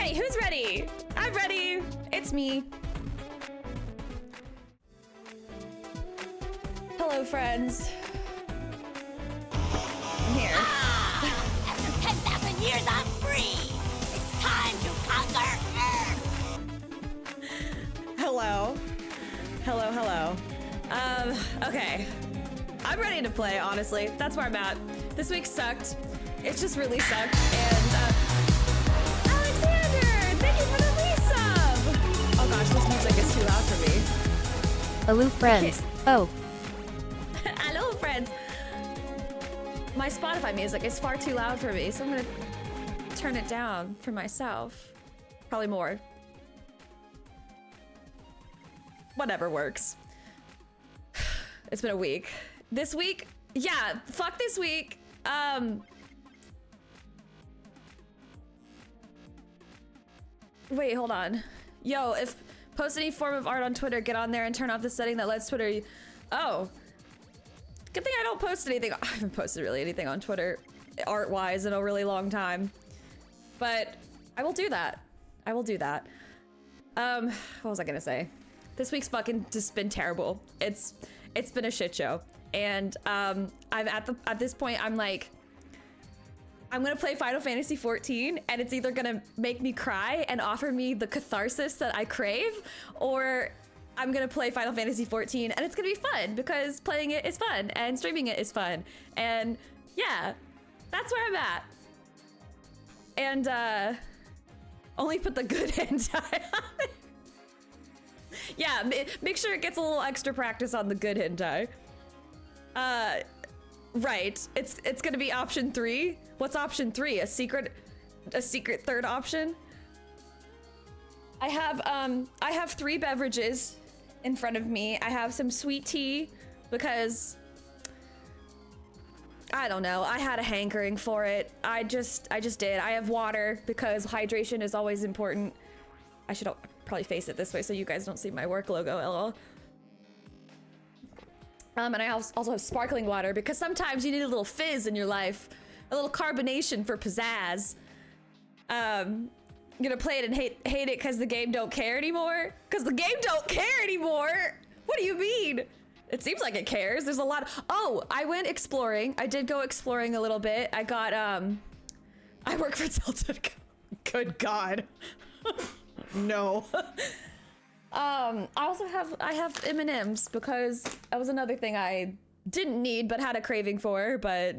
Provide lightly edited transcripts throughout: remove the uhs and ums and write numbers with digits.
Hey, who's ready? I'm ready. It's me. Hello, friends. I'm here. After 10,000 years, I'm free. It's time to conquer Earth. Hello. Hello, hello. Okay. I'm ready to play, honestly. That's where I'm at. This week sucked. It just really sucked. And, Alexander! Thank you for the resub! Oh gosh, this music is too loud for me. Hello, friends. Oh. Hello, friends. My Spotify music is far too loud for me, so I'm gonna turn it down for myself. Probably more. Whatever works. It's been a week. This week, yeah, fuck this week. Wait, hold on. Yo, if post any form of art on Twitter, get on there and turn off the setting that lets Twitter. Oh. Good thing I don't post anything. I haven't posted really anything on Twitter art-wise in a really long time. But I will do that. I will do that. What was I gonna say? This week's fucking just been terrible. It's been a shit show. And I'm at this point I'm like, I'm gonna play Final Fantasy 14 and it's either gonna make me cry and offer me the catharsis that I crave, or I'm gonna play Final Fantasy 14 and it's gonna be fun because playing it is fun and streaming it is fun. And yeah, that's where I'm at. And only put the good hentai on it. Yeah, make sure it gets a little extra practice on the good hentai. Right. It's gonna be option 3. What's option 3? A secret third option? I have 3 beverages in front of me. I have some sweet tea because I don't know. I had a hankering for it. I just did. I have water because hydration is always important. I should probably face it this way so you guys don't see my work logo, lol. And I also have sparkling water because sometimes you need a little fizz in your life, a little carbonation for pizzazz. I'm gonna play it and hate it because the game don't care anymore. Because the game don't care anymore. What do you mean? It seems like it cares. There's a lot. Oh, I went exploring. I did go exploring a little bit. I got I work for Tilted. Good God. No. I have M&Ms because that was another thing I didn't need but had a craving for, but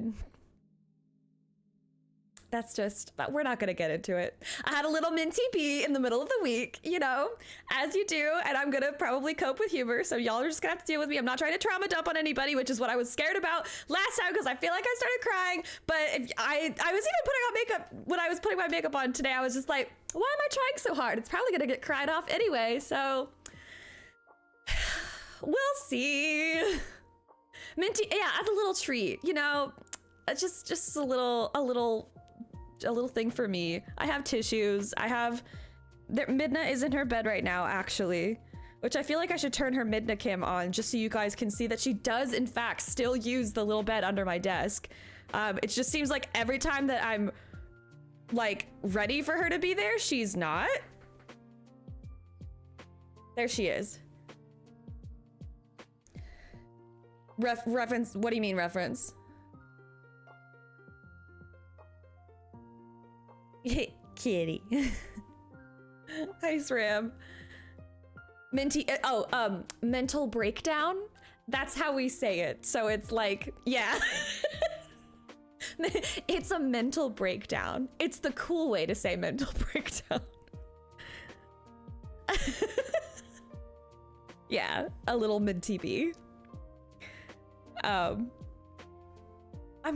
that's just, we're not gonna get into it. I had a little minty pee in the middle of the week, you know, as you do, and I'm gonna probably cope with humor, so y'all are just gonna have to deal with me. I'm not trying to trauma dump on anybody, which is what I was scared about last time because I feel like I started crying, but if I was even putting on makeup, when I was putting my makeup on today, I was just like, why am I trying so hard? It's probably gonna get cried off anyway, so we'll see. Minty, yeah, as a little treat, you know, just a little thing for me. I have tissues. Midna is in her bed right now, actually, which I feel like I should turn her Midna cam on just so you guys can see that she does in fact still use the little bed under my desk. It just seems like every time that I'm like ready for her to be there, she's not. There she is. Reference, what do you mean reference? Kitty. Hi, Sram. Minty, mental breakdown? That's how we say it. So it's like, yeah. It's a mental breakdown. It's the cool way to say mental breakdown. Yeah, a little minty bee. I'm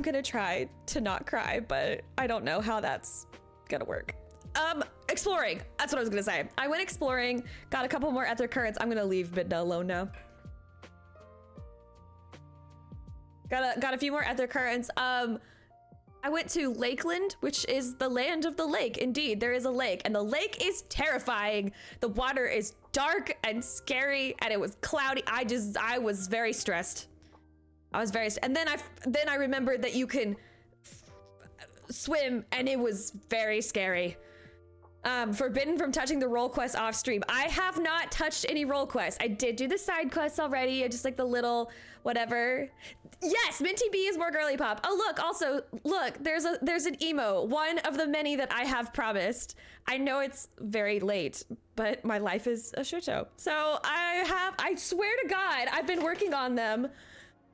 gonna try to not cry, but I don't know how that's gonna work. Exploring. That's what I was gonna say. I went exploring, got a couple more ether currents. I'm gonna leave Midna alone now. Got a few more ether currents. I went to Lakeland, which is the land of the lake. Indeed, there is a lake, and the lake is terrifying. The water is dark and scary, and it was cloudy. I was very stressed. And then I remembered that you can swim, and it was very scary. Forbidden from touching the role quest off stream. I have not touched any role quests. I did do the side quests already. I just like the little whatever. Yes, Minty B is more girly pop. Oh look, also look, there's an emo, one of the many that I have promised. I know it's very late, but my life is a shit show. So I swear to God, I've been working on them.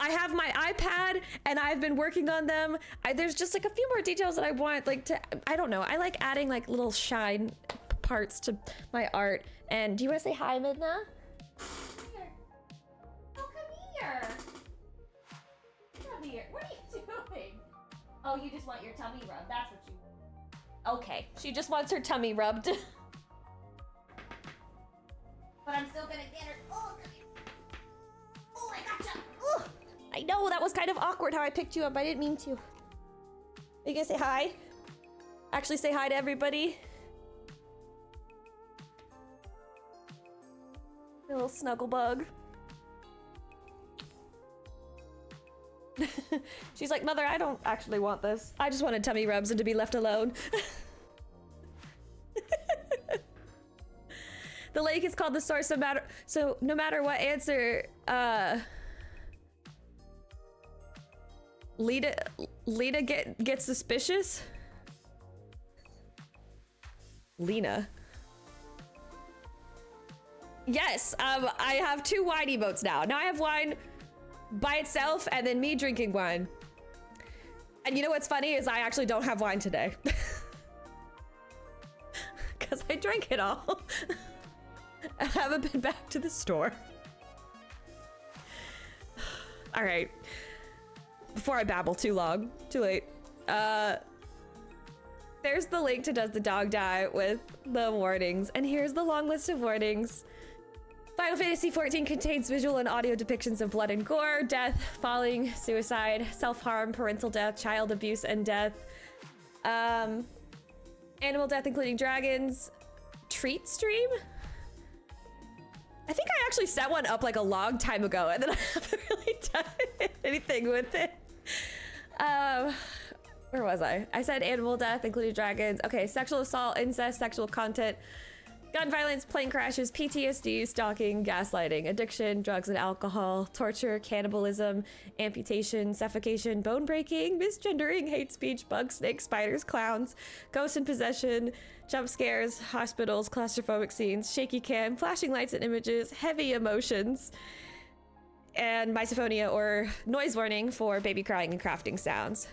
I have my iPad and I've been working on them. There's just like a few more details that I want like to, I don't know. I like adding like little shine parts to my art. And do you want to say hi, Midna? Come here. Oh, come here. Come here. What are you doing? Oh, you just want your tummy rubbed. That's what you want. Okay. She just wants her tummy rubbed. But I'm still gonna get her. Oh, come here. Oh, I gotcha. Oh. I know, that was kind of awkward how I picked you up. I didn't mean to. Are you gonna say hi? Actually say hi to everybody. A little snuggle bug. She's like, Mother, I don't actually want this. I just wanted tummy rubs and to be left alone. The lake is called the source so no matter what answer, Lena get suspicious? Lena. Yes, I have 2 wine emotes now. Now I have wine by itself and then me drinking wine. And you know what's funny is I actually don't have wine today. Because I drank it all. I haven't been back to the store. All right. Before I babble too long, too late. There's the link to Does the Dog Die with the warnings, and here's the long list of warnings. Final Fantasy XIV contains visual and audio depictions of blood and gore, death, falling, suicide, self-harm, parental death, child abuse, and death. Animal death, including dragons. Treat stream? I think I actually set one up like a long time ago, and then I haven't really done anything with it. Where was I? I said animal death, including dragons. Okay, sexual assault, incest, sexual content, gun violence, plane crashes, PTSD, stalking, gaslighting, addiction, drugs and alcohol, torture, cannibalism, amputation, suffocation, bone breaking, misgendering, hate speech, bugs, snakes, spiders, clowns, ghosts and possession, jump scares, hospitals, claustrophobic scenes, shaky cam, flashing lights and images, heavy emotions, and misophonia or noise warning for baby crying and crafting sounds.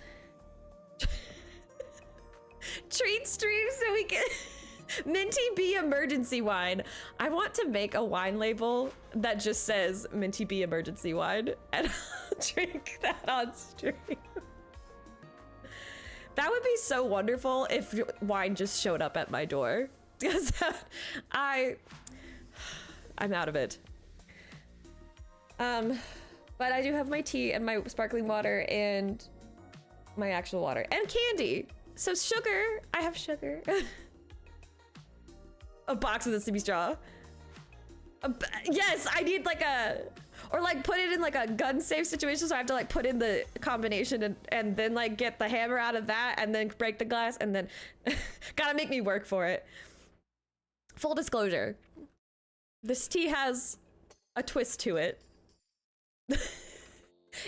Treat stream so we can Minty B emergency wine. I want to make a wine label that just says Minty B emergency wine and I'll drink that on stream. That would be so wonderful if wine just showed up at my door. Because I'm out of it. But I do have my tea and my sparkling water and my actual water and candy. So sugar, I have sugar. A box of the sippy straw. Yes, I need like or like put it in like a gun safe situation, so I have to like put in the combination and then like get the hammer out of that and then break the glass and then gotta make me work for it. Full disclosure, this tea has a twist to it.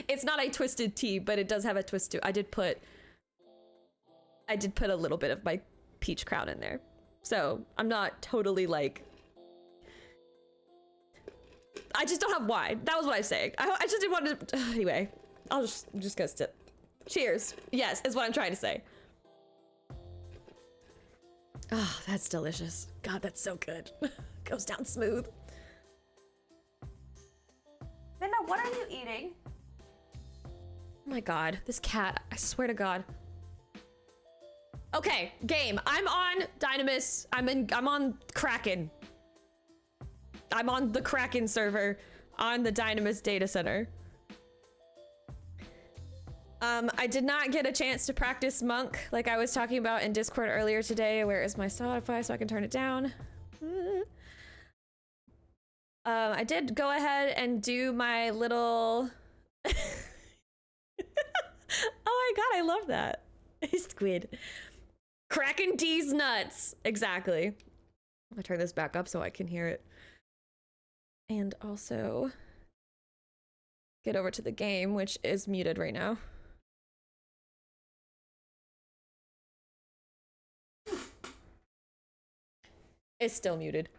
It's not a twisted tea, but it does have a twist to it. I did put a little bit of my peach crown in there. So I'm not totally like, I just don't have wine. That was what I was saying. I just didn't want to, anyway, I'm just gonna sip. Cheers. Yes, is what I'm trying to say. Oh, that's delicious. God, that's so good. Goes down smooth. Linda, what are you eating? Oh my God, this cat, I swear to God. Okay, game. I'm on Dynamis. I'm on Kraken. I'm on the Kraken server on the Dynamis data center. I did not get a chance to practice Monk like I was talking about in Discord earlier today. Where is my Spotify so I can turn it down? I did go ahead and do my little... Oh my God, I love that. Squid. Cracking D's nuts. Exactly. I'm gonna turn this back up so I can hear it. And also get over to the game, which is muted right now. It's still muted.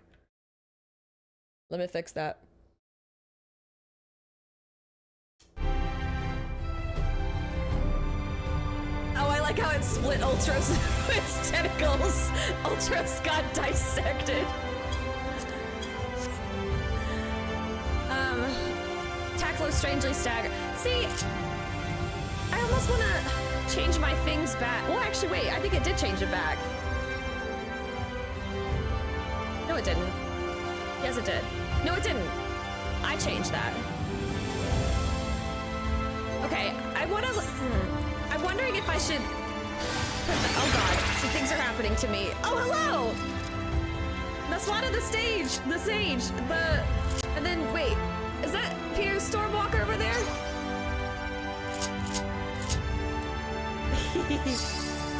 Let me fix that. Oh, I like how it split Ultros with its tentacles. Ultros got dissected. Attack flow strangely staggered. See, I almost want to change my things back. Well, actually, wait, I think it did change it back. No, it didn't. Yes, it did. No, it didn't. I changed that. Okay, I'm wondering if I should put the, oh god, some things are happening to me. Oh, hello! The slot of the stage, the sage, and then, wait, is that Peter's Stormwalker over there?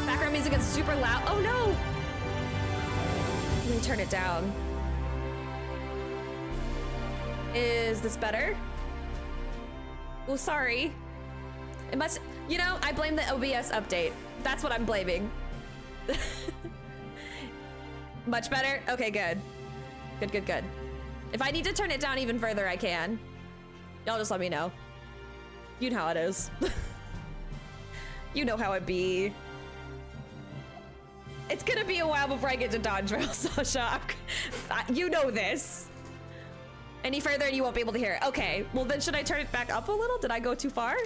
Background music is super loud. Oh no! Let me turn it down. Is this better? Oh, sorry. It must, you know, I blame the OBS update. That's what I'm blaming. Much better? Okay, good. Good, good, good. If I need to turn it down even further, I can. Y'all just let me know. You know how it is. You know how it be. It's gonna be a while before I get to dodge rail, Sasha. You know this. Any further and you won't be able to hear it. Okay, well then should I turn it back up a little? Did I go too far?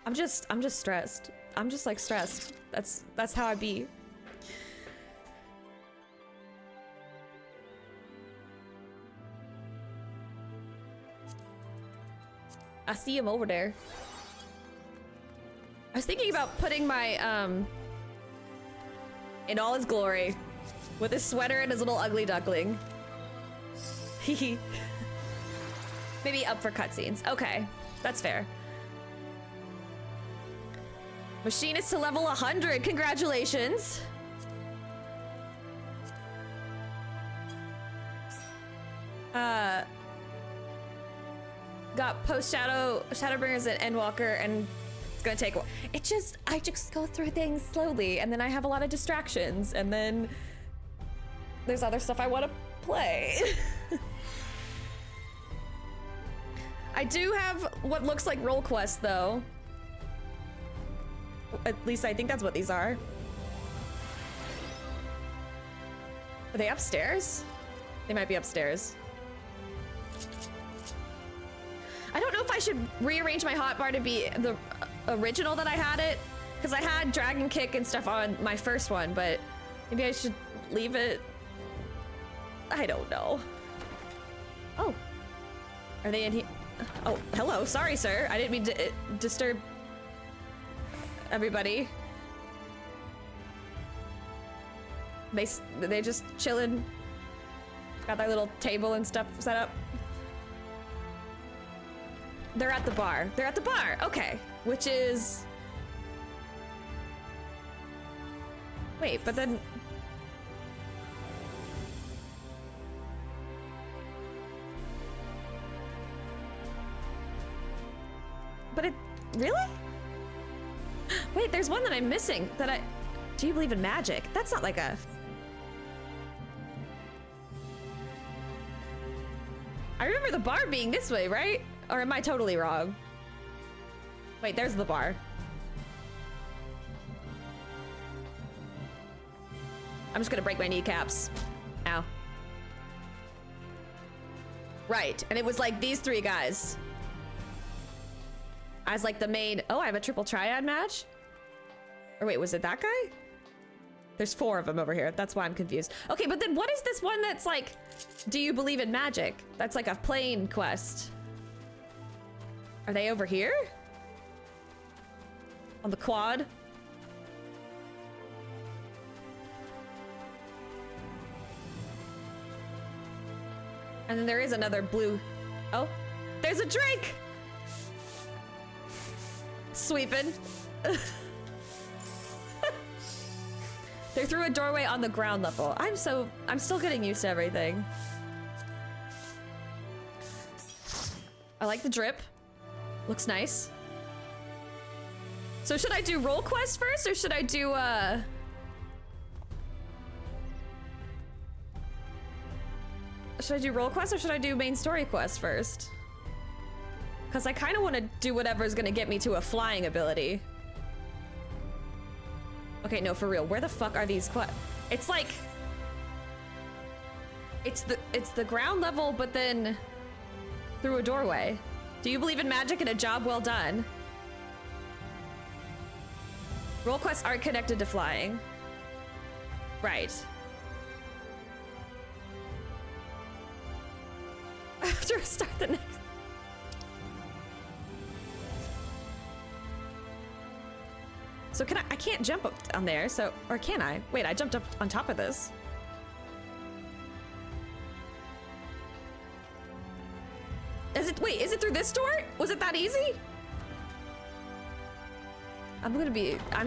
I'm just stressed. I'm just like stressed. That's how I be. I see him over there. I was thinking about putting my, in all his glory, with his sweater and his little ugly duckling. Hehe. Maybe up for cutscenes. Okay, that's fair. Machinist to level 100, congratulations. Got post Shadowbringers and Endwalker, and it's gonna take a while. I just go through things slowly, and then I have a lot of distractions, and then there's other stuff I want to play. I do have what looks like role quests, though. At least I think that's what these are. Are they upstairs? They might be upstairs. I don't know if I should rearrange my hotbar to be the original that I had it, because I had Dragon Kick and stuff on my first one, but maybe I should leave it. I don't know. Oh, are they in here? Oh, hello. Sorry, sir. I didn't mean to disturb everybody. They just chilling. Got their little table and stuff set up. They're at the bar. They're at the bar. Okay. Which is... Wait, but then... But it... Really? Wait, there's one that I'm missing that I... Do you believe in magic? That's not like a... I remember the bar being this way, right? Or am I totally wrong? Wait, there's the bar. I'm just gonna break my kneecaps. Ow. Right, and it was like these three guys. I was like the main... Oh, I have a triple triad match? Or wait, was it that guy? There's 4 of them over here. That's why I'm confused. Okay, but then what is this one that's like... Do you believe in magic? That's like a plane quest. Are they over here? On the quad? And then there is another blue... Oh, there's a drink! Sweeping. They're through a doorway on the ground level. I'm still getting used to everything. I like the drip. Looks nice. So should I do role quest first or should I do should I do role quest or should I do main story quest first? Because I kind of want to do whatever is going to get me to a flying ability. Okay, no, for real. Where the fuck are these quests? It's like... It's the ground level, but then through a doorway. Do you believe in magic and a job well done? Role quests aren't connected to flying. Right. I have to restart the next... So can I can't jump up on there, so, or can I? Wait, I jumped up on top of this. Wait, is it through this door? Was it that easy? I'm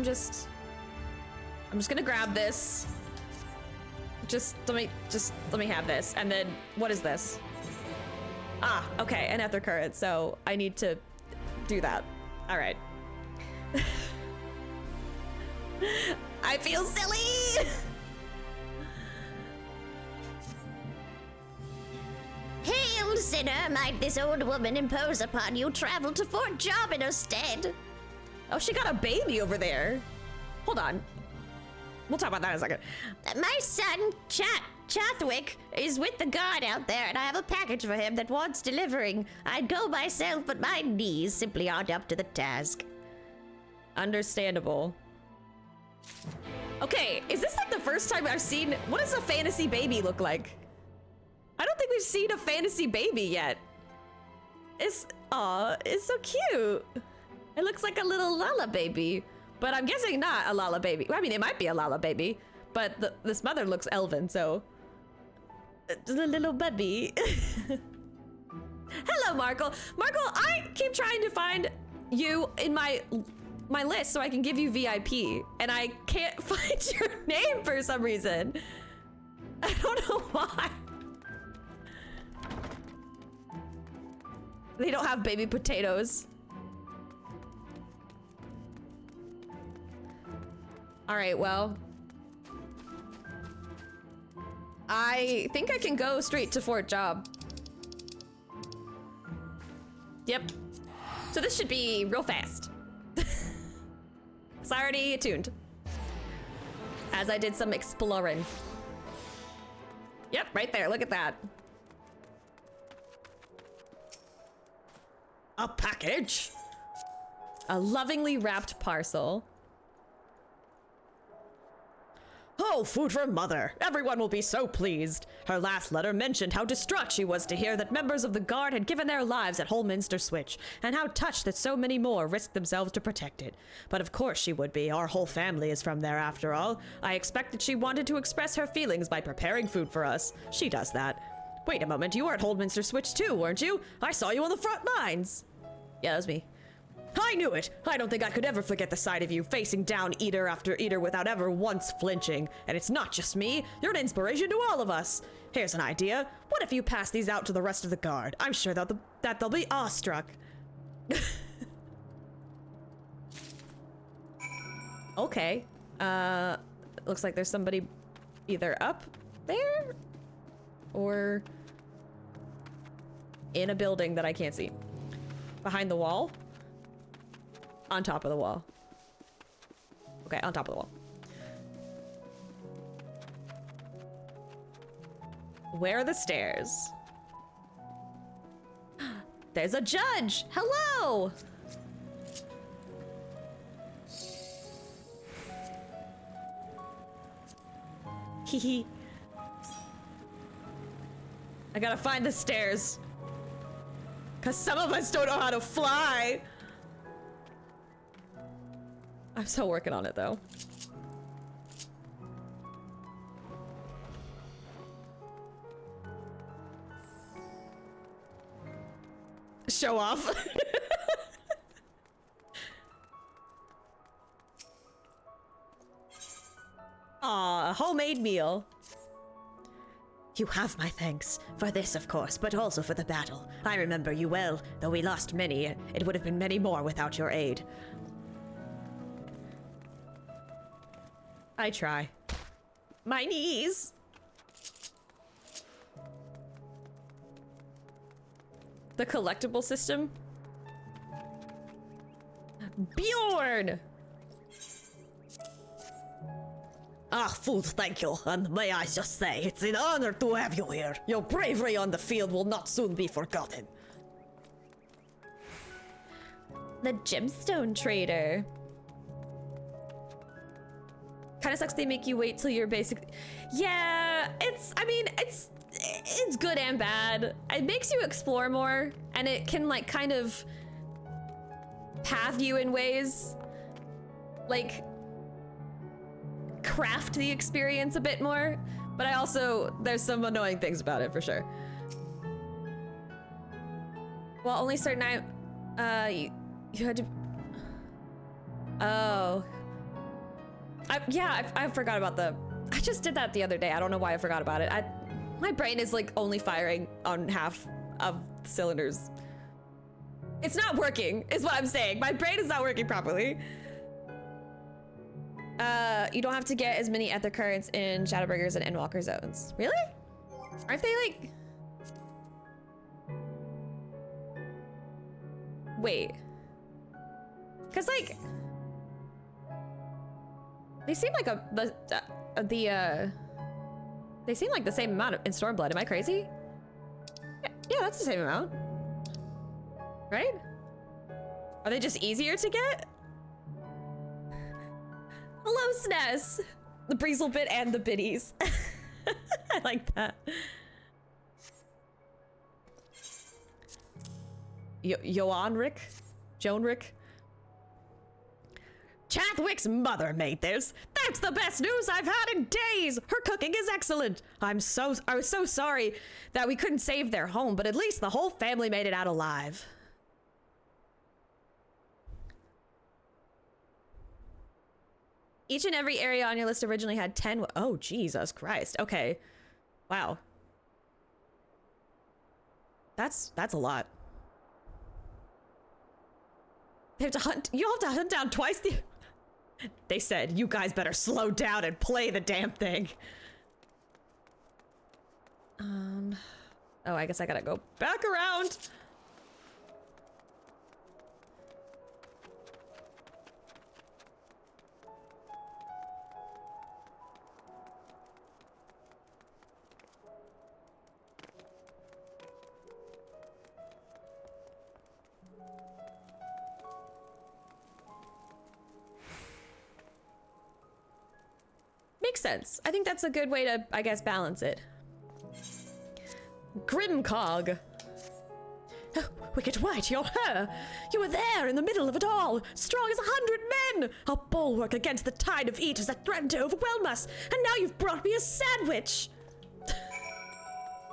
just gonna grab this. Let me have this. And then, what is this? Ah, okay, an ether current, so I need to do that. All right. I feel silly! Hail, sinner, might this old woman impose upon you travel to Fort Job in her stead? Oh, she got a baby over there. Hold on. We'll talk about that in a second. My son, Chathwick, is with the guard out there, and I have a package for him that wants delivering. I'd go myself, but my knees simply aren't up to the task. Understandable. Okay, is this like the first time I've seen... What does a fantasy baby look like? I don't think we've seen a fantasy baby yet. Aw, it's so cute. It looks like a little Lala baby. But I'm guessing not a Lala baby. Well, I mean, it might be a Lala baby. But this mother looks elven, so... The little baby. Hello, Markle. Markle, I keep trying to find you in my list so I can give you VIP. And I can't find your name for some reason. I don't know why. They don't have baby potatoes. All right, well. I think I can go straight to Fort Job. Yep. So this should be real fast. It's already attuned. As I did some exploring. Yep, right there, look at that. A package? A lovingly wrapped parcel. Oh, food for Mother. Everyone will be so pleased. Her last letter mentioned how distraught she was to hear that members of the Guard had given their lives at Holminster Switch, and how touched that so many more risked themselves to protect it. But of course she would be. Our whole family is from there after all. I expected she wanted to express her feelings by preparing food for us. She does that. Wait a moment, you were at Holminster Switch too, weren't you? I saw you on the front lines. Yeah, that was me. I knew it! I don't think I could ever forget the sight of you facing down eater after eater without ever once flinching. And it's not just me, you're an inspiration to all of us. Here's an idea. What if you pass these out to the rest of the Guard? I'm sure that they'll be awestruck. Okay. Looks like there's somebody either up there or in a building that I can't see. Behind the wall? On top of the wall. Okay, on top of the wall. Where are the stairs? There's a judge! Hello! Hehe. I gotta find the stairs. 'Cause some of us don't know how to fly! I'm still working on it, though. Show off. Aw, a homemade meal. You have my thanks. For this, of course, but also for the battle. I remember you well. Though we lost many, it would have been many more without your aid. I try. My knees. The collectible system. Bjorn! Ah, fool, thank you. And may I just say, it's an honor to have you here. Your bravery on the field will not soon be forgotten. The gemstone trader. Kind of sucks they make you wait till you're basically... Yeah, I mean, it's good and bad. It makes you explore more, and it can like kind of path you in ways, like craft the experience a bit more, but I also, there's some annoying things about it for sure. Well, only certain you had to... Oh. I forgot about I just did that the other day. I don't know why I forgot about it. My brain is like only firing on half of cylinders. It's not working, is what I'm saying. My brain is not working properly. You don't have to get as many ether currents in Shadowbringers and Endwalker zones. Really? Aren't they like... Wait. Cause like... They seem like they seem like the same amount in Stormblood. Am I crazy? Yeah, that's the same amount. Right? Are they just easier to get? Hello, SNES! The Breezel bit and the biddies. I like that. Joanric? Joanric? Chathwick's mother made this. That's the best news I've had in days. Her cooking is excellent. I was so sorry that we couldn't save their home, but at least the whole family made it out alive. Each and every area on your list originally had 10. Oh, Jesus Christ. Okay. Wow. That's a lot. They have to hunt. You have to hunt down twice the... They said, you guys better slow down and play the damn thing. Oh, I guess I gotta go back around. Makes sense. I think that's a good way to, I guess, balance it. Grimcog. Oh, Wicked White, you're her! You were there in the middle of it all, strong as 100 men! A bulwark against the tide of Aegis that threatened to overwhelm us, and now you've brought me a sandwich!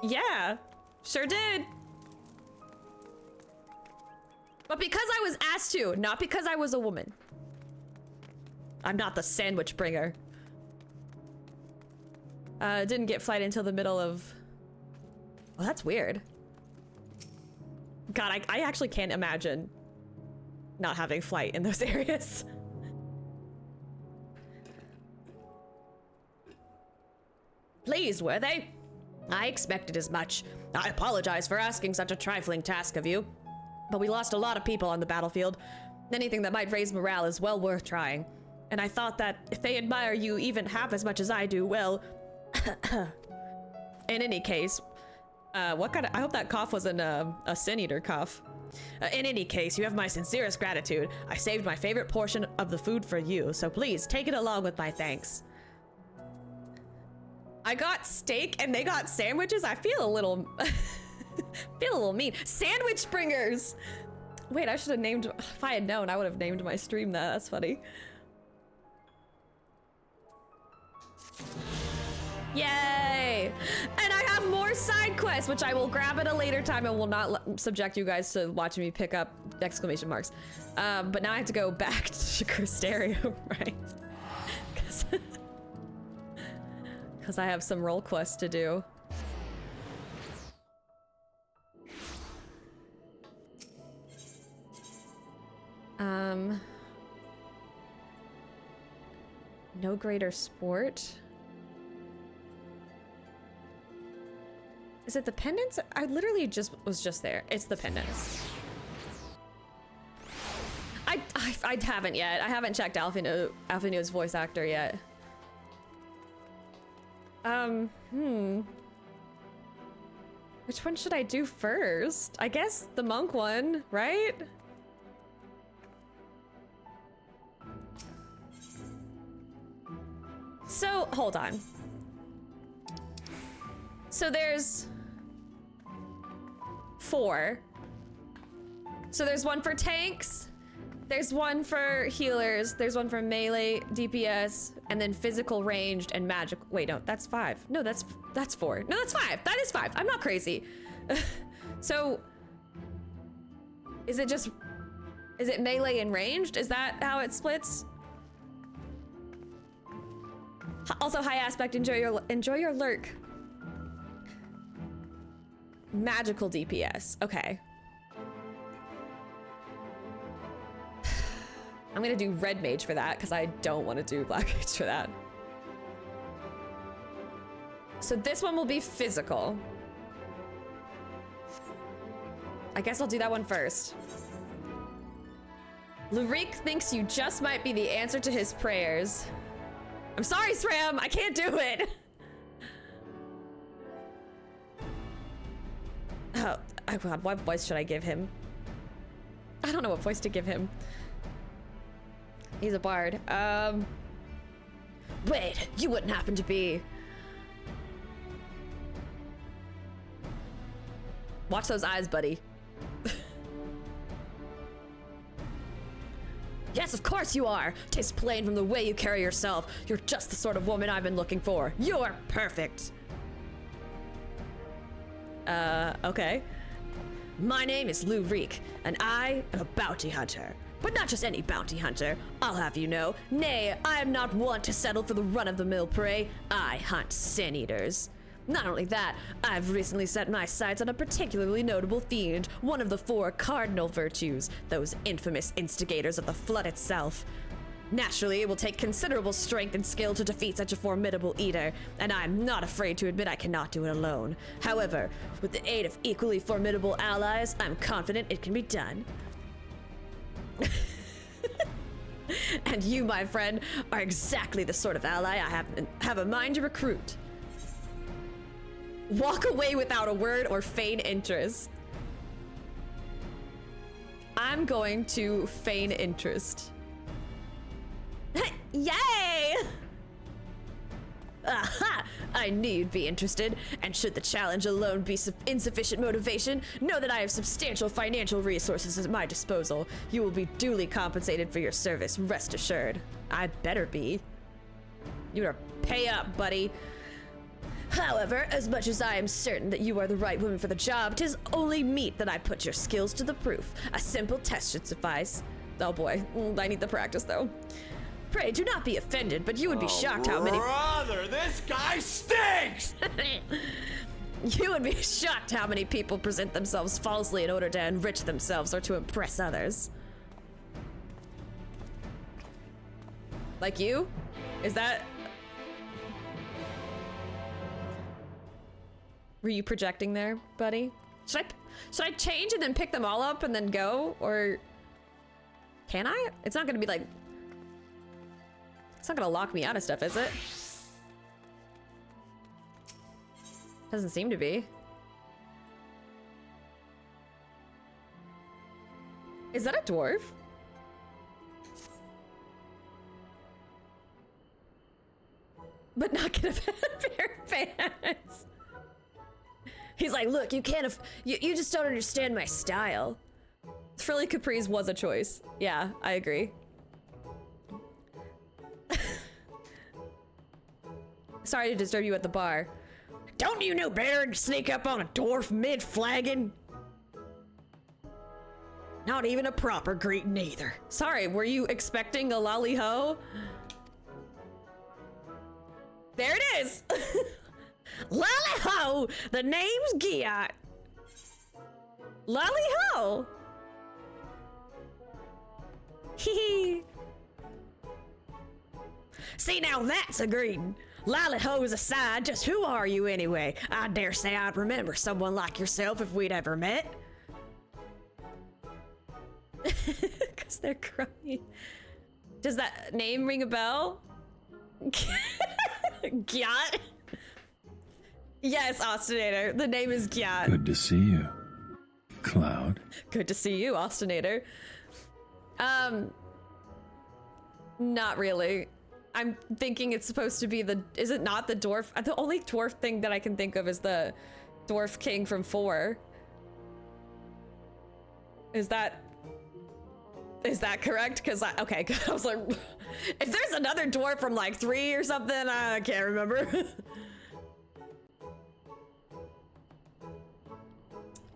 Yeah, sure did. But because I was asked to, not because I was a woman. I'm not the sandwich bringer. Didn't get flight until the middle of... Well, that's weird. God, I actually can't imagine not having flight in those areas. Pleased, were they? I expected as much. I apologize for asking such a trifling task of you, but we lost a lot of people on the battlefield. Anything that might raise morale is well worth trying. And I thought that if they admire you even half as much as I do, well... In any case, what kind of... I hope that cough wasn't a Sin Eater cough. In any case, you have my sincerest gratitude. I saved my favorite portion of the food for you, so please take it along with my thanks. I got steak and they got sandwiches. I feel a little... feel a little mean. Sandwich bringers! Wait, I should have named... If I had known, I would have named my stream that. That's funny. Yay! And I have more side quests, which I will grab at a later time and will not subject you guys to watching me pick up exclamation marks. But now I have to go back to Crystarium, right? because I have some role quests to do. No greater sport. Is it the pendants? I literally was just there. It's the pendants. I haven't yet. I haven't checked Alphino's voice actor yet. Which one should I do first? I guess the monk one, right? So, hold on. So there's 4. So there's one for tanks, there's one for healers, there's one for melee, DPS, and then physical, ranged, and magic. Wait, no, that's 5. No, that's 4. No, that's 5. That is 5. I'm not crazy. So, is it melee and ranged? Is that how it splits? Also, high aspect, enjoy your lurk. Magical DPS, okay. I'm gonna do red mage for that because I don't want to do black mage for that. So this one will be physical. I guess I'll do that one first. Lurik thinks you just might be the answer to his prayers. I'm sorry, Sram, I can't do it. Oh God, what voice should I give him? I don't know what voice to give him. He's a bard. Wait, you wouldn't happen to be... Watch those eyes, buddy. Yes, of course you are. Tastes plain from the way you carry yourself. You're just the sort of woman I've been looking for. You're perfect. Okay. My name is Lou Reek, and I am a bounty hunter. But not just any bounty hunter, I'll have you know. Nay, I am not one to settle for the run-of-the-mill prey. I hunt sin eaters. Not only that, I've recently set my sights on a particularly notable fiend, one of the 4 cardinal virtues, those infamous instigators of the flood itself. Naturally, it will take considerable strength and skill to defeat such a formidable eater, and I'm not afraid to admit I cannot do it alone. However, with the aid of equally formidable allies, I'm confident it can be done. And you, my friend, are exactly the sort of ally I have a mind to recruit. Walk away without a word or feign interest. I'm going to feign interest. Yay! Aha! I knew you'd be interested, and should the challenge alone be insufficient motivation, know that I have substantial financial resources at my disposal. You will be duly compensated for your service, rest assured. I better be. You better pay up, buddy. However, as much as I am certain that you are the right woman for the job, 'tis only meet that I put your skills to the proof. A simple test should suffice. Oh boy, I need the practice though. Pray do not be offended, but you would be shocked how many— Brother, this guy stinks! You would be shocked how many people present themselves falsely in order to enrich themselves or to impress others. Like you? Is that... Were you projecting there, buddy? Should I change and then pick them all up and then go? Or can I? It's not gonna be like... It's not gonna lock me out of stuff, is it? Doesn't seem to be. Is that a dwarf? But not gonna pair of pants. He's like, look, you can't, you just don't understand my style. Frilly capris was a choice. Yeah, I agree. Sorry to disturb you at the bar. Don't you know better than to sneak up on a dwarf mid-flagging? Not even a proper greeting either. Sorry, were you expecting a lolly ho? There it is. Lally-ho! The name's Giat. Lally-ho. Hee. See, now that's a greeting. Lally-ho's aside, just who are you anyway? I dare say I'd remember someone like yourself if we'd ever met. Because they're crummy. Does that name ring a bell? Giat? Yes, Austinator. The name is Gyat. Good to see you, Cloud. Good to see you, Austinator. Not really. I'm thinking it's supposed to be is it not the dwarf? The only dwarf thing that I can think of is the dwarf king from 4. Is that correct? Because okay, I was like, if there's another dwarf from like 3 or something, I can't remember.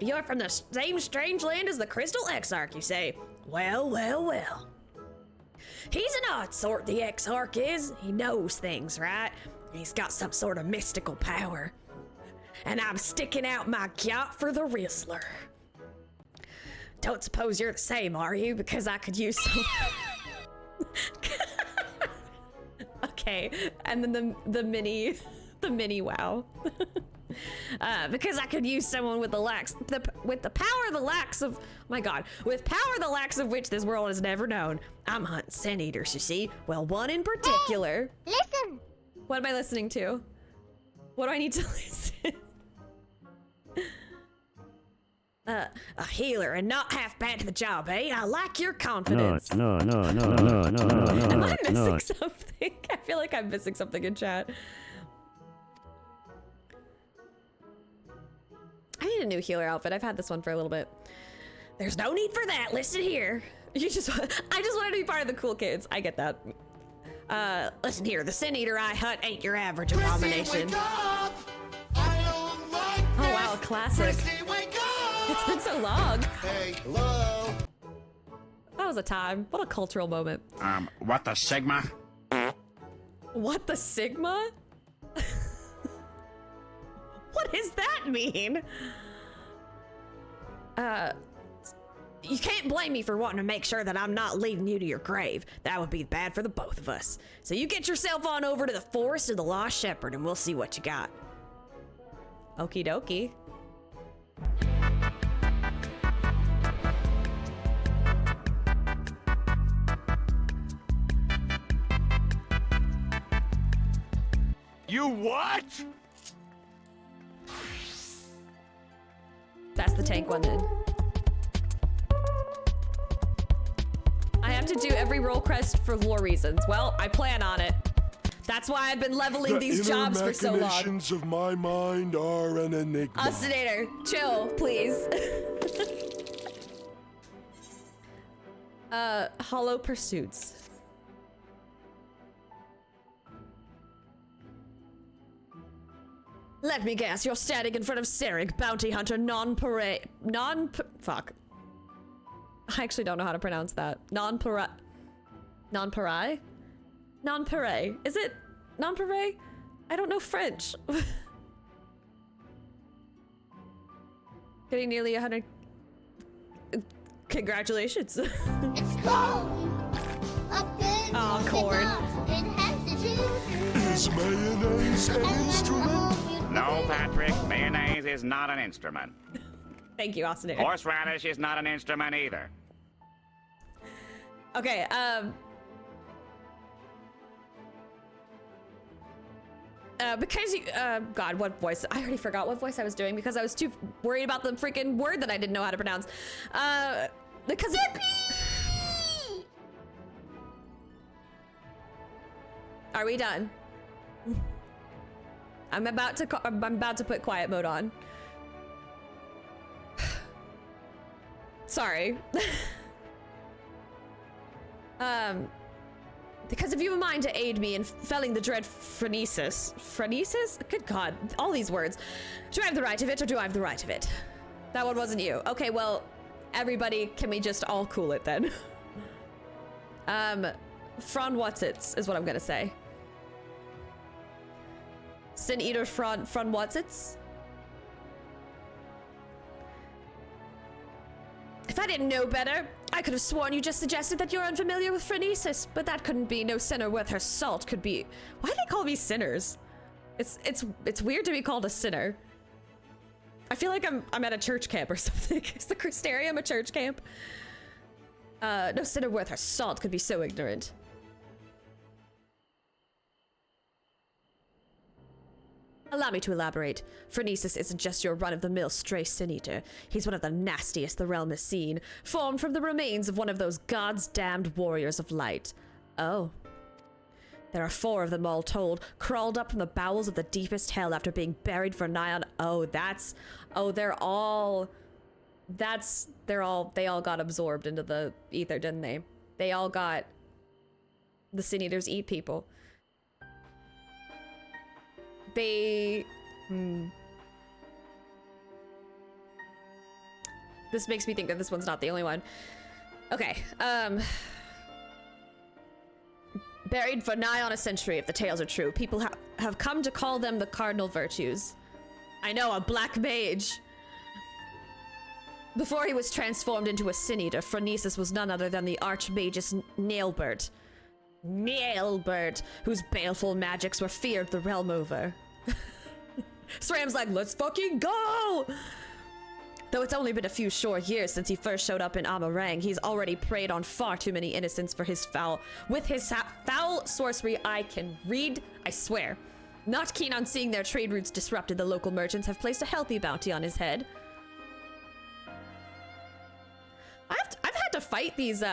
You're from the same strange land as the Crystal Exarch, you say? Well, well, well. He's an odd sort, the Exarch is. He knows things, right? He's got some sort of mystical power. And I'm sticking out my gyat for the Rizzler. Don't suppose you're the same, are you? Because I could use some... Okay, and then the mini wow. Because I could use someone with the power the lacks of, my god, with power the lacks of which this world has never known. I'm hunting sin eaters, you see. Well, one in particular. Hey, listen. What am I listening to? What do I need to listen? A healer and not half bad to the job, eh? I like your confidence. No. Am I missing something? I feel like I'm missing something in chat. I need a new healer outfit. I've had this one for a little bit. There's no need for that. Listen here. I just wanted to be part of the cool kids. I get that. Listen here. The sin eater I hunt ain't your average abomination. Oh wow, a classic. It's been so long. Hey, hello. That was a time. What a cultural moment. What the Sigma? What the Sigma? What does that mean? You can't blame me for wanting to make sure that I'm not leading you to your grave. That would be bad for the both of us. So you get yourself on over to the Forest of the Lost Shepherd and we'll see what you got. Okie dokie. You what? That's the tank one then. I have to do every roll crest for lore reasons. Well, I plan on it. That's why I've been leveling these jobs for so long. The machinations of my mind are an enigma. Ostinator, chill, please. Hollow Pursuits. Let me guess, you're standing in front of Serig, bounty hunter fuck. I actually don't know how to pronounce that. Non-parai? Non-parai. Is it non-parai? I don't know French. Getting nearly 100. Congratulations. It's cold. Aw, corn. Is mayonnaise an instrument? No, Patrick, mayonnaise is not an instrument. Thank you, Austin. Horseradish is not an instrument either. Okay, because you, God, what voice? I already forgot what voice I was doing because I was too worried about the freaking word that I didn't know how to pronounce. Because Are we done? I'm about to put quiet mode on. Sorry. Because if you have a mind to aid me in felling the dread phrenesis. Phrenesis? Good God, all these words. Do I have the right of it or do I have the right of it? That one wasn't you. Okay, well, everybody, can we just all cool it then? Fron Whatsits is what I'm gonna say. Sin Eater from what's its? If I didn't know better, I could have sworn you just suggested that you're unfamiliar with phronesis, but that couldn't be. No sinner worth her salt could be. Why do they call me sinners? It's weird to be called a sinner. I feel like I'm at a church camp or something. Is the Crystarium a church camp? No sinner worth her salt could be so ignorant. Allow me to elaborate. Phronesis isn't just your run-of-the-mill stray sin-eater. He's one of the nastiest the realm has seen, formed from the remains of one of those gods damned warriors of light. Oh. There are 4 of them all told, crawled up from the bowels of the deepest hell after being buried for nigh on. They all got absorbed into the ether, didn't they? They all got, the sin-eaters eat people. This makes me think that this one's not the only one. Okay, buried for nigh on a century, if the tales are true. People have come to call them the cardinal virtues. I know, a black mage. Before he was transformed into a sin-eater, Phronesis was none other than the archmagus Nailbird, whose baleful magics were feared the realm over. Sram's like, let's fucking go! Though it's only been a few short years since he first showed up in Amarang, he's already preyed on far too many innocents for his foul sorcery. I can read, I swear. Not keen on seeing their trade routes disrupted, the local merchants have placed a healthy bounty on his head. I've had to fight these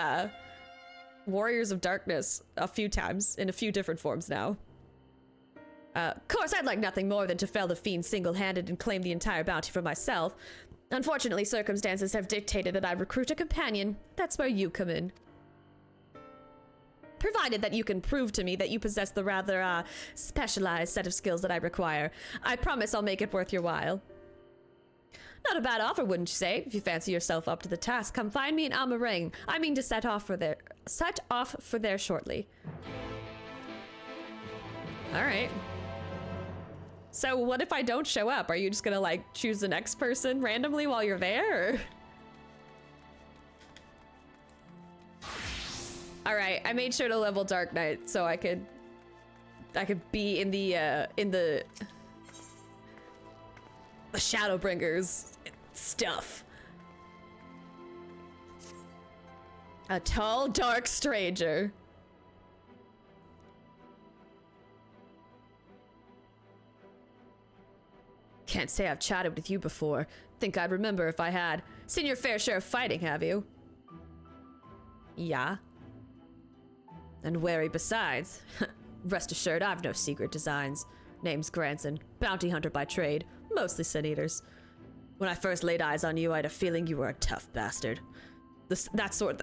warriors of darkness a few times in a few different forms now. Of course, I'd like nothing more than to fell the fiend single-handed and claim the entire bounty for myself. Unfortunately, circumstances have dictated that I recruit a companion. That's where you come in. Provided that you can prove to me that you possess the rather, specialized set of skills that I require, I promise I'll make it worth your while. Not a bad offer, wouldn't you say? If you fancy yourself up to the task, come find me in Amarang. I mean to set off for there shortly. All right. So what if I don't show up? Are you just gonna like choose the next person randomly while you're there? Or? All right, I made sure to level Dark Knight so I could be in the Shadowbringers stuff. A tall, dark stranger. Can't say I've chatted with you before. Think I'd remember if I had. Seen your fair share of fighting, have you? Yeah. And wary besides. Rest assured, I've no secret designs. Name's Granson, bounty hunter by trade, mostly sin-eaters. When I first laid eyes on you, I had a feeling you were a tough bastard. The sort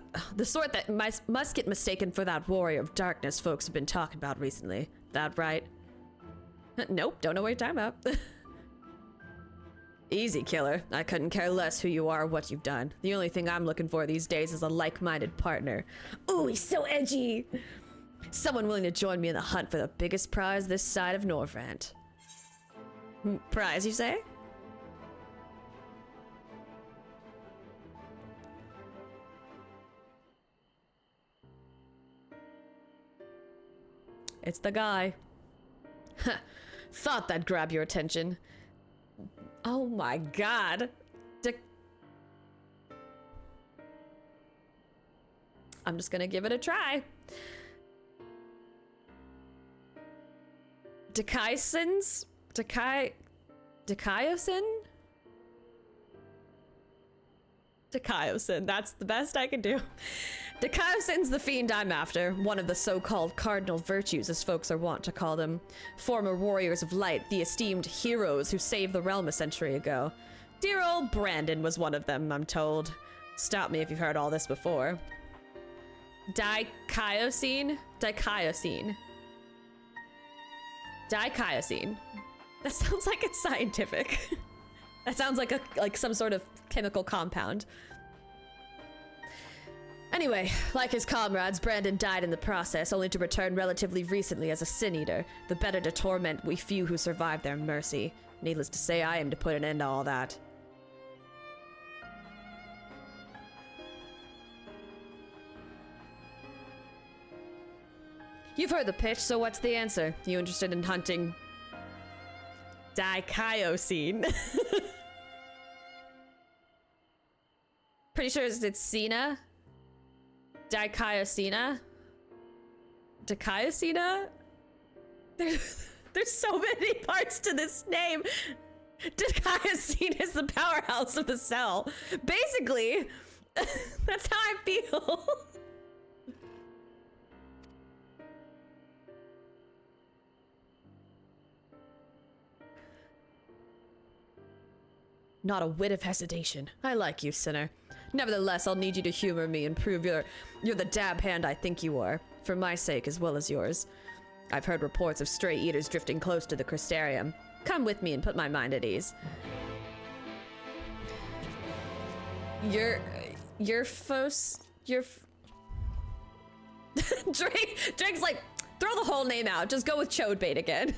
that must get mistaken for that warrior of darkness folks have been talking about recently. That right? Nope, don't know what you're talking about. Easy, killer. I couldn't care less who you are or what you've done. The only thing I'm looking for these days is a like-minded partner. Ooh, he's so edgy! Someone willing to join me in the hunt for the biggest prize this side of Norvrant. Prize, you say? It's the guy. Thought that'd grab your attention. Oh my god. I'm just gonna give it a try. Dekaiosyn? Dekaiosyn, that's the best I can do. Dekaiosyn's the fiend I'm after, one of the so-called cardinal virtues, as folks are wont to call them. Former warriors of light, the esteemed heroes who saved the realm a century ago. Dear old Brandon was one of them, I'm told. Stop me if you've heard all this before. Dekaiosyn? Dekaiosyn. Dekaiosyn. That sounds like it's scientific. That sounds like some sort of chemical compound. Anyway, like his comrades, Brandon died in the process, only to return relatively recently as a sin eater, the better to torment we few who survive their mercy. Needless to say, I aim to put an end to all that. You've heard the pitch, so what's the answer? You interested in hunting Dicayosine? Pretty sure it's Cena. Dicayosina? Dicayosina? There's so many parts to this name. Dicayosine is the powerhouse of the cell. Basically, that's how I feel. Not a whit of hesitation. I like you, sinner. Nevertheless, I'll need you to humor me and prove you're the dab hand I think you are, for my sake as well as yours. I've heard reports of stray eaters drifting close to the Crystarium. Come with me and put my mind at ease. Drake's like, throw the whole name out. Just go with Chodebait again.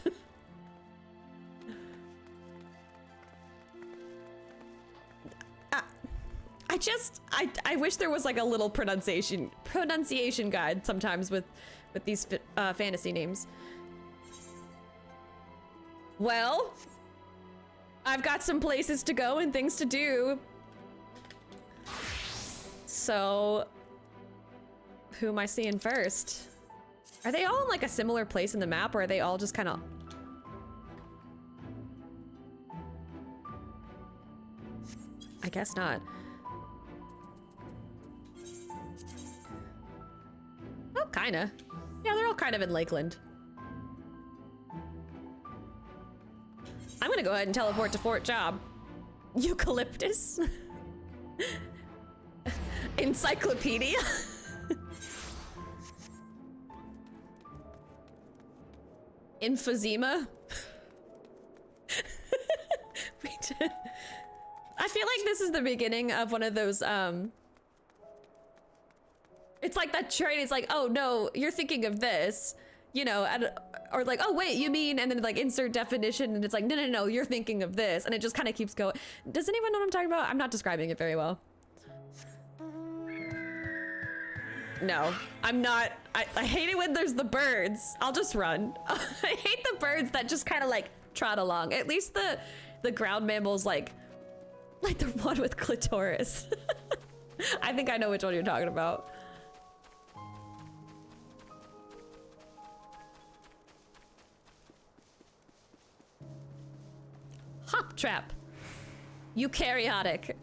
I wish there was like a little pronunciation guide sometimes with these fantasy names. Well, I've got some places to go and things to do. So, who am I seeing first? Are they all in like a similar place in the map, or are they all just kind of... I guess not. Oh, kinda. Yeah, they're all kind of in Lakeland. I'm gonna go ahead and teleport to Fort Job. Eucalyptus? Encyclopedia? Emphysema? Wait. I feel like this is the beginning of one of those, it's like that train is like, oh no, you're thinking of this, you know, and, or like, oh wait, you mean, and then like insert definition, and it's like, no, you're thinking of this, and it just kind of keeps going. Does anyone know what I'm talking about? I'm not describing it very well. No, I'm not. I hate it when there's the birds. I'll just run. I hate the birds that just kind of like trot along. At least the ground mammals like the one with clitoris. I think I know which one you're talking about. Hop trap. Eukaryotic.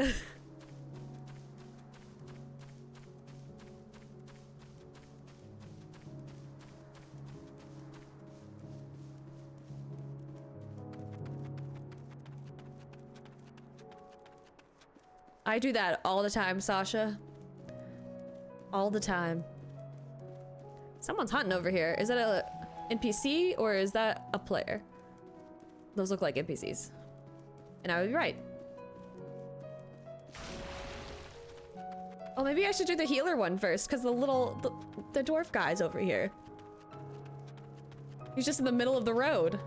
I do that all the time, Sasha. All the time. Someone's hunting over here. Is that a NPC or is that a player? Those look like NPCs. And I would be right. Oh, maybe I should do the healer one first, because the dwarf guy's over here. He's just in the middle of the road.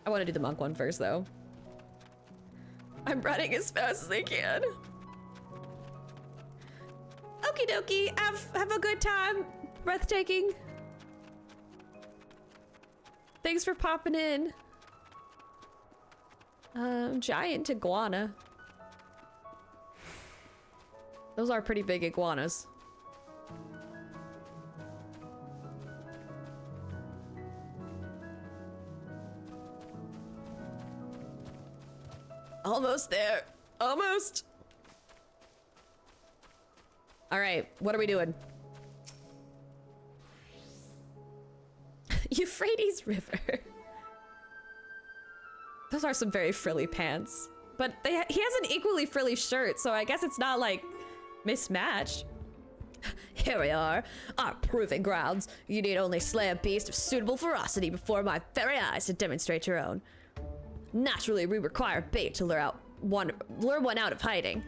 I want to do the monk one first, though. I'm running as fast as I can. Okie dokie, have a good time. Breathtaking. Thanks for popping in. Giant iguana. Those are pretty big iguanas. Almost there. Almost. All right, what are we doing? Euphrates River. Those are some very frilly pants. But he has an equally frilly shirt, so I guess it's not like mismatched. Here we are, our proving grounds. You need only slay a beast of suitable ferocity before my very eyes to demonstrate your own. Naturally, we require bait to lure out one out of hiding.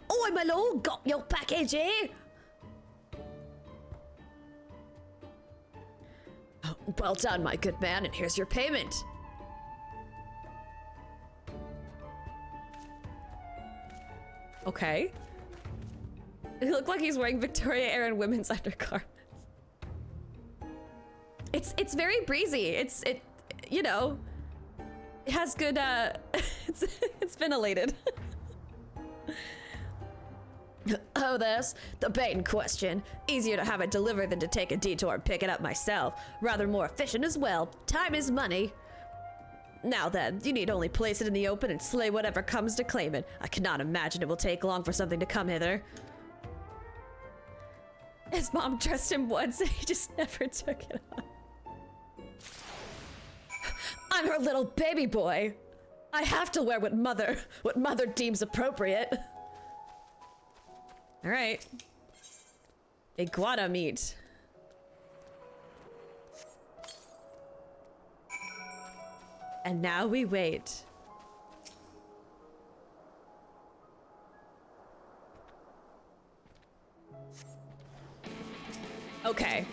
Oh, my lord, got your package here. Oh, well done, my good man, and here's your payment. Okay. He looked like he's wearing Victoria Era women's undergarments. It's very breezy. It you know, it has good it's ventilated. Oh, there's the bait in question. Easier to have it delivered than to take a detour and pick it up myself. Rather more efficient as well. Time is money. Now then, you need only place it in the open and slay whatever comes to claim it. I cannot imagine it will take long for something to come hither. His mom dressed him once and he just never took it off. I'm her little baby boy. I have to wear what mother deems appropriate. All right. Iguana meat. And now we wait. Okay.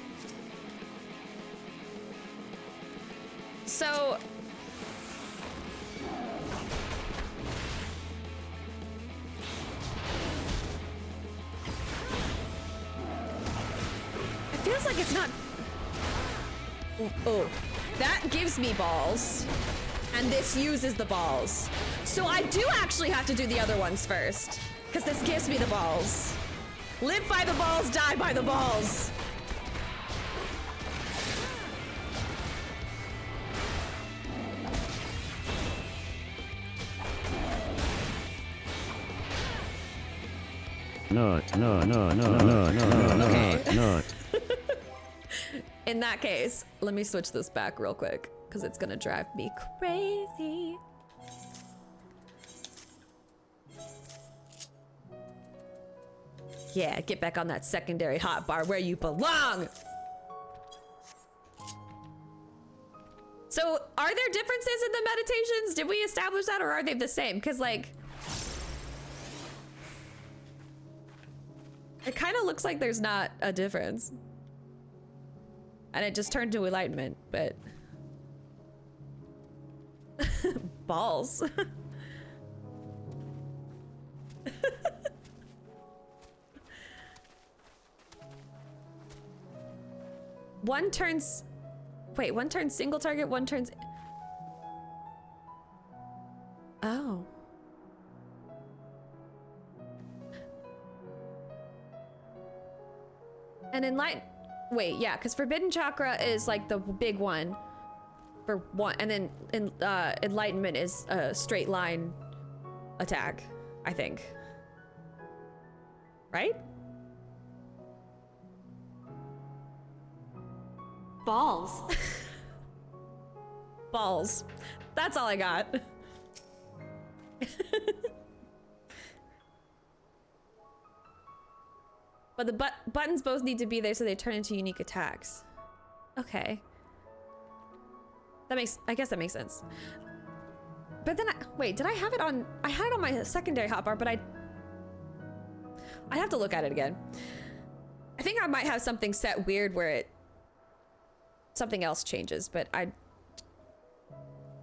So it feels like it's not. Oh, that gives me balls, and this uses the balls. So I do actually have to do the other ones first, because this gives me the balls. Live by the balls, die by the balls. Not. In that case, let me switch this back real quick, because it's gonna drive me crazy. Yeah, get back on that secondary hotbar where you belong! So, are there differences in the meditations? Did we establish that, or are they the same? Because, like, it kind of looks like there's not a difference. And it just turned to enlightenment, but... balls. One turns... Wait, one turns single target, one turns... Oh. And enlighten... Wait, yeah, because Forbidden Chakra is like the big one for one, and then Enlightenment is a straight line attack, I think. Right? Balls. Balls. That's all I got. But the buttons both need to be there so they turn into unique attacks. Okay. I guess that makes sense. But then wait, did I have it on, I had it on my secondary hotbar, but I'd have to look at it again. I think I might have something set weird where something else changes, but I'll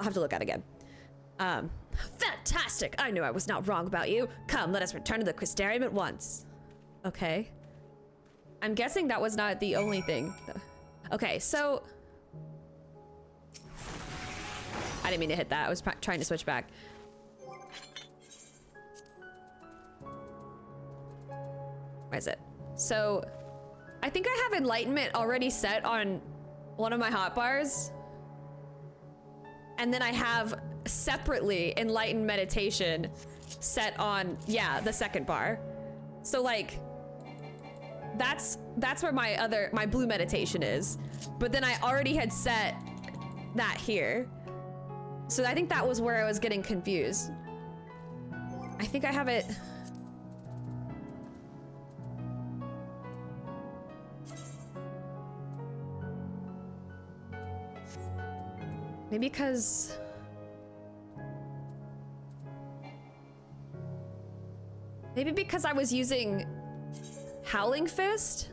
have to look at it again. Fantastic! I knew I was not wrong about you. Come, let us return to the Crystarium at once. Okay. I'm guessing that was not the only thing. Okay, so... I didn't mean to hit that. I was trying to switch back. Where is it? So, I think I have Enlightenment already set on one of my hotbars. And then I have separately Enlightened Meditation set on, yeah, the second bar. So like, that's where my blue meditation is. But then I already had set that here. So I think that was where I was getting confused. I think I have it. Maybe because... Maybe because I was using Howling Fist?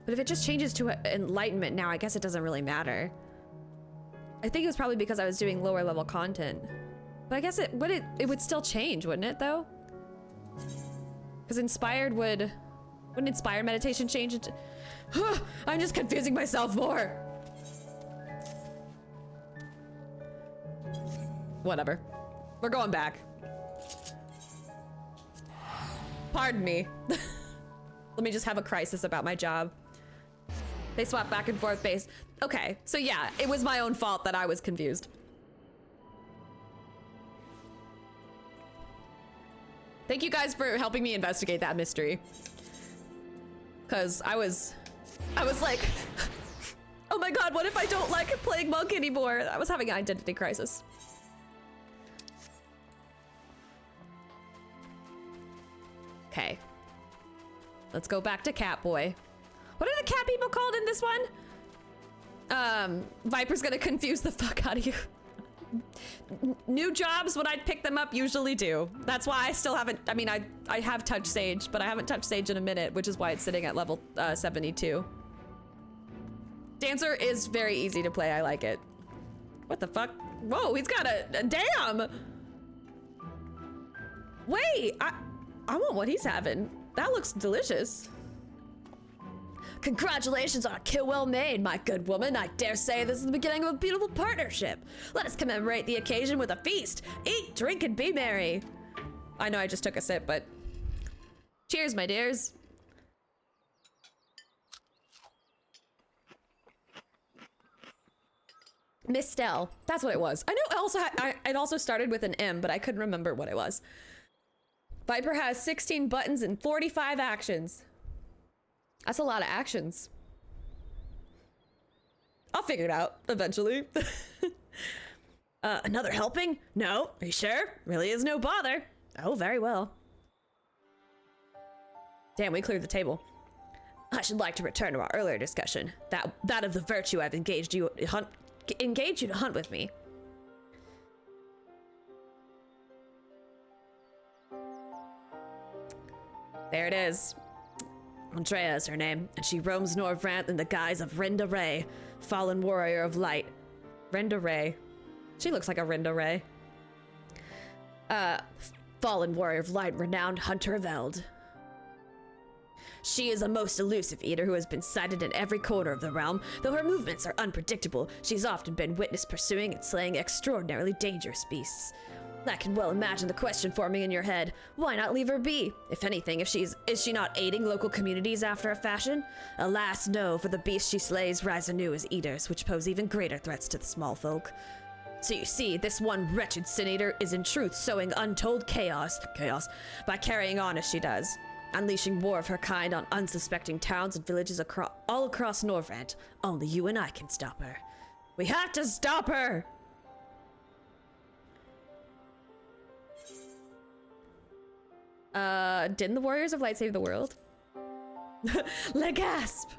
But if it just changes to Enlightenment now, I guess it doesn't really matter. I think it was probably because I was doing lower level content. But I guess it would still change, wouldn't it though? Because Inspired wouldn't Inspired meditation change it? I'm just confusing myself more. Whatever. We're going back. Pardon me. Let me just have a crisis about my job. They swap back and forth based. Okay, so yeah, it was my own fault that I was confused. Thank you guys for helping me investigate that mystery. Cause I was like, oh my god, what if I don't like playing monk anymore? I was having an identity crisis. Okay. Let's go back to Catboy. What are the cat people called in this one? Viper's gonna confuse the fuck out of you. New jobs, when I pick them up, usually do. That's why I still haven't, I mean, I have touched Sage, but I haven't touched Sage in a minute, which is why it's sitting at level 72. Dancer is very easy to play, I like it. What the fuck? Whoa, he's got a damn! Wait, I want what he's having. That looks delicious. Congratulations on a kill well made, my good woman. I dare say this is the beginning of a beautiful partnership. Let us commemorate the occasion with a feast. Eat, drink, and be merry. I know I just took a sip, but cheers, my dears. Miss Stell, that's what it was. I know it also started with an M, but I couldn't remember what it was. Viper has 16 buttons and 45 actions. That's a lot of actions. I'll figure it out eventually. Another helping? No. Are you sure? Really is no bother. Oh, very well. Damn, we cleared the table. I should like to return to our earlier discussion. That of the virtue I've engaged you to hunt with me. There it is. Andrea is her name, and she roams Norvrant in the guise of Rinda Ray, fallen warrior of light. Rinda Ray. She looks like a Rinda Ray. Fallen warrior of light, renowned hunter of Eld. She is a most elusive eater who has been sighted in every corner of the realm. Though her movements are unpredictable, she's often been witnessed pursuing and slaying extraordinarily dangerous beasts. I can well imagine the question forming in your head. Why not leave her be? If anything, is she not aiding local communities after a fashion? Alas, no, for the beasts she slays rise anew as eaters, which pose even greater threats to the small folk. So you see, this one wretched sin eater is in truth sowing untold chaos by carrying on as she does, unleashing war of her kind on unsuspecting towns and villages all across Norvrant. Only you and I can stop her. We have to stop her! Didn't the Warriors of Light save the world? Le gasp!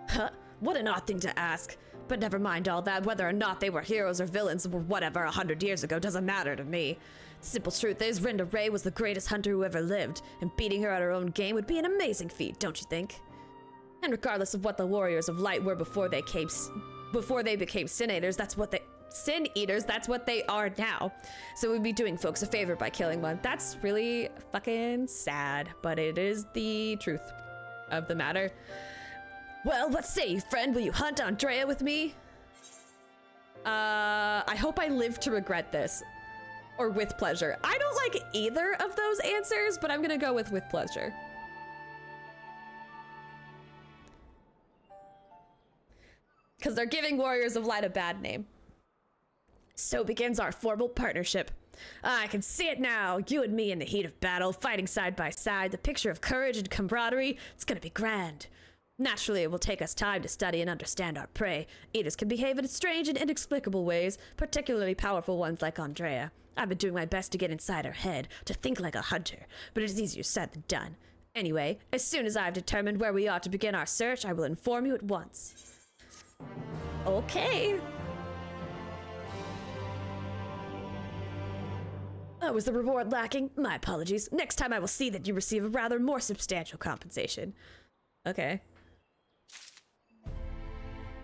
Huh, what an odd thing to ask. But never mind all that, whether or not they were heroes or villains or whatever 100 years ago doesn't matter to me. The simple truth is, Rinda Ray was the greatest hunter who ever lived, and beating her at her own game would be an amazing feat, don't you think? And regardless of what the Warriors of Light were before they became Sin Eaters, that's what they are now. So we'd be doing folks a favor by killing one. That's really fucking sad, but it is the truth of the matter. Well, what say you, friend? Will you hunt Andrea with me? I hope I live to regret this. Or with pleasure. I don't like either of those answers, but I'm gonna go with pleasure. Because they're giving Warriors of Light a bad name. So begins our formal partnership. I can see it now. You and me in the heat of battle, fighting side by side, the picture of courage and camaraderie. It's gonna be grand. Naturally, it will take us time to study and understand our prey. Eaters can behave in strange and inexplicable ways, particularly powerful ones like Andrea. I've been doing my best to get inside her head, to think like a hunter, but it is easier said than done. Anyway, as soon as I've determined where we ought to begin our search, I will inform you at once. Okay. Oh, was the reward lacking? My apologies. Next time I will see that you receive a rather more substantial compensation. Okay.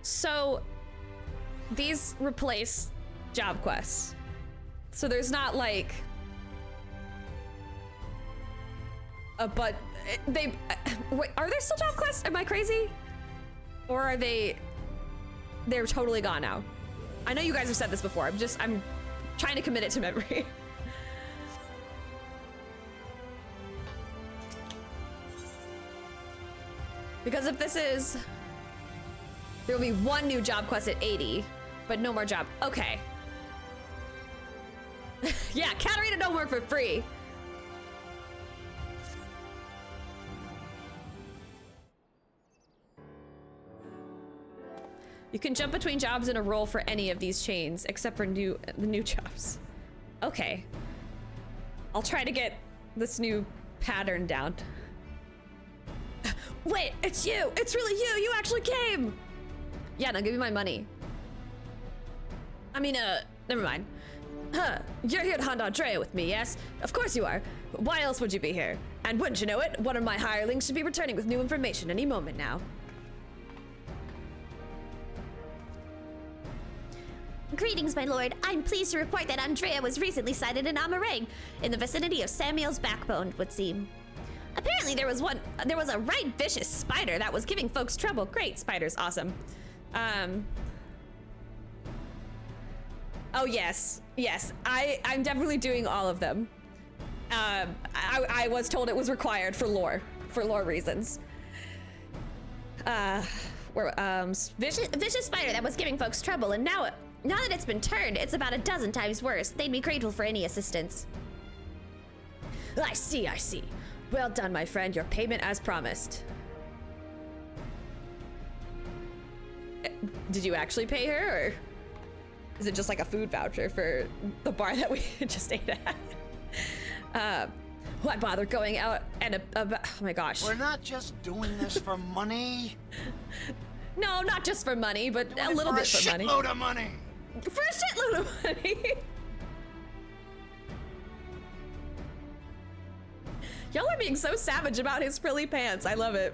So, these replace job quests. So there's not like but they wait, are there still job quests? Am I crazy? Or are they're totally gone now? I know you guys have said this before. I'm trying to commit it to memory. Because if this is, there will be one new job quest at 80, but no more job. Okay. Yeah, Katarina don't work for free. You can jump between jobs in a role for any of these chains, except for the new jobs. Okay. I'll try to get this new pattern down. Wait, it's you! It's really you! You actually came! Yeah, now give me my money. I mean, never mind. Huh, you're here to hunt Andrea with me, yes? Of course you are. Why else would you be here? And wouldn't you know it, one of my hirelings should be returning with new information any moment now. Greetings, my lord. I'm pleased to report that Andrea was recently sighted in Amarang, in the vicinity of Samuel's backbone, it would seem. Apparently there was a right vicious spider that was giving folks trouble. Great, spiders, awesome. Oh yes, I'm definitely doing all of them. I was told it was required for lore reasons. Vicious spider that was giving folks trouble, and now that it's been turned, it's about a dozen times worse. They'd be grateful for any assistance. I see. Well done, my friend. Your payment as promised. Did you actually pay her, or is it just like a food voucher for the bar that we just ate at? Why bother going out and oh my gosh. We're not just doing this for money. No, not just for money, but a little bit for money. For a shitload of money. For a shitload of money. Y'all are being so savage about his frilly pants. I love it.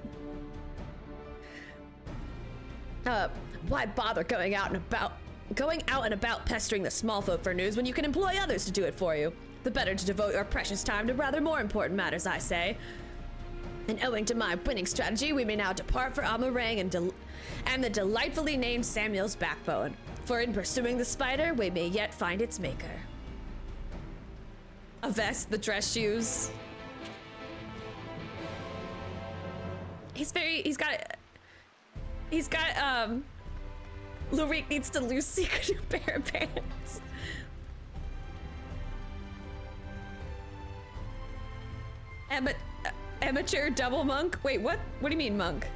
Why bother going out and about pestering the small folk for news when you can employ others to do it for you? The better to devote your precious time to rather more important matters, I say. And owing to my winning strategy, we may now depart for Amarang and the delightfully named Samuel's backbone. For in pursuing the spider, we may yet find its maker. A vest, the dress shoes. He's got Lurik needs to lose secret new pair of pants. Amateur double monk? Wait, what? What do you mean monk?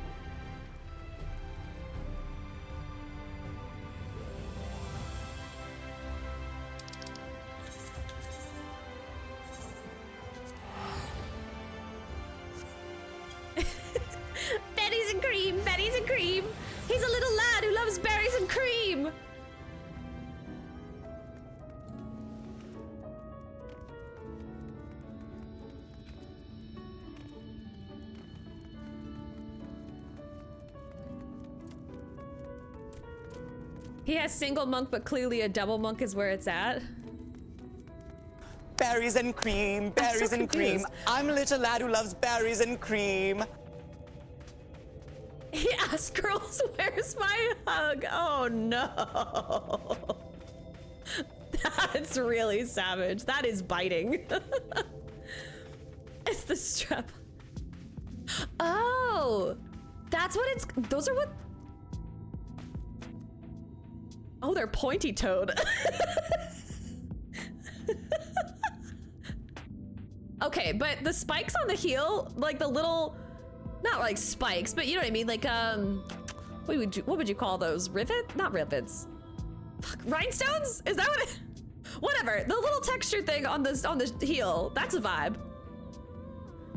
Berries and cream. He's a little lad who loves berries and cream. He has single monk, but clearly a double monk is where it's at. Berries and cream, berries and cream. I'm a little lad who loves berries and cream. He asked girls, where's my hug? Oh no. That's really savage. That is biting. It's the strap. Oh, that's what it's, those are what, oh, they're pointy-toed. Okay, but the spikes on the heel, like the little, not like spikes, but you know what I mean? Like, what would you call those? Not rivets. Fuck, rhinestones? Is that what it, whatever. The little texture thing on the heel, that's a vibe.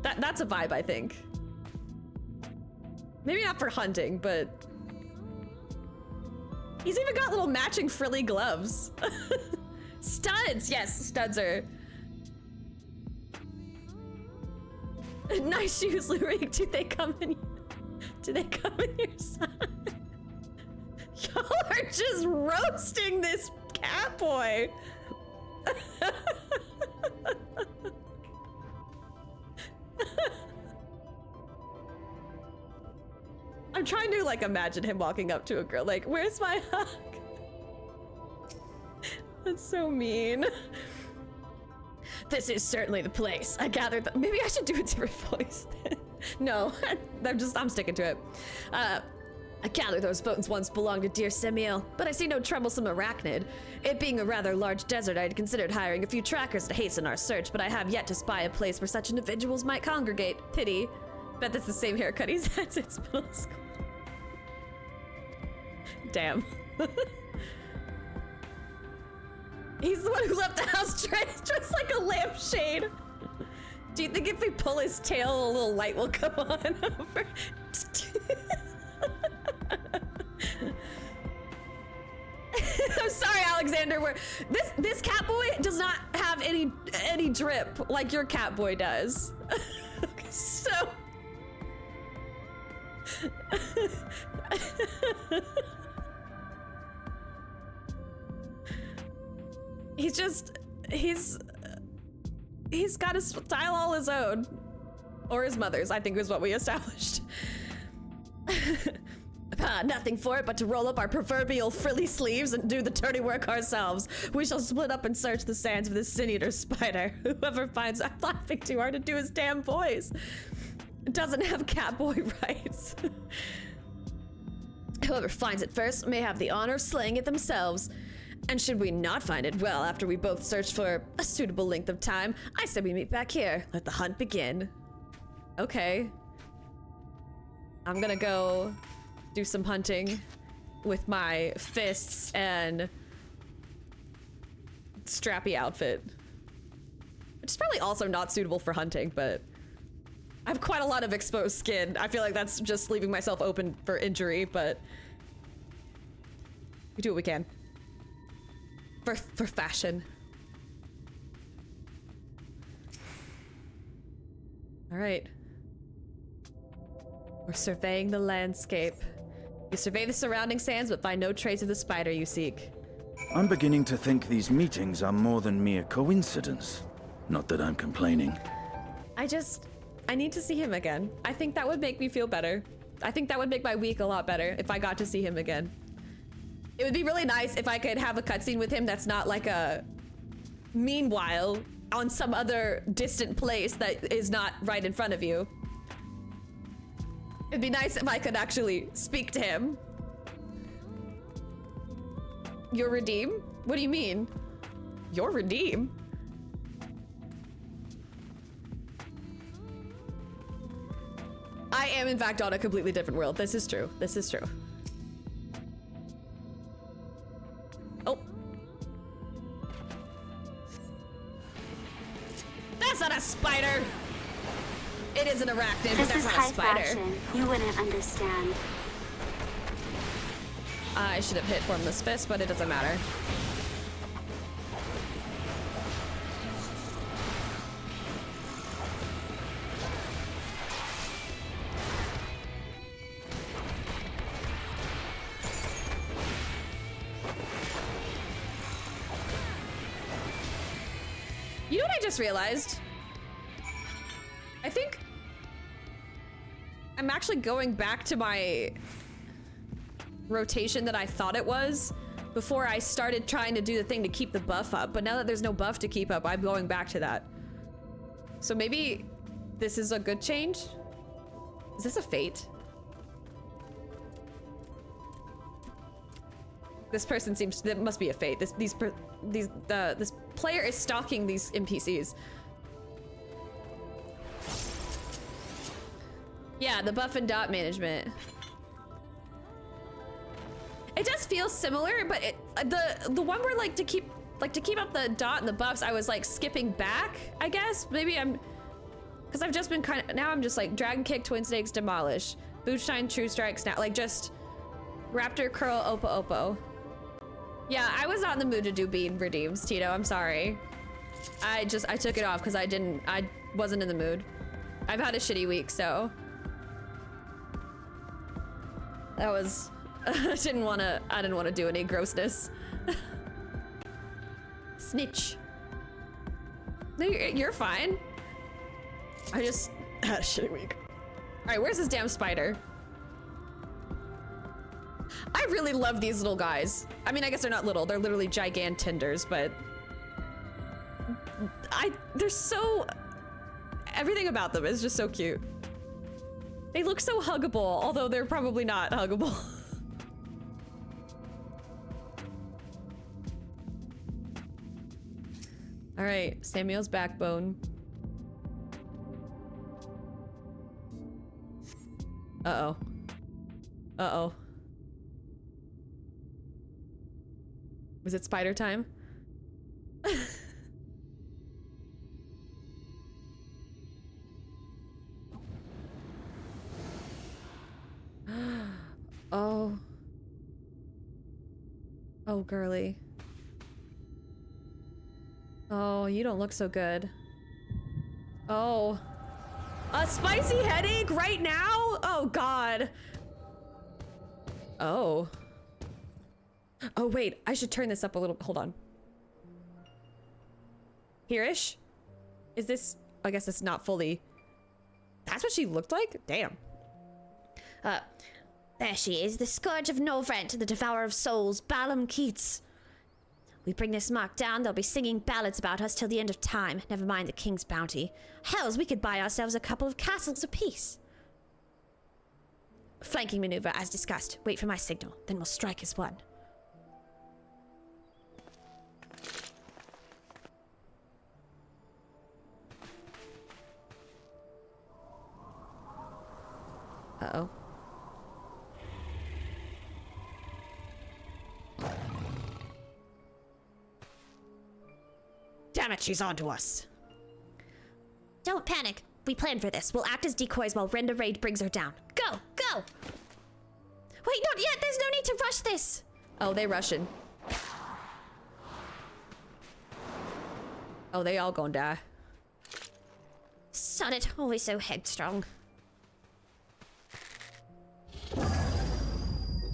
That's a vibe, I think. Maybe not for hunting, but he's even got little matching frilly gloves. Studs, yes, studs are. Nice shoes, Lurik. Do they come in your size? Y'all are just roasting this cat boy. I'm trying to like imagine him walking up to a girl like, where's my hug? That's so mean. This is certainly the place. I gathered that maybe I should do a different voice then. No, I'm sticking to it. I gather those bones once belonged to dear Semiel, but I see no troublesome arachnid. It being a rather large desert, I had considered hiring a few trackers to hasten our search, but I have yet to spy a place where such individuals might congregate. Pity. Bet that's the same haircut he's had since middle school. Damn. He's the one who left the house dressed like a lampshade. Do you think if we pull his tail, a little light will come on over? I'm sorry, Alexander. This cat boy does not have any drip like your cat boy does. So he's got a style all his own, or his mother's, I think was what we established. Nothing for it but to roll up our proverbial frilly sleeves and do the dirty work ourselves. We shall split up and search the sands of this sin-eater spider. Whoever finds I'm laughing too hard to do his damn voice. Doesn't have catboy rights. Whoever finds it first may have the honor of slaying it themselves. And should we not find it, well, after we both search for a suitable length of time, I say we meet back here. Let the hunt begin. Okay. I'm gonna go do some hunting with my fists and strappy outfit. Which is probably also not suitable for hunting, but I have quite a lot of exposed skin. I feel like that's just leaving myself open for injury, but we do what we can. For fashion. All right. We're surveying the landscape. You survey the surrounding sands, but find no trace of the spider you seek. I'm beginning to think these meetings are more than mere coincidence. Not that I'm complaining. I need to see him again. I think that would make me feel better. I think that would make my week a lot better if I got to see him again. It would be really nice if I could have a cutscene with him that's not like a meanwhile on some other distant place that is not right in front of you. It'd be nice if I could actually speak to him. You're redeem? What do you mean? You're redeem? I am in fact on a completely different world. This is true. This is true. Oh. That's not a spider. It is an arachnid, but that's not a spider. Fashion. You wouldn't understand. I should have hit Formless Fist, but it doesn't matter. You know what I just realized? I think I'm actually going back to my rotation that I thought it was before I started trying to do the thing to keep the buff up. But now that there's no buff to keep up, I'm going back to that. So maybe this is a good change? Is this a fate? This person seems, that must be a fate. This player is stalking these NPCs. Yeah, the buff and dot management. It does feel similar, but the one where to keep up the dot and the buffs, I was like skipping back, I guess. Maybe I'm Because I've just been now I'm just like Dragon Kick, Twin Snakes, Demolish, Bootshine, True Strike, Snap, like just Raptor, Curl, Oppo, Oppo. Yeah, I was not in the mood to do bean redeems, Tito, I'm sorry. I took it off because I wasn't in the mood. I've had a shitty week, so. That was, I didn't want to do any grossness. Snitch. No, you're fine. I just had a shitty week. All right, where's this damn spider? I really love these little guys. I mean, I guess they're not little, they're literally gigantinders, but they're so, everything about them is just so cute. They look so huggable, although they're probably not huggable. All right, Samuel's backbone. Uh-oh. Uh-oh. Was it spider time? Oh. Oh, girly. Oh, you don't look so good. Oh. A spicy headache right now? Oh, God. Oh. Oh, wait. I should turn this up a little. Hold on. Here-ish? Is this... I guess it's not fully... That's what she looked like? Damn. There she is, the Scourge of Novrent, the Devourer of Souls, Balaam Keats. We bring this mark down, they'll be singing ballads about us till the end of time, never mind the king's bounty. Hells, we could buy ourselves a couple of castles apiece. Flanking maneuver, as discussed. Wait for my signal, then we'll strike as one. Uh-oh. Damn it, she's onto us. Don't panic. We planned for this. We'll act as decoys while Renda Raid brings her down. Go! Go! Wait, not yet! There's no need to rush this! Oh, they rushing. Oh, they all gonna die. Sonnet, always so headstrong.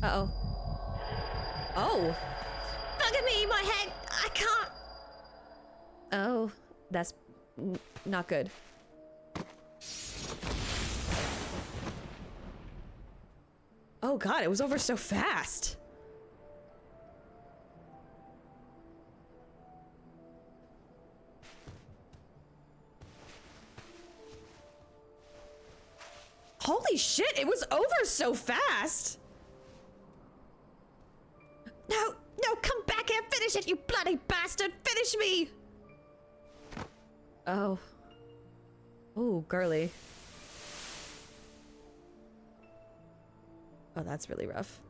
Uh-oh. Oh! Look at me, my head! I can't... Oh, that's not good. Oh God, it was over so fast. Holy shit, it was over so fast. No, no, come back here, finish it, you bloody bastard, finish me! Oh. Oh, girly. Oh, that's really rough.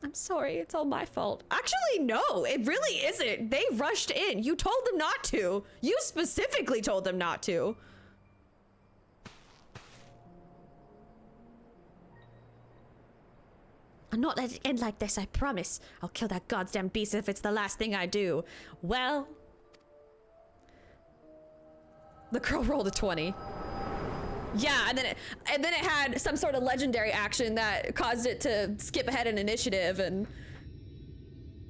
I'm sorry, it's all my fault. Actually, no, it really isn't. They rushed in. You told them not to. You specifically told them not to. I'll not let it end like this, I promise. I'll kill that goddamn beast if it's the last thing I do. Well, the girl rolled a 20. Yeah, and then it had some sort of legendary action that caused it to skip ahead in initiative, and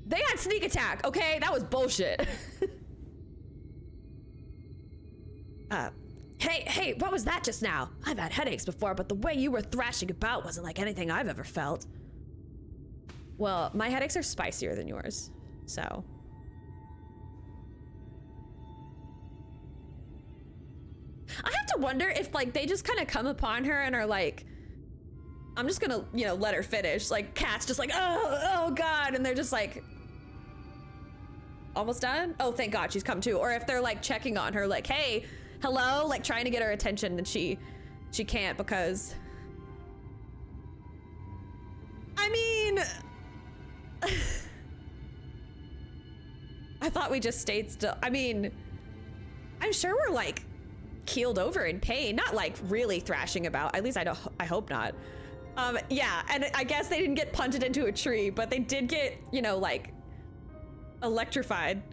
they had sneak attack. Okay, that was bullshit. Hey, what was that just now? I've had headaches before, but the way you were thrashing about wasn't like anything I've ever felt. Well, my headaches are spicier than yours, so. I have to wonder if, like, they just kind of come upon her and are like, I'm just gonna, you know, let her finish. Like, Cat's just like, oh God, and they're just like, almost done? Oh, thank God she's come to. Or if they're, like, checking on her, like, hey, hello, like, trying to get her attention, and she can't because... I mean... I thought we just stayed still. I mean, I'm sure we're like keeled over in pain, not like really thrashing about. At least I hope not. Yeah, and I guess they didn't get punted into a tree, but they did get, you know, like electrified.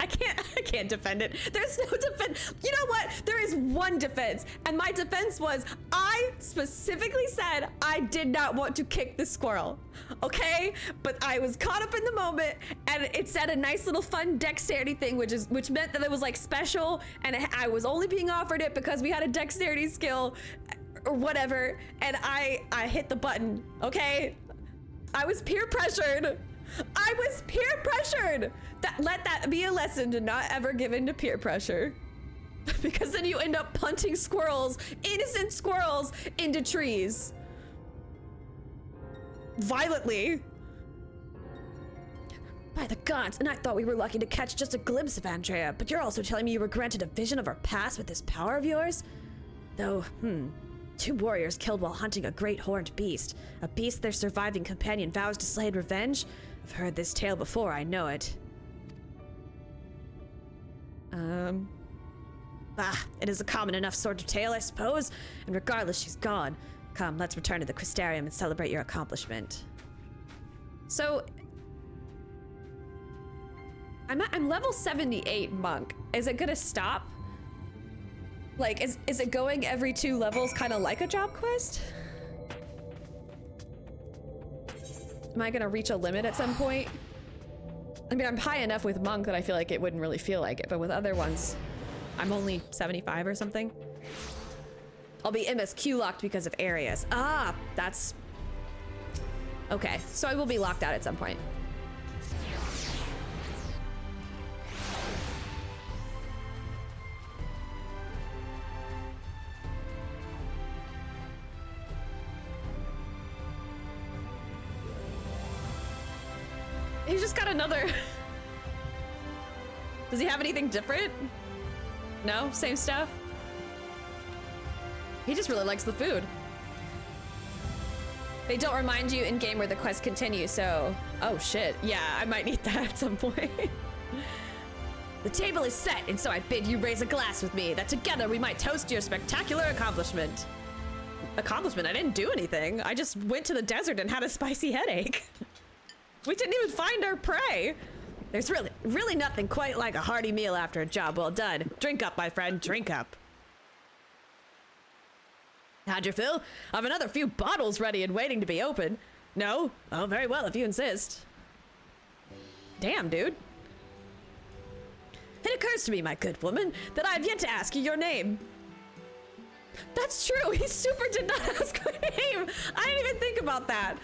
I can't defend it. There's no defense. You know what? There is one defense, and my defense was I specifically said I did not want to kick the squirrel. Okay? But I was caught up in the moment, and it said a nice little fun dexterity thing, which meant that it was like special, and I was only being offered it because we had a dexterity skill or whatever, and I hit the button. Okay? I was peer pressured. I was peer pressured. Let that be a lesson to not ever give in to peer pressure. Because then you end up punting squirrels, innocent squirrels, into trees. Violently. By the gods, and I thought we were lucky to catch just a glimpse of Andrea, but you're also telling me you were granted a vision of her past with this power of yours? Though, 2 warriors killed while hunting a great horned beast. A beast their surviving companion vows to slay in revenge? I've heard this tale before, I know it. It is a common enough sort of tale, I suppose. And regardless, she's gone. Come, let's return to the Crystarium and celebrate your accomplishment. So, I'm level 78 monk. Is it gonna stop? Like, is it going every 2 levels, kind of like a job quest? Am I gonna reach a limit at some point? I mean, I'm high enough with monk that I feel like it wouldn't really feel like it, but with other ones, I'm only 75 or something. I'll be MSQ locked because of areas. Ah, that's... Okay, so I will be locked out at some point. He's just got another... Does he have anything different? No? Same stuff? He just really likes the food. They don't remind you in game where the quest continues, so... Oh shit, yeah, I might need that at some point. The table is set, and so I bid you raise a glass with me, that together we might toast your spectacular accomplishment. Accomplishment? I didn't do anything. I just went to the desert and had a spicy headache. We didn't even find our prey. There's really nothing quite like a hearty meal after a job well done. Drink up, my friend, drink up. How'd you feel? I've another few bottles ready and waiting to be opened. No? Oh, very well, if you insist. Damn, dude. It occurs to me, my good woman, that I've yet to ask you your name. That's true, he super did not ask my name. I didn't even think about that.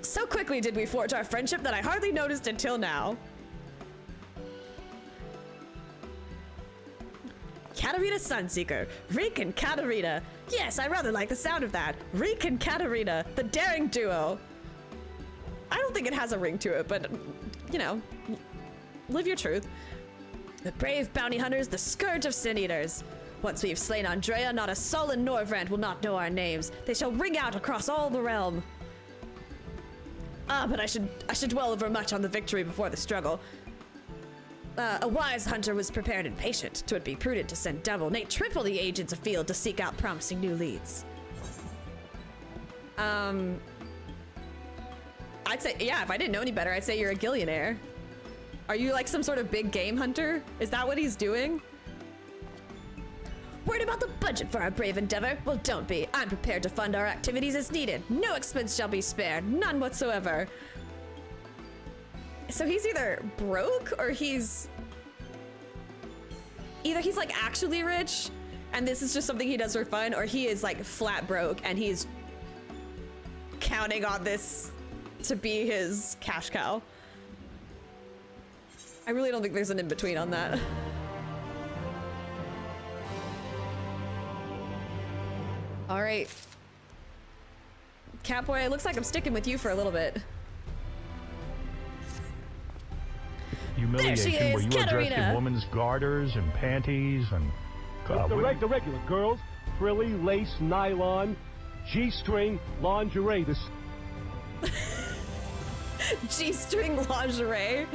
So quickly did we forge our friendship that I hardly noticed until now. Katarina Sunseeker, Reek and Katarina. Yes, I rather like the sound of that. Reek and Katarina, the daring duo. I don't think it has a ring to it, but, you know, live your truth. The brave bounty hunters, the scourge of sin eaters. Once we've slain Andrea, not a soul in Norvrant will not know our names. They shall ring out across all the realm. Ah, but I should dwell over much on the victory before the struggle. A wise hunter was prepared and patient. 'Twould be prudent to send double, nay triple the agents afield to seek out promising new leads. I'd say, yeah, if I didn't know any better, I'd say you're a gillionaire. Are you like some sort of big game hunter? Is that what he's doing? Worried about the budget for our brave endeavor? Well, don't be. I'm prepared to fund our activities as needed. No expense shall be spared, none whatsoever. So he's either broke or he's like actually rich and this is just something he does for fun, or he is like flat broke and he's counting on this to be his cash cow. I really don't think there's an in-between on that. All right. Catboy, it looks like I'm sticking with you for a little bit. Humiliation, there she is, where you are dressed in women's garters and panties and... the regular girls, frilly, lace, nylon, G-string, lingerie. G-string lingerie.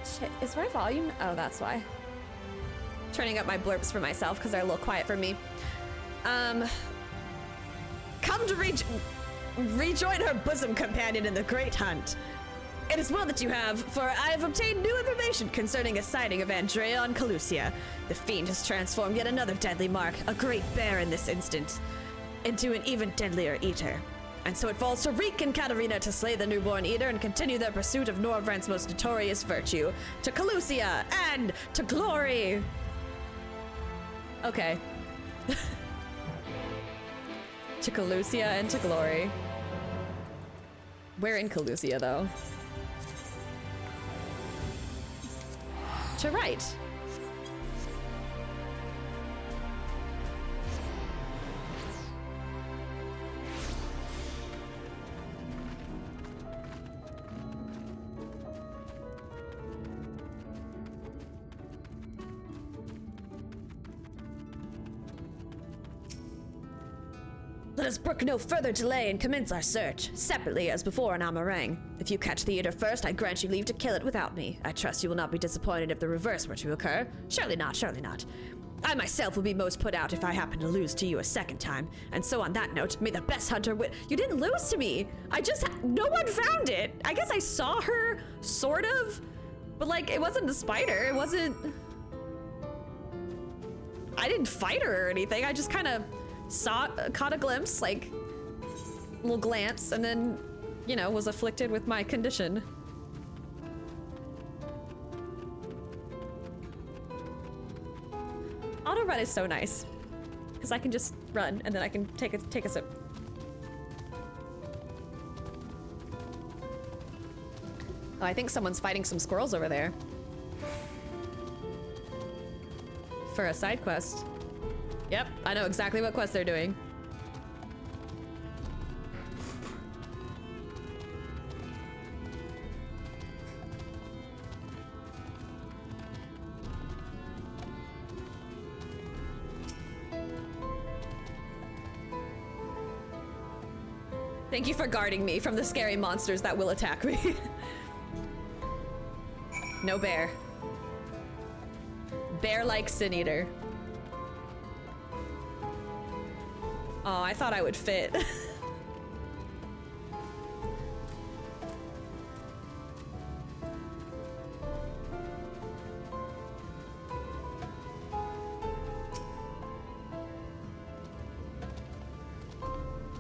Shit, is my volume? Oh, that's why. Turning up my blurps for myself because they're a little quiet for me. Come to rejoin her bosom companion in the great hunt. It is well that you have, for I have obtained new information concerning a sighting of Andrea on Calusia. The fiend has transformed yet another deadly mark, a great bear in this instance, into an even deadlier eater. And so it falls to Reek and Katarina to slay the newborn eater and continue their pursuit of Norvrent's most notorious virtue, to Calusia and to glory. Okay. To Calusia and to glory. We're in Calusia, though. To right. Let us brook no further delay and commence our search, separately as before in Amarang. If you catch the eater first, I grant you leave to kill it without me. I trust you will not be disappointed if the reverse were to occur. Surely not, surely not. I myself will be most put out if I happen to lose to you a second time. And so on that note, may the best hunter win. You didn't lose to me! No one found it! I guess I saw her, sort of, but like, it wasn't a spider, it wasn't... I didn't fight her or anything, I just kind of caught a glimpse, like, a little glance, and then, you know, was afflicted with my condition. Auto run is so nice, because I can just run and then I can take a sip. Oh, I think someone's fighting some squirrels over there for a side quest. Yep, I know exactly what quest they're doing. Thank you for guarding me from the scary monsters that will attack me. No bear. Bear-like Sin Eater. Oh, I thought I would fit.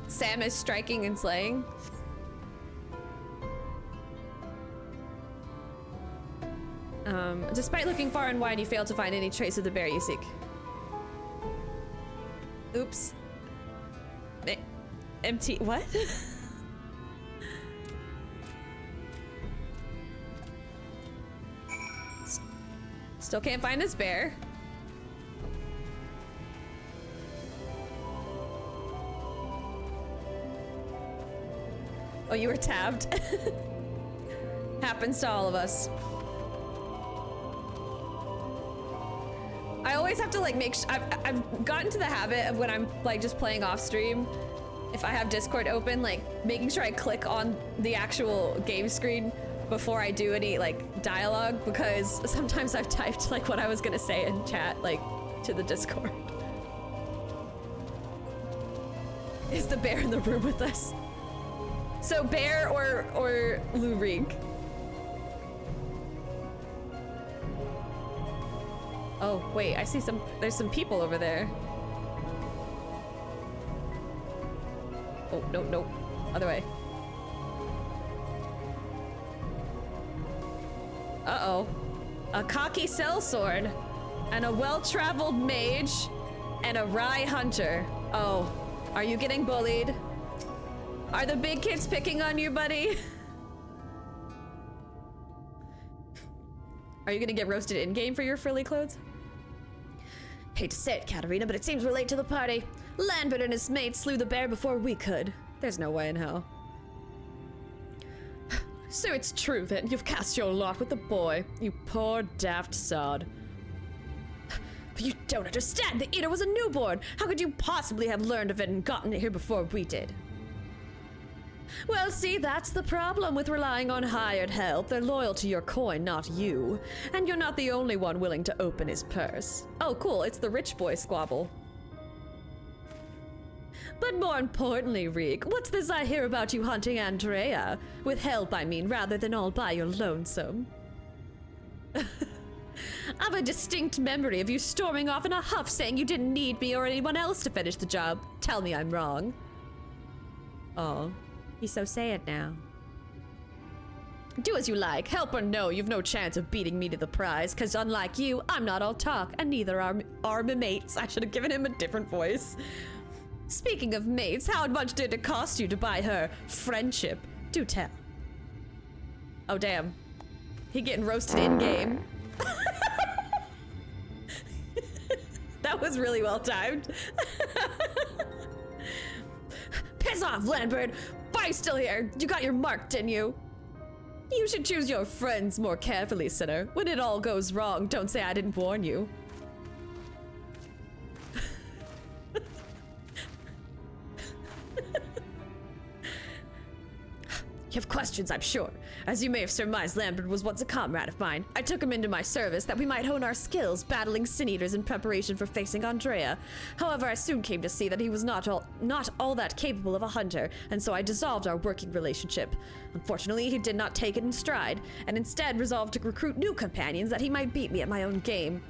Sam is striking and slaying. Despite looking far and wide, you failed to find any trace of the bear you seek. Oops. Empty. What? Still can't find this bear. Oh, you were tabbed. Happens to all of us. I always have to like make sure I've gotten to the habit of when I'm like just playing off stream, if I have Discord open, like making sure I click on the actual game screen before I do any like dialogue, because sometimes I've typed like what I was gonna say in chat like to the Discord. Is the bear in the room with us? So bear or Lurig? Oh, wait, I see there's some people over there. Oh, no, no, other way. Uh-oh. A cocky sellsword, and a well-traveled mage, and a wry hunter. Oh, are you getting bullied? Are the big kids picking on you, buddy? Are you gonna get roasted in-game for your frilly clothes? Hate to say it, Katarina, but it seems we're late to the party. Lambert and his mate slew the bear before we could. There's no way in hell. So it's true then, you've cast your lot with the boy, you poor daft sod. But you don't understand, the eater was a newborn. How could you possibly have learned of it and gotten it here before we did? Well, see, that's the problem with relying on hired help. They're loyal to your coin, not you. And you're not the only one willing to open his purse. Oh, cool, it's the rich boy squabble. But more importantly, Reek, what's this I hear about you hunting Andrea? With help, I mean, rather than all by your lonesome. I've a distinct memory of you storming off in a huff saying you didn't need me or anyone else to finish the job. Tell me I'm wrong. Oh, he's so sad now. Do as you like. Help or no, you've no chance of beating me to the prize, because unlike you, I'm not all talk, and neither are my mates. I should have given him a different voice. Speaking of mates, how much did it cost you to buy her friendship? Do tell. Oh, damn. He getting roasted in-game. That was really well timed. Piss off, Lambert! Why are you still here? You got your mark, didn't you? You should choose your friends more carefully, sinner. When it all goes wrong, don't say I didn't warn you. You have questions, I'm sure. As you may have surmised, Lambert was once a comrade of mine. I took him into my service that we might hone our skills battling sin eaters in preparation for facing Andrea. However, I soon came to see that he was not all that capable of a hunter, and so I dissolved our working relationship. Unfortunately, he did not take it in stride, and instead resolved to recruit new companions that he might beat me at my own game.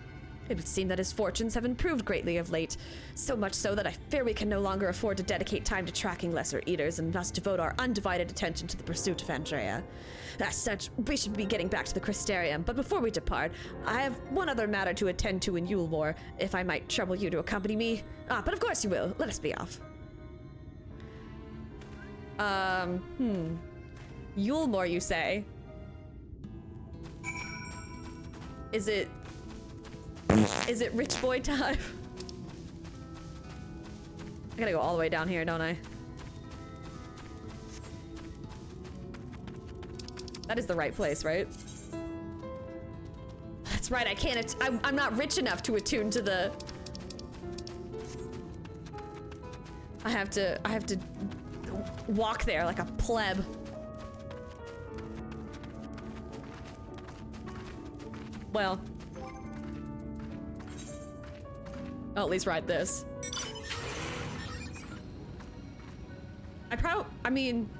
It would seem that his fortunes have improved greatly of late, so much so that I fear we can no longer afford to dedicate time to tracking lesser eaters and thus devote our undivided attention to the pursuit of Andrea. As such, we should be getting back to the Crystarium, but before we depart, I have one other matter to attend to in Yulemore, if I might trouble you to accompany me. But of course you will. Let us be off. Yulemore, you say? Is it rich boy time? I gotta go all the way down here, don't I? That is the right place, right? That's right, I can't, I'm not rich enough to attune to the... I have to walk there like a pleb. Well. I'll at least ride this. I mean...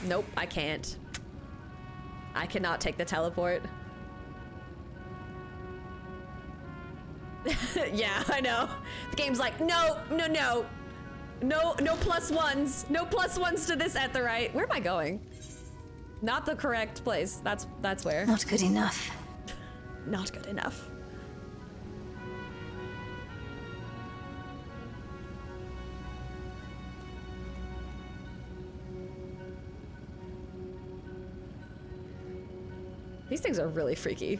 Nope, I can't. I cannot take the teleport. Yeah, I know. The game's like, no, no, no. No plus ones. No plus ones to this Aetheryte. Where am I going? Not the correct place. That's where. Not good enough. Not good enough. These things are really freaky.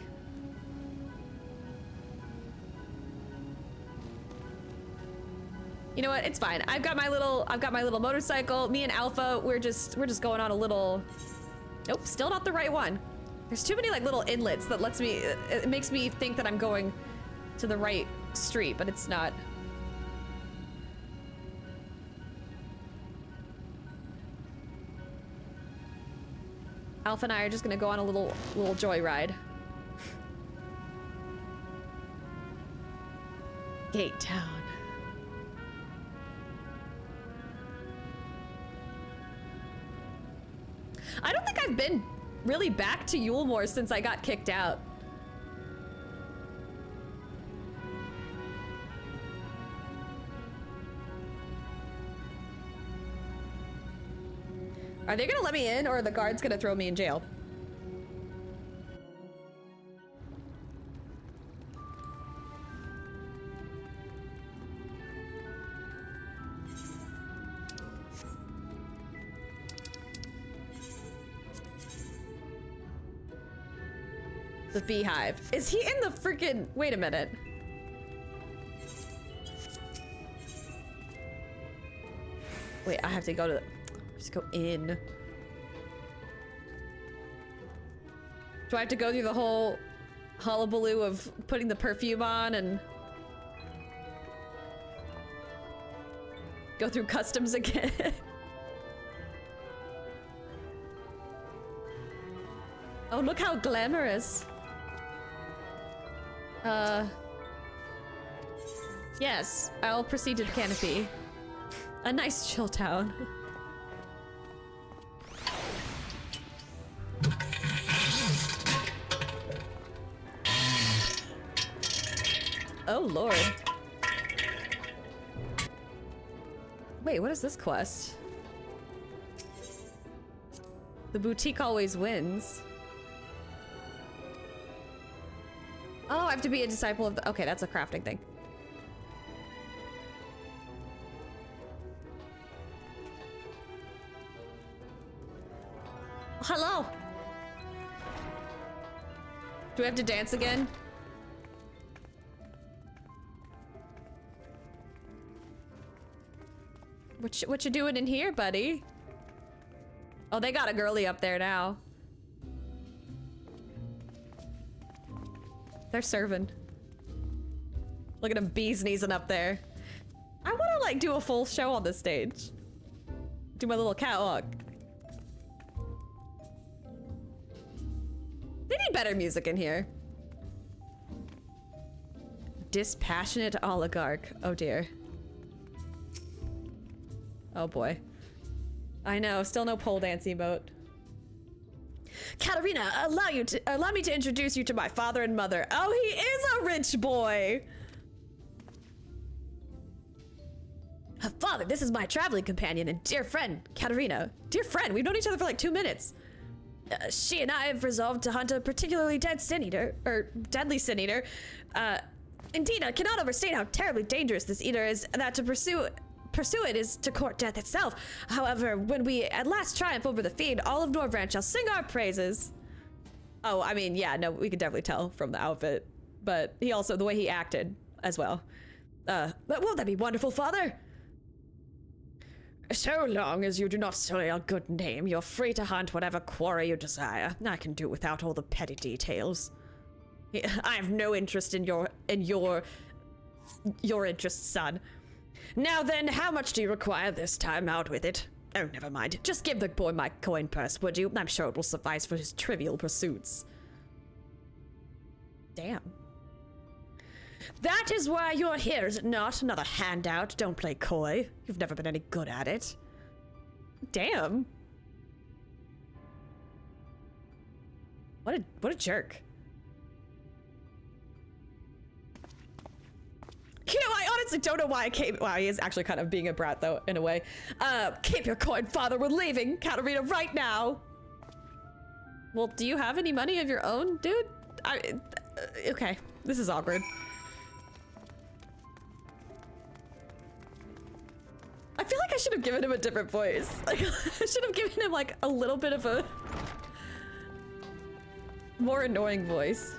You know what? It's fine. I've got my little motorcycle. Me and Alpha, we're just going on a little. Nope, still not the right one. There's too many like little inlets that lets me. It makes me think that I'm going to the right street, but it's not. Alpha and I are just gonna go on a little joyride. Gate Town. I don't think I've been really back to Yulemore since I got kicked out. Are they gonna let me in, or are the guards gonna throw me in jail? The beehive. Is he in the freaking... Wait a minute. Wait, I have to go to the... Just go in. Do I have to go through the whole hullabaloo of putting the perfume on and go through customs again? Oh, look how glamorous. Yes, I'll proceed to the canopy. A nice chill town. Oh, Lord. Wait, what is this quest? The boutique always wins. Oh, I have to be a disciple of the— okay, that's a crafting thing. Hello. Do we have to dance again? What you doing in here, buddy? Oh, they got a girly up there now. They're serving. Look at them bees kneesing up there. I want to like do a full show on this stage. Do my little catwalk. They need better music in here. Dispassionate oligarch. Oh dear. Oh boy. I know, still no pole dance emote. Katarina, allow me to introduce you to my father and mother. Oh, he is a rich boy. Father, this is my traveling companion and dear friend, Katarina. Dear friend, we've known each other for like 2 minutes. She and I have resolved to hunt a particularly deadly sin eater. Indeed, I cannot overstate how terribly dangerous this eater is, that to pursue it is to court death itself. However, when we at last triumph over the fiend, all of Norvrand shall sing our praises. Oh, I mean, yeah, no, we could definitely tell from the outfit, but he also, the way he acted as well. But won't that be wonderful, Father? So long as you do not sully our good name, you're free to hunt whatever quarry you desire. I can do without all the petty details. I have no interest in your interest, son. Now then, how much do you require this time? Out with it. Oh, never mind. Just give the boy my coin purse, would you? I'm sure it will suffice for his trivial pursuits. Damn. That is why you're here, is it not? Another handout. Don't play coy. You've never been any good at it. Damn. What a jerk. You know, I honestly don't know why I came— wow, he is actually kind of being a brat though, in a way. Keep your coin, Father. We're leaving Katarina right now. Well, do you have any money of your own, dude? Okay, this is awkward. I feel like I should have given him a different voice. Like, I should have given him like a little bit of a more annoying voice.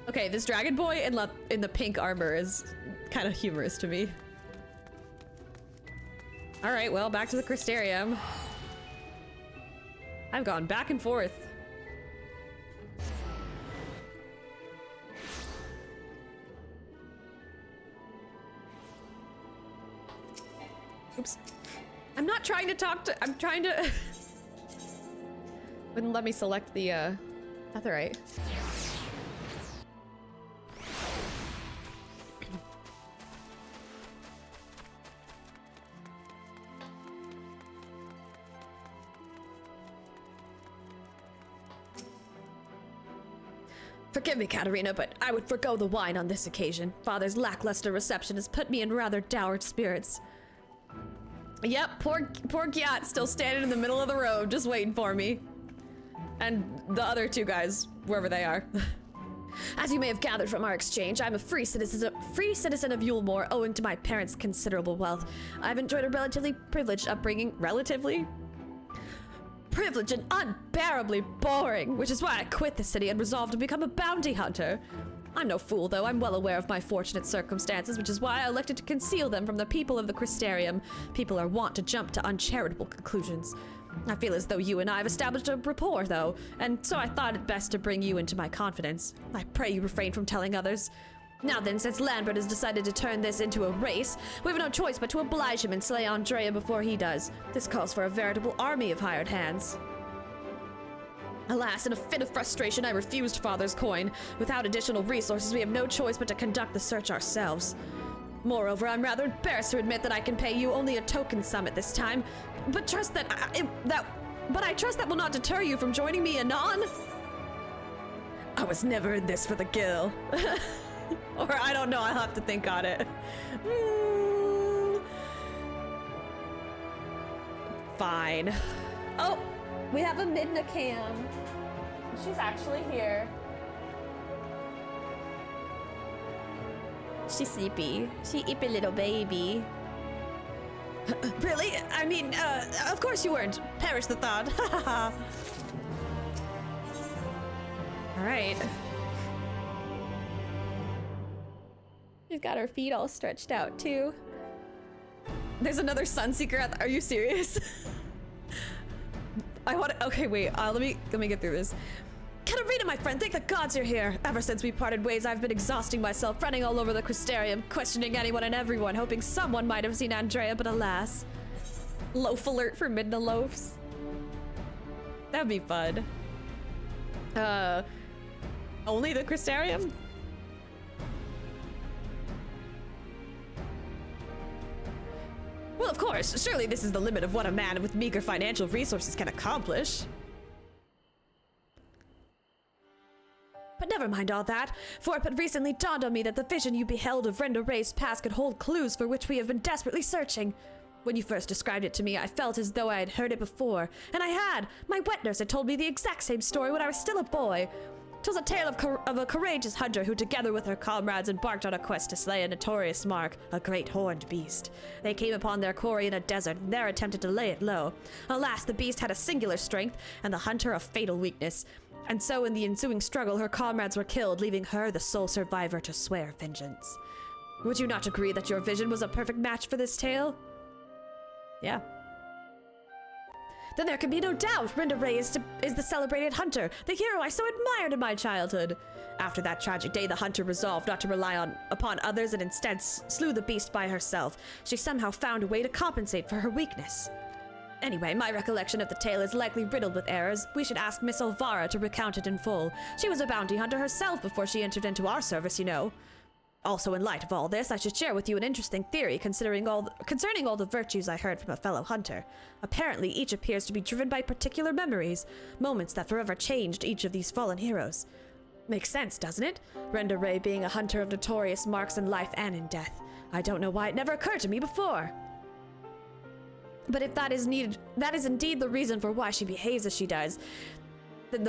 Okay, this dragon boy in the pink armor is kind of humorous to me. All right, well, back to the Crystarium. I've gone back and forth. Oops. I'm not trying to talk to— I'm trying to— wouldn't let me select the Netherite. Forgive me, Katarina, but I would forgo the wine on this occasion. Father's lackluster reception has put me in rather dour spirits. Yep, poor Gyat still standing in the middle of the road, just waiting for me. And the other two guys, wherever they are. As you may have gathered from our exchange, I'm a free citizen of Yulemoor, owing to my parents' considerable wealth. I've enjoyed a relatively privileged upbringing. Relatively? Privileged and unbearably boring, which is why I quit the city and resolved to become a bounty hunter. I'm no fool, though. I'm well aware of my fortunate circumstances, which is why I elected to conceal them from the people of the Crystarium. People are wont to jump to uncharitable conclusions. I feel as though you and I have established a rapport, though, and so I thought it best to bring you into my confidence. I pray you refrain from telling others. Now then, since Lambert has decided to turn this into a race, we have no choice but to oblige him and slay Andrea before he does. This calls for a veritable army of hired hands. Alas, in a fit of frustration, I refused Father's coin. Without additional resources, we have no choice but to conduct the search ourselves. Moreover, I'm rather embarrassed to admit that I can pay you only a token sum at this time, but trust that I trust that will not deter you from joining me anon. I was never in this for the girl. Or I don't know, I'll have to think on it. Fine. Oh, we have a Midna cam. She's actually here. She's sleepy. She ippy little baby. Really? I mean, of course you weren't. Perish the thought. Alright. She's got her feet all stretched out, too. There's another Sunseeker at the— Are you serious? I want to— Okay, wait. Let me get through this. Katarina, my friend, thank the gods you're here. Ever since we parted ways, I've been exhausting myself, running all over the Crystarium, questioning anyone and everyone, hoping someone might have seen Andrea, but alas. Loaf alert for Midna Loafs. That'd be fun. Only the Crystarium? Well, of course, surely this is the limit of what a man with meager financial resources can accomplish. But never mind all that, for it but recently dawned on me that the vision you beheld of Renda Ray's past could hold clues for which we have been desperately searching. When you first described it to me, I felt as though I had heard it before, and I had. My wet nurse had told me the exact same story when I was still a boy. 'Twas a tale of a courageous hunter who, together with her comrades, embarked on a quest to slay a notorious mark, a great horned beast. They came upon their quarry in a desert, and there attempted to lay it low. Alas, the beast had a singular strength, and the hunter a fatal weakness. And so in the ensuing struggle, her comrades were killed, leaving her the sole survivor to swear vengeance. Would you not agree that your vision was a perfect match for this tale? Yeah. Then there can be no doubt Renda Ray is the celebrated hunter, the hero I so admired in my childhood. After that tragic day, the hunter resolved not to rely upon others and instead slew the beast by herself. She somehow found a way to compensate for her weakness. Anyway, my recollection of the tale is likely riddled with errors. We should ask Miss Elvira to recount it in full. She was a bounty hunter herself before she entered into our service, you know. Also, in light of all this, I should share with you an interesting theory concerning all the virtues I heard from a fellow hunter. Apparently, each appears to be driven by particular memories, moments that forever changed each of these fallen heroes. Makes sense, doesn't it? Renda Ray being a hunter of notorious marks in life and in death. I don't know why it never occurred to me before. But if that is indeed the reason for why she behaves as she does, then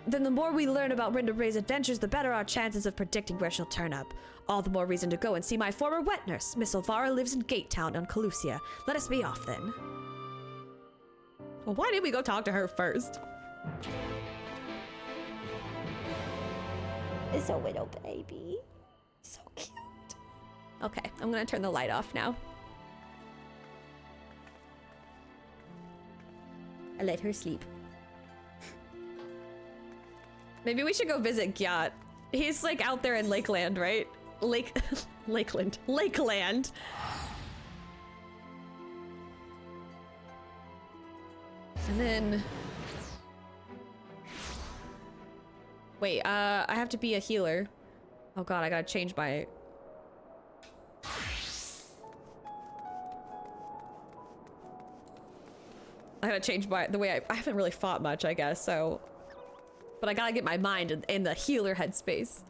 the more we learn about Renda Ray's adventures, the better our chances of predicting where she'll turn up. All the more reason to go and see my former wet nurse. Miss Elvira lives in Gatetown on Calusia. Let us be off then. Well, why didn't we go talk to her first? It's a little baby. So cute. Okay, I'm gonna turn the light off now. I let her sleep. Maybe we should go visit Gyat. He's like out there in Lakeland, right? Lakeland. And then... Wait, I have to be a healer. Oh god, I gotta change my... I gotta change the way I haven't really fought much, I guess, so... But I gotta get my mind in the healer headspace.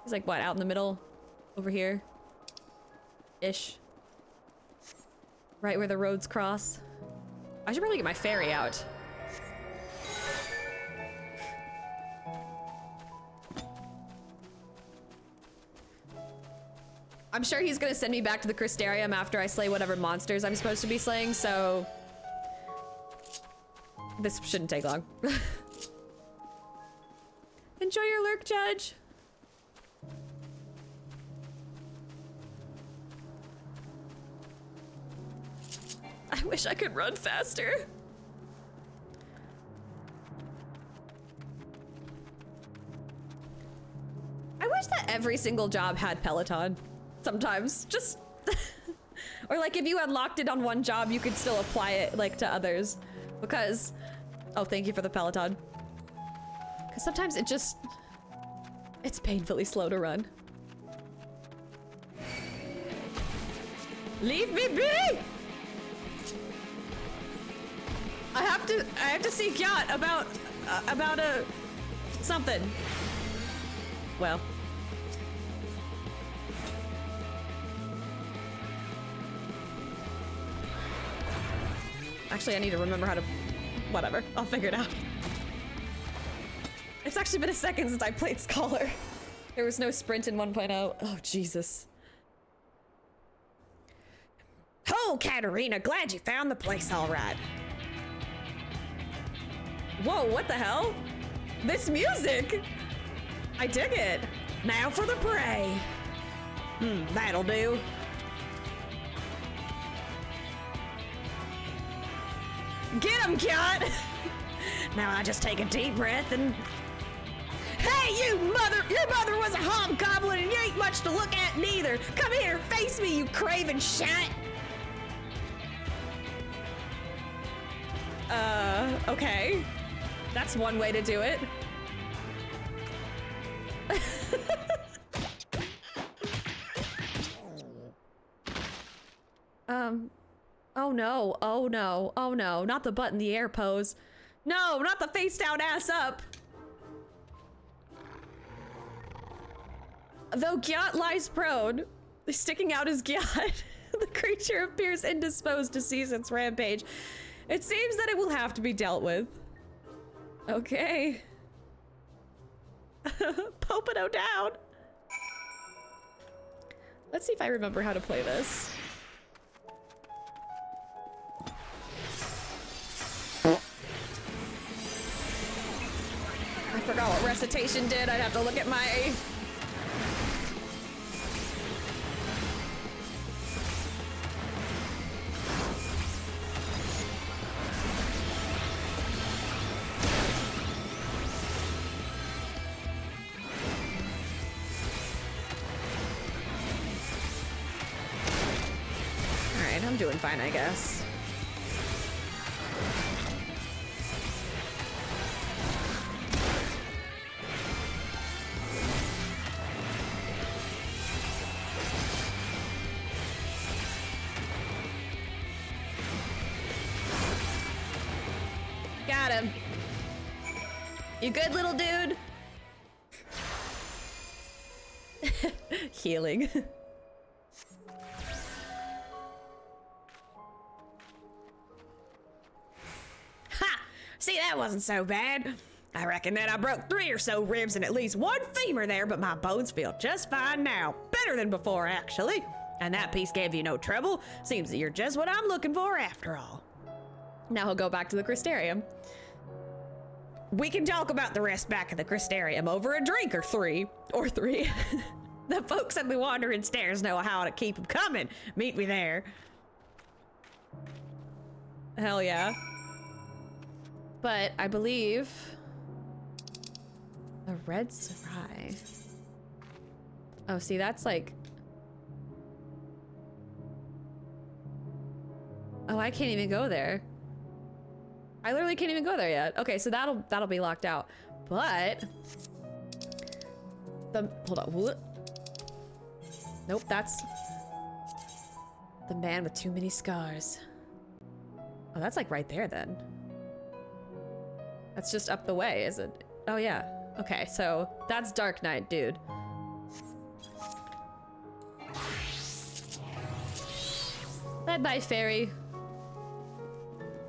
He's like, what, out in the middle? Over here? Ish. Right where the roads cross. I should probably get my fairy out. I'm sure he's gonna send me back to the Crystarium after I slay whatever monsters I'm supposed to be slaying, so... This shouldn't take long. Enjoy your lurk, Judge. I wish I could run faster. every single job had Peloton. Sometimes, just... or like if you unlocked it on one job, you could still apply it like to others. Because... Oh, thank you for the Peloton. Because sometimes it just... It's painfully slow to run. Leave me be! I have to seek yacht about something. Well. Actually, I need to remember how to, whatever, I'll figure it out. It's actually been a second since I played Scholar. There was no sprint in 1.0. Oh, Jesus. Oh, Katarina, glad you found the place all right. Whoa, what the hell? This music! I dig it. Now for the prey. That'll do. Get him, cat! Now I just take a deep breath and... Hey, you mother! Your mother was a hobgoblin and you ain't much to look at neither. Come here, face me, you craven shit! Okay. That's one way to do it. Oh no, oh no, oh no, not the butt in the air pose. No, not the face down, ass up. Though Gyat lies prone, sticking out his Gyat, the creature appears indisposed to cease its rampage. It seems that it will have to be dealt with. Okay. Pompano down. Let's see if I remember how to play this. I forgot what recitation did. I'd have to look at my... Alright, I'm doing fine, I guess. Got him. You good, little dude? Healing. Ha! See, that wasn't so bad. I reckon that I broke 3 or so ribs and at least 1 femur there, but my bones feel just fine now. Better than before, actually. And that piece gave you no trouble. Seems that you're just what I'm looking for after all. Now he'll go back to the Crystarium. We can talk about the rest back at the Crystarium over a drink or 3. Or 3. The folks at the Wandering Stairs know how to keep them coming. Meet me there. Hell yeah. But I believe... a red sarai. Oh, see, that's like... Oh, I can't even go there. I literally can't even go there yet. Okay, so that'll be locked out. But... hold on. What? Nope, that's... the man with too many scars. Oh, that's like right there then. That's just up the way, is it? Oh yeah. Okay, so that's Dark Knight, dude. Bye-bye, fairy.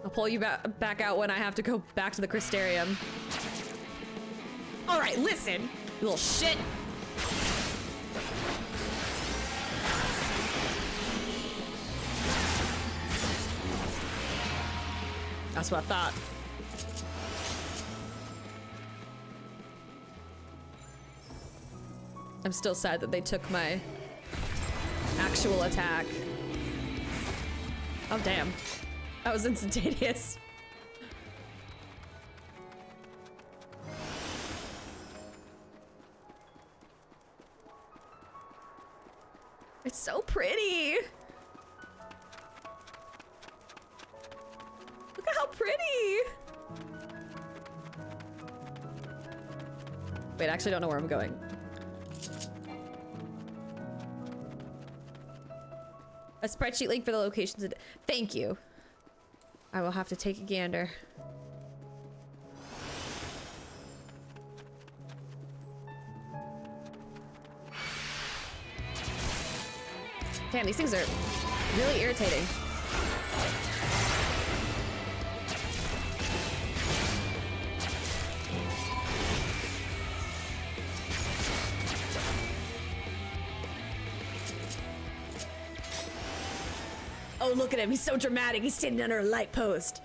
I'll pull you back out when I have to go back to the Crystarium. All right, listen, you little shit. That's what I thought. I'm still sad that they took my actual attack. Oh, damn. That was instantaneous. It's so pretty. Look at how pretty. Wait, I actually don't know where I'm going. A spreadsheet link for the locations. Thank you. I will have to take a gander. Damn, these things are really irritating. Oh, look at him. He's so dramatic. He's standing under a light post.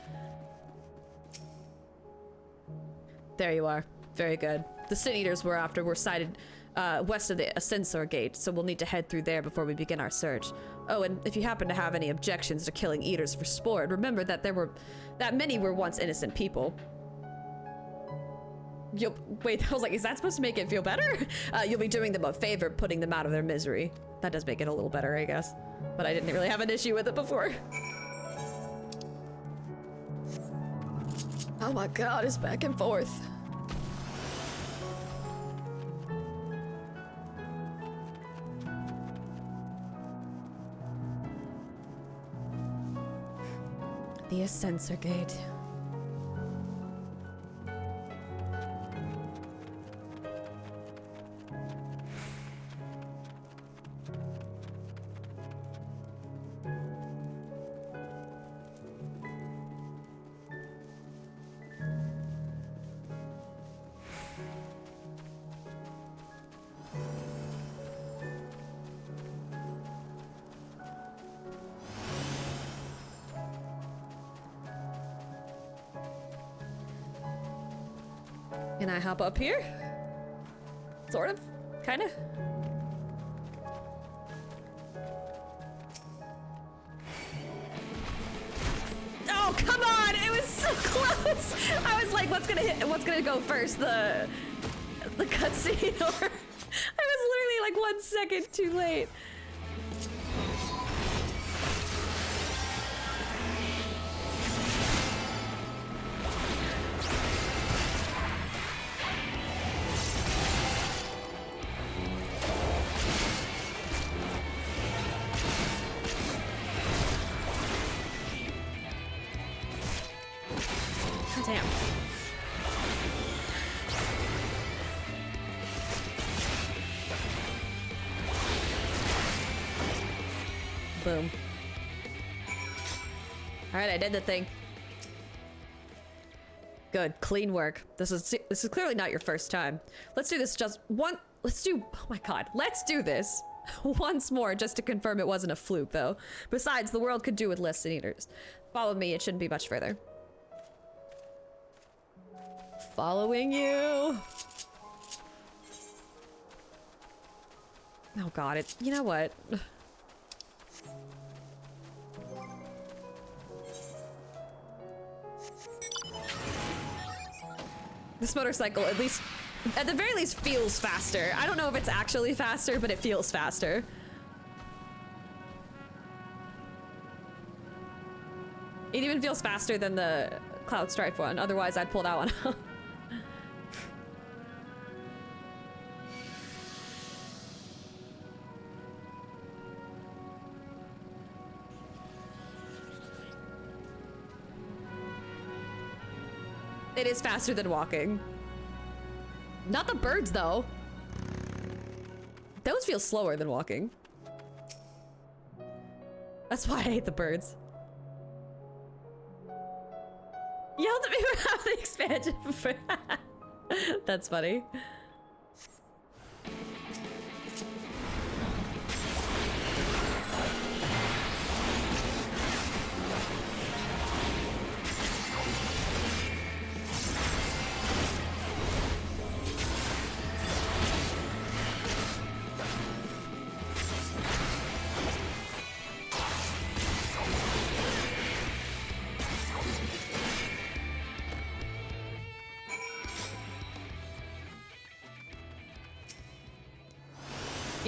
There you are. Very good. The Sin Eaters we're after were sighted west of the Ascensor Gate, so we'll need to head through there before we begin our search. Oh, and if you happen to have any objections to killing Eaters for sport, remember that many were once innocent people. Wait, I was like, is that supposed to make it feel better? You'll be doing them a favor, putting them out of their misery. That does make it a little better, I guess. But I didn't really have an issue with it before. Oh my god, it's back and forth. The Ascensor Gate. Can I hop up here? Sort of? Kinda? Oh, come on! It was so close! I was like, what's gonna go first? The cutscene or... I was literally like 1 second too late. Damn. Boom. All right, I did the thing. Good, clean work. This is clearly not your first time. Let's do this just one. Oh my god, let's do this once more just to confirm it wasn't a fluke, though. Besides, the world could do with less Sin Eaters. Follow me, it shouldn't be much further. Following you. Oh god, you know what? This motorcycle, at the very least, feels faster. I don't know if it's actually faster, but it feels faster. It even feels faster than the Cloud Strife one. Otherwise, I'd pull that one out. It is faster than walking. Not the birds, though. Those feel slower than walking. That's why I hate the birds. You yelled at me for half the expansion before. That's funny.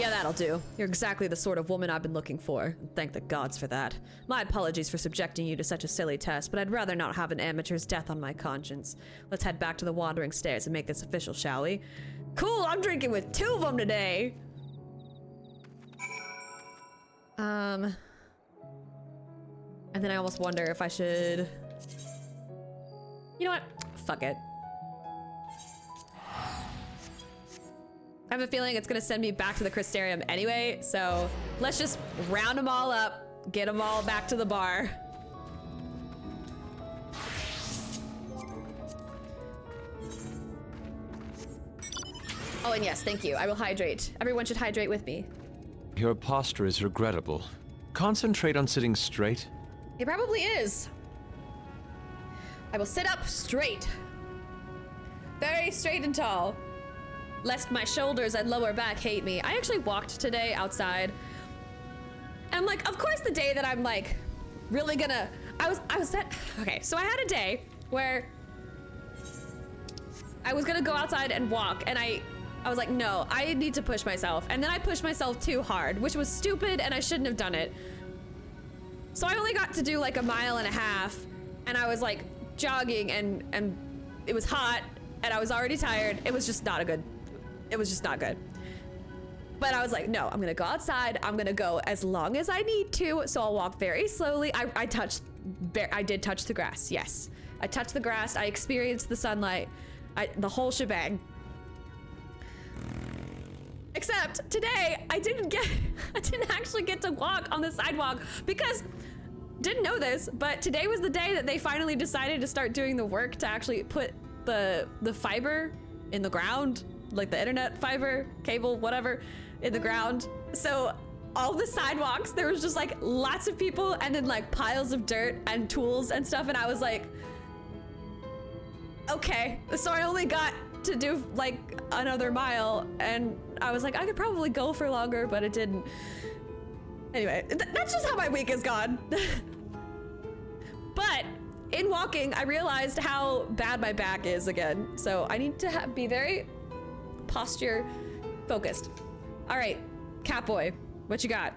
Yeah, that'll do. You're exactly the sort of woman I've been looking for. Thank the gods for that. My apologies for subjecting you to such a silly test, but I'd rather not have an amateur's death on my conscience. Let's head back to the Wandering Stairs and make this official, shall we? Cool, I'm drinking with 2 of them today! And then I almost wonder if I should... You know what? Fuck it. I have a feeling it's gonna send me back to the Crystarium anyway, so let's just round them all up, get them all back to the bar. Oh, and yes, thank you. I will hydrate. Everyone should hydrate with me. Your posture is regrettable. Concentrate on sitting straight. It probably is. I will sit up straight. Very straight and tall. Lest my shoulders and lower back hate me. I actually walked today outside. And I'm like, of course the day that I'm like really gonna, okay, so I had a day where I was gonna go outside and walk, and I was like, no, I need to push myself. And then I pushed myself too hard, which was stupid and I shouldn't have done it. So I only got to do like 1.5 miles, and I was like jogging and it was hot and I was already tired. It was just not good. But I was like, no, I'm gonna go outside. I'm gonna go as long as I need to. So I'll walk very slowly. I did touch the grass. Yes, I touched the grass. I experienced the sunlight, the whole shebang. Except today I didn't actually get to walk on the sidewalk because didn't know this, but today was the day that they finally decided to start doing the work to actually put the fiber in the ground, like the internet fiber, cable, whatever, in the ground. So all the sidewalks, there was just like lots of people and then like piles of dirt and tools and stuff. And I was like, okay. So I only got to do like another mile, and I was like, I could probably go for longer, but it didn't. Anyway, that's just how my week has gone. But in walking, I realized how bad my back is again. So I need to be very posture focused. All right, Catboy, what you got?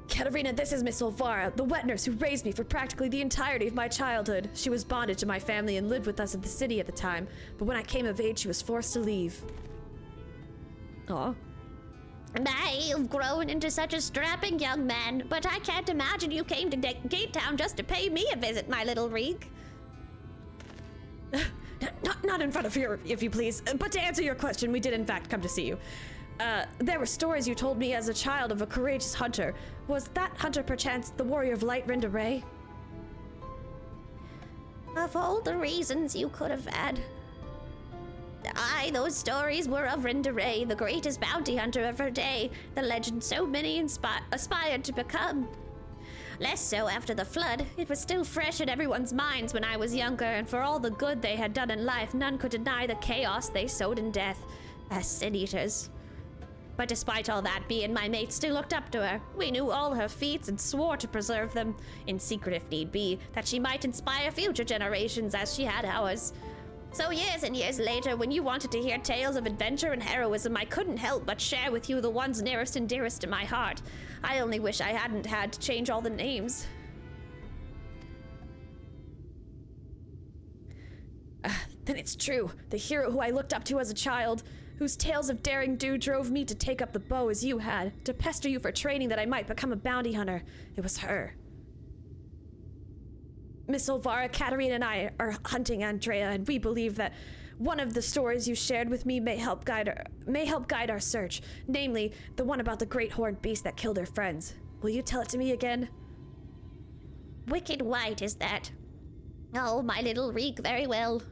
Katerina, this is Miss Olvara, the wet nurse who raised me for practically the entirety of my childhood. She was bonded to my family and lived with us in the city at the time, but when I came of age, she was forced to leave. Aw. You've grown into such a strapping young man, but I can't imagine you came to Gate Town just to pay me a visit, my little Reek. Not in front of you, if you please. But to answer your question, we did in fact come to see you. There were stories you told me as a child of a courageous hunter. Was that hunter perchance the warrior of light, Rinda Ray? Of all the reasons you could have had. Aye, those stories were of Rinda Ray, the greatest bounty hunter of her day, the legend so many aspired to become. Less so after the flood. It was still fresh in everyone's minds when I was younger, and for all the good they had done in life, none could deny the chaos they sowed in death, as sin-eaters. But despite all that, me and my mates still looked up to her. We knew all her feats and swore to preserve them, in secret if need be, that she might inspire future generations as she had ours. So years and years later, when you wanted to hear tales of adventure and heroism, I couldn't help but share with you the ones nearest and dearest to my heart. I only wish I hadn't had to change all the names. Then it's true. The hero who I looked up to as a child, whose tales of daring do drove me to take up the bow as you had, to pester you for training that I might become a bounty hunter. It was her. Miss Olvara, Katerina, and I are hunting Andrea, and we believe that one of the stories you shared with me may help guide our search, namely the one about the great horned beast that killed her friends. Will you tell it to me again? Wicked white is that. Oh, my little Reek, very well.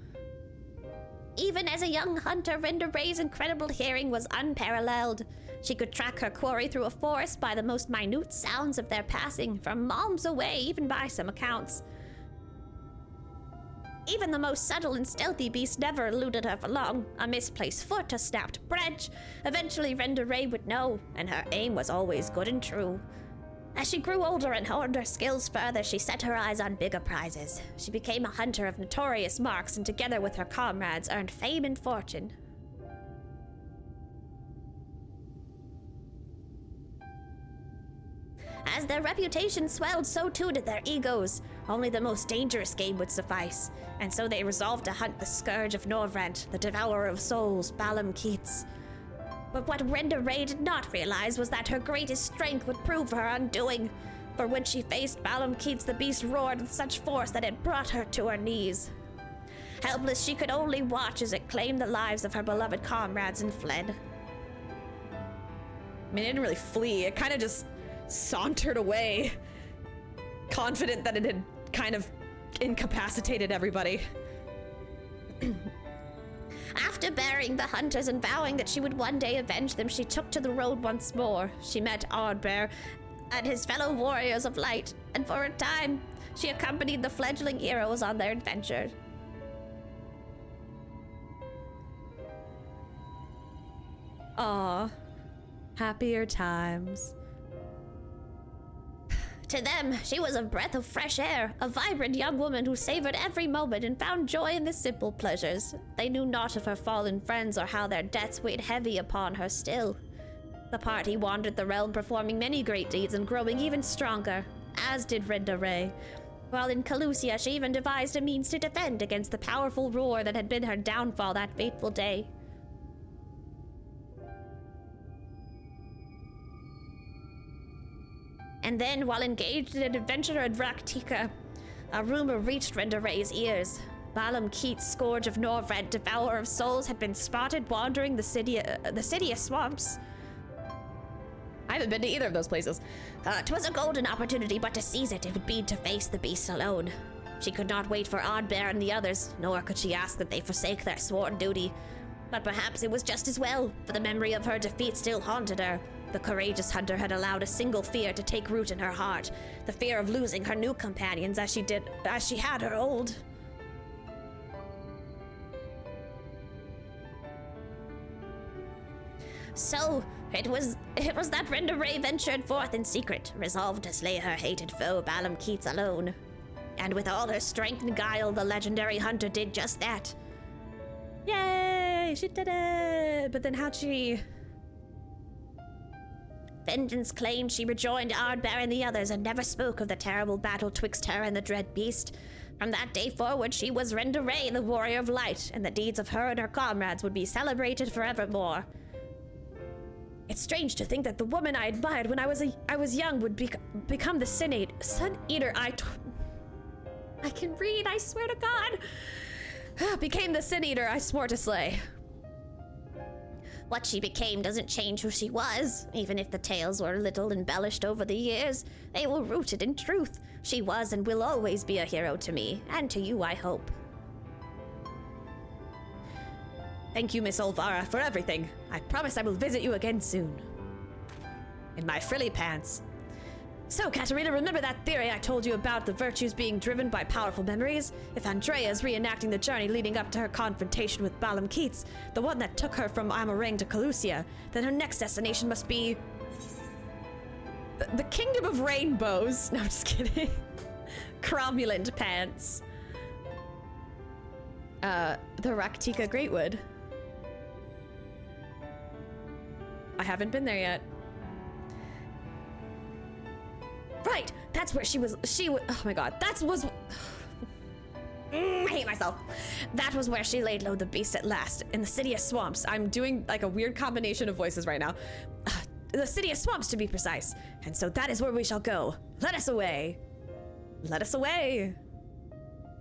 Even as a young hunter, Rinda Ray's incredible hearing was unparalleled. She could track her quarry through a forest by the most minute sounds of their passing, from miles away, even by some accounts. Even the most subtle and stealthy beast never eluded her for long. A misplaced foot, a snapped branch. Eventually, Rinda Ray would know, and her aim was always good and true. As she grew older and honed her skills further, she set her eyes on bigger prizes. She became a hunter of notorious marks, and together with her comrades, earned fame and fortune. As their reputation swelled, so too did their egos. Only the most dangerous game would suffice, and so they resolved to hunt the scourge of Norvrent, the devourer of souls, Balam Keats. But what Renda Ray did not realize was that her greatest strength would prove her undoing. For when she faced Balam Keats, the beast roared with such force that it brought her to her knees. Helpless, she could only watch as it claimed the lives of her beloved comrades and fled. I mean, it didn't really flee. It kind of just sauntered away, confident that it had kind of incapacitated everybody. After burying the hunters and vowing that she would one day avenge them, she took to the road once more. She met Ardbear and his fellow warriors of light, and for a time, she accompanied the fledgling heroes on their adventure. Aw, happier times. To them, she was a breath of fresh air, a vibrant young woman who savored every moment and found joy in the simple pleasures. They knew not of her fallen friends or how their deaths weighed heavy upon her still. The party wandered the realm, performing many great deeds and growing even stronger, as did Renda Ray. While in Kalusia, she even devised a means to defend against the powerful roar that had been her downfall that fateful day. And then, while engaged in an adventure at Raktika, a rumor reached Renda Ray's ears. Balam Keats, Scourge of Norvrent, Devourer of Souls, had been spotted wandering the Cydia swamps. I haven't been to either of those places. 'Twas a golden opportunity, but to seize it would be to face the beast alone. She could not wait for Oddbear and the others, nor could she ask that they forsake their sworn duty. But perhaps it was just as well, for the memory of her defeat still haunted her. The courageous hunter had allowed a single fear to take root in her heart, the fear of losing her new companions as she had her old. So, it was that Renda Ray ventured forth in secret, resolved to slay her hated foe, Balam Keats, alone. And with all her strength and guile, the legendary hunter did just that. Yay! She did it! But then how'd she... Vengeance claimed she rejoined Ardbear and the others and never spoke of the terrible battle twixt her and the dread beast. From that day forward, she was Renda Ray, the warrior of light, and the deeds of her and her comrades would be celebrated forevermore. It's strange to think that the woman I admired when I was young would become the Sun Eater I can read, I swear to God! Became the Sin Eater I swore to slay. What she became doesn't change who she was. Even if the tales were a little embellished over the years, they were rooted in truth. She was and will always be a hero to me, and to you, I hope. Thank you, Miss Olvara, for everything. I promise I will visit you again soon. In my frilly pants. So, Katerina, remember that theory I told you about the virtues being driven by powerful memories? If Andrea is reenacting the journey leading up to her confrontation with Balam Keats, the one that took her from Amarang to Kalusia, then her next destination must be... the Kingdom of Rainbows. No, I'm just kidding. Cromulent pants. The Raktika Greatwood. I haven't been there yet. Right, that's where oh my god, I hate myself. That was where she laid low the beast at last, in the Cydia swamps. I'm doing like a weird combination of voices right now. The Cydia swamps, to be precise. And so that is where we shall go. Let us away. Let us away.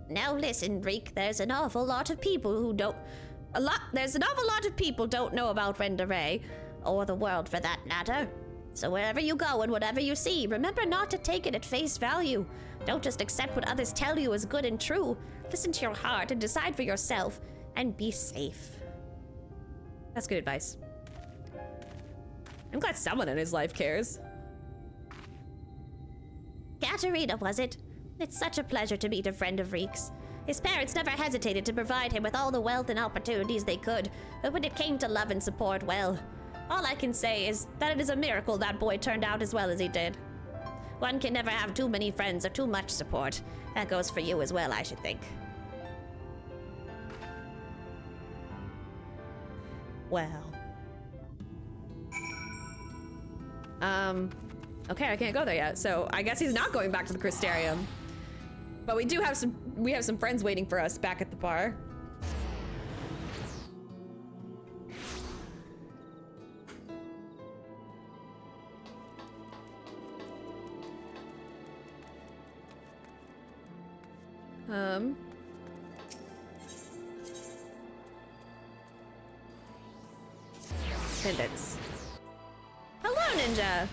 Now listen, Reek, there's an awful lot of people who don't... There's an awful lot of people don't know about Renda Ray, or the world for that matter. So wherever you go and whatever you see, remember not to take it at face value. Don't just accept what others tell you as good and true. Listen to your heart and decide for yourself, and be safe. That's good advice. I'm glad someone in his life cares. Katerina, was it? It's such a pleasure to meet a friend of Reek's. His parents never hesitated to provide him with all the wealth and opportunities they could, but when it came to love and support, well, all I can say is that it is a miracle that boy turned out as well as he did. One can never have too many friends or too much support. That goes for you as well, I should think. Well. Okay, I can't go there yet, so I guess he's not going back to the Crystarium. But we have some friends waiting for us back at the bar. Pendants. Hello, Ninja.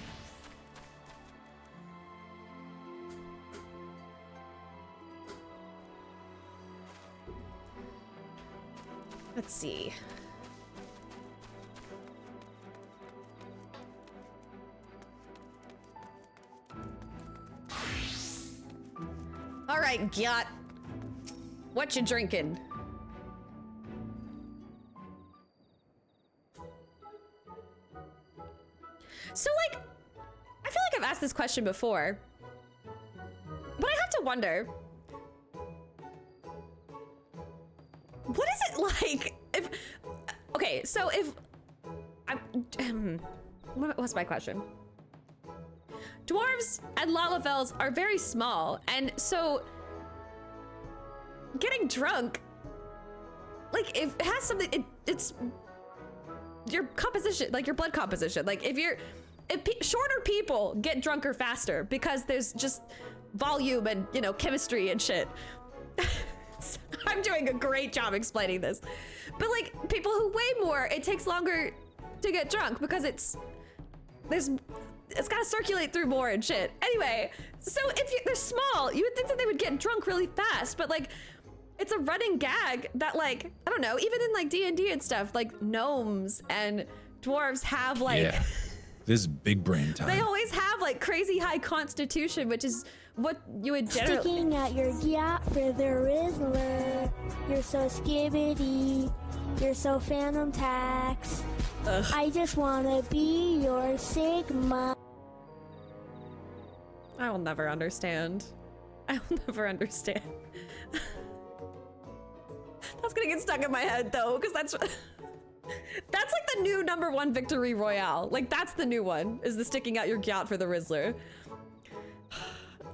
Let's see. All right, Gyat. What you drinking? So, like, I feel like I've asked this question before, but I have to wonder, what is it like if, okay, so if, what's my question? Dwarves and Lalafels are very small, and so getting drunk, like, if it has something, it's your composition, like your blood composition. Like if shorter people get drunker faster because there's just volume and, you know, chemistry and shit. I'm doing a great job explaining this. But like people who weigh more, it takes longer to get drunk because it's gotta circulate through more and shit. Anyway, so if they're small, you would think that they would get drunk really fast, but like it's a running gag that, like, I don't know, even in like D&D and stuff, like gnomes and dwarves have like, Yeah, this is big brain time. they always have like crazy high constitution, which is what you would generally— Sticking at your yacht for the Rizzler. You're so skibbity. You're so Phantom Tax. Ugh. I just wanna be your Sigma. I will never understand. I will never understand. That's gonna get stuck in my head though, because that's like the new #1 victory royale. Like that's the new one, is the sticking out your yacht for the Rizzler.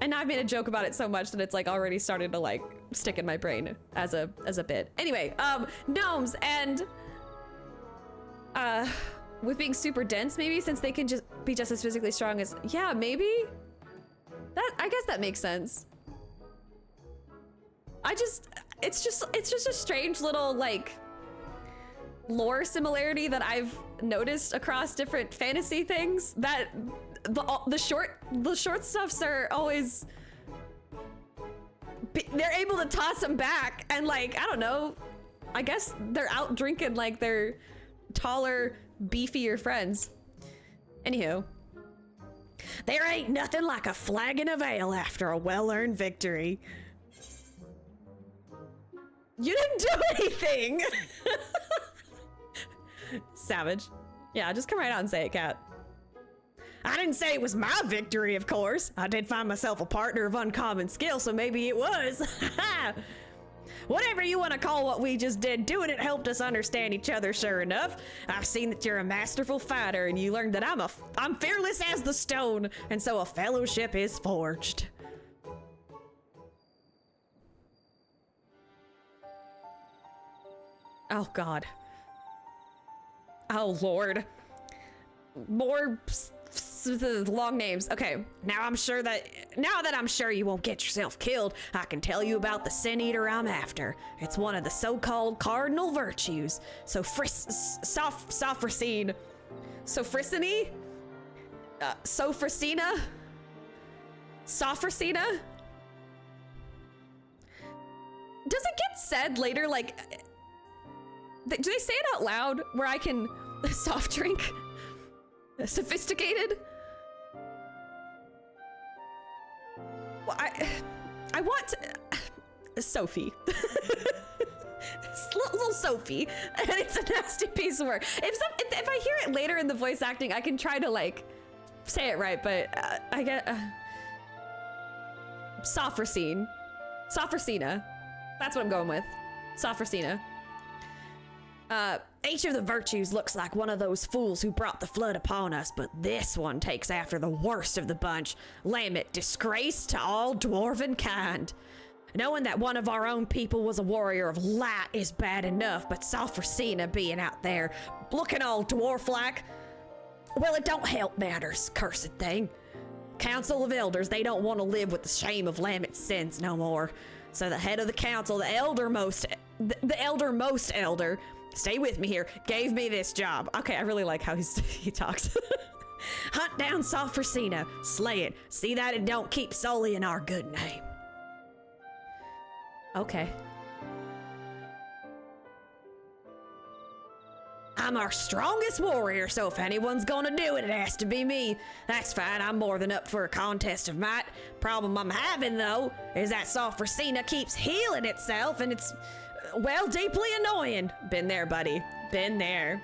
And I've made a joke about it so much that it's like already started to like stick in my brain as a bit. Anyway, gnomes and with being super dense, maybe, since they can just be just as physically strong as— yeah, maybe. I guess that makes sense. It's just a strange little like lore similarity that I've noticed across different fantasy things, that the short stuffs are always— they're able to toss them back, and like, I don't know, I guess they're out drinking like their taller, beefier friends. Anywho, there ain't nothing like a flagon of ale after a well-earned victory. You didn't do anything. Savage. Yeah, just come right out and say it, Kat. I didn't say it was my victory, of course. I did find myself a partner of uncommon skill, so maybe it was. Whatever you want to call what we just did, doing it helped us understand each other, sure enough. I've seen that you're a masterful fighter, and you learned that I'm fearless as the stone, and so a fellowship is forged. Oh God. Oh Lord. More long names. Okay. Now that I'm sure you won't get yourself killed, I can tell you about the Sin Eater I'm after. It's one of the so-called cardinal virtues. Sophrosine. Sophrosine? Sophrosina? Sophrosina? Does it get said later, like, do they say it out loud where I can soft drink? Sophisticated? Well, I want Sophie. Little Sophie, and it's a nasty piece of work. If I hear it later in the voice acting, I can try to like say it right, but I get Sophrosine. Sophrosina. That's what I'm going with. Sophrosina. Each of the virtues looks like one of those fools who brought the flood upon us, but this one takes after the worst of the bunch. Lamet, disgrace to all dwarven kind. Knowing that one of our own people was a warrior of light is bad enough, but Ffxiv being out there looking all dwarf-like, well, it don't help matters, cursed thing. Council of Elders, they don't want to live with the shame of Lamet's sins no more. So the head of the council, the eldermost elder, stay with me here, gave me this job. Okay, I really like how he talks. Hunt down Ffxiv, slay it, see that it don't keep sullying our good name. Okay. I'm our strongest warrior, so if anyone's gonna do it, it has to be me. That's fine, I'm more than up for a contest of might. Problem I'm having, though, is that Ffxiv keeps healing itself, and it's, well, deeply annoying. Been there, buddy. Been there.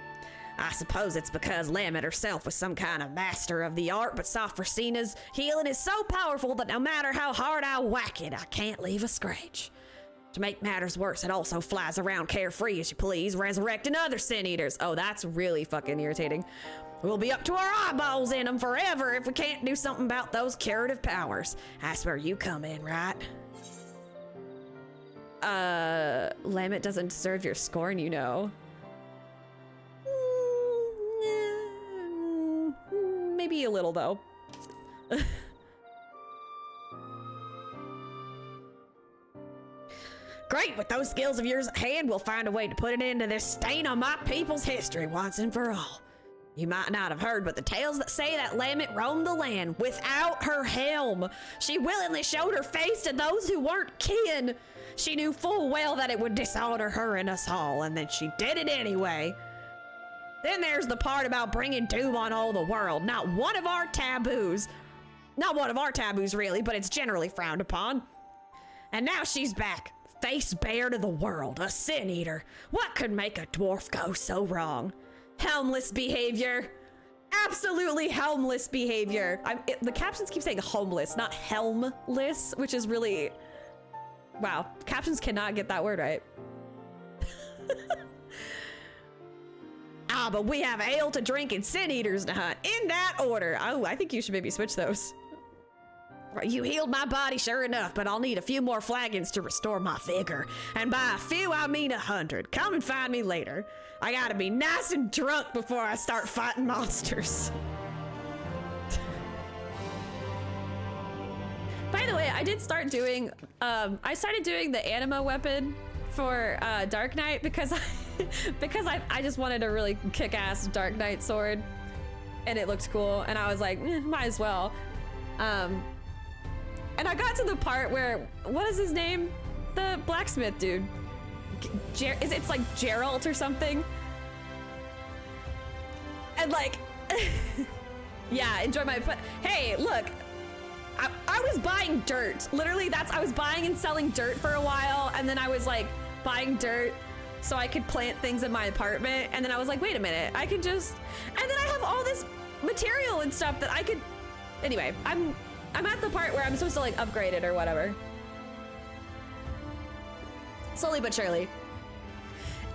I suppose it's because Lamet herself was some kind of master of the art, but Ffxiv's healing is so powerful that no matter how hard I whack it, I can't leave a scratch. To make matters worse, it also flies around carefree as you please, resurrecting other sin eaters. Oh, that's really fucking irritating. We'll be up to our eyeballs in them forever if we can't do something about those curative powers. That's where you come in, right? Lamet doesn't deserve your scorn, you know. Maybe a little, though. Great, with those skills of yours at hand, we'll find a way to put an end to this stain on my people's history once and for all. You might not have heard, but the tales that say that Lamet roamed the land without her helm. She willingly showed her face to those who weren't kin. She knew full well that it would dishonor her and us all, and then she did it anyway. Then there's the part about bringing doom on all the world. Not one of our taboos, really, but it's generally frowned upon. And now she's back. Face bare to the world, a sin eater. What could make a dwarf go so wrong? Helmless behavior. Absolutely helmless behavior. The captions keep saying homeless, not helmless, which is really... Wow, captions cannot get that word right. But we have ale to drink and sin eaters to hunt. In that order. Oh, I think you should maybe switch those. You healed my body, sure enough, but I'll need a few more flagons to restore my vigor. And by a few, I mean 100. Come and find me later. I gotta be nice and drunk before I start fighting monsters. By the way, I did start doing, I started doing the anima weapon for Dark Knight because I just wanted a really kick-ass Dark Knight sword. And it looked cool, and I was like, might as well. And I got to the part where, what is his name? The blacksmith dude. It's like Geralt or something. And like, yeah, enjoy my, hey, look, I was buying dirt. Literally, I was buying and selling dirt for a while, and then I was like buying dirt so I could plant things in my apartment, and then I was like, wait a minute, I can just, and then I have all this material and stuff that I could, anyway, I'm at the part where I'm supposed to like upgrade it or whatever. Slowly but surely.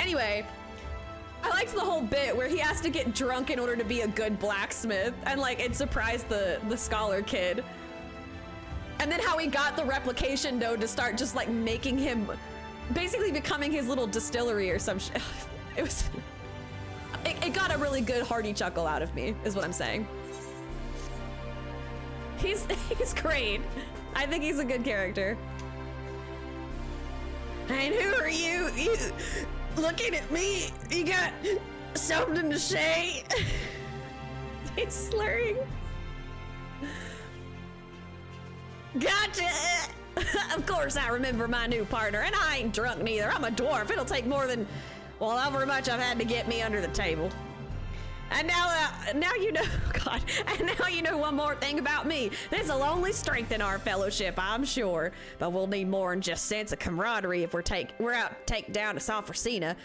Anyway, I liked the whole bit where he has to get drunk in order to be a good blacksmith, and like it surprised the scholar kid. And then how he got the replication node to start just like making him, basically becoming his little distillery or some shit. It got a really good hearty chuckle out of me, is what I'm saying. He's great. I think he's a good character. And who are you? You looking at me? You got something to say? He's slurring. Gotcha! Of course I remember my new partner, and I ain't drunk neither. I'm a dwarf. It'll take more than, well, however much I've had to get me under the table. And now you know, God, and now you know one more thing about me. This'll only strengthen our fellowship, I'm sure. But we'll need more than just sense of camaraderie if we're out to take down to Ffxiv.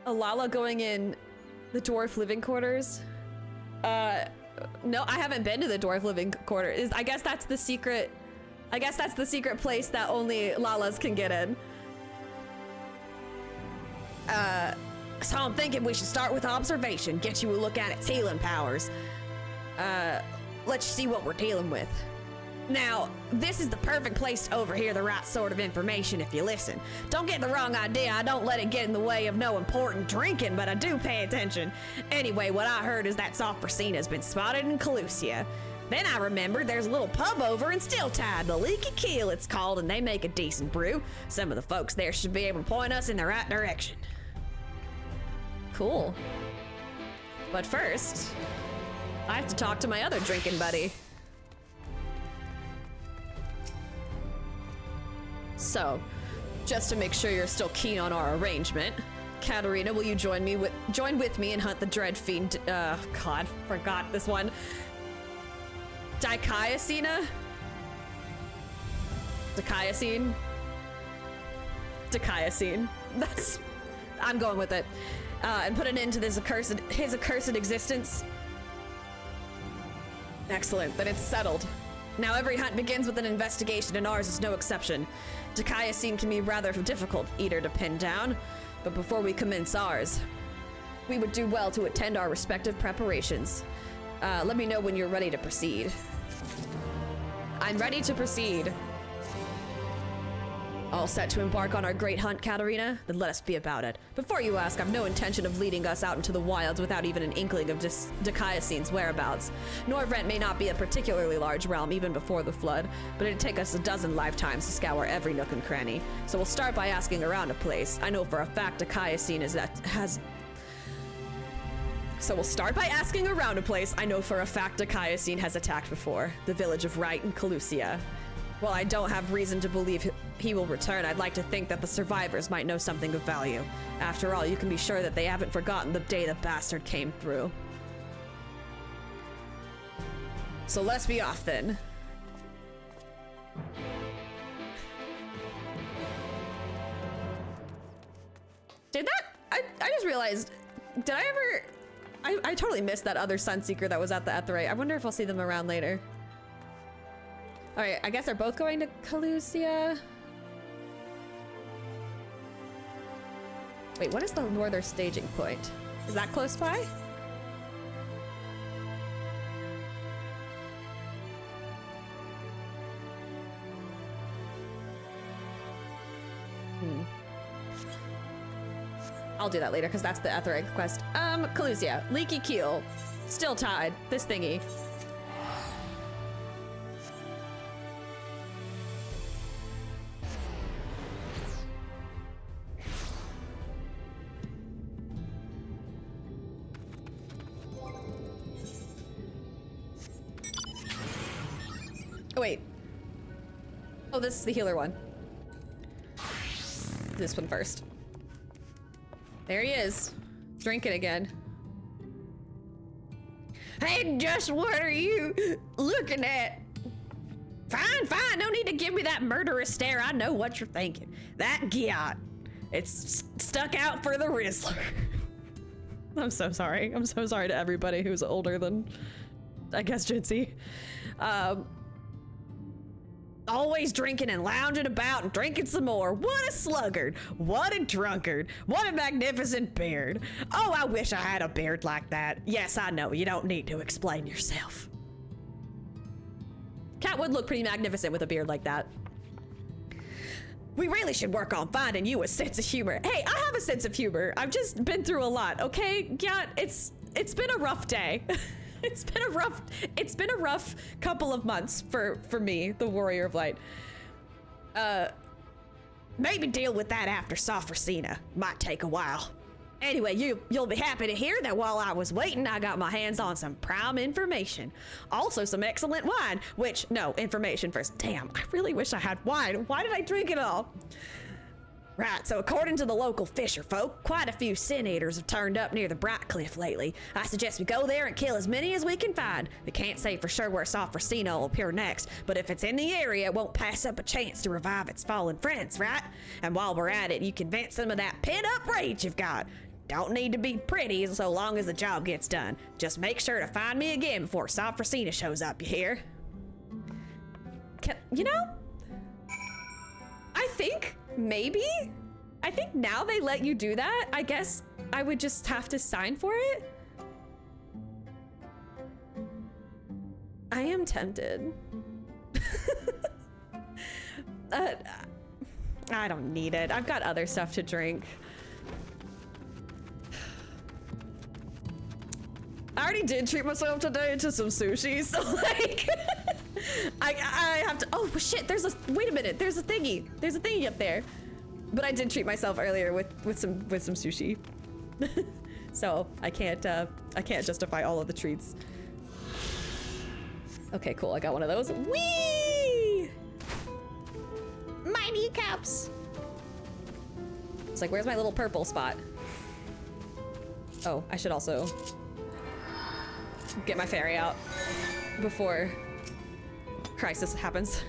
Alala going in the dwarf living quarters? No, I haven't been to the dwarf living quarters. I guess that's the secret place that only Lalas can get in. So I'm thinking we should start with observation, get you a look at its healing powers. Let you see what we're dealing with. Now, this is the perfect place to overhear the right sort of information if you listen. Don't get the wrong idea, I don't let it get in the way of no important drinking, but I do pay attention. Anyway, what I heard is that Ffxiv has been spotted in Kalusia. Then I remembered there's a little pub over in Stilltide, the Leaky Keel it's called, and they make a decent brew. Some of the folks there should be able to point us in the right direction. Cool. But first, I have to talk to my other drinking buddy. So, just to make sure you're still keen on our arrangement, Katarina, will you join with me and hunt the dread fiend? God, forgot this one. Dicayacina? Dicayacine. I'm going with it. And put an end to his accursed existence. Excellent, then it's settled. Now every hunt begins with an investigation, and ours is no exception. Dicayacine can be rather a difficult eater to pin down, but before we commence ours, we would do well to attend our respective preparations. Let me know when you're ready to proceed. I'm ready to proceed. All set to embark on our great hunt, Katarina? Then let us be about it. Before you ask, I've no intention of leading us out into the wilds without even an inkling of Dicayacine's whereabouts. Norvrent may not be a particularly large realm even before the flood, but it'd take us a dozen lifetimes to scour every nook and cranny. So we'll start by asking around a place. I know for a fact Dicayacine has attacked before. The village of Wright in Kalusia. While I don't have reason to believe he will return, I'd like to think that the survivors might know something of value. After all, you can be sure that they haven't forgotten the day the bastard came through. So let's be off then. Did that? I just realized, did I ever... I totally missed that other Sunseeker that was at the Etherite. I wonder if I'll see them around later. All right, I guess they're both going to Kalusia. Wait, what is the northern staging point? Is that close by? I'll do that later because that's the Etherite quest. Kalusia, Leaky Keel, still tied. This thingy. Oh, wait. Oh, this is the healer one. This one first. There he is. Drinking again. Hey, just what are you looking at? Fine, fine. No need to give me that murderous stare. I know what you're thinking. That Giat. It's stuck out for the Rizzler. I'm so sorry. I'm so sorry to everybody who's older than, I guess, Jitsi. Always drinking and lounging about and drinking some more. What a sluggard. What a drunkard. What a magnificent beard. Oh, I wish I had a beard like that. Yes, I know. You don't need to explain yourself. Cat would look pretty magnificent with a beard like that. We really should work on finding you a sense of humor. Hey, I have a sense of humor. I've just been through a lot, okay? Yeah, it's been a rough day. It's been a rough couple of months for me, the Warrior of Light. Maybe deal with that after Ffxiv. Might take a while. Anyway, you'll be happy to hear that while I was waiting, I got my hands on some prime information. Also some excellent wine, which, no, information first. Damn, I really wish I had wine. Why did I drink it all? Right, so according to the local fisher folk, quite a few sin eaters have turned up near the Bright Cliff lately. I suggest we go there and kill as many as we can find. We can't say for sure where Ffxiv will appear next, but if it's in the area, it won't pass up a chance to revive its fallen friends, right? And while we're at it, you can vent some of that pent-up rage you've got. Don't need to be pretty so long as the job gets done. Just make sure to find me again before Ffxiv shows up, you hear? You know, I think maybe I think now they let you do that. I guess I would just have to sign for it. I am tempted. I don't need it. I've got other stuff to drink. I already did treat myself today to some sushi, so like, I have to. Oh shit! Wait a minute. There's a thingy. There's a thingy up there. But I did treat myself earlier with some sushi, so I can't justify all of the treats. Okay, cool. I got one of those. Whee! My kneecaps. It's like, where's my little purple spot? Oh, I should also get my fairy out before crisis happens.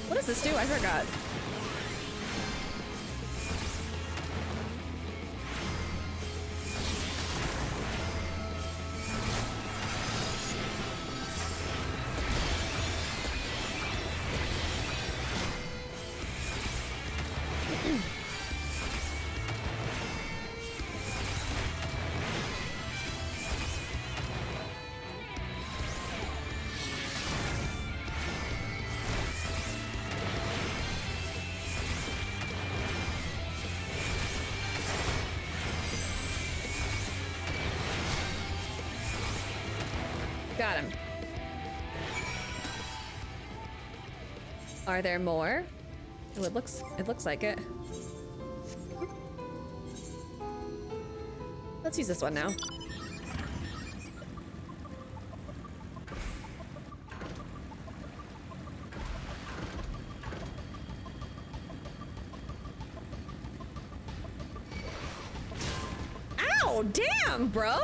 What does this do? I forgot. Got him. Are there more? Oh, it looks like it. Let's use this one now. Ow, damn, bro.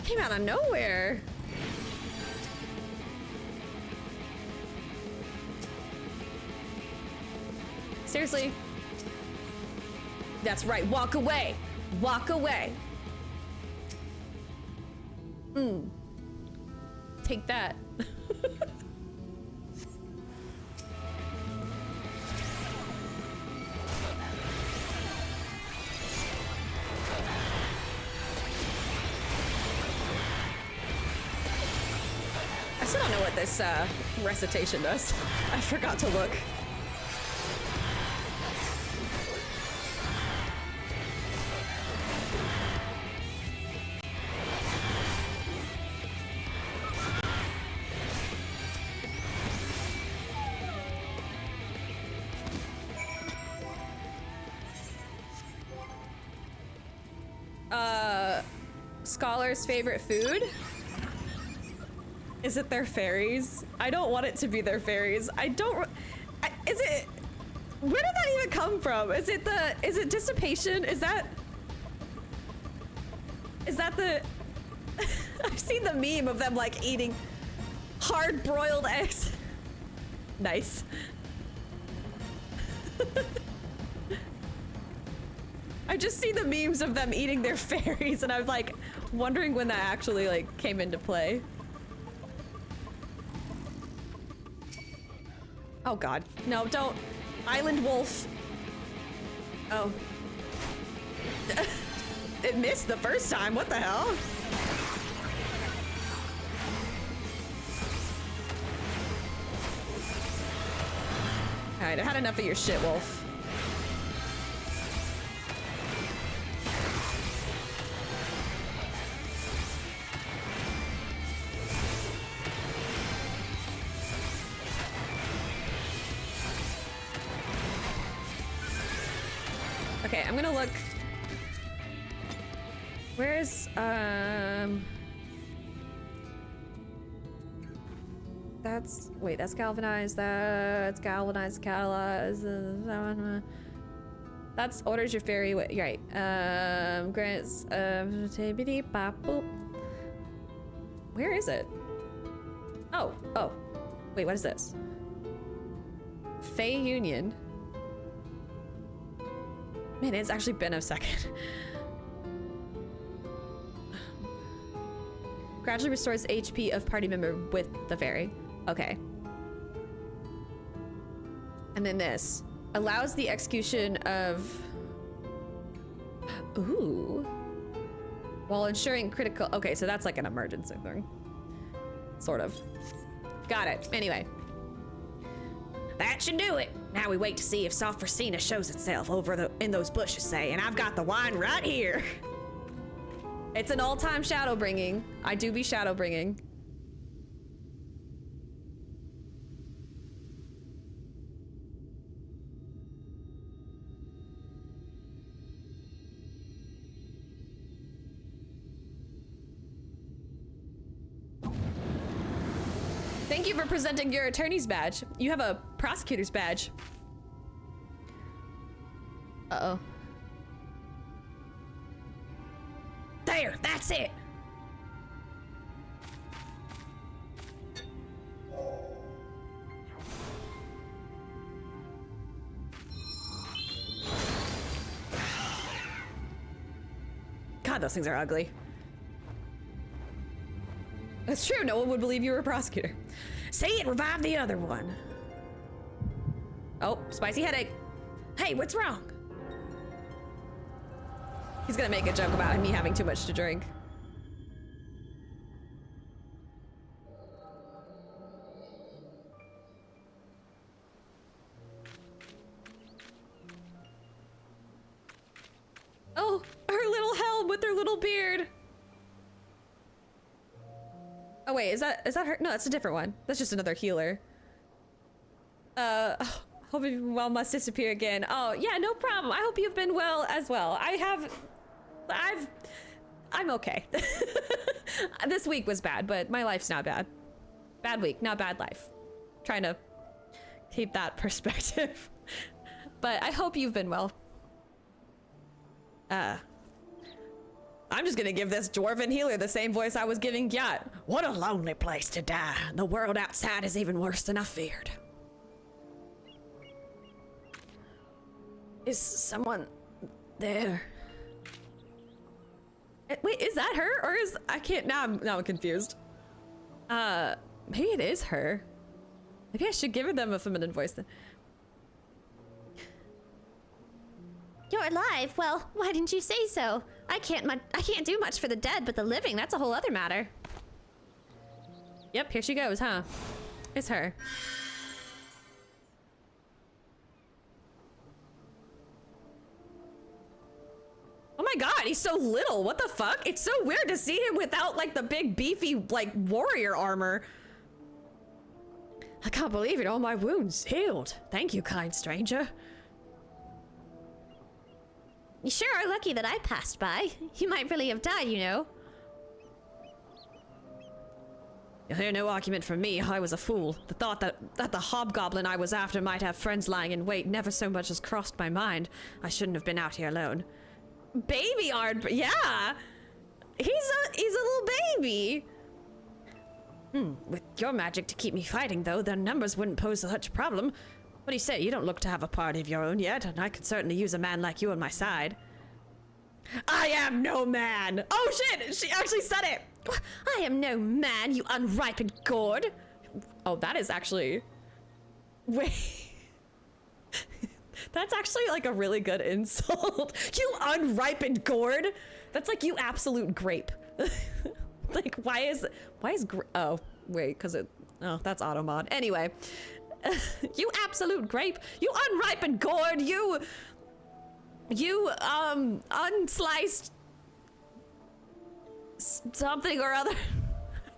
Came out of nowhere. Seriously? That's right, walk away. Walk away. Take that. I still don't know what this recitation does. I forgot to look. Scholar's favorite food? Is it their fairies? I don't want it to be their fairies. I don't. Is it? Where did that even come from? Is it dissipation? Is that the? I've seen the meme of them like eating hard-broiled eggs. Nice. I just see the memes of them eating their fairies, and I was like wondering when that actually like came into play. Oh god, no, don't. Island wolf. Oh. It missed the first time, what the hell? Alright, I had enough of your shit, wolf. Okay, I'm gonna look. Where's that's galvanized, that's galvanized, catalyzed. That's orders your fairy. You're right. Grants. Where is it? Oh. Wait, what is this? Fey Union. Man, it's actually been a second. Gradually restores HP of party member with the fairy. Okay. And then this. Allows the execution of... Ooh. While ensuring critical... Okay, so that's like an emergency thing. Sort of. Got it. Anyway. That should do it. Now we wait to see if Ffxiv shows itself over in those bushes, say, and I've got the wine right here. It's an all-time shadow bringing. I do be shadow bringing. Thank you for presenting your attorney's badge. You have a prosecutor's badge. Uh-oh. There, that's it. God, those things are ugly. That's true. No one would believe you were a prosecutor. See, it revived the other one. Oh, spicy headache. Hey, what's wrong? He's gonna make a joke about me having too much to drink. Oh, her little helm with her little beard. Oh wait, is that her? No, that's a different one. That's just another healer. Hope you've been well, must disappear again. Oh yeah, no problem. I hope you've been well as well. I'm okay. This week was bad, but my life's not bad. Bad week, not bad life. Trying to keep that perspective. But I hope you've been well. I'm just gonna give this dwarven healer the same voice I was giving Gyat. What a lonely place to die. The world outside is even worse than I feared. Is someone there? Wait, is that her? Or is... I can't... Now I'm confused. Maybe it is her. Maybe I should give them a feminine voice then. You're alive? Well, why didn't you say so? I can't do much for the dead, but the living, that's a whole other matter. Yep, here she goes, huh? It's her. Oh my god, he's so little. What the fuck? It's so weird to see him without like the big beefy like warrior armor. I can't believe it. All my wounds healed. Thank you, kind stranger. You sure are lucky that I passed by. You might really have died, you know. You'll hear no argument from me. I was a fool. The thought that the hobgoblin I was after might have friends lying in wait never so much as crossed my mind. I shouldn't have been out here alone. Baby Ard, yeah. He's a little baby. With your magic to keep me fighting, though, their numbers wouldn't pose such a problem. What do you say? You don't look to have a party of your own yet, and I could certainly use a man like you on my side. I am no man! Oh shit! She actually said it! I am no man, you unripened gourd! Oh, that is actually... Wait... That's actually like a really good insult. You unripened gourd! That's like you absolute grape. Like, why is oh, wait, because it... Oh, that's auto mod. Anyway. You absolute grape! You unripened gourd! You unsliced something or other.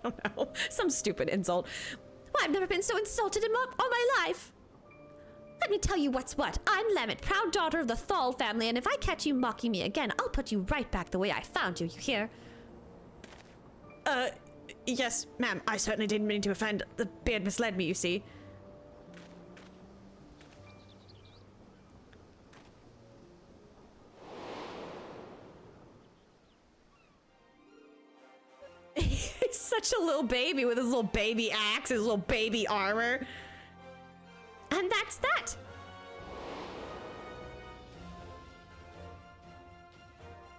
I don't know. Some stupid insult. Well, I've never been so insulted in all my life. Let me tell you what's what. I'm Lemmet, proud daughter of the Thal family, and if I catch you mocking me again, I'll put you right back the way I found you hear? Yes, ma'am. I certainly didn't mean to offend. The beard misled me, you see. He's such a little baby with his little baby axe, his little baby armor. And that's that.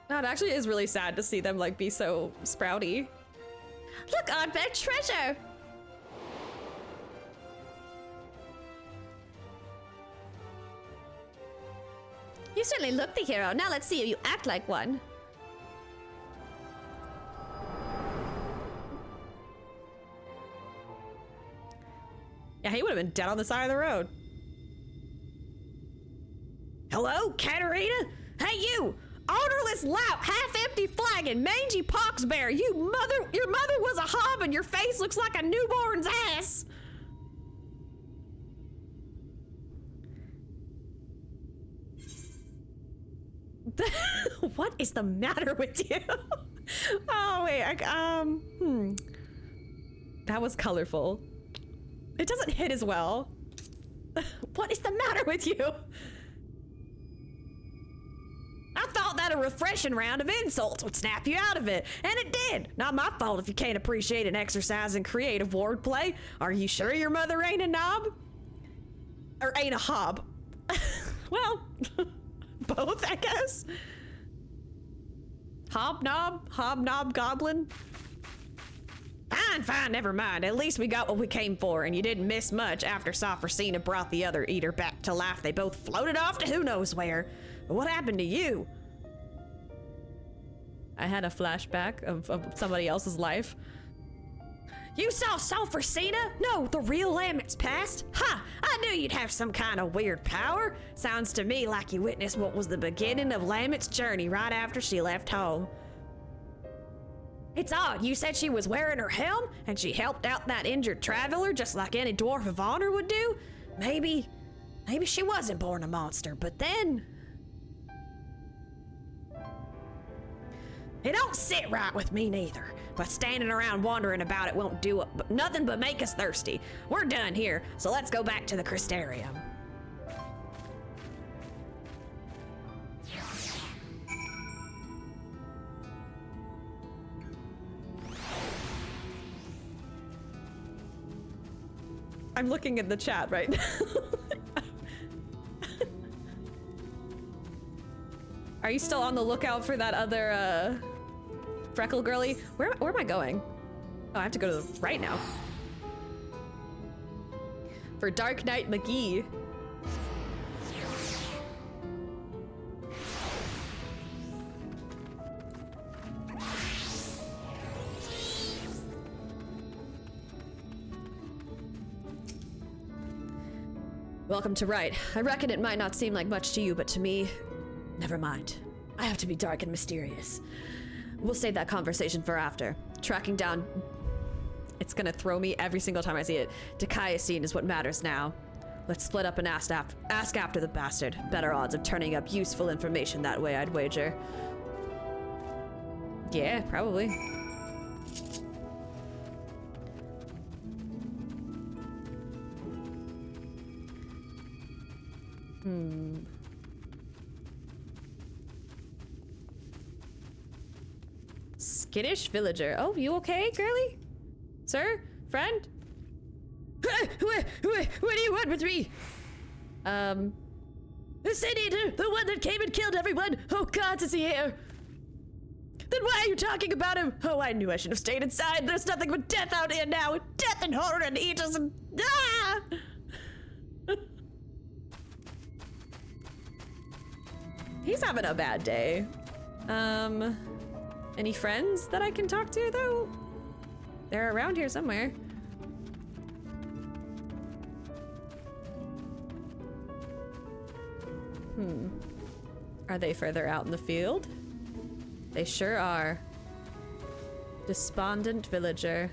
No, it actually is really sad to see them like be so sprouty. Look, Aunt Bear, treasure! You certainly look the hero. Now let's see if you act like one. Yeah, he would have been dead on the side of the road. Hello, Katarina? Hey, you! Honorless lout, half-empty flag, and mangy poxbear! Your mother was a hob, and your face looks like a newborn's ass! What is the matter with you? Oh, wait, that was colorful. It doesn't hit as well. What is the matter with you? I thought that a refreshing round of insults would snap you out of it, and it did. Not my fault if you can't appreciate an exercise in creative wordplay. Are you sure your mother ain't a knob? Or ain't a hob? Well, both, I guess. Hobnob goblin. Fine, never mind. At least we got what we came for, and you didn't miss much after Ffxiv brought the other eater back to life. They both floated off to who knows where. But what happened to you? I had a flashback of somebody else's life. You saw Ffxiv? No, the real Lamet's past? Ha! I knew you'd have some kind of weird power. Sounds to me like you witnessed what was the beginning of Lamet's journey right after she left home. It's odd. You said she was wearing her helm, and she helped out that injured traveler just like any dwarf of honor would do. Maybe she wasn't born a monster, but then... It don't sit right with me neither, but standing around wondering about it won't do nothing but make us thirsty. We're done here, so let's go back to the Crystarium. I'm looking at the chat right now. Are you still on the lookout for that other freckle girly? Where am I going? Oh, I have to go to the right now. For Dark Knight McGee. Welcome to Right. I reckon it might not seem like much to you, but to me, never mind. I have to be dark and mysterious. We'll save that conversation for after. Tracking down... It's gonna throw me every single time I see it. Dikaiosine is what matters now. Let's split up and ask after the bastard. Better odds of turning up useful information that way, I'd wager. Yeah, probably. Skittish villager. Oh, you okay, girly? Sir? Friend? What do you want with me? The Sin Eater, the one that came and killed everyone. Oh God, is he here? Then why are you talking about him? Oh, I knew I should have stayed inside. There's nothing but death out here now. Death and horror and eaters and... Ah! He's having a bad day. Any friends that I can talk to, though? They're around here somewhere. Are they further out in the field? They sure are. Despondent villager.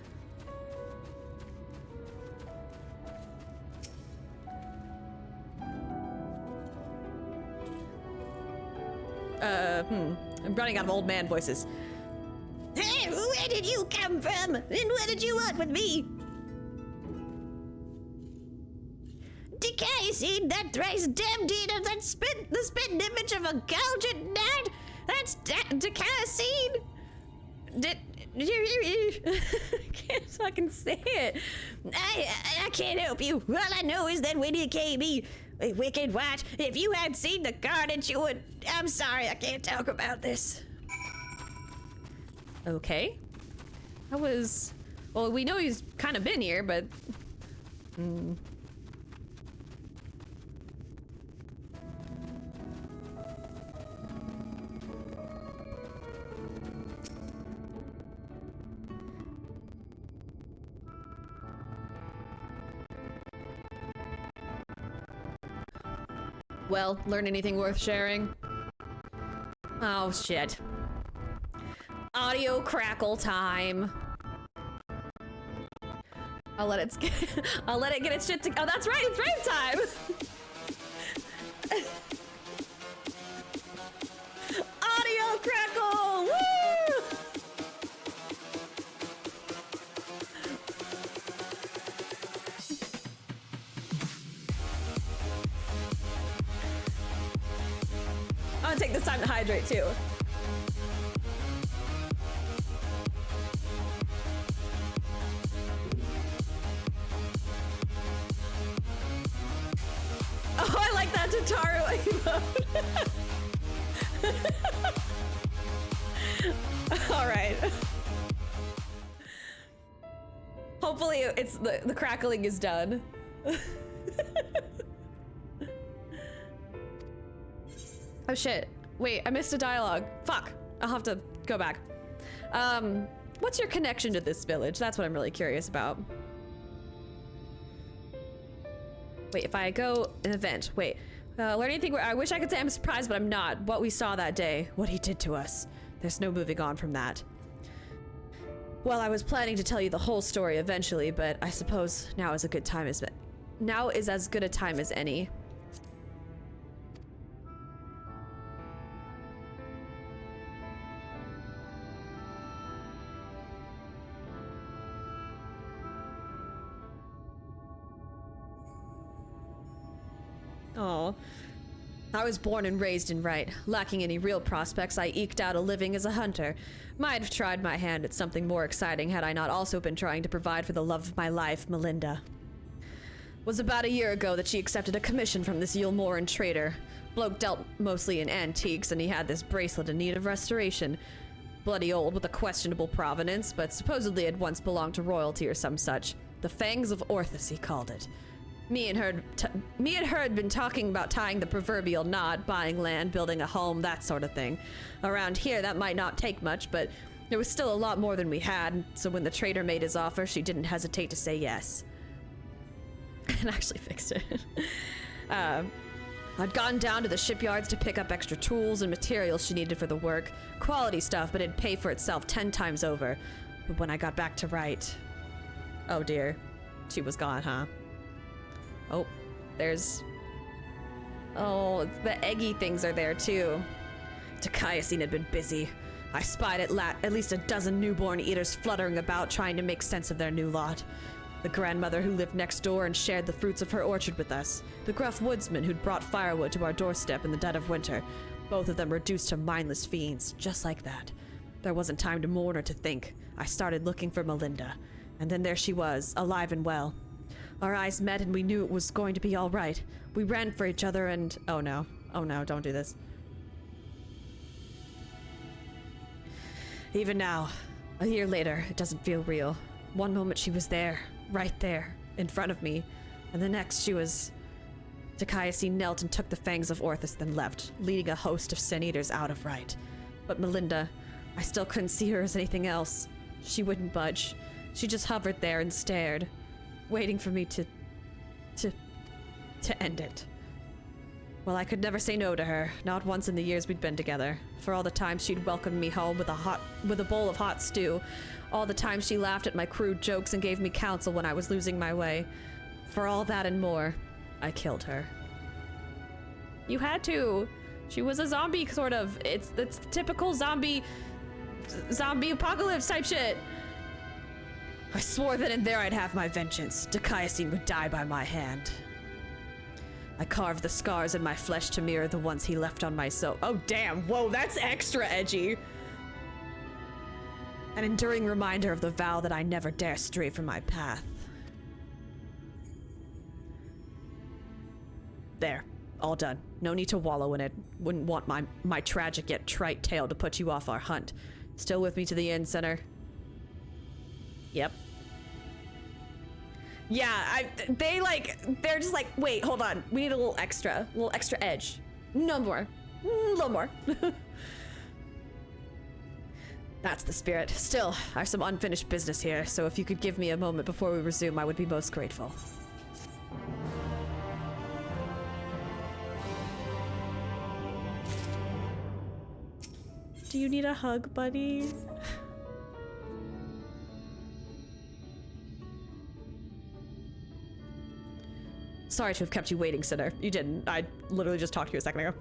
I'm running out of old man voices. Hey, where did you come from? And what did you want with me? Dikaiosine, that thrice damned eater, that the spitting image of a gouged knight? That's Dikaiosine? I can't fucking say it. I can't help you. All I know is that when he came, a wicked watch. If you had seen the carnage, you would... I'm sorry, I can't talk about this. Okay. That was Well, we know he's kind of been here, but... Well, learn anything worth sharing? Oh, shit. Audio crackle time. I'll let it get its shit to- Oh, that's right, it's rave time! Audio crackle! Woo! I'm gonna take this time to hydrate too. Oh, I like that Tataru emote. All right. Hopefully it's the crackling is done. Oh shit. Wait, I missed a dialogue. Fuck. I'll have to go back. What's your connection to this village? That's what I'm really curious about. Wait, if I go an event, wait. Learn anything where I wish I could say I'm surprised, but I'm not. What we saw that day, what he did to us. There's no moving on from that. Well, I was planning to tell you the whole story eventually, but I suppose now is as good a time as any. Oh, I was born and raised in Wright. Lacking any real prospects, I eked out a living as a hunter. Might have tried my hand at something more exciting had I not also been trying to provide for the love of my life, Melinda. Was about a year ago that she accepted a commission from this Yulmoran trader. Bloke dealt mostly in antiques, and he had this bracelet in need of restoration. Bloody old with a questionable provenance, but supposedly had once belonged to royalty or some such. The Fangs of Orthus, he called it. Me and her had been talking about tying the proverbial knot, buying land, building a home, that sort of thing. Around here, that might not take much, but there was still a lot more than we had, so when the trader made his offer, she didn't hesitate to say yes. And actually fixed it. I'd gone down to the shipyards to pick up extra tools and materials she needed for the work. Quality stuff, but it'd pay for itself 10 times over. But when I got back to Wright... Oh dear. She was gone, huh? Oh, there's... Oh, the eggy things are there, too. Takayasin had been busy. I spied at least a dozen newborn eaters fluttering about, trying to make sense of their new lot. The grandmother who lived next door and shared the fruits of her orchard with us. The gruff woodsman who'd brought firewood to our doorstep in the dead of winter. Both of them reduced to mindless fiends, just like that. There wasn't time to mourn or to think. I started looking for Melinda. And then there she was, alive and well. Our eyes met and we knew it was going to be all right. We ran for each other and... Oh no, don't do this. Even now, a year later, it doesn't feel real. One moment she was there, right there, in front of me, and the next she was... Takayasin knelt and took the Fangs of Orthus, then left, leading a host of Sin Eaters out of Wright. But Melinda, I still couldn't see her as anything else. She wouldn't budge. She just hovered there and stared, waiting for me to end it. Well, I could never say no to her, not once in the years we'd been together. For all the times she'd welcomed me home with a bowl of hot stew, all the times she laughed at my crude jokes and gave me counsel when I was losing my way. For all that and more, I killed her. You had to. She was a zombie, sort of. It's typical zombie apocalypse type shit. I swore that in there I'd have my vengeance. Takayasin would die by my hand. I carved the scars in my flesh to mirror the ones he left on my soul. Oh damn, whoa, that's extra edgy. An enduring reminder of the vow that I never dare stray from my path. There, all done. No need to wallow in it. Wouldn't want my tragic yet trite tale to put you off our hunt. Still with me to the end, Center? Yep. Yeah, they're just like, wait, hold on. We need a little extra edge. No more. A little more. That's the spirit. Still, I have some unfinished business here, so if you could give me a moment before we resume, I would be most grateful. Do you need a hug, buddy? Sorry to have kept you waiting, Sinner. You didn't. I literally just talked to you a second ago.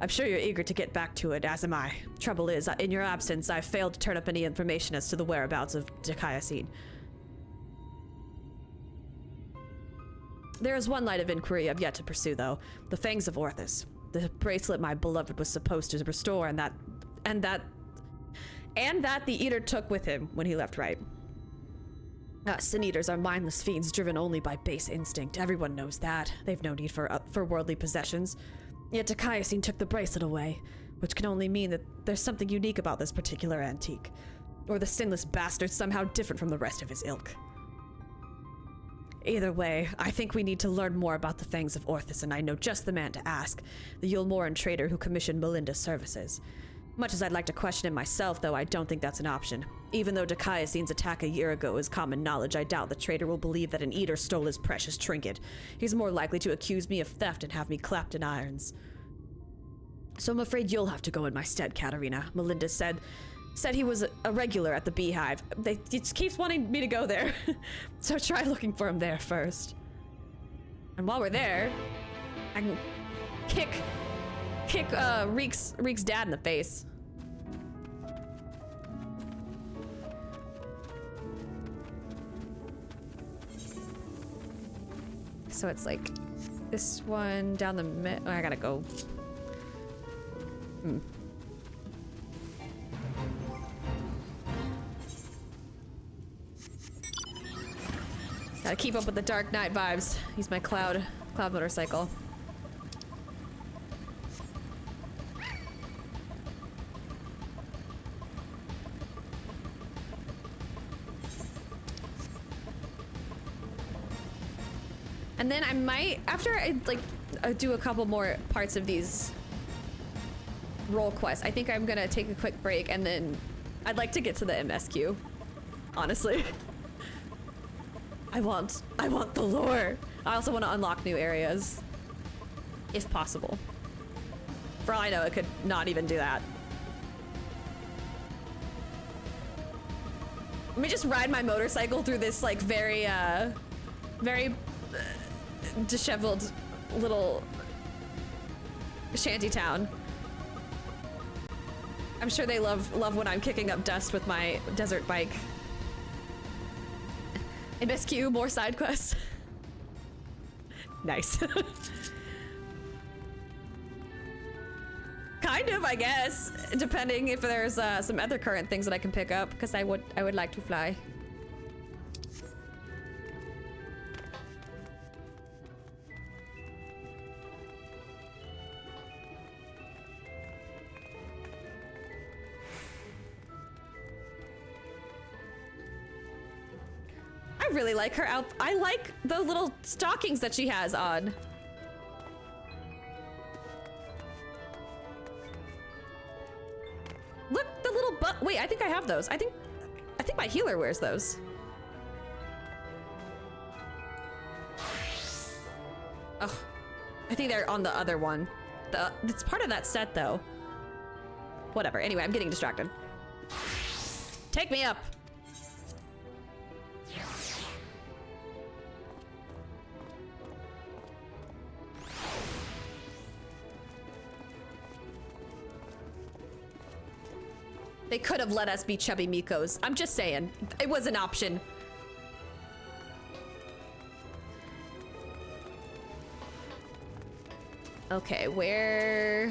I'm sure you're eager to get back to it, as am I. Trouble is, in your absence, I've failed to turn up any information as to the whereabouts of Ffxiv. There is one line of inquiry I've yet to pursue, though. The Fangs of Orthus. The bracelet my beloved was supposed to restore, and that the Eater took with him when he left, right? Sin Eaters are mindless fiends driven only by base instinct. Everyone knows that. They've no need for worldly possessions. Yet Ffxiv took the bracelet away, which can only mean that there's something unique about this particular antique. Or the sinless bastard's somehow different from the rest of his ilk. Either way, I think we need to learn more about the Fangs of Orthus, and I know just the man to ask, the Yulmoran trader who commissioned Melinda's services. Much as I'd like to question him myself, though, I don't think that's an option. Even though Ffxiv's attack a year ago is common knowledge, I doubt the trader will believe that an Eater stole his precious trinket. He's more likely to accuse me of theft and have me clapped in irons. So I'm afraid you'll have to go in my stead, Katarina. Melinda said he was a regular at the Beehive. He just keeps wanting me to go there. So try looking for him there first. And while we're there, I can kick Reek's dad in the face. So it's like this one down the mid. Oh, I gotta go. Gotta keep up with the Dark Knight vibes. Use my cloud motorcycle. And then I might, after I do a couple more parts of these role quests, I think I'm gonna take a quick break, and then I'd like to get to the MSQ, honestly. I want the lore. I also want to unlock new areas, if possible. For all I know, it could not even do that. Let me just ride my motorcycle through this like very disheveled little shanty town. I'm sure they love when I'm kicking up dust with my desert bike. MSQ, more side quests. Nice. Kind of, I guess, depending if there's some other current things that I can pick up, because I would like to fly. I really like her outfit. I like the little stockings that she has on. Look, the little butt. Wait, I think I have those. I think my healer wears those. Oh, I think they're on the other one. It's part of that set, though. Whatever. Anyway, I'm getting distracted. Take me up. They could have let us be chubby Mikos. I'm just saying. It was an option. Okay, where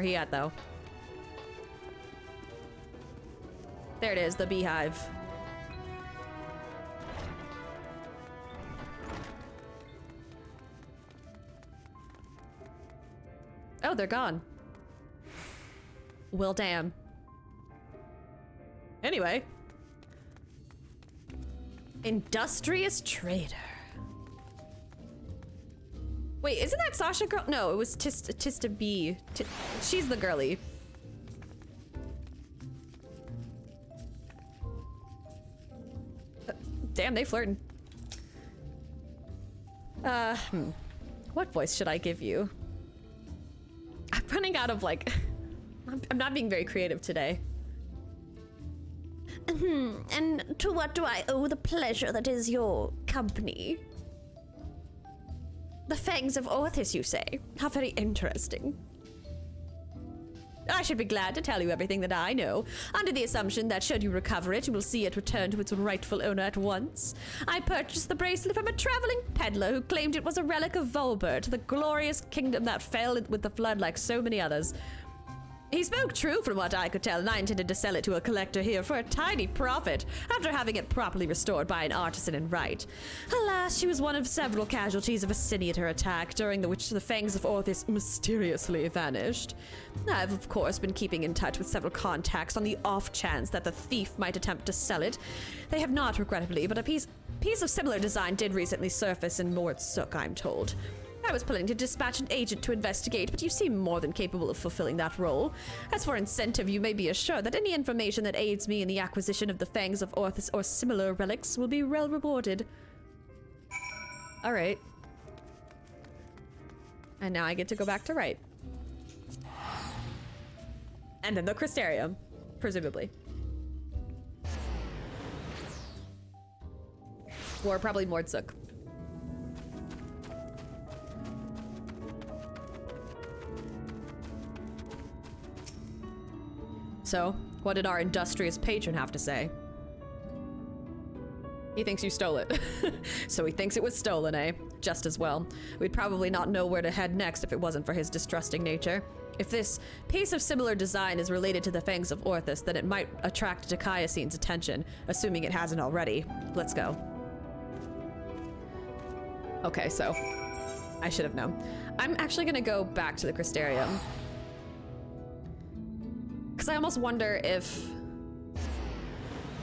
he at, though? There it is, the Beehive. Oh, they're gone. Well, damn. Anyway. Industrious trader. Wait, isn't that Sasha girl? No, it was Tista B. She's the girly. Damn, they flirting. What voice should I give you? I'm running out of like, I'm not being very creative today. And to what do I owe the pleasure that is your company? The fangs of Orthis, you say? How very interesting. I should be glad to tell you everything that I know, under the assumption that should you recover it, you will see it return to its rightful owner at once. I purchased the bracelet from a traveling peddler who claimed it was a relic of Volbert, the glorious kingdom that fell with the flood like so many others. He spoke true from what I could tell, and I intended to sell it to a collector here for a tiny profit, after having it properly restored by an artisan in right. Alas, she was one of several casualties of a Siniator attack, during which the fangs of Orthis mysteriously vanished. I've, of course, been keeping in touch with several contacts on the off chance that the thief might attempt to sell it. They have not, regrettably, but a piece of similar design did recently surface in Mordsuk, I'm told. I was planning to dispatch an agent to investigate, but you seem more than capable of fulfilling that role. As for incentive, you may be assured that any information that aids me in the acquisition of the fangs of Orthis or similar relics will be well rewarded. Alright. And now I get to go back to right. And then the Crystarium, presumably. Or probably Mordsuk. So, what did our industrious patron have to say? He thinks you stole it. So he thinks it was stolen, eh? Just as well. We'd probably not know where to head next if it wasn't for his distrusting nature. If this piece of similar design is related to the fangs of Orthis, then it might attract Dikaiosine's attention, assuming it hasn't already. Let's go. Okay, so I should have known. I'm actually gonna go back to the Crystarium. Because I almost wonder if...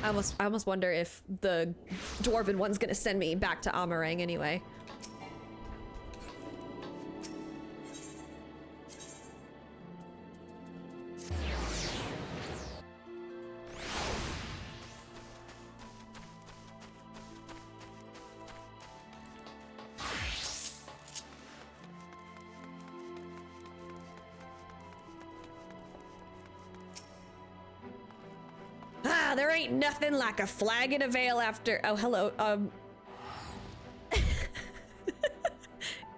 I almost wonder if the Dwarven one's gonna send me back to Amarang anyway. There ain't nothing like a flagon of ale after... Oh, hello,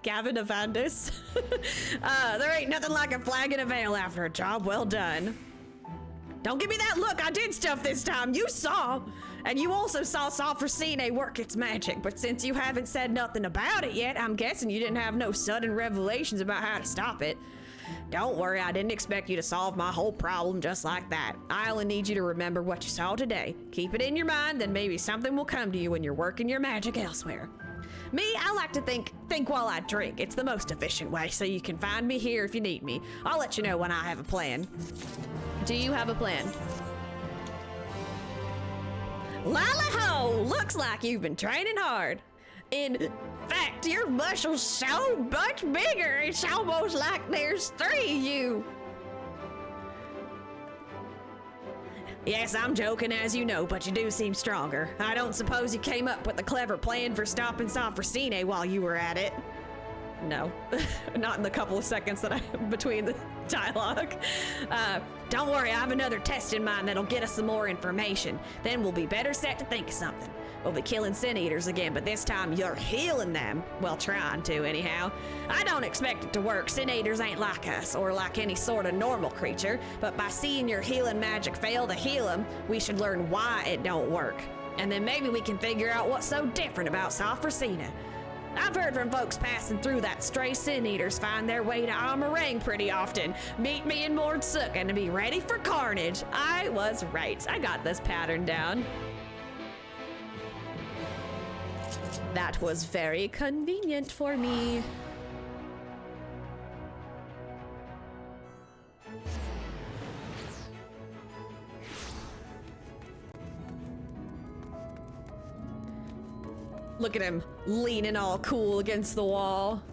Gavin Avandis. There ain't nothing like a flagon of ale after a job well done. Don't give me that look, I did stuff this time, you saw! And you also saw Ffxiv work its magic, but since you haven't said nothing about it yet, I'm guessing you didn't have no sudden revelations about how to stop it. Don't worry, I didn't expect you to solve my whole problem just like that. I only need you to remember what you saw today. Keep it in your mind, then maybe something will come to you when you're working your magic elsewhere. Me, I like to think while I drink. It's the most efficient way, so you can find me here if you need me. I'll let you know when I have a plan. Do you have a plan? Lally-ho! Looks like you've been training hard. In fact, your muscles so much bigger, it's almost like there's 3 of you. Yes, I'm joking, as you know, but you do seem stronger. I don't suppose you came up with a clever plan for stopping Ffxiv while you were at it? No, not in the couple of seconds that between the dialogue. Don't worry, I have another test in mind that'll get us some more information. Then we'll be better set to think of something. We'll be killing Sin Eaters again, but this time you're healing them. Well, trying to, anyhow. I don't expect it to work. Sin Eaters ain't like us, or like any sort of normal creature, but by seeing your healing magic fail to heal them, we should learn why it don't work. And then maybe we can figure out what's so different about Ffxiv. I've heard from folks passing through that stray Sin Eaters find their way to Amarang pretty often. Meet me in Mordsuk and to be ready for carnage. I was right. I got this pattern down. That was very convenient for me. Look at him leaning all cool against the wall.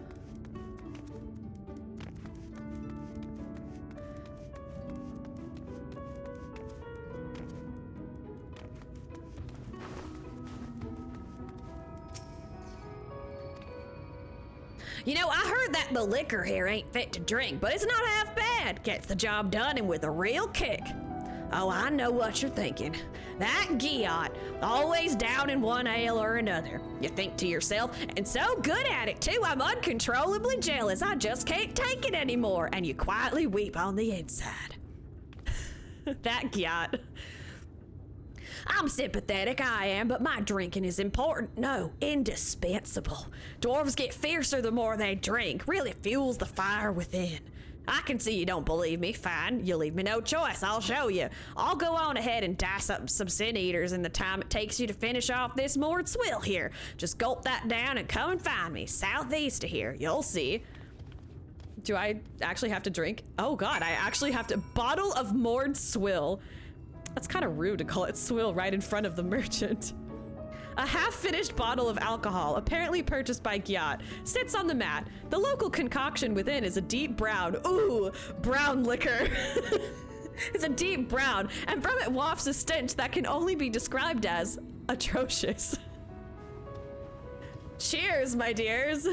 You know, I heard that the liquor here ain't fit to drink, but it's not half bad. Gets the job done and with a real kick. Oh, I know what you're thinking. That Giot, always down in one ale or another. You think to yourself, and so good at it too, I'm uncontrollably jealous. I just can't take it anymore. And you quietly weep on the inside. That Giot. I'm sympathetic, I am, but my drinking is important. No, indispensable. Dwarves get fiercer the more they drink. Really fuels the fire within. I can see you don't believe me. Fine, you leave me no choice. I'll show you. I'll go on ahead and dice up some sin eaters in the time it takes you to finish off this moored swill here. Just gulp that down and come and find me, southeast of here. You'll see. Do I actually have to drink? Oh God, I actually have to. Bottle of moored swill. That's kind of rude to call it swill right in front of the merchant. A half-finished bottle of alcohol, apparently purchased by Giot, sits on the mat. The local concoction within is a deep brown, brown liquor. It's a deep brown, and from it wafts a stench that can only be described as atrocious. Cheers, my dears.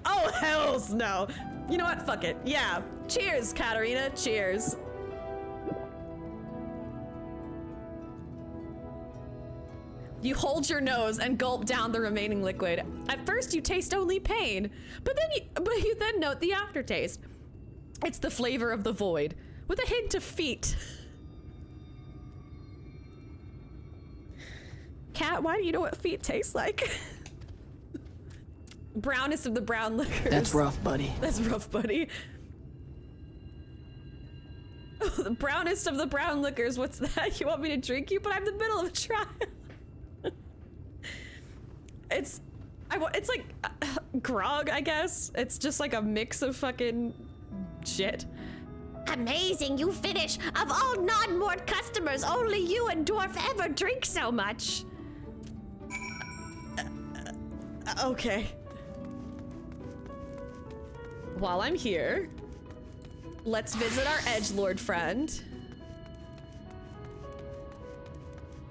Oh, hells no. You know what? Fuck it. Yeah. Cheers, Katarina. Cheers. You hold your nose and gulp down the remaining liquid. At first, you taste only pain, but you then note the aftertaste. It's the flavor of the void, with a hint of feet. Cat, why do you know what feet taste like? Brownest of the brown liquors. That's rough, buddy. That's rough, buddy. Oh, the brownest of the brown liquors. What's that? You want me to drink you? But I'm in the middle of a trial. It's like grog, I guess. It's just like a mix of fucking shit. Amazing, you finish. Of all non-Mort customers, only you and Dwarf ever drink so much. Okay. While I'm here, let's visit our edgelord friend.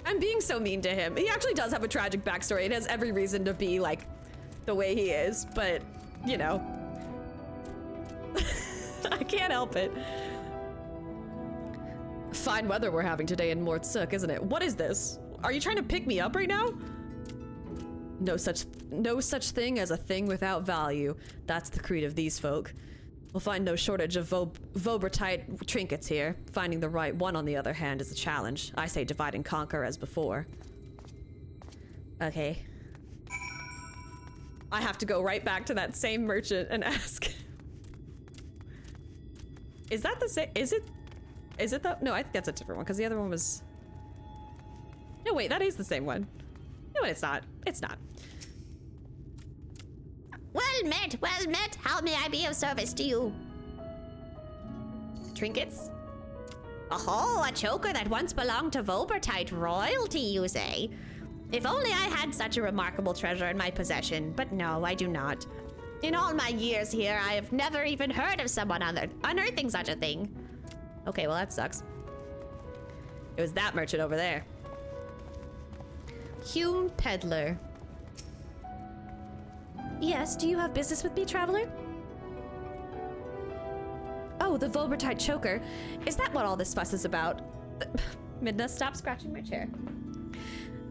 I'm being so mean to him. He actually does have a tragic backstory. It has every reason to be like the way he is, but you know. I can't help it. Fine weather we're having today in Mortsuk, isn't it? What is this? Are you trying to pick me up right now? No such thing as a thing without value. That's the creed of these folk. We'll find no shortage of Vobertite trinkets here. Finding the right one, on the other hand, is a challenge. I say divide and conquer as before. Okay. I have to go right back to that same merchant and ask. Is that the same? Is it though? No, I think that's a different one because the other one was. No, wait, that is the same one. No, it's not. It's not. Well met, well met. How may I be of service to you? Trinkets? Oh, a choker that once belonged to Vobertite royalty, you say? If only I had such a remarkable treasure in my possession, but no, I do not. In all my years here, I have never even heard of someone unearthing such a thing. Okay, well that sucks. It was that merchant over there. Hume Peddler. Yes, do you have business with me, traveler? Oh, the Vobertite choker. Is that what all this fuss is about? Midna, stop scratching my chair.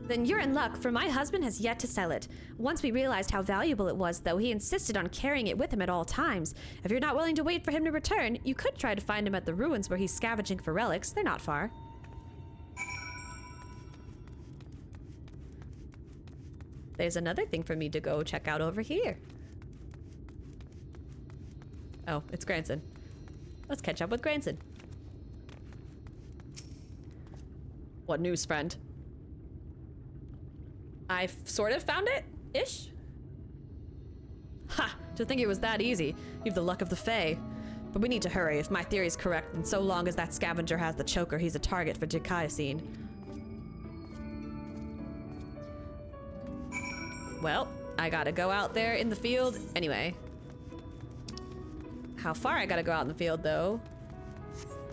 Then you're in luck, for my husband has yet to sell it. Once we realized how valuable it was, though, he insisted on carrying it with him at all times. If you're not willing to wait for him to return, you could try to find him at the ruins where he's scavenging for relics. They're not far. There's another thing for me to go check out over here. Oh, it's Granson. Let's catch up with Granson. What news, friend? I've sort of found it, ish. Ha! To think it was that easy. You've the luck of the Fae. But we need to hurry. If my theory's correct, and so long as that scavenger has the choker, he's a target for Dikaiosine. Well, I gotta go out there in the field anyway. How far I gotta go out in the field, though?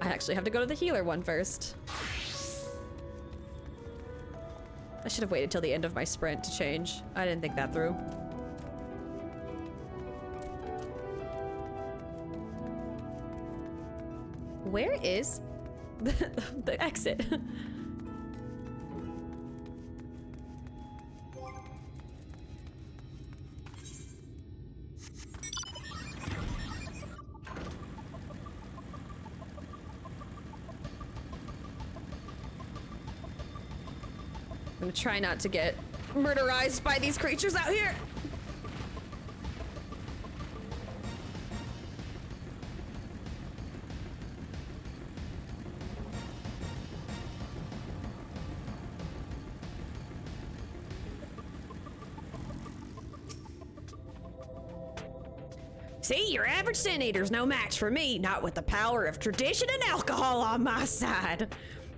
I actually have to go to the healer one first. I should have waited till the end of my sprint to change. I didn't think that through. Where is the exit? I'm gonna try not to get murderized by these creatures out here. See, your average sin eater's no match for me, not with the power of tradition and alcohol on my side.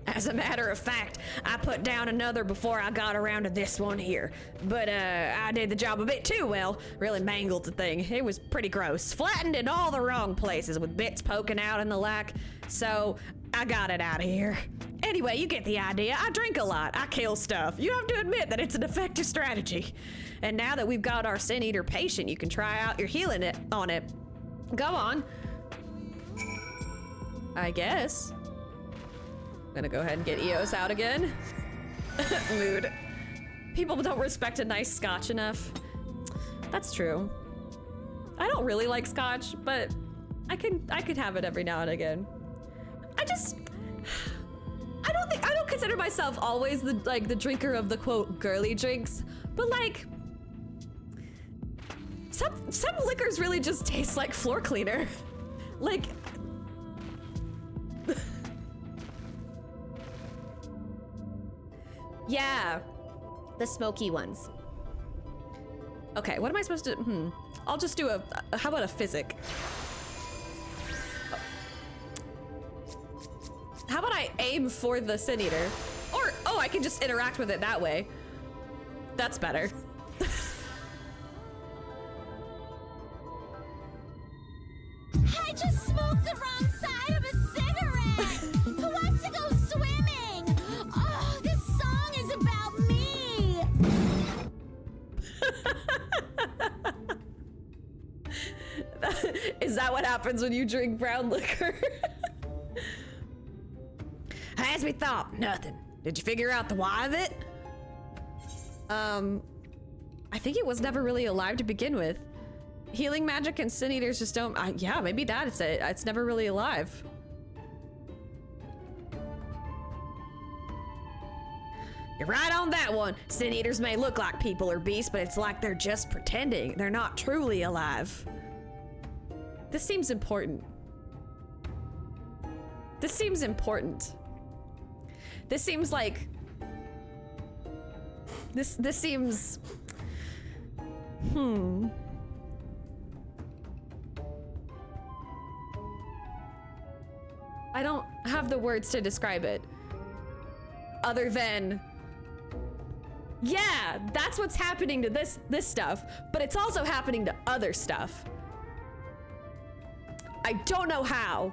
As a matter of fact, I put down another before I got around to this one here. But I did the job a bit too well. Really mangled the thing. It was pretty gross. Flattened in all the wrong places with bits poking out and the like. So I got it out of here. Anyway, you get the idea. I drink a lot. I kill stuff. You have to admit that it's an effective strategy. And now that we've got our sin eater patient, you can try out your healing on it. Go on. I guess. I'm gonna go ahead and get Eos out again. Mood. People don't respect a nice scotch enough. That's true. I don't really like scotch, but I could have it every now and again. I don't consider myself always the drinker of the quote girly drinks, but like some liquors really just taste like floor cleaner. Like yeah, the smoky ones. Okay, what am I supposed to, I'll just do how about a physic? How about I aim for the Sin Eater? Or, oh, I can just interact with it that way. That's better. I just smoked the wrong side of a cigarette! Who wants to go swimming? Oh, this song is about me! Is that what happens when you drink brown liquor? As we thought, nothing. Did you figure out the why of it? I think it was never really alive to begin with. Healing magic and Sin Eaters just don't, yeah, maybe that's it. It's never really alive. You're right on that one. Sin Eaters may look like people or beasts, but it's like they're just pretending. They're not truly alive. This seems important. This seems important. This seems like... This seems... I don't have the words to describe it. Other than... Yeah, that's what's happening to this stuff, but it's also happening to other stuff. I don't know how.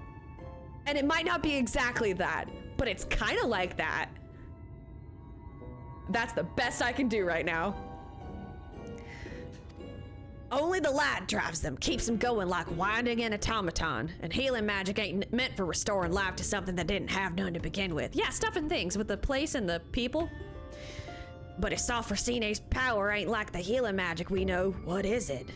And it might not be exactly that, but it's kind of like that. That's the best I can do right now. Only the light drives them, keeps them going like winding an automaton. And healing magic ain't meant for restoring life to something that didn't have none to begin with. Yeah, stuff and things with the place and the people. But if Ffxiv power ain't like the healing magic we know, what is it?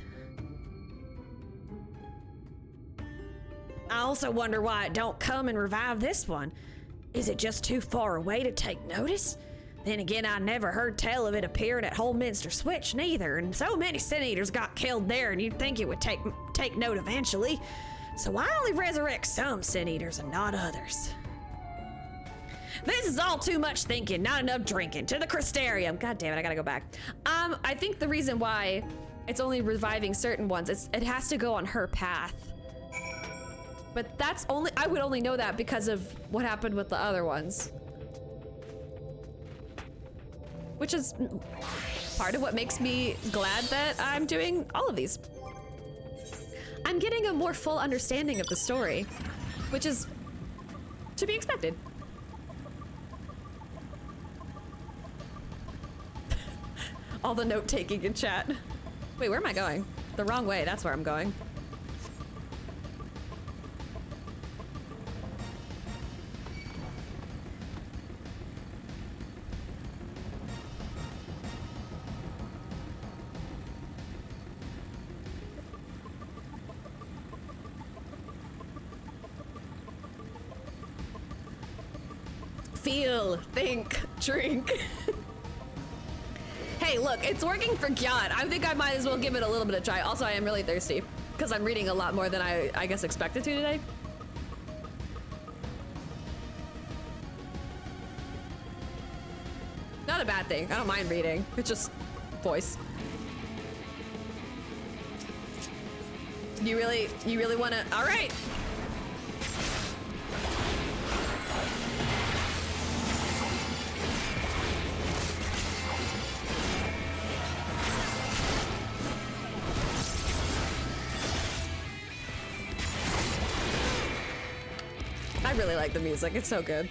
I also wonder why it don't come and revive this one. Is it just too far away to take notice? Then again, I never heard tell of it appearing at Holminster Switch neither, and so many Sin Eaters got killed there, and you'd think it would take note eventually. So why only resurrect some Sin Eaters and not others? This is all too much thinking, not enough drinking. To the Crystarium. God damn it, I gotta go back. I think the reason why it's only reviving certain ones is it has to go on her path. But that's only, I would only know that because of what happened with the other ones. Which is part of what makes me glad that I'm doing all of these. I'm getting a more full understanding of the story, which is to be expected. All the note-taking in chat. Wait, where am I going? The wrong way, that's where I'm going. Feel, think, drink. Hey, look, it's working for Gyat. I think I might as well give it a little bit of try. Also, I am really thirsty because I'm reading a lot more than I guess expected to today. Not a bad thing. I don't mind reading. It's just voice. You really want to? All right. I really like the music. It's so good.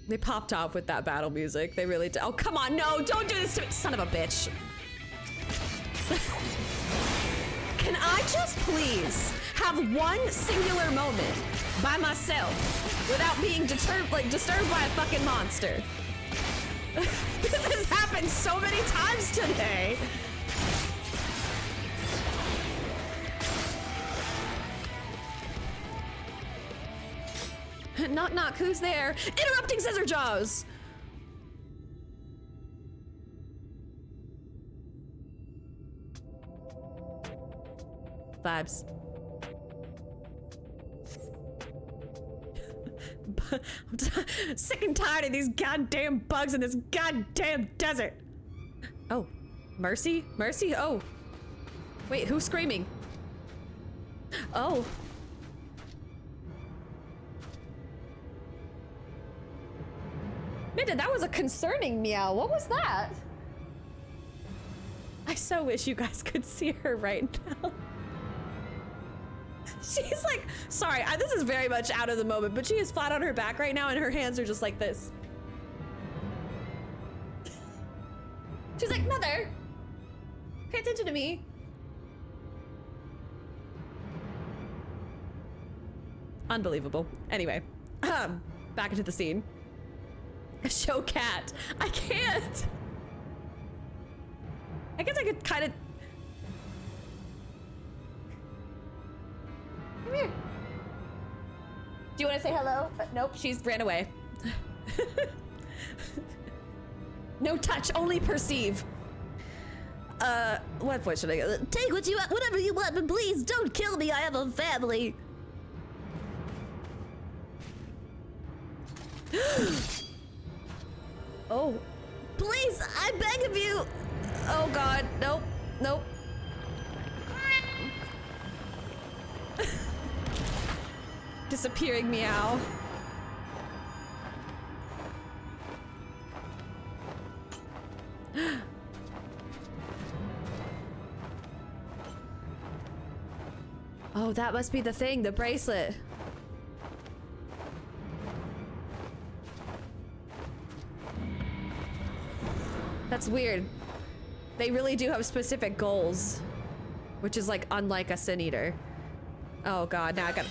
They popped off with that battle music. They really did. Oh, come on. No, don't do this to me. Son of a bitch. Can I just please have one singular moment by myself without being disturbed by a fucking monster? This has happened so many times today. Knock knock, who's there? Interrupting scissor jaws! Vibes. I'm sick and tired of these goddamn bugs in this goddamn desert. Oh, Mercy? Mercy? Oh. Wait, who's screaming? Oh. Minda, that was a concerning meow. What was that? I so wish you guys could see her right now. She's like, sorry, this is very much out of the moment, but she is flat on her back right now and her hands are just like this. She's like, Mother, pay attention to me. Unbelievable. Anyway, back into the scene. Show cat. I can't. I guess I could kind of. Come here. Do you want to say hello? Nope, she's ran away. No touch, only perceive. What voice should I go? Take what you want, whatever you want, but please don't kill me. I have a family. Oh, please, I beg of you. Oh God, nope, nope. Disappearing meow. Oh, that must be the thing, the bracelet. That's weird. They really do have specific goals, which is like unlike a Sin Eater. Oh God, now I gotta.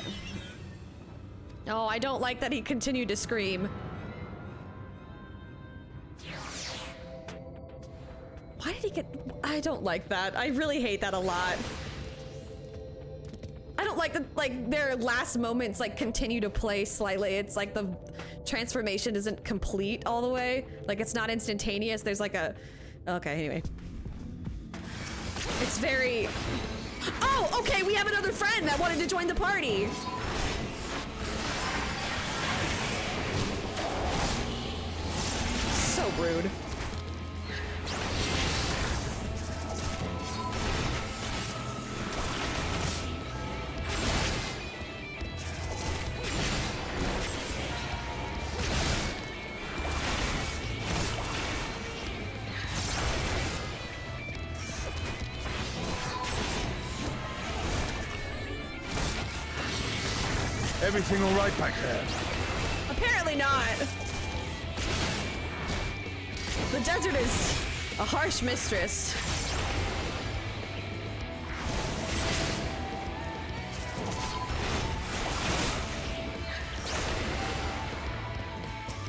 Oh, I don't like that he continued to scream. Why did he get? I don't like that. I really hate that a lot. I don't like that, like, their last moments like continue to play slightly. It's like the transformation isn't complete all the way. Like it's not instantaneous. There's like a, okay, anyway. It's very, oh, okay, we have another friend that wanted to join the party. So rude. Everything all right back there? Apparently not. The desert is a harsh mistress.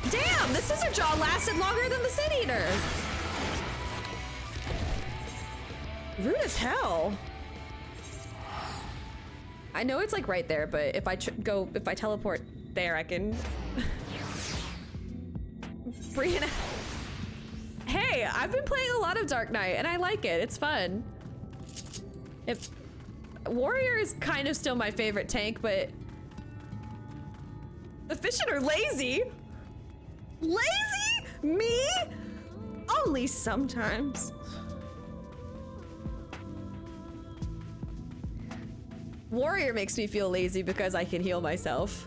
Damn, the scissor jaw lasted longer than the Sin Eater. Rude as hell. I know it's like right there, but if I teleport there, I can. Brianna. Hey, I've been playing a lot of Dark Knight and I like it. It's fun. Warrior is kind of still my favorite tank, but efficient or lazy? Lazy? Me? Only sometimes. Warrior makes me feel lazy because I can heal myself.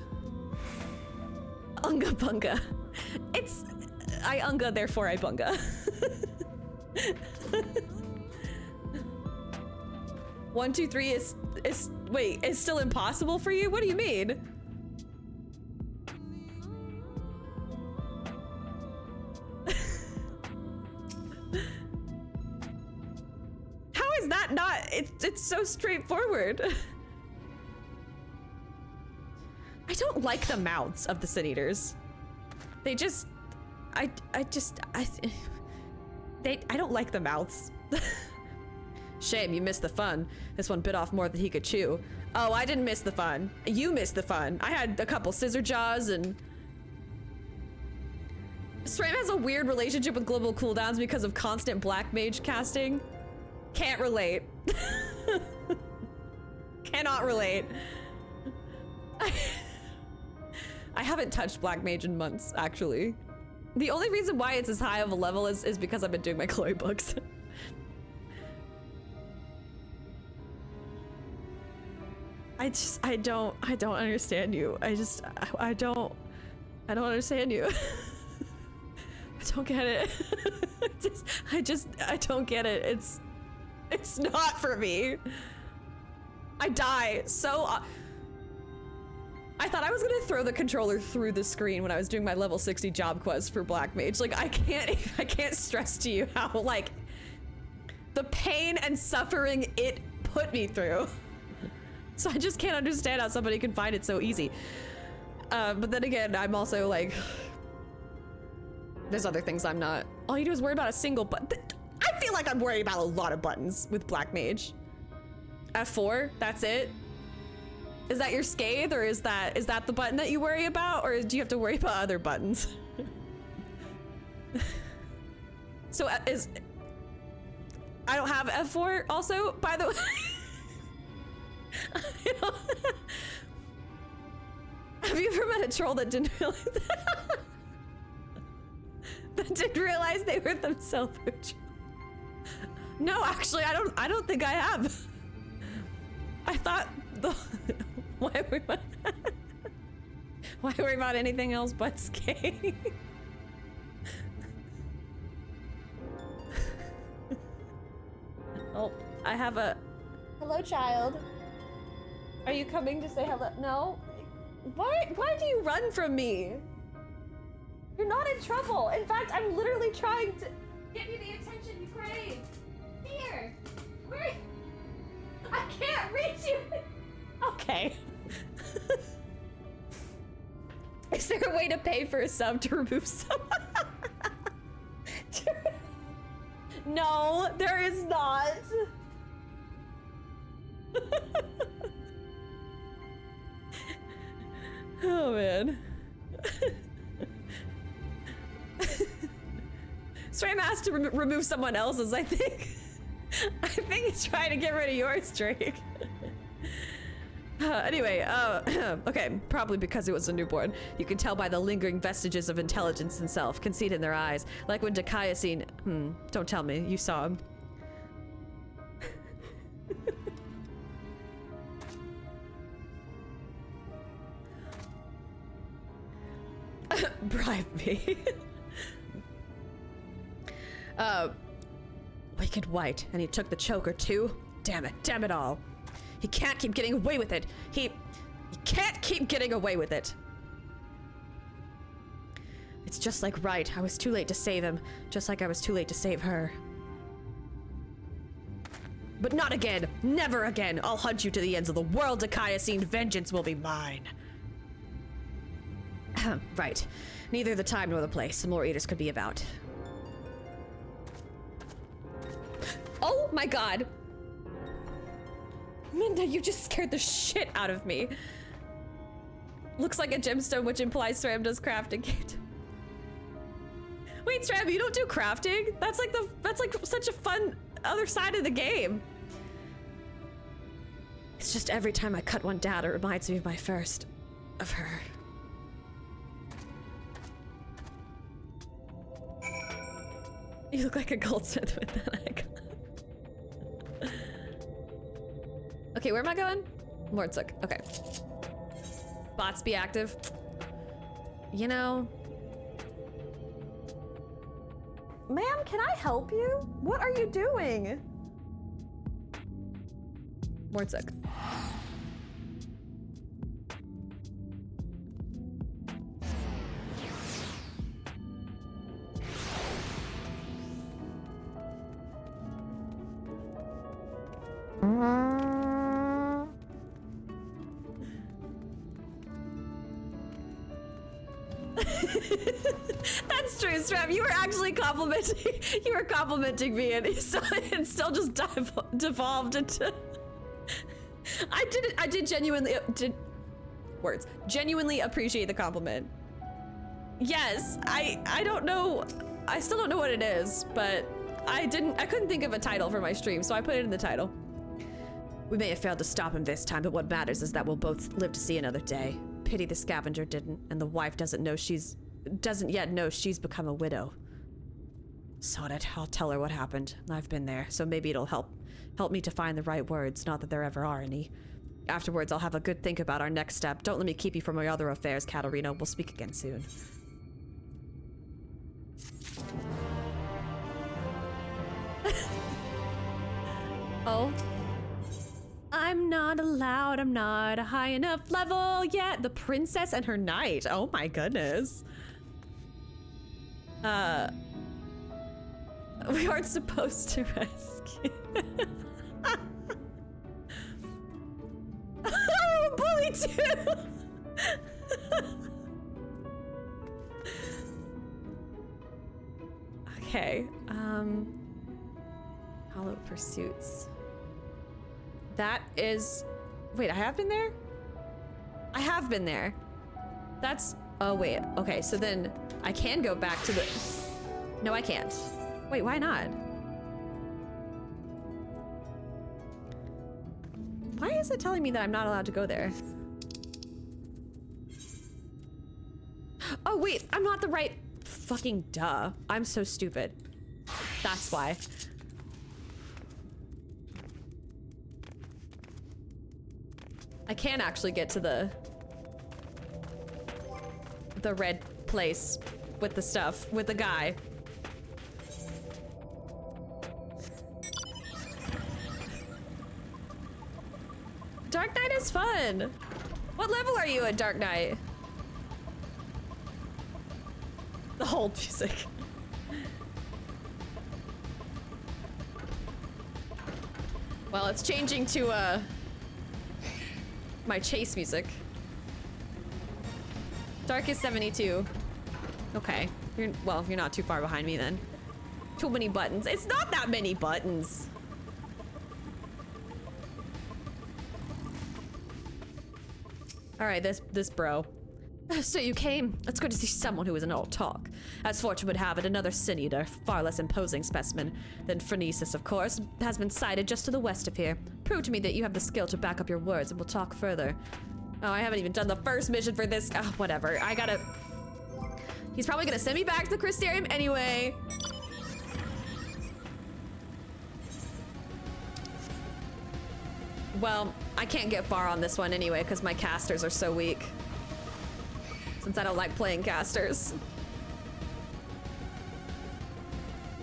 Unga bunga. I unga, therefore I bunga. 1, 2, 3 is wait, it's still impossible for you? What do you mean? How is that not? It's so straightforward. I don't like the mouths of the Sin Eaters. They just, I don't like the mouths. Shame, you missed the fun. This one bit off more than he could chew. Oh, I didn't miss the fun. You missed the fun. I had a couple scissor jaws and... Stram has a weird relationship with global cooldowns because of constant black mage casting. Can't relate. Cannot relate. I haven't touched black mage in months, actually. The only reason why it's as high of a level is because I've been doing my Chloe books. I don't understand you. I don't understand you. I don't get it. I don't get it. It's not for me. I die so... I thought I was gonna throw the controller through the screen when I was doing my level 60 job quest for Black Mage. Like, I can't stress to you how, like, the pain and suffering it put me through. So I just can't understand how somebody can find it so easy. But then again, I'm also like, there's other things I'm not. All you do is worry about a single button. I feel like I'm worried about a lot of buttons with Black Mage. F4, that's it? Is that your scathe, or is that the button that you worry about, or do you have to worry about other buttons? So I don't have F4 also, by the way. Have you ever met a troll that didn't realize that? That didn't realize they were themselves a troll? No, actually, I don't think I have. I thought why worry about anything else but skate? Oh, I have a... Hello, child. Are you coming to say hello? No? Why do you run from me? You're not in trouble. In fact, I'm literally trying to give you the attention you crave. Here. Where? I can't reach you. Okay. Is there a way to pay for a sub to remove someone? No, there is not. Oh man. Stram asked to remove someone else's, I think. I think he's trying to get rid of yours, Drake. Anyway, okay, probably because it was a newborn. You can tell by the lingering vestiges of intelligence and self, conceit in their eyes. Like when Dakaya seen... don't tell me, you saw him. Bribe me. Wicked White, and he took the choker too? Damn it all. He can't keep getting away with it. He can't keep getting away with it. It's just like right. I was too late to save him, just like I was too late to save her. But not again. Never again. I'll hunt you to the ends of the world, Dikaiosine. Vengeance will be mine. Right. Neither the time nor the place. Some more eaters could be about. Oh my god. Minda, you just scared the shit out of me. Looks like a gemstone, which implies Sram does crafting. Wait, Sram, you don't do crafting? That's like such a fun other side of the game. It's just every time I cut one down, it reminds me of my first, of her. You look like a goldsmith with that icon. Okay, where am I going? Mordzook. Okay. Bots be active. You know. Ma'am, can I help you? What are you doing? Mordzook. That's true, Strap. You were actually complimenting. You were complimenting me, and so it still just devolved into. I did genuinely genuinely appreciate the compliment. Yes, I don't know. I still don't know what it is, but I couldn't think of a title for my stream, so I put it in the title. We may have failed to stop him this time, but what matters is that we'll both live to see another day. Pity the scavenger didn't, and the wife doesn't yet know she's become a widow. Sod it, I'll tell her what happened. I've been there, so maybe it'll help me to find the right words, not that there ever are any. Afterwards, I'll have a good think about our next step. Don't let me keep you from my other affairs, Katarina. We'll speak again soon. Oh. I'm not allowed, I'm not a high enough level yet. The princess and her knight. Oh my goodness. We aren't supposed to rescue. Oh, bully too. Okay, Hollow Pursuits. That is... Wait, I have been there? I have been there. That's... Oh, wait. Okay, so then I can go back to the... No, I can't. Wait, why not? Why is it telling me that I'm not allowed to go there? Oh, wait. I'm not the right... Fucking duh. I'm so stupid. That's why. I can actually get to the red place with the stuff, with the guy. Dark Knight is fun. What level are you at Dark Knight? The whole music. Well, it's changing to my chase music. Dark is 72. Okay. You're not too far behind me then. Too many buttons. It's not that many buttons. All right, this bro. So you came. It's good to see someone who isn't all talk. As fortune would have it, another sin eater, far less imposing specimen than Phronesis, of course, has been sighted just to the west of here. Prove to me that you have the skill to back up your words, and we'll talk further. Oh, I haven't even done the first mission for this. Oh, whatever. I gotta... He's probably gonna send me back to the Crystarium anyway. Well, I can't get far on this one anyway, because my casters are so weak. Since I don't like playing casters.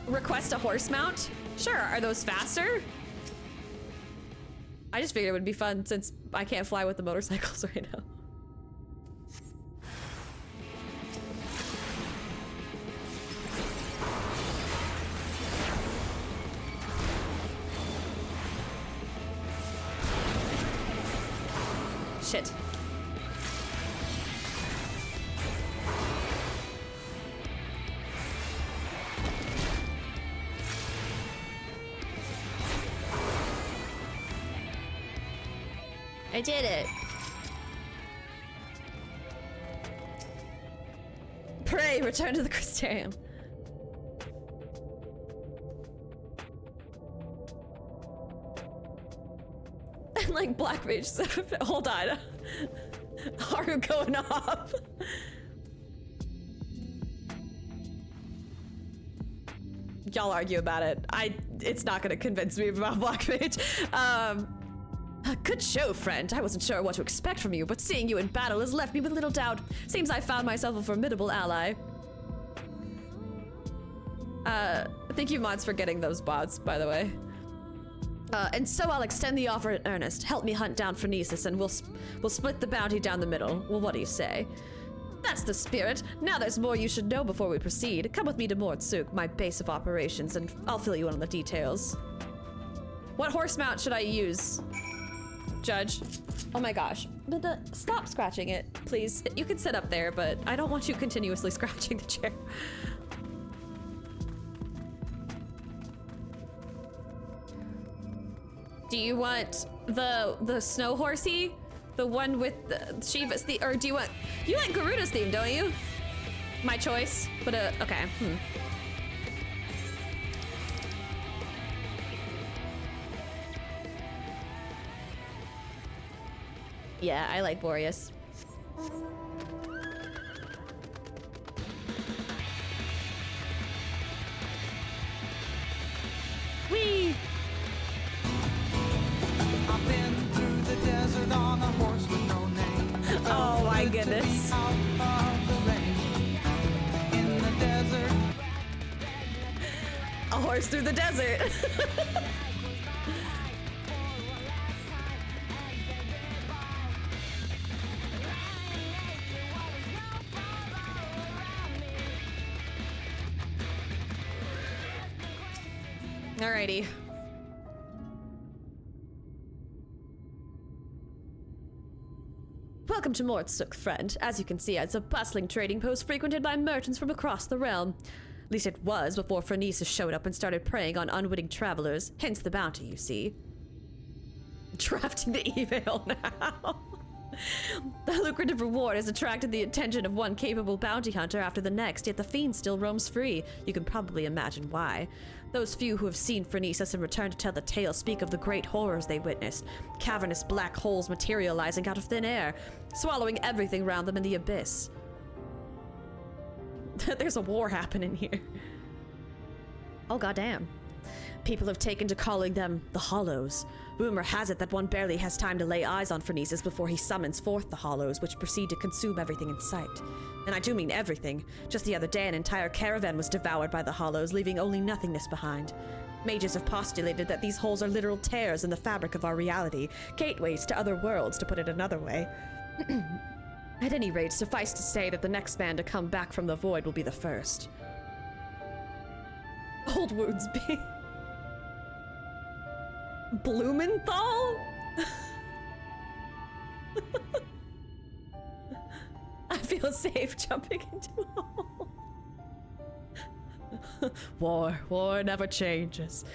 Request a horse mount? Sure, are those faster? I just figured it would be fun since I can't fly with the motorcycles right now. shit. I did it. Pray, return to the Crystarium. And like Black Mage, hold on. Haru going off. Y'all argue about it. It's not gonna convince me about Black Mage. Good show, friend. I wasn't sure what to expect from you, but seeing you in battle has left me with little doubt. Seems I found myself a formidable ally. Thank you, mods, for getting those bots, by the way. And so I'll extend the offer in earnest. Help me hunt down Phronesis, and we'll split the bounty down the middle. Well, what do you say? That's the spirit. Now there's more you should know before we proceed. Come with me to Mortsuk, my base of operations, and I'll fill you in on the details. What horse mount should I use? Judge. Oh my gosh. Stop scratching it, please. You can sit up there, but I don't want you continuously scratching the chair. Do you want the snow horsey? The one with the Shiva's theme? Or do you want Garuda's theme, don't you? My choice. But okay. Yeah, I like Boreas. Whee! I've been through the desert on a horse with no name. Oh my goodness. Out of the rain. In the desert. A horse through the desert. Alrighty. Welcome to Mortsuk, friend. As you can see, it's a bustling trading post frequented by merchants from across the realm. At least it was before Phronesis showed up and started preying on unwitting travelers, hence the bounty, you see. Drafting the email now. The lucrative reward has attracted the attention of one capable bounty hunter after the next, yet the fiend still roams free. You can probably imagine why. Those few who have seen Phronesis and returned to tell the tale speak of the great horrors they witnessed. Cavernous black holes materializing out of thin air, swallowing everything around them in the abyss. There's a war happening here. Oh goddamn. People have taken to calling them the Hollows. Rumor has it that one barely has time to lay eyes on Phronesis before he summons forth the Hollows, which proceed to consume everything in sight. And I do mean everything. Just the other day, an entire caravan was devoured by the Hollows, leaving only nothingness behind. Mages have postulated that these holes are literal tears in the fabric of our reality, gateways to other worlds, to put it another way. At any rate, suffice to say that the next man to come back from the void will be the first. Old wounds be... Blumenthal? I feel safe jumping into a hole. War never changes.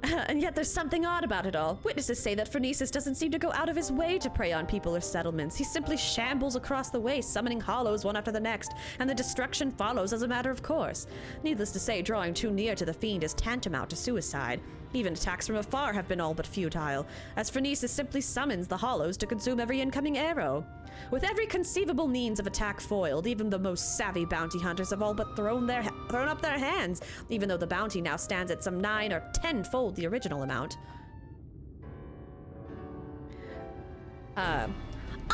And yet there's something odd about it all. Witnesses say that Phronesis doesn't seem to go out of his way to prey on people or settlements. He simply shambles across the waste, summoning hollows one after the next, and the destruction follows as a matter of course. Needless to say, drawing too near to the fiend is tantamount to suicide. Even attacks from afar have been all but futile, as Phronesis simply summons the hollows to consume every incoming arrow. With every conceivable means of attack foiled, even the most savvy bounty hunters have all but thrown up their hands, even though the bounty now stands at some 9 or 10-fold the original amount.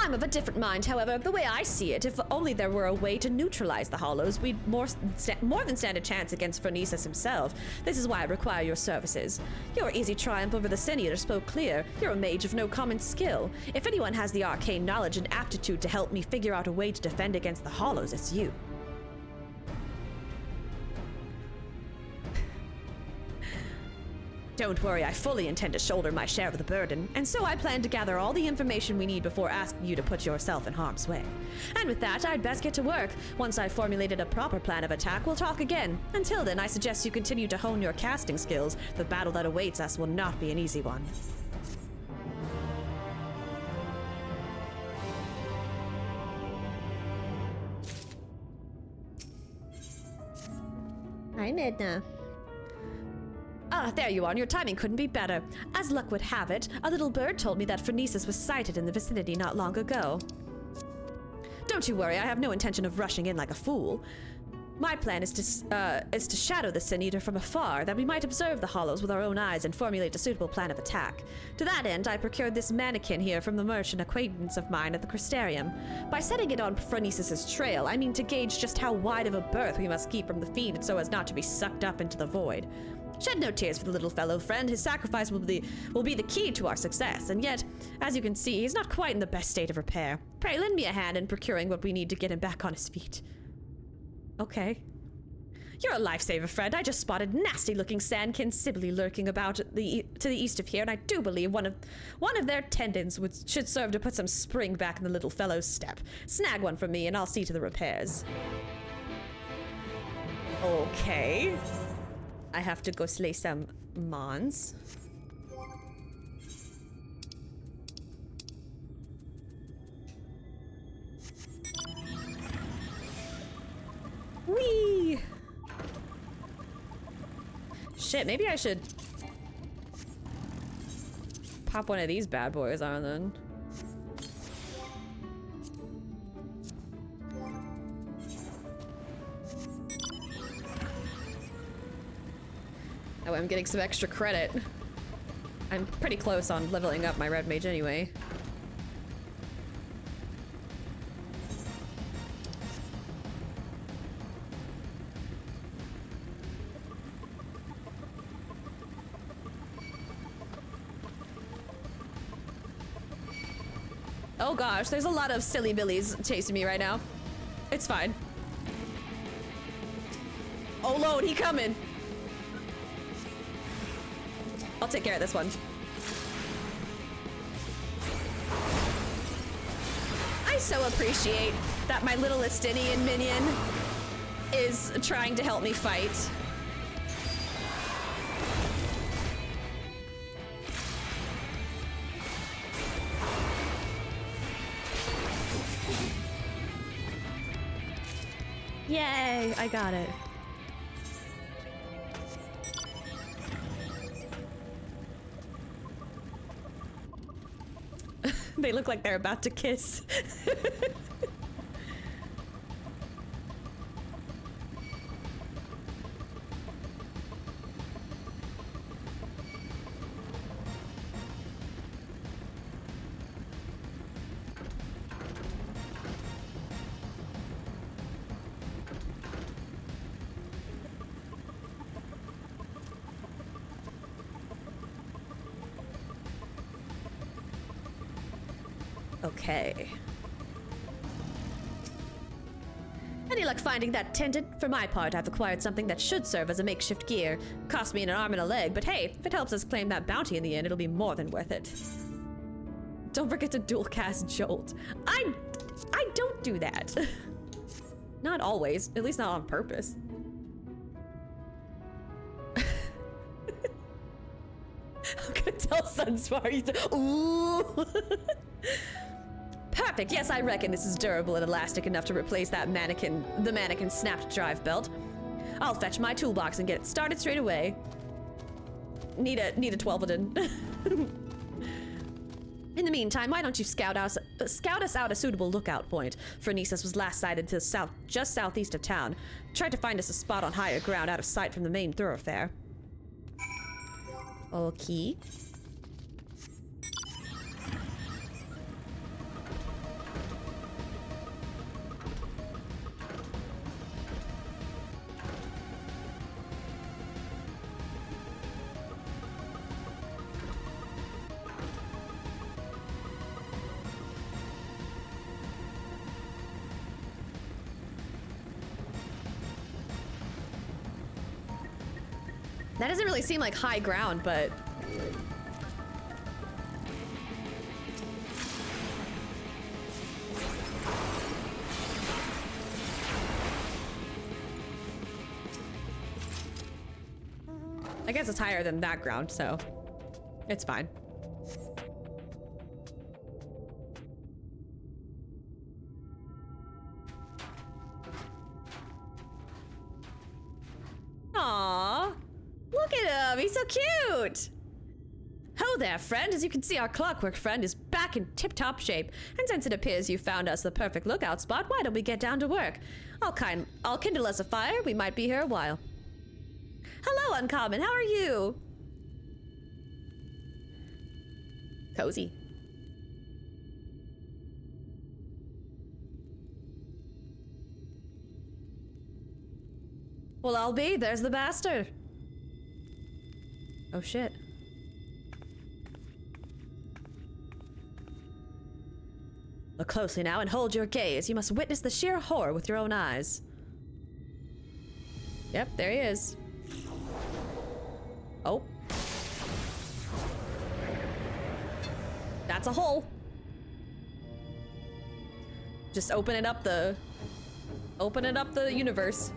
I'm of a different mind, however. The way I see it, if only there were a way to neutralize the hollows, we'd more than stand a chance against Phronesis himself. This is why I require your services. Your easy triumph over the Senior spoke clear. You're a mage of no common skill. If anyone has the arcane knowledge and aptitude to help me figure out a way to defend against the hollows, it's you. Don't worry, I fully intend to shoulder my share of the burden, and so I plan to gather all the information we need before asking you to put yourself in harm's way. And with that, I'd best get to work. Once I've formulated a proper plan of attack, we'll talk again. Until then, I suggest you continue to hone your casting skills. The battle that awaits us will not be an easy one. Hi, Midna. Ah, there you are. Your timing couldn't be better. As luck would have it, a little bird told me that Phronesis was sighted in the vicinity not long ago. Don't you worry, I have no intention of rushing in like a fool. My plan is to shadow the Sin Eater from afar, that we might observe the hollows with our own eyes and formulate a suitable plan of attack. To that end, I procured this mannequin here from the merchant acquaintance of mine at the Crystarium. By setting it on Phronesis' trail, I mean to gauge just how wide of a berth we must keep from the fiend so as not to be sucked up into the void. Shed no tears for the little fellow, friend. His sacrifice will be the key to our success, and yet, as you can see, he's not quite in the best state of repair. Pray lend me a hand in procuring what we need to get him back on his feet. Okay. You're a lifesaver, friend. I just spotted nasty-looking sandkin Sibylle lurking about to the east of here, and I do believe one of their tendons should serve to put some spring back in the little fellow's step. Snag one from me, and I'll see to the repairs. Okay. I have to go slay some mons. Whee! Shit, maybe I should pop one of these bad boys on then. Oh, I'm getting some extra credit. I'm pretty close on leveling up my red mage anyway. Oh gosh, there's a lot of silly billies chasing me right now. It's fine. Oh Lord, he coming. I'll take care of this one. I so appreciate that my little Estinian minion is trying to help me fight. Yay, I got it. They look like they're about to kiss. Okay. Any luck finding that tendon? For my part, I've acquired something that should serve as a makeshift gear. Cost me an arm and a leg, but hey, if it helps us claim that bounty in the end, it'll be more than worth it. Don't forget to dual cast Jolt. I don't do that. Not always, at least not on purpose. I'm gonna tell Sunsfar. Ooh. Perfect. Yes, I reckon this is durable and elastic enough to replace that the mannequin snapped drive belt. I'll fetch my toolbox and get it started straight away. Need a 12-a-din. In the meantime, why don't you scout us out a suitable lookout point? Phronesis was last sighted to the just southeast of town. Try to find us a spot on higher ground out of sight from the main thoroughfare. Okay. That doesn't really seem like high ground, but... I guess it's higher than that ground, so it's fine. Aww, look at him, he's so cute. Ho there, friend. As you can see, our clockwork friend is back in tip-top shape. And since it appears you found us the perfect lookout spot, why don't we get down to work? I'll kindle us a fire. We might be here a while. Hello, Uncommon. How are you? Cozy. Well, I'll be. There's the bastard. Oh, shit. Look closely now and hold your gaze. You must witness the sheer horror with your own eyes. Yep, there he is. Oh. That's a hole. Just open it up the universe.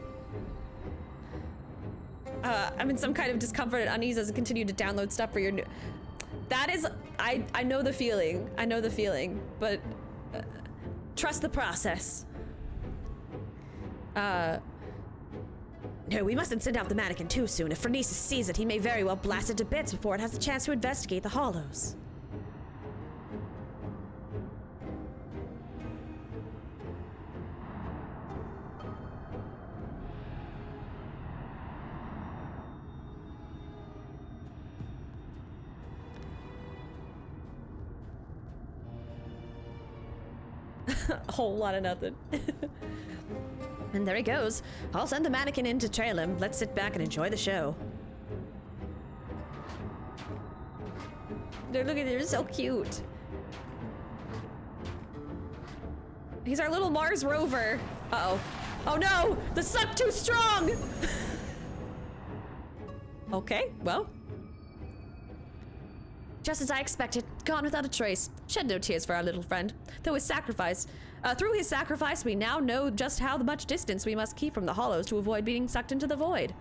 I'm in some kind of discomfort and unease as I continue to download stuff for your new... That is... I know the feeling. I know the feeling, but... trust the process. No, we mustn't send out the mannequin too soon. If Phronesis sees it, he may very well blast it to bits before it has a chance to investigate the hollows. A whole lot of nothing. And there he goes. I'll send the mannequin in to trail him. Let's sit back and enjoy the show. Look at it, they're so cute. He's our little Mars rover. Uh-oh. Oh no! The suck too strong! Okay, well. Just as I expected, gone without a trace. Shed no tears for our little friend. Through his sacrifice, we now know just how much distance we must keep from the hollows to avoid being sucked into the void.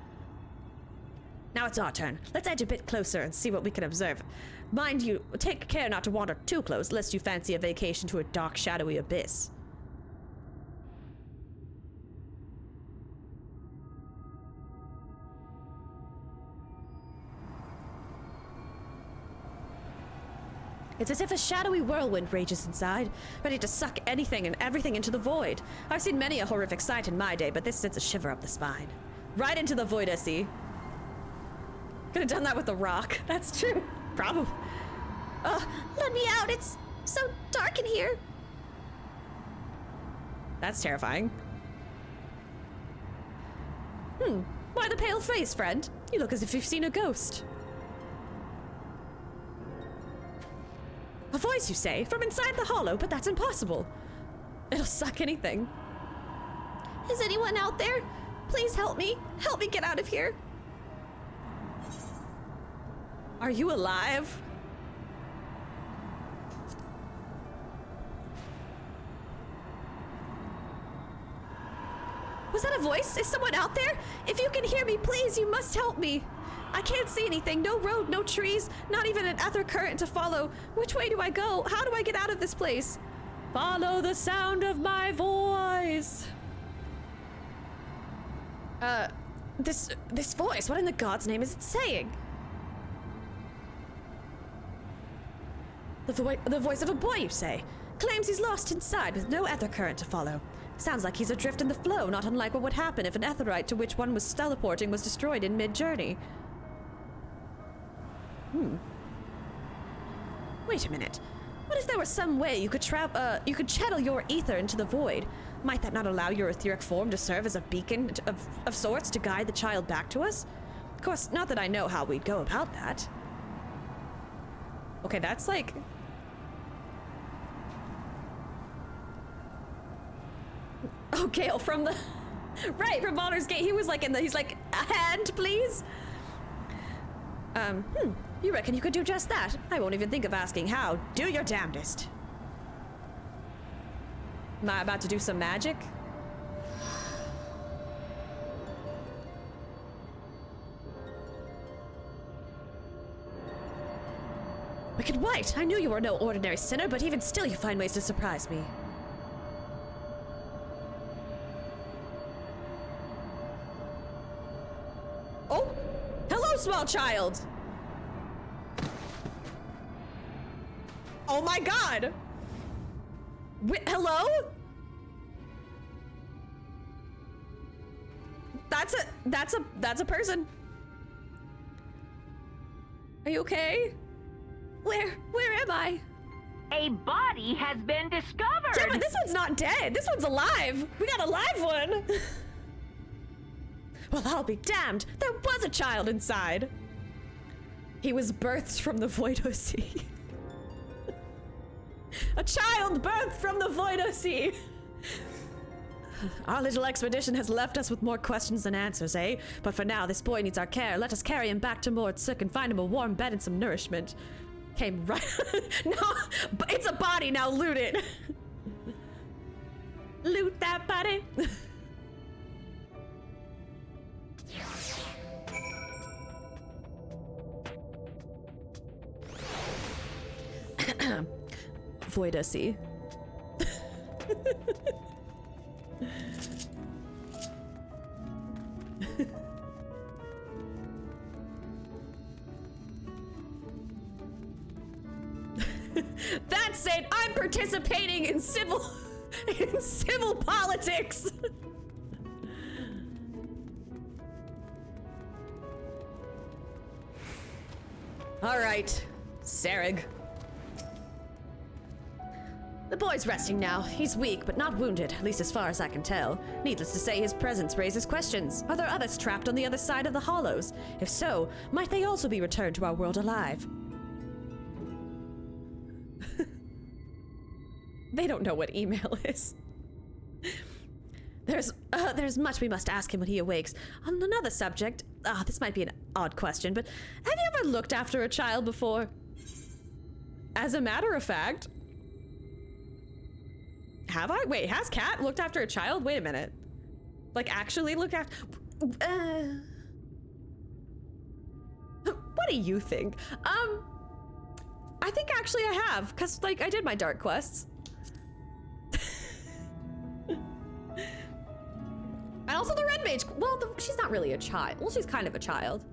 Now it's our turn. Let's edge a bit closer and see what we can observe. Mind you, take care not to wander too close, lest you fancy a vacation to a dark, shadowy abyss. It's as if a shadowy whirlwind rages inside, ready to suck anything and everything into the void. I've seen many a horrific sight in my day, but this sends a shiver up the spine. Right into the void, I see. Could have done that with a rock. That's true. Probably. Let me out. It's so dark in here. That's terrifying. Why the pale face, friend? You look as if you've seen a ghost. A voice, you say? From inside the hollow, but that's impossible. It'll suck anything. Is anyone out there? Please help me. Help me get out of here. Are you alive? Was that a voice? Is someone out there? If you can hear me, please, you must help me. I can't see anything. No road, no trees, not even an ether current to follow. Which way do I go? How do I get out of this place? Follow the sound of my voice. This voice, what in the God's name is it saying? The voice of a boy, you say? Claims he's lost inside with no ether current to follow. Sounds like he's adrift in the flow, not unlike what would happen if an etherite to which one was teleporting was destroyed in mid-journey. Wait a minute. What if there was some way you could channel your ether into the void? Might that not allow your etheric form to serve as a beacon of sorts to guide the child back to us? Of course, not that I know how we'd go about that. Okay, that's like... Oh, Gale from the... Right, from Baldur's Gate. He was like he's like, a hand, please? You reckon you could do just that? I won't even think of asking how. Do your damnedest. Am I about to do some magic? Wicked White, I knew you were no ordinary sinner, but even still you find ways to surprise me. Oh! Hello, small child! Oh my god! Hello? That's a person. Are you okay? Where am I? A body has been discovered. Yeah, but this one's not dead. This one's alive. We got a live one. Well, I'll be damned. There was a child inside. He was birthed from the Void Sea. A child birthed from the Void Sea. Our little expedition has left us with more questions than answers, eh? But for now, this boy needs our care. Let us carry him back to Mordsook and find him a warm bed and some nourishment. Came right. No, it's a body now. Loot it. Loot that body. Void Sea. That's it. I'm participating in civil politics. All right, Sareg. The boy's resting now. He's weak, but not wounded, at least as far as I can tell. Needless to say, his presence raises questions. Are there others trapped on the other side of the hollows? If so, might they also be returned to our world alive? They don't know what email is. There's much we must ask him when he awakes. On another subject, this might be an odd question, but have you ever looked after a child before? As a matter of fact, have I? Wait, has Kat looked after a child? Wait a minute. Like, actually look after... What do you think? I think actually I have, because, like, I did my dark quests. And also the Red Mage, well, she's not really a child. Well, she's kind of a child.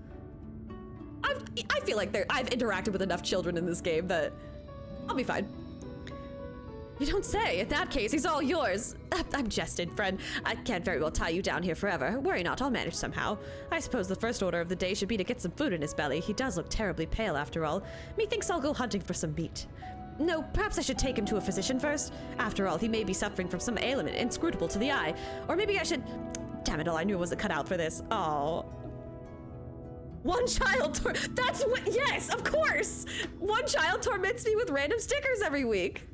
I feel like I've interacted with enough children in this game that I'll be fine. You don't say. In that case, he's all yours. I'm jesting, friend. I can't very well tie you down here forever. Worry not, I'll manage somehow. I suppose the first order of the day should be to get some food in his belly. He does look terribly pale after all. Methinks I'll go hunting for some meat. No, perhaps I should take him to a physician first. After all, he may be suffering from some ailment inscrutable to the eye. Or maybe I should... Damn it, all I knew wasn't cut out for this. Oh. One child that's what... Yes, of course! One child torments me with random stickers every week.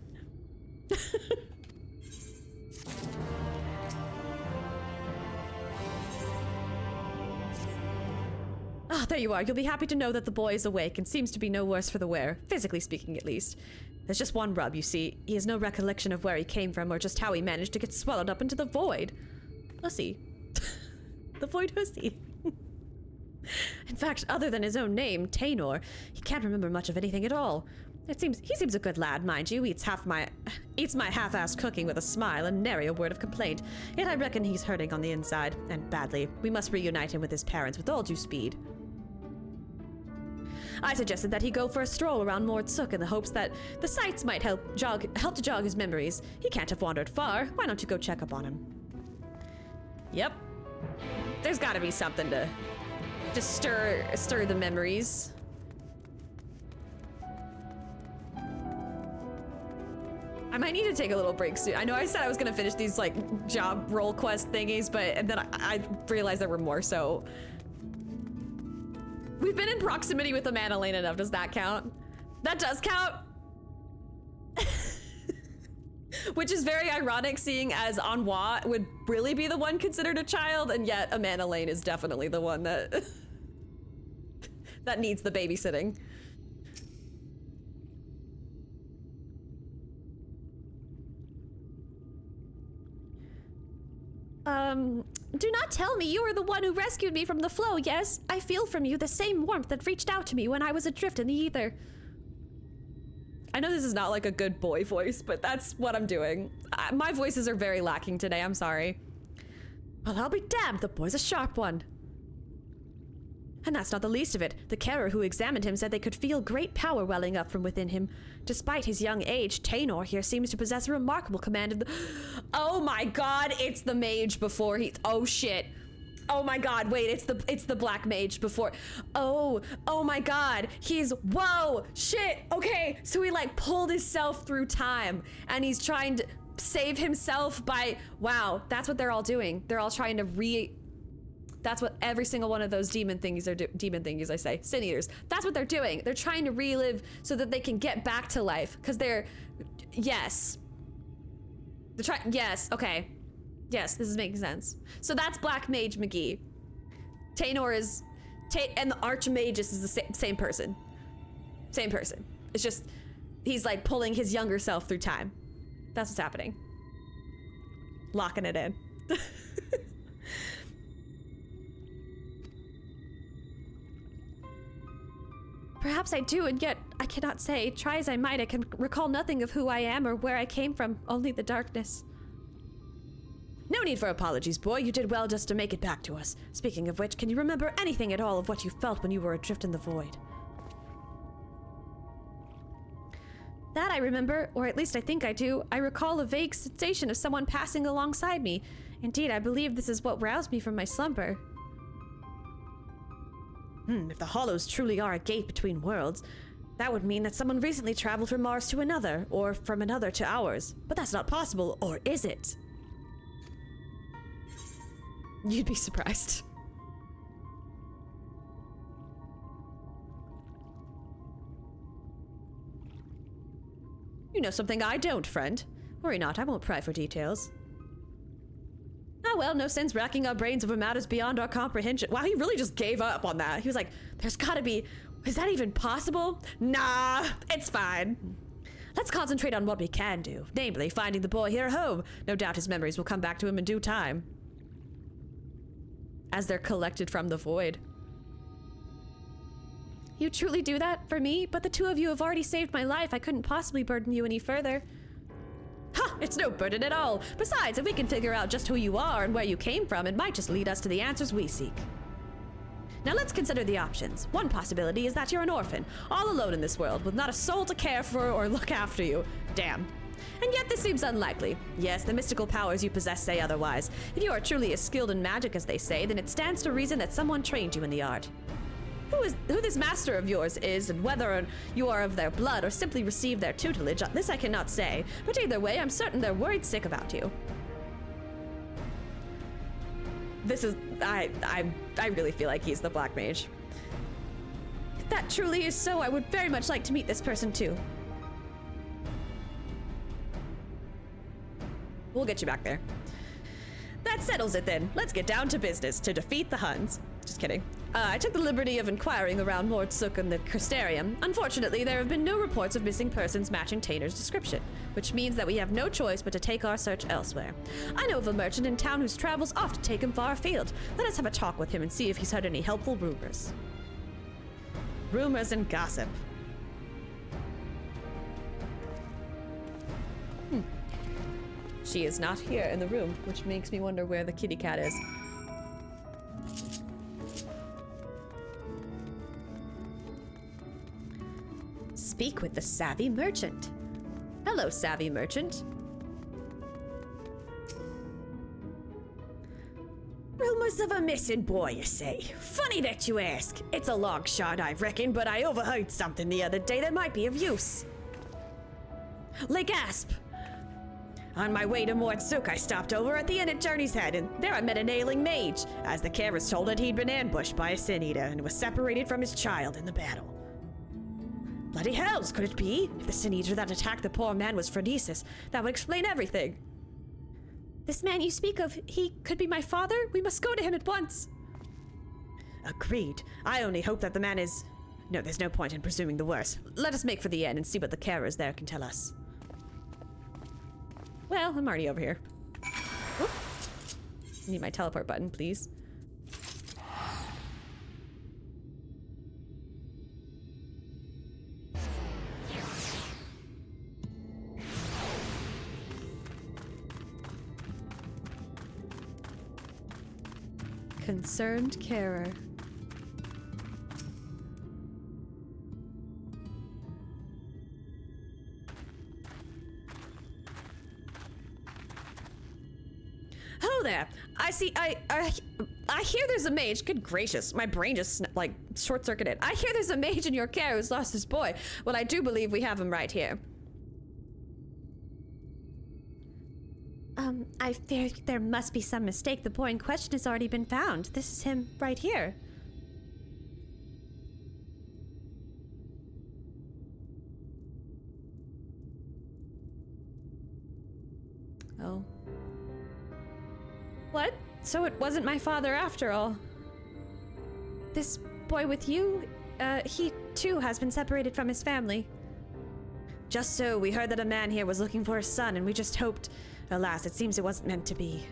There you are. You'll be happy to know that the boy is awake and seems to be no worse for the wear, physically speaking at least. There's just one rub, you see. He has no recollection of where he came from or just how he managed to get swallowed up into the void. Hussy. The void hussy. In fact, other than his own name, Tainor, he can't remember much of anything at all. He seems a good lad, mind you. Eats my half-assed cooking with a smile and nary a word of complaint. Yet I reckon he's hurting on the inside, and badly. We must reunite him with his parents with all due speed. I suggested that he go for a stroll around Mordsook in the hopes that the sights might help to jog his memories. He can't have wandered far. Why don't you go check up on him? Yep. There's gotta be something to stir the memories. I might need to take a little break soon. I know I said I was gonna finish these like job role quest thingies, but then I realized there were more, so. We've been in proximity with Amanda Lane enough. Does that count? That does count. Which is very ironic, seeing as Anwa would really be the one considered a child, and yet Amanda Lane is definitely the one that that needs the babysitting. Do not tell me you are the one who rescued me from the flow, yes? I feel from you the same warmth that reached out to me when I was adrift in the ether. I know this is not like a good boy voice, but that's what I'm doing. My voices are very lacking today, I'm sorry. Well, I'll be damned, the boy's a sharp one. And that's not the least of it. The carer who examined him said they could feel great power welling up from within him. Despite his young age, Tainor here seems to possess a remarkable command of the— Oh my god, it's the mage before he— oh shit. Oh my god, wait, it's the black mage before— oh my god, he's— whoa, shit, okay, so he like pulled himself through time and he's trying to save himself by— wow, that's what they're all doing. They're all trying to that's what every single one of those demon thingies are demon thingies, I say, sin eaters. That's what they're doing. They're trying to relive so that they can get back to life. Because they're— yes. They're trying— yes, okay. Yes, this is making sense. So that's Black Mage McGee. Tainor is— and the Archmagus is the same person. Same person. It's just, he's like pulling his younger self through time. That's what's happening. Locking it in. Perhaps I do, and yet I cannot say. Try as I might, I can recall nothing of who I am or where I came from, only the darkness. No need for apologies, boy. You did well just to make it back to us. Speaking of which, can you remember anything at all of what you felt when you were adrift in the void? That I remember, or at least I think I do. I recall a vague sensation of someone passing alongside me. Indeed, I believe this is what roused me from my slumber. If the Hollows truly are a gate between worlds, that would mean that someone recently traveled from Mars to another, or from another to ours. But that's not possible, or is it? You'd be surprised. You know something I don't, friend. Worry not, I won't pry for details. Ah, well, no sense racking our brains over matters beyond our comprehension. Wow, he really just gave up on that. He was like, there's gotta be— is that even possible? Nah, it's fine. Let's concentrate on what we can do, namely finding the boy here home. No doubt his memories will come back to him in due time. As they're collected from the void. You truly do that for me? But the two of you have already saved my life. I couldn't possibly burden you any further. Ha! It's no burden at all. Besides, if we can figure out just who you are and where you came from, it might just lead us to the answers we seek. Now let's consider the options. One possibility is that you're an orphan, all alone in this world, with not a soul to care for or look after you. Damn. And yet this seems unlikely. Yes, the mystical powers you possess say otherwise. If you are truly as skilled in magic as they say, then it stands to reason that someone trained you in the art. Who this master of yours is, and whether you are of their blood or simply received their tutelage, this I cannot say. But either way, I'm certain they're worried sick about you. This is— I really feel like he's the Black Mage. If that truly is so, I would very much like to meet this person too. We'll get you back there. That settles it then. Let's get down to business to defeat the Huns. Just kidding. I took the liberty of inquiring around Lord Sook and the Crystarium. Unfortunately, there have been no reports of missing persons matching Tainor's description, which means that we have no choice but to take our search elsewhere. I know of a merchant in town whose travels often take him far afield. Let us have a talk with him and see if he's heard any helpful rumors. Rumors and gossip. She is not here in the room, which makes me wonder where the kitty cat is. Speak with the savvy merchant. Hello, savvy merchant. Rumors of a missing boy, you say? Funny that you ask. It's a long shot, I reckon, but I overheard something the other day that might be of use. Le Gasp! On my way to Mort Sook, I stopped over at the inn at Journey's Head, and there I met an ailing mage. As the carers told it, he'd been ambushed by a sin eater and was separated from his child in the battle. Bloody hells, could it be? If the sin eater that attacked the poor man was Phronesis, that would explain everything. This man you speak of, he could be my father? We must go to him at once. Agreed. I only hope that the man is... No, there's no point in presuming the worst. Let us make for the inn and see what the carers there can tell us. Well, I'm already over here. Oop. Need my teleport button, please. Concerned carer. Hello there. I see. I hear there's a mage. Good gracious, my brain just like short-circuited. I hear there's a mage in your care who's lost his boy. Well, I do believe we have him right here. I fear there must be some mistake. The boy in question has already been found. This is him right here. Oh. What? So it wasn't my father after all. This boy with you, he too has been separated from his family. Just so, we heard that a man here was looking for his son, and we just hoped... Alas, it seems it wasn't meant to be.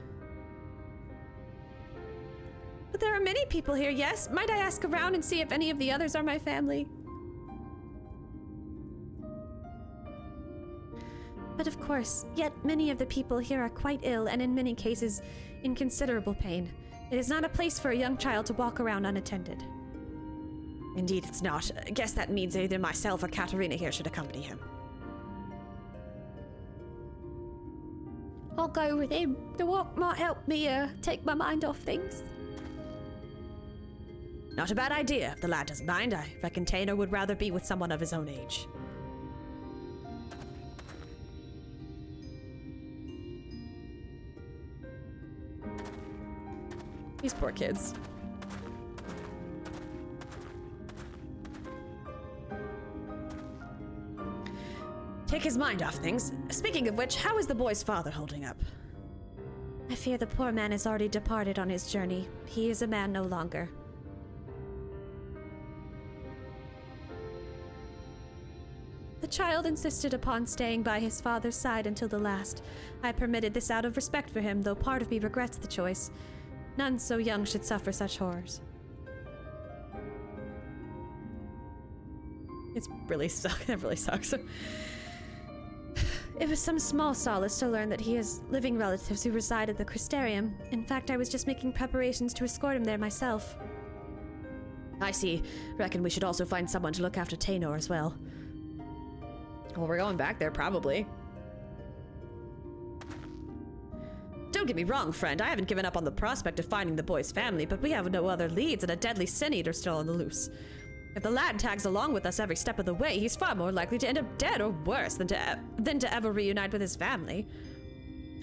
But there are many people here, yes? Might I ask around and see if any of the others are my family? But of course, yet many of the people here are quite ill and in many cases in considerable pain. It is not a place for a young child to walk around unattended. Indeed, it's not. I guess that means either myself or Katarina here should accompany him. I'll go with him. The walk might help me take my mind off things. Not a bad idea, if the lad doesn't mind. I reckon Taino would rather be with someone of his own age. These poor kids. Take his mind off things. Speaking of which, how is the boy's father holding up? I fear the poor man has already departed on his journey. He is a man no longer. The child insisted upon staying by his father's side until the last. I permitted this out of respect for him, though part of me regrets the choice. None so young should suffer such horrors. It's really sucks. That really sucks. It was some small solace to learn that he has living relatives who reside at the Crystarium. In fact, I was just making preparations to escort him there myself. I see. Reckon we should also find someone to look after Taino as well. Well, we're going back there, probably. Don't get me wrong, friend. I haven't given up on the prospect of finding the boy's family, but we have no other leads and a deadly sin eater still on the loose. If the lad tags along with us every step of the way, he's far more likely to end up dead or worse than to ever reunite with his family.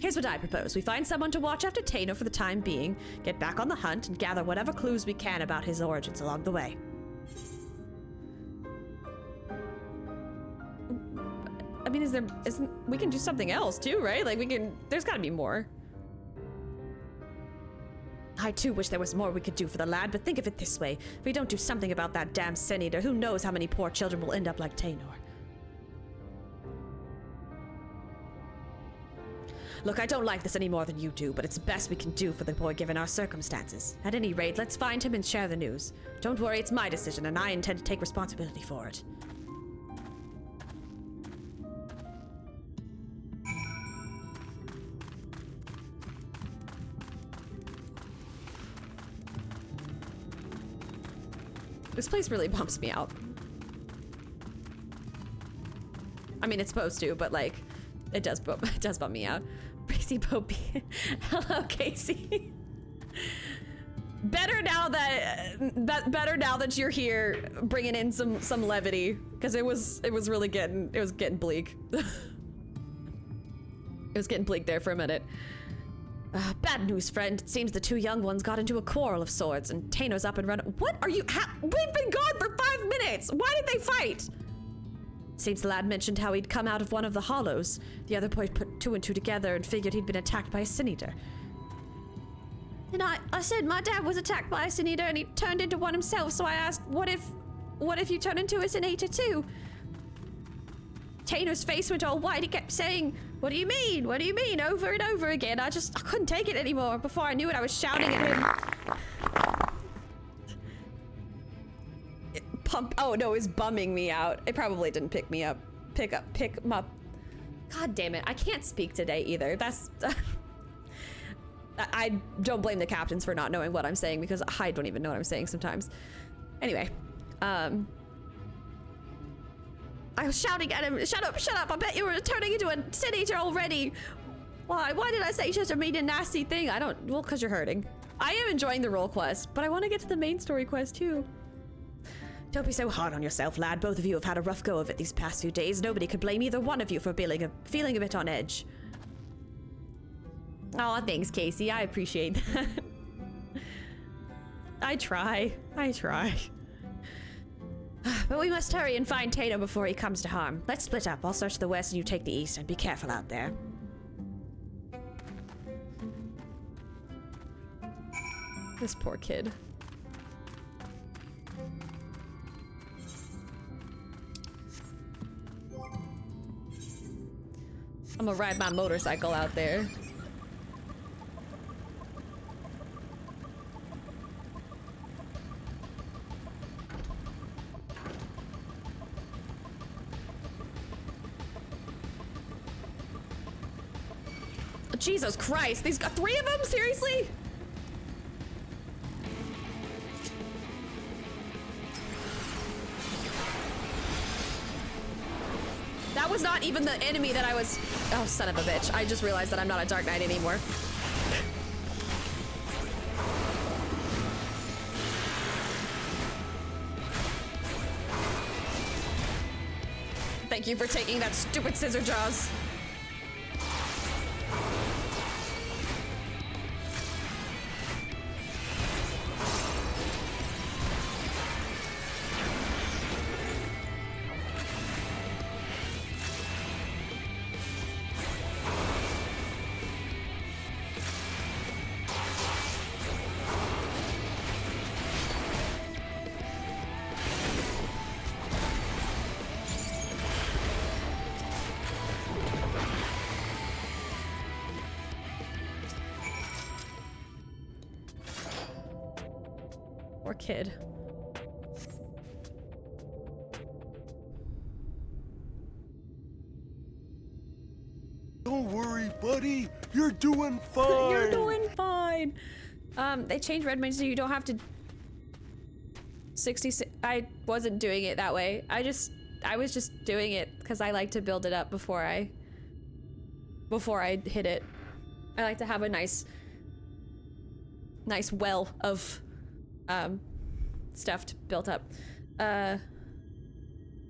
Here's what I propose. We find someone to watch after Taino for the time being, get back on the hunt, and gather whatever clues we can about his origins along the way. I mean, we can do something else too, right? Like there's gotta be more. I too wish there was more we could do for the lad, but think of it this way. If we don't do something about that damn sin eater, who knows how many poor children will end up like Tainor. Look, I don't like this any more than you do, but it's the best we can do for the boy given our circumstances. At any rate, let's find him and share the news. Don't worry, it's my decision, and I intend to take responsibility for it. This place really bumps me out. I mean, it's supposed to, but like, it does bump me out. Crazy Popey. Hello, Casey. Better now that you're here, bringing in some levity, because it was getting bleak. It was getting bleak there for a minute. Bad news, friend. It seems the two young ones got into a quarrel of sorts, and Taino's up and running. What are you? We've been gone for 5 minutes. Why did they fight? Seems the lad mentioned how he'd come out of one of the hollows. The other boy put 2 and 2 together and figured he'd been attacked by a sin eater. And I said my dad was attacked by a Sin Eater and he turned into one himself, so I asked, what if you turn into a Sin Eater too? Taner's face went all white. He kept saying, what do you mean? What do you mean? Over and over again. I couldn't take it anymore. Before I knew it, I was shouting at him. Oh no, it's bumming me out. It probably didn't pick me up. Pick him up. God damn it. I can't speak today either. That's... I don't blame the captains for not knowing what I'm saying because I don't even know what I'm saying sometimes. Anyway, I was shouting at him, shut up, I bet you were turning into a Sin Eater already. Why did I say such a mean and nasty thing? Well, because you're hurting. I am enjoying the role quest, but I want to get to the main story quest too. Don't be so hard on yourself, lad. Both of you have had a rough go of it these past few days. Nobody could blame either one of you for feeling a bit on edge. Aw, thanks, Casey. I appreciate that. I try. But we must hurry and find Tato before he comes to harm. Let's split up. I'll search the west and you take the east, and be careful out there. This poor kid. I'm gonna ride my motorcycle out there. Jesus Christ, these got 3 of them? Seriously? That was not even the enemy that I was... Oh, son of a bitch. I just realized that I'm not a Dark Knight anymore. Thank you for taking that stupid scissor jaws. Kid. Don't worry, buddy. You're doing fine. You're doing fine. They changed red mines so you don't have to 66. I wasn't doing it that way. I was just doing it because I like to build it up before I hit it. I like to have a nice well of stuff built up.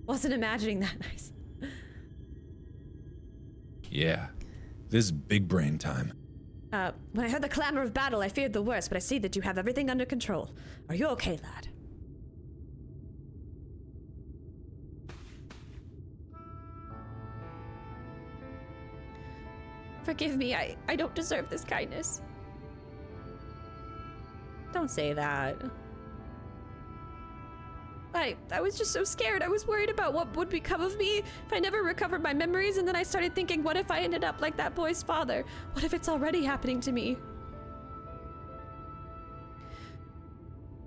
Wasn't imagining that nice. Yeah, this is big brain time. When I heard the clamor of battle, I feared the worst, but I see that you have everything under control. Are you okay, lad? Forgive me, I don't deserve this kindness. Don't say that. I was just so scared. I was worried about what would become of me if I never recovered my memories, and then I started thinking, what if I ended up like that boy's father? What if it's already happening to me?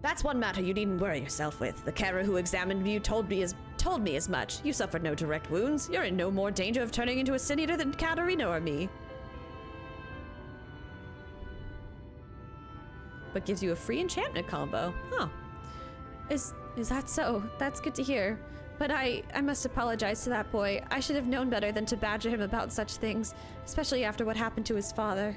That's one matter you needn't worry yourself with. The carer who examined you told me as much. You suffered no direct wounds. You're in no more danger of turning into a Sin Eater than Katarina or me. But gives you a free enchantment combo. Huh. Is that so? That's good to hear. But I must apologize to that boy. I should have known better than to badger him about such things, especially after what happened to his father.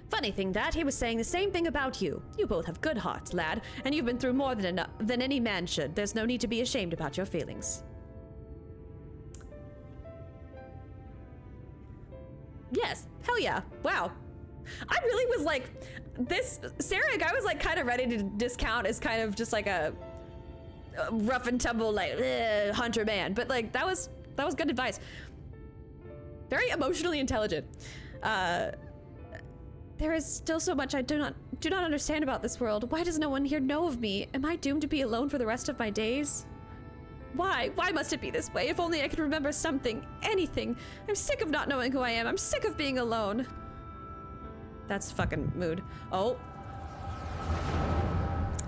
Funny thing that, he was saying the same thing about you. You both have good hearts, lad, and you've been through more than any man should. There's no need to be ashamed about your feelings. Yes, hell yeah. Wow. I really was like, this Sarek, I was like kind of ready to discount as kind of just like a rough and tumble like hunter man, but like that was good advice. Very emotionally intelligent. There is still so much I do not understand about this world. Why does no one here know of me? Am I doomed to be alone for the rest of my days? Why? Why must it be this way? If only I could remember something, anything. I'm sick of not knowing who I am. I'm sick of being alone. That's fucking mood. Oh.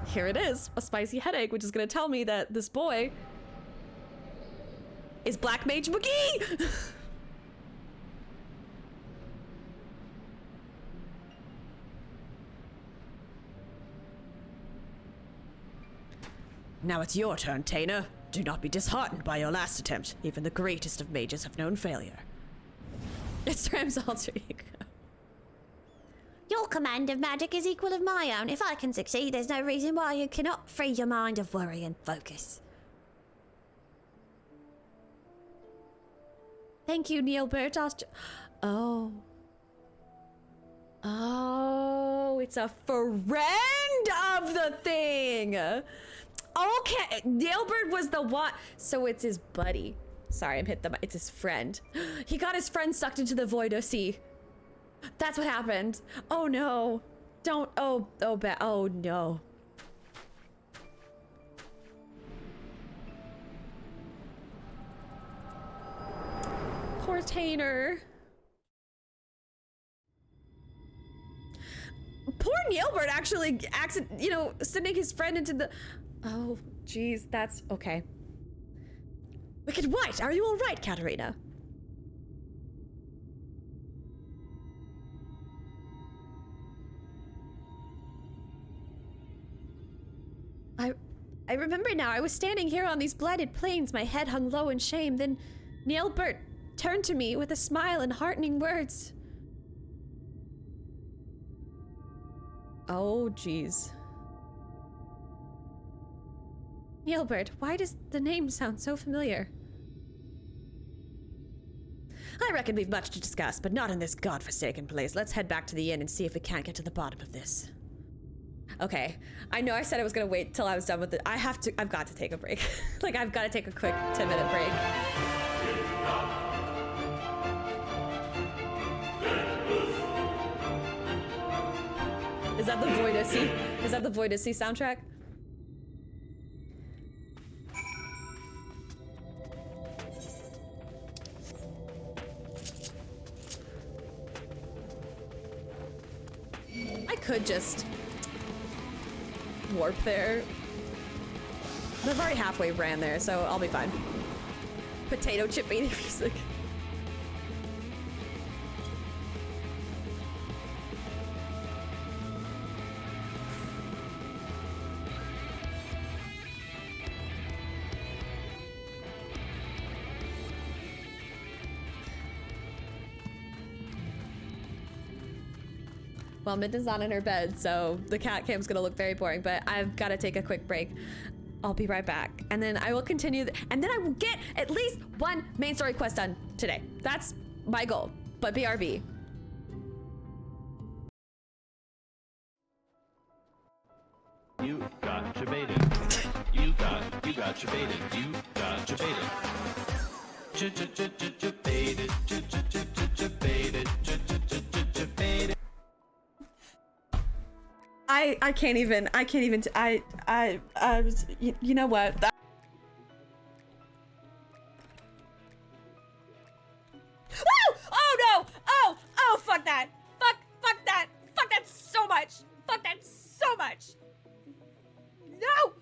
Here it is, a spicy headache, which is gonna tell me that this boy is Black Mage McGee! Now it's your turn, Taina. Do not be disheartened by your last attempt. Even the greatest of mages have known failure. It's Ram's alter ego. Your command of magic is equal of my own. If I can succeed, there's no reason why you cannot free your mind of worry and focus. Thank you, Neil Bertos. Oh. Oh, it's a friend of the thing. Okay, Nailbird was the one. So it's his buddy. Sorry, I'm hit the. It's his friend. He got his friend sucked into the void. See, that's what happened. Oh no! Don't. Oh bad. Oh no. Poor Tainer. Poor Nailbird actually sending his friend into the. Oh, geez, that's okay. Wicked White, are you all right, Katarina? I remember now. I was standing here on these blighted plains, my head hung low in shame. Then Nailbird turned to me with a smile and heartening words. Oh, geez. Nailbird, why does the name sound so familiar? I reckon we've much to discuss, but not in this godforsaken place. Let's head back to the inn and see if we can't get to the bottom of this. Okay, I know I said I was gonna wait till I was done with it. I've got to take a break. Like, I've got to take a quick 10-minute break. Is that the Void SC? Is that the Void SC soundtrack? I could just warp there. I've already halfway ran there, so I'll be fine. Potato chip eating music. Well, Midna's not in her bed, so the cat cam's gonna look very boring, but I've gotta take a quick break. I'll be right back. And then I will continue, and then I will get at least one main story quest done today. That's my goal, but BRB. You got jebaited. You got jebaited. You got jebaited. Jebaited. Jebaited. Jebaited. I can't even, you know what? Woo! Oh no! Oh, fuck that! Fuck that! Fuck that so much! Fuck that so much! No!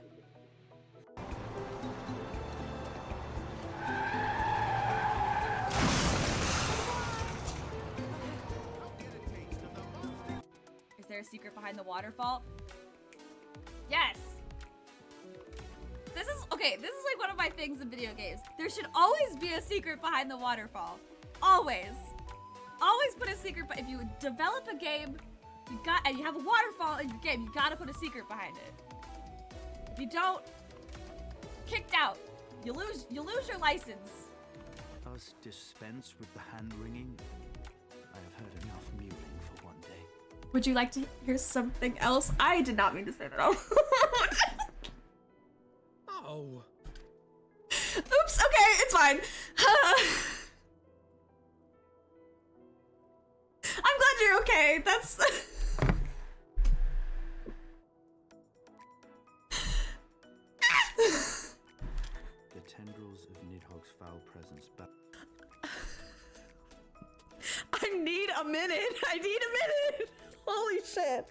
Is there a secret behind the waterfall? Yes! This is like one of my things in video games. There should always be a secret behind the waterfall. Always. Always put a secret, but if you develop a game, and you have a waterfall in your game, you gotta put a secret behind it. If you don't, kicked out. You lose your license. Us dispense with the hand-wringing? I have heard enough mewing for one day. Would you like to hear something else? I did not mean to say that out loud. Oh, fine. I'm glad you're okay. That's... The tendrils of Nidhogg's foul presence back. I need a minute. I need a minute. Holy shit.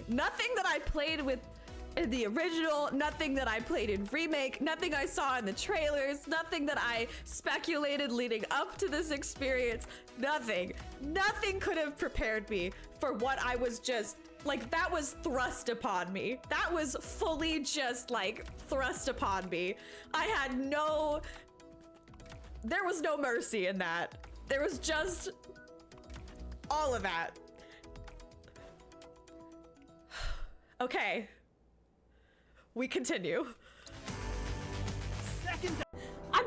Nothing that I played with in the original, nothing that I played in remake, nothing I saw in the trailers, nothing that I speculated leading up to this experience, nothing could have prepared me for what I was just, like, that was thrust upon me. That was fully just, like, thrust upon me. There was no mercy in that. There was just all of that. Okay. We continue. I'm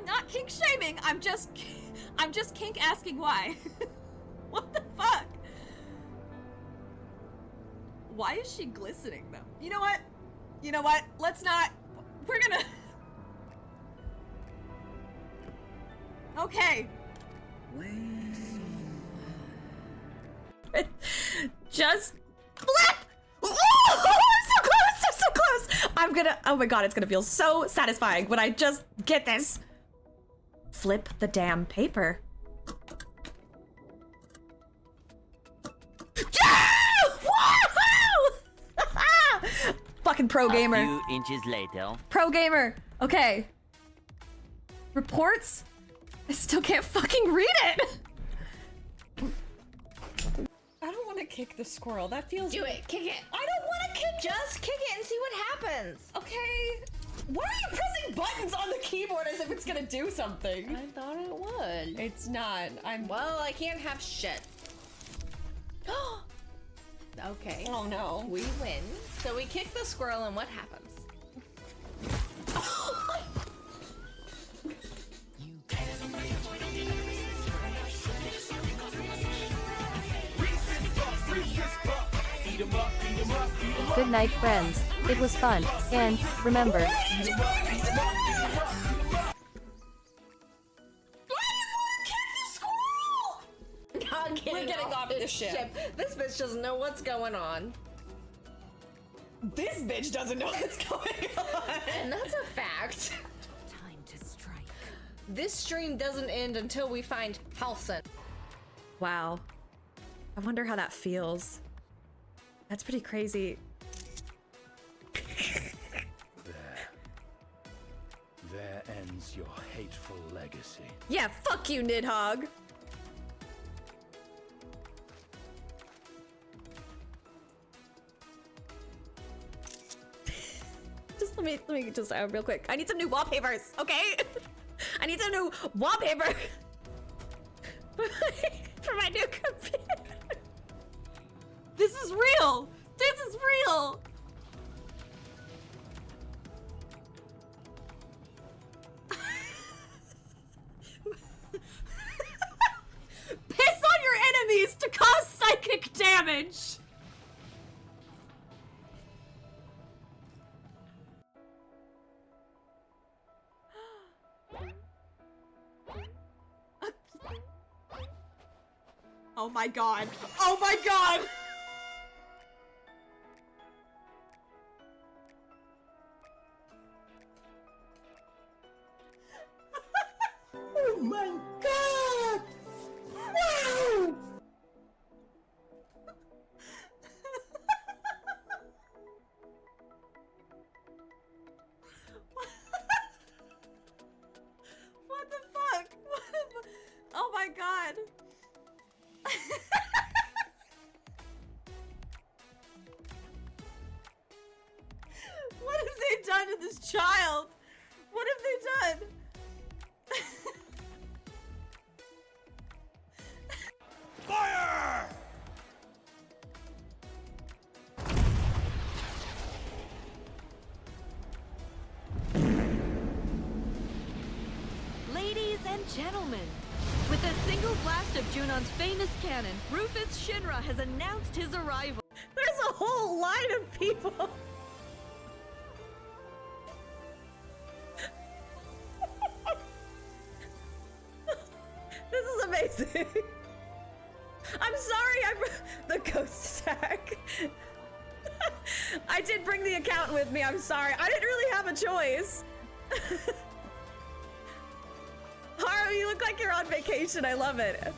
not kink shaming. I'm just kink asking why. What the fuck? Why is she glistening though? You know what? Let's not. We're gonna. Okay. Just flip. I'm so close. I'm gonna, oh my god, it's gonna feel so satisfying when I just get this. Flip the damn paper. Yeah! Woohoo! Fucking pro gamer. A few inches later. Pro gamer. Okay. Reports? I still can't fucking read it. I don't want to kick the squirrel. That feels... Do it. Kick it. I don't want to kick it. Just kick it and see what happens. Okay. Why are you pressing buttons on the keyboard as if it's gonna do something? I thought it would. It's not. Well, I can't have shit. Okay. Oh no. We win. So we kick the squirrel and what happens? Good night, friends. It was fun. And remember, We're getting off this ship. This bitch doesn't know what's going on. This bitch doesn't know what's going on. And that's a fact. Time to strike. This stream doesn't end until we find Halson. Wow. I wonder how that feels. That's pretty crazy. There ends your hateful legacy. Yeah, fuck you, Nidhogg. Let me just real quick. I need some new wallpapers, okay? I need some new wallpaper for my new computer. This is real. This is real. Piss on your enemies to cause psychic damage. Oh my god. Oh my god. Oh my god. Wow. What the fuck? Oh my god. What have they done to this child? What have they done? Fire! and gentlemen, with a single blast of Junon's famous cannon, Rufus Shinra has announced his arrival. There's a whole line of people. This is amazing. I'm sorry, the ghost attack. I did bring the account with me, I'm sorry. I didn't really have a choice. Haru, you look like you're on vacation, I love it.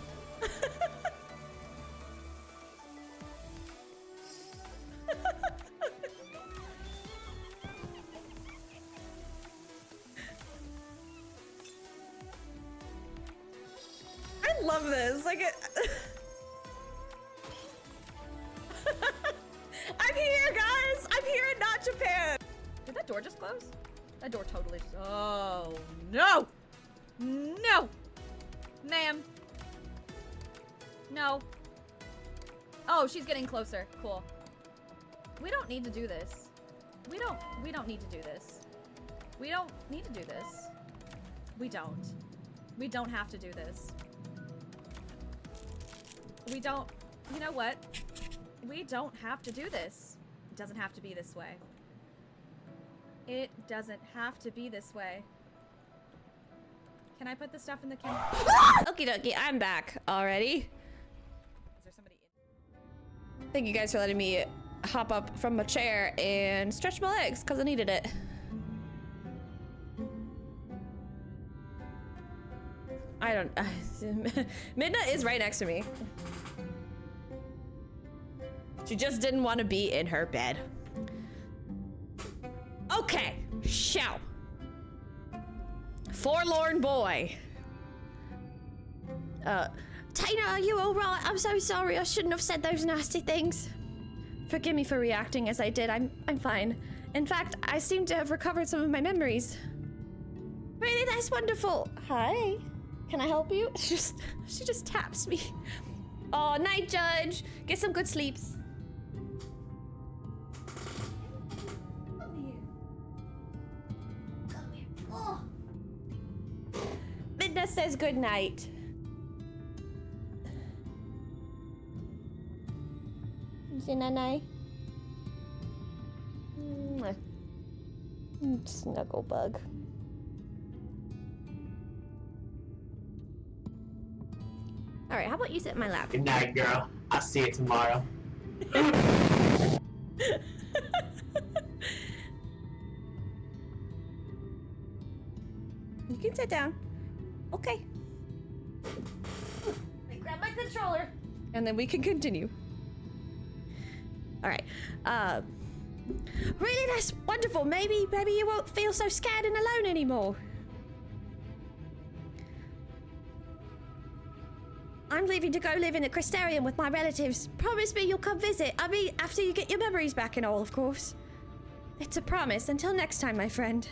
I love this, like it. I'm here, guys! I'm here in not Japan! Did that door just close? That door totally just... Oh, no! No! Ma'am. No. Oh, she's getting closer. Cool. We don't need to do this. We don't need to do this. We don't need to do this. We don't. We don't have to do this. We don't... You know what? We don't have to do this. It doesn't have to be this way. It doesn't have to be this way. Can I put the stuff in the can? Okie dokie, I'm back already. Is there somebody in? Thank you guys for letting me hop up from my chair and stretch my legs because I needed it. I don't... Midna is right next to me. She just didn't want to be in her bed. Okay, shall. Forlorn boy. Taina, are you alright? I'm so sorry. I shouldn't have said those nasty things. Forgive me for reacting as I did. I'm fine. In fact, I seem to have recovered some of my memories. Really? That's wonderful. Hi. Can I help you? She just taps me. Oh, night, Judge. Get some good sleeps. Midna says good night. Zinanai. Snuggle bug. All right, how about you sit in my lap? Good night, girl. I'll see you tomorrow. You can sit down. Okay. Let me grab my controller. And then we can continue. All right. Really, that's wonderful. Maybe you won't feel so scared and alone anymore. I'm leaving to go live in a Crystarium with my relatives. Promise me you'll come visit. I mean, after you get your memories back and all, of course. It's a promise. Until next time, my friend.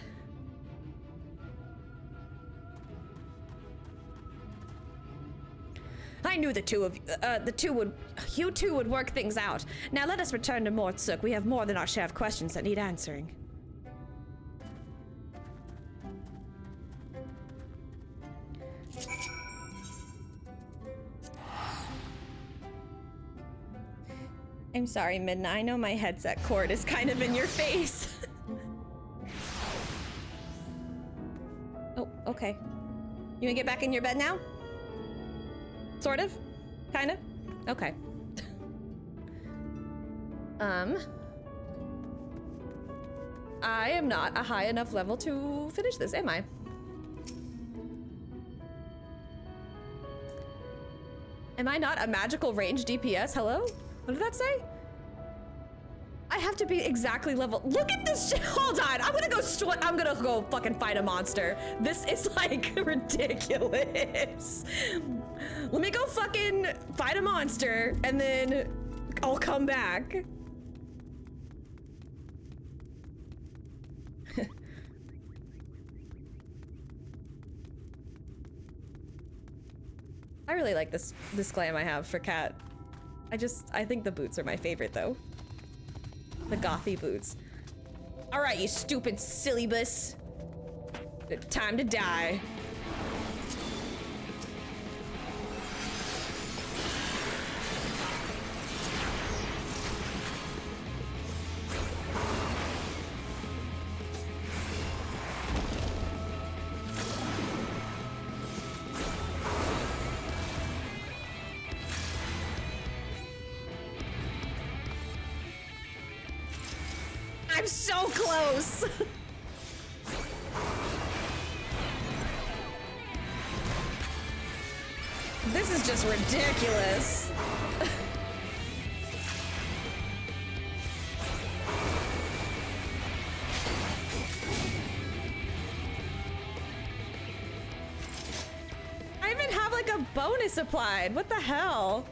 I knew you two would work things out. Now let us return to Mortsuk. We have more than our share of questions that need answering. I'm sorry, Midna. I know my headset cord is kind of in your face. Oh, okay. You wanna get back in your bed now? Sort of? Kind of? Okay. I am not a high enough level to finish this, am I? Am I not a magical range DPS? Hello? What did that say? I have to be exactly level. Look at this shit. Hold on. I'm gonna go fucking fight a monster. This is like ridiculous. Let me go fucking fight a monster and then I'll come back. I really like this glam I have for Cat. I think the boots are my favorite though. The gothy boots. All right, you stupid silly bus. Time to die. so close. This is just ridiculous. I even have like a bonus applied. What the hell?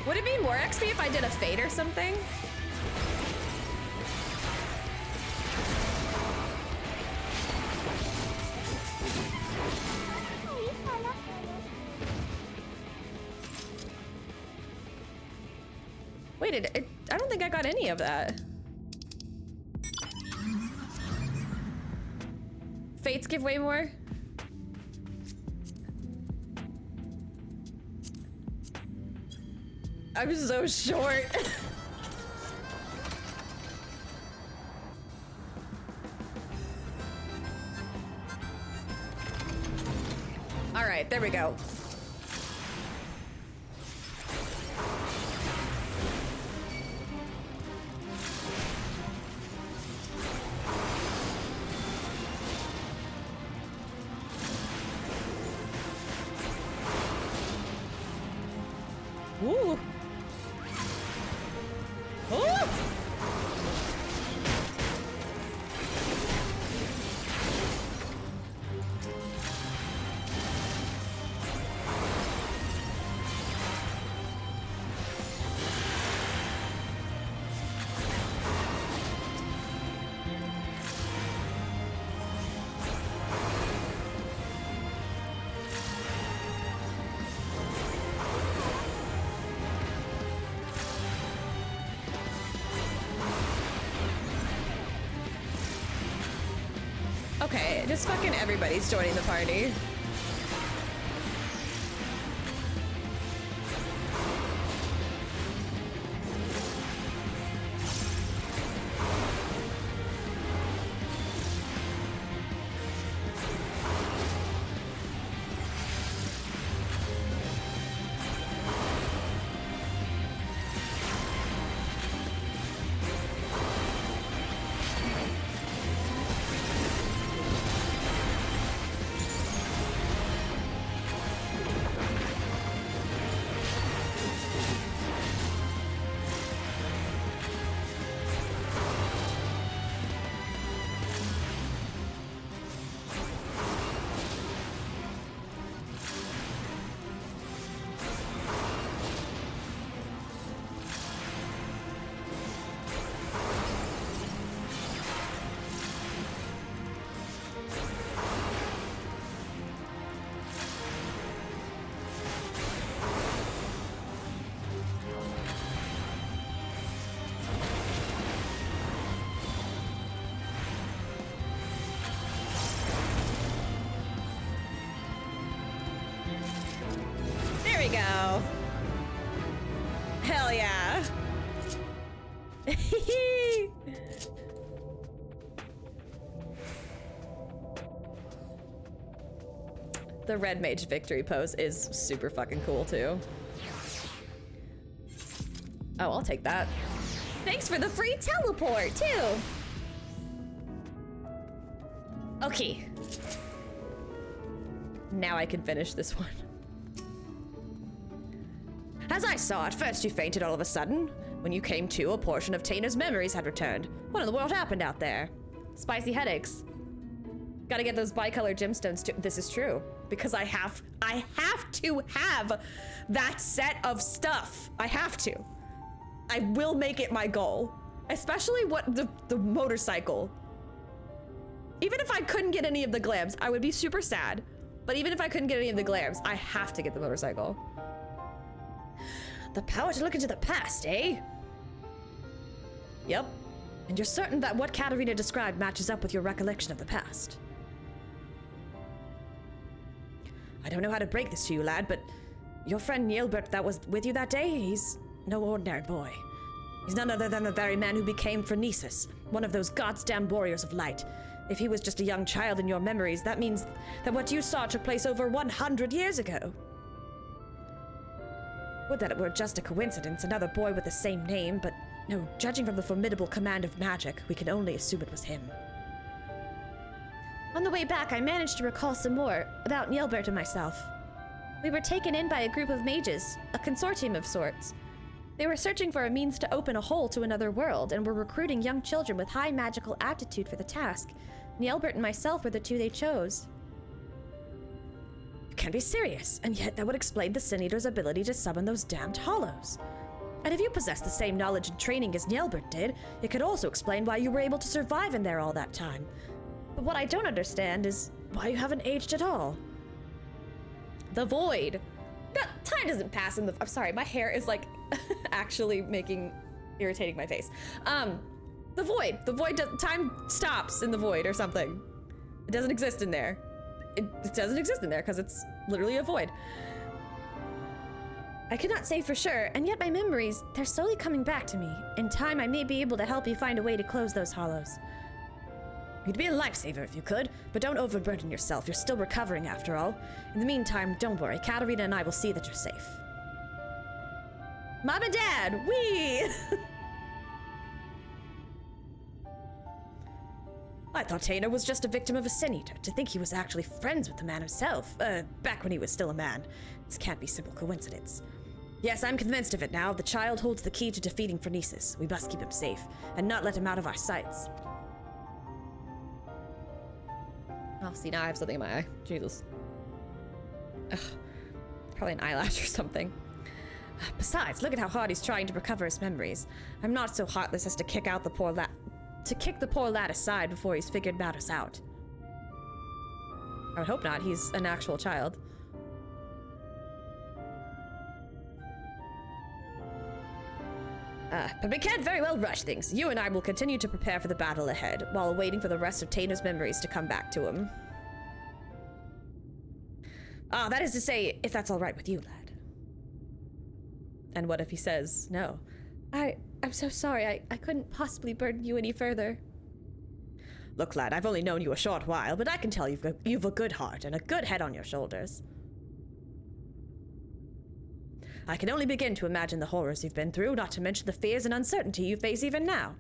Would it be more XP if I did a fade or something? Wait, I don't think I got any of that. Fates give way more? I'm so short. All right, there we go. Ooh. Ooh. Okay, just fucking everybody's joining the party. There we go. Hell yeah. The red mage victory pose is super fucking cool too. Oh, I'll take that. Thanks for the free teleport too. Okay. Now I can finish this one. As I saw it, first you fainted all of a sudden. When you came to, a portion of Tana's memories had returned. What in the world happened out there? Spicy headaches. Gotta get those bicolor gemstones too. This is true. Because I have to have that set of stuff. I have to. I will make it my goal. Especially what the motorcycle. Even if I couldn't get any of the glams, I would be super sad. But even if I couldn't get any of the glams, I have to get the motorcycle. The power to look into the past, eh? Yep. And you're certain that what Katarina described matches up with your recollection of the past? I don't know how to break this to you, lad, but your friend Nielbert that was with you that day, he's no ordinary boy. He's none other than the very man who became Phronesis, one of those goddamn warriors of light. If he was just a young child in your memories, that means that what you saw took place over 100 years ago. Would that it were just a coincidence, another boy with the same name, but no, judging from the formidable command of magic, we can only assume it was him. On the way back, I managed to recall some more about Nielbert and myself. We were taken in by a group of mages, a consortium of sorts. They were searching for a means to open a hole to another world and were recruiting young children with high magical aptitude for the task. Nielbert and myself were the two they chose. You can't be serious, and yet that would explain the Sin Eater's ability to summon those damned hollows. And if you possess the same knowledge and training as Nielbert did, it could also explain why you were able to survive in there all that time. But what I don't understand is why you haven't aged at all. The void. No, time doesn't pass in the. I'm sorry, my hair is like actually irritating my face. The void. The void. Time stops in the void or something. It doesn't exist in there. It doesn't exist in there because it's literally a void. I cannot say for sure, and yet my memories, they're slowly coming back to me. In time, I may be able to help you find a way to close those hollows. You'd be a lifesaver if you could, but don't overburden yourself. You're still recovering after all. In the meantime, don't worry. Katarina and I will see that you're safe. Mom and Dad, wee! I thought Tainer was just a victim of a Sin Eater. To think he was actually friends with the man himself, back when he was still a man. This can't be simple coincidence. Yes, I'm convinced of it now. The child holds the key to defeating Phronesis. We must keep him safe, and not let him out of our sights. Oh, see, now I have something in my eye. Jesus. Ugh. Probably an eyelash or something. Besides, look at how hard he's trying to recover his memories. I'm not so heartless as to kick the poor lad aside before he's figured matters out. I would hope not. He's an actual child. But we can't very well rush things. You and I will continue to prepare for the battle ahead, while waiting for the rest of Tainer's memories to come back to him. That is to say, if that's all right with you, lad. And what if he says no? I'm so sorry. I couldn't possibly burden you any further. Look, lad, I've only known you a short while, but I can tell you've a good heart and a good head on your shoulders. I can only begin to imagine the horrors you've been through, not to mention the fears and uncertainty you face even now.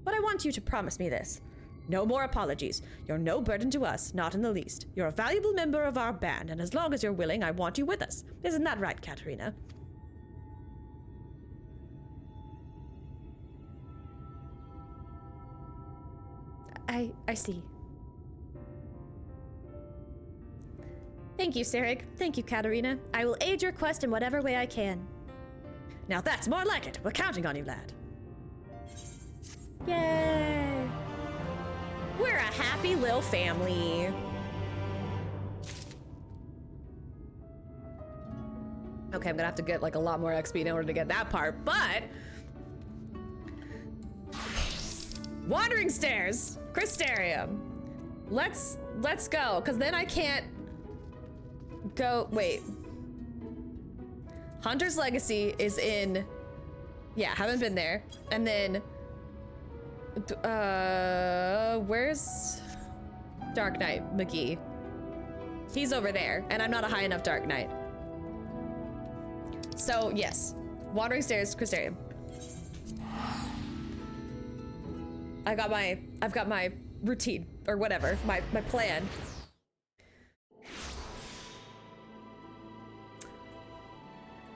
But I want you to promise me this. No more apologies. You're no burden to us, not in the least. You're a valuable member of our band, and as long as you're willing, I want you with us. Isn't that right, Katarina? I see. Thank you, Sarek. Thank you, Katarina. I will aid your quest in whatever way I can. Now that's more like it. We're counting on you, lad. Yay! We're a happy little family. Okay, I'm gonna have to get like a lot more XP in order to get that part, but Wandering Stairs, Crystarium. Let's go, because then I can't go. Wait. Hunter's Legacy is in. Yeah, haven't been there. And then where's Dark Knight McGee? He's over there, and I'm not a high enough Dark Knight. So yes, Wandering Stairs, Crystarium. I've got my routine or whatever, my plan.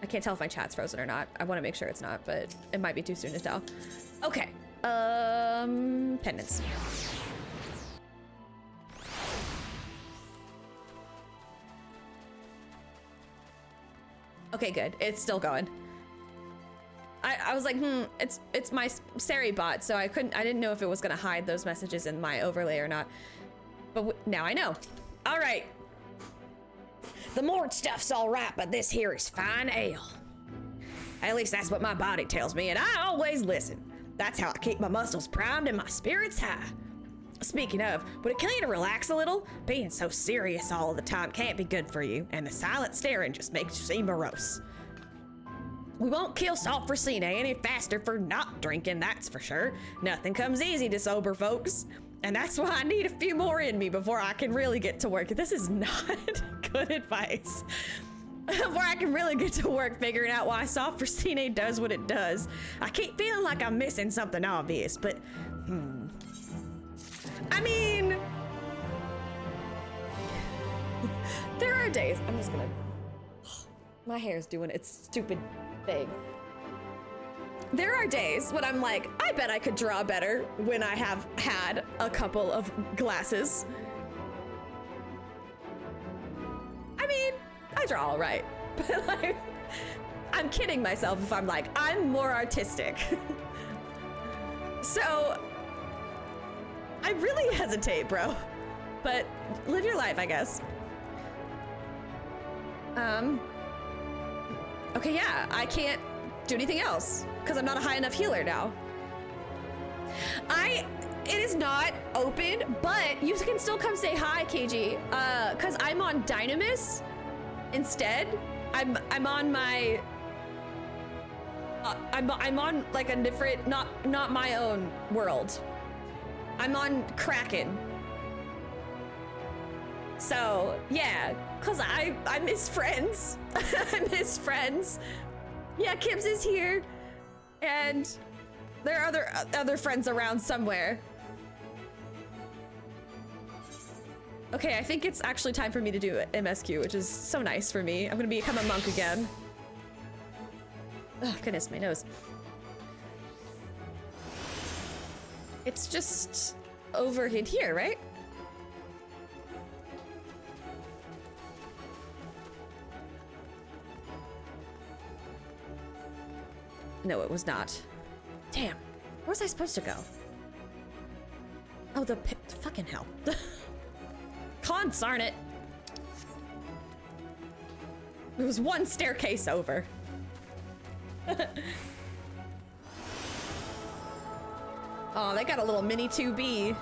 I can't tell if my chat's frozen or not. I want to make sure it's not, but it might be too soon to tell. Okay. Pendants. Okay, good. It's still going. I was like, it's my Sari bot, so I didn't know if it was gonna hide those messages in my overlay or not. But now I know. All right. The mort stuff's all right, but this here is fine ale. At least that's what my body tells me, and I always listen. That's how I keep my muscles primed and my spirits high. Speaking of, would it kill you to relax a little? Being so serious all the time can't be good for you, and the silent staring just makes you seem morose. We won't kill Salt Frosina any faster for not drinking, that's for sure. Nothing comes easy to sober folks. And that's why I need a few more in me before I can really get to work. This is not good advice. Before I can really get to work figuring out why Soft Frosine does what it does. I keep feeling like I'm missing something obvious, but I mean, there are days, I'm just gonna, my hair's doing its stupid thing. There are days when I'm like, I bet I could draw better when I have had a couple of glasses. I mean, I draw all right, but like, I'm kidding myself if I'm like, I'm more artistic. So, I really hesitate, bro. But live your life, I guess. Okay, yeah, I can't do anything else because I'm not a high enough healer now. It is not open, but you can still come say hi, KG. Cause I'm on Dynamis instead. I'm on my. I'm on like a different, not my own world. I'm on Kraken. So yeah, cause I miss friends. I miss friends. Yeah, Kibbs is here, and there are other friends around somewhere. Okay, I think it's actually time for me to do MSQ, which is so nice for me. I'm gonna become a monk again. Oh, goodness, my nose. It's just over in here, right? No, it was not. Damn, where was I supposed to go? Oh, the pit, fucking hell. Consarn it. There was one staircase over. Oh, they got a little mini 2B.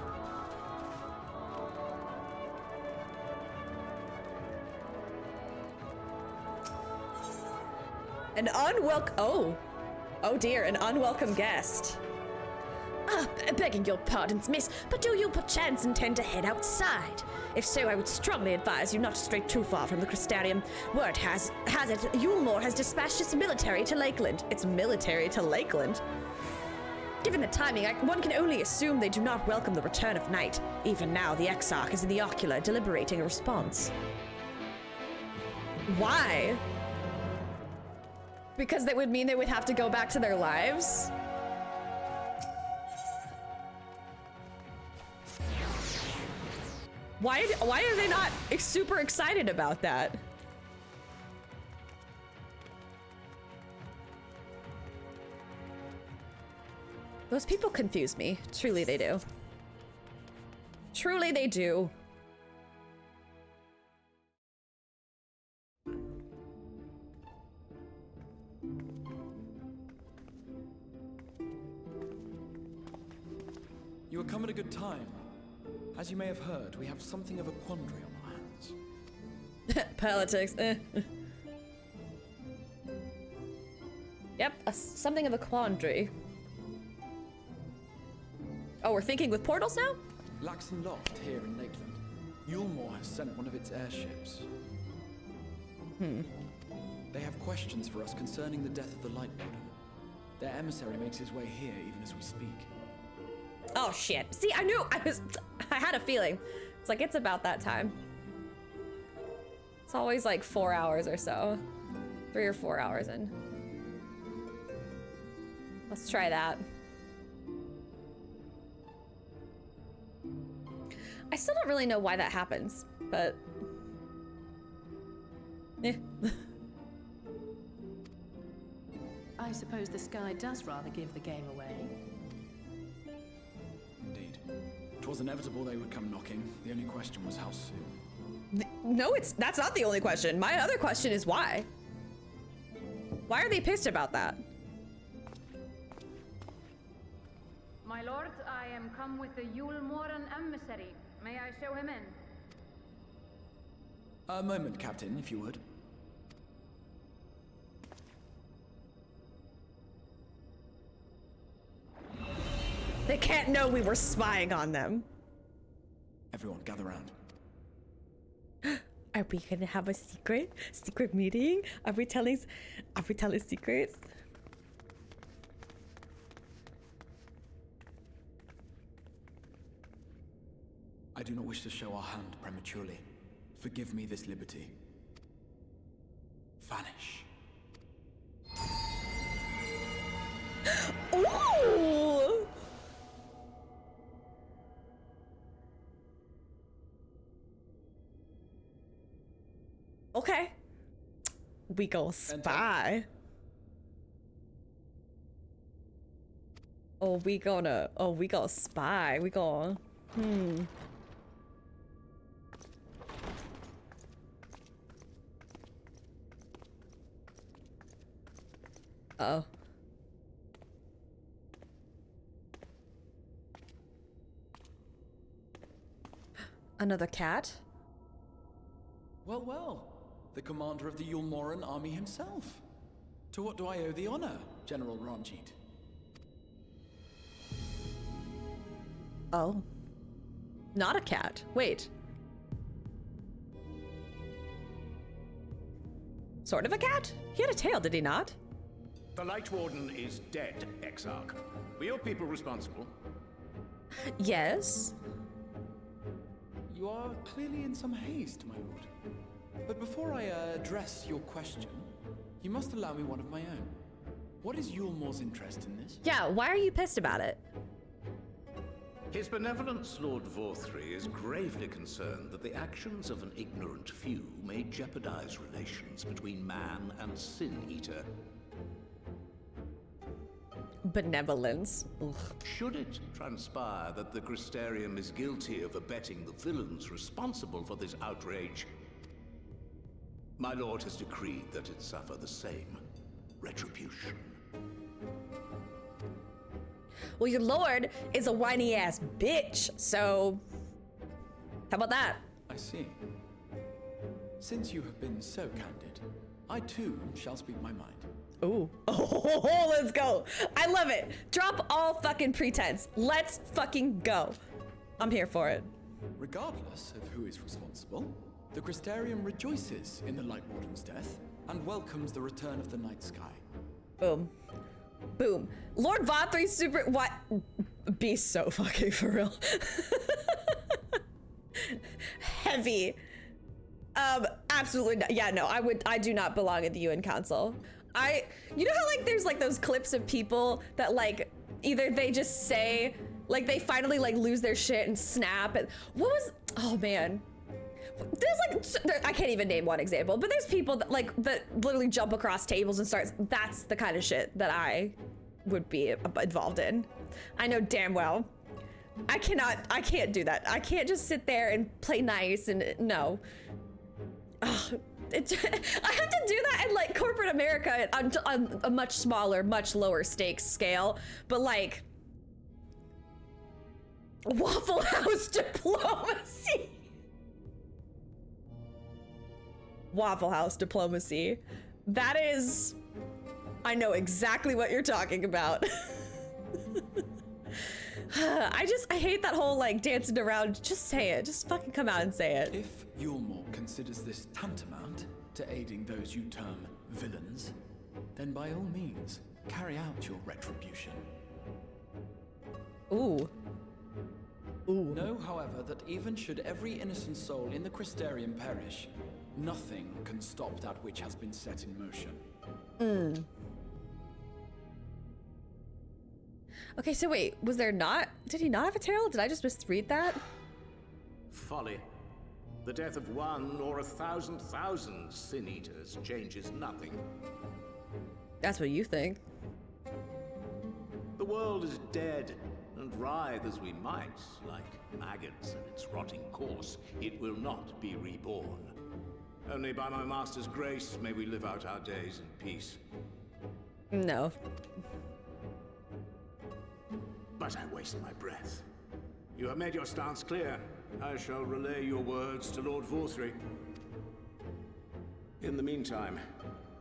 An unwelcome, oh dear, an unwelcome guest. Begging your pardons, miss, but do you perchance intend to head outside? If so, I would strongly advise you not to stray too far from the Crystarium. Word has it, Yulmore has dispatched its military to Lakeland. Its military to Lakeland? Given the timing, one can only assume they do not welcome the return of night. Even now, the Exarch is in the ocular, deliberating a response. Why? Because that would mean they would have to go back to their lives? Why are they not super excited about that? Those people confuse me. Truly they do. Truly they do. You have come at a good time. As you may have heard, we have something of a quandary on our hands. Politics. Yep, something of a quandary. Oh, we're thinking with portals now? Laxon Loft here in Lakeland. Yulmore has sent one of its airships. They have questions for us concerning the death of the Light Warden. Their emissary makes his way here even as we speak. Oh shit. See, I had a feeling. It's like, it's about that time. It's always like 4 hours or so. 3 or 4 hours in. Let's try that. I still don't really know why that happens, but... I suppose the sky does rather give the game away. Indeed. It was inevitable they would come knocking. The only question was how soon. No, that's not the only question. My other question is why? Why are they pissed about that? My lord, I am come with the Yulmoran emissary. May I show him in? A moment, Captain, if you would. They can't know we were spying on them. Everyone, gather round. Are we gonna have a secret meeting? Are we telling secrets? I do not wish to show our hand prematurely. Forgive me this liberty. Vanish. Ooh! Okay. We go spy. We go spy. We go, Uh-oh. Another cat? Well, well. The commander of the Yulmoran army himself. To what do I owe the honor, General Ranjit? Oh. Not a cat. Wait. Sort of a cat? He had a tail, did he not? The Light Warden is dead, Exarch. Were your people responsible? Yes. You are clearly in some haste, my lord. But before I address your question, you must allow me one of my own. What is Yulmor's interest in this? Yeah, why are you pissed about it? His benevolence, Lord Vorthri, is gravely concerned that the actions of an ignorant few may jeopardize relations between man and Sin Eater. Benevolence. Ugh. Should it transpire that the Crystarium is guilty of abetting the villains responsible for this outrage, my lord has decreed that it suffer the same retribution. Well, your lord is a whiny ass bitch, so how about that? I see. Since you have been so candid, I too shall speak my mind. Ooh. Oh, let's go. I love it. Drop all fucking pretense. Let's fucking go. I'm here for it. Regardless of who is responsible, the Crystarium rejoices in the Light Warden's death and welcomes the return of the night sky. Boom. Boom. Lord Vothri's super... What? Be so fucking for real. Heavy. Absolutely not. Yeah, no, I do not belong at the UN Council. You know how like there's like those clips of people that like either they just say like they finally like lose their shit and snap and oh man. There's like, I can't even name one example, but there's people that like that literally jump across tables and that's the kind of shit that I would be involved in. I know damn well. I can't do that. I can't just sit there and play nice and no. Ugh. I have to do that in like corporate America on a much smaller, much lower stakes scale, but like Waffle House diplomacy. Waffle House diplomacy. That is, I know exactly what you're talking about. I hate that whole like dancing around. Just say it. Just fucking come out and say it. If Yulmor considers this tantamount to aiding those you term villains, then by all means, carry out your retribution. Ooh. Ooh. Know, however, that even should every innocent soul in the Crystarium perish, nothing can stop that which has been set in motion. Okay, so wait, did he not have a tail? Did I just misread that? Folly. The death of one or 1,000,000 Sin Eaters changes nothing. That's what you think. The world is dead, and writhe as we might, like maggots in its rotting corpse, it will not be reborn. Only by my master's grace may we live out our days in peace. No. But I waste my breath. You have made your stance clear. I shall relay your words to Lord Vorthri. In the meantime,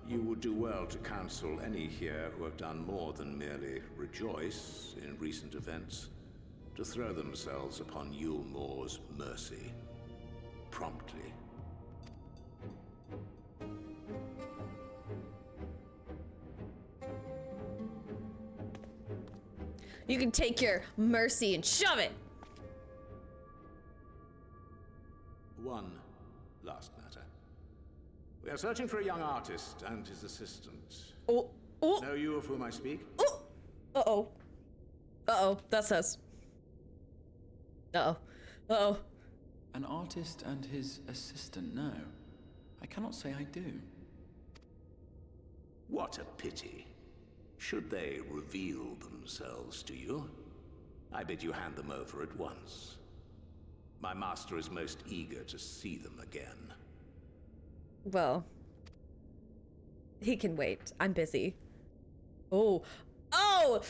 you would do well to counsel any here who have done more than merely rejoice in recent events, to throw themselves upon Yulmor's mercy. Promptly. You can take your mercy and shove it. One last matter. We are searching for a young artist and his assistant. Oh. Know you of whom I speak? Uh-oh. Uh-oh. That's us. Uh-oh. Uh-oh. An artist and his assistant, no. I cannot say I do. What a pity. Should they reveal themselves to you, I bid you hand them over at once. My master is most eager to see them again. Well, he can wait. I'm busy. Oh. Oh!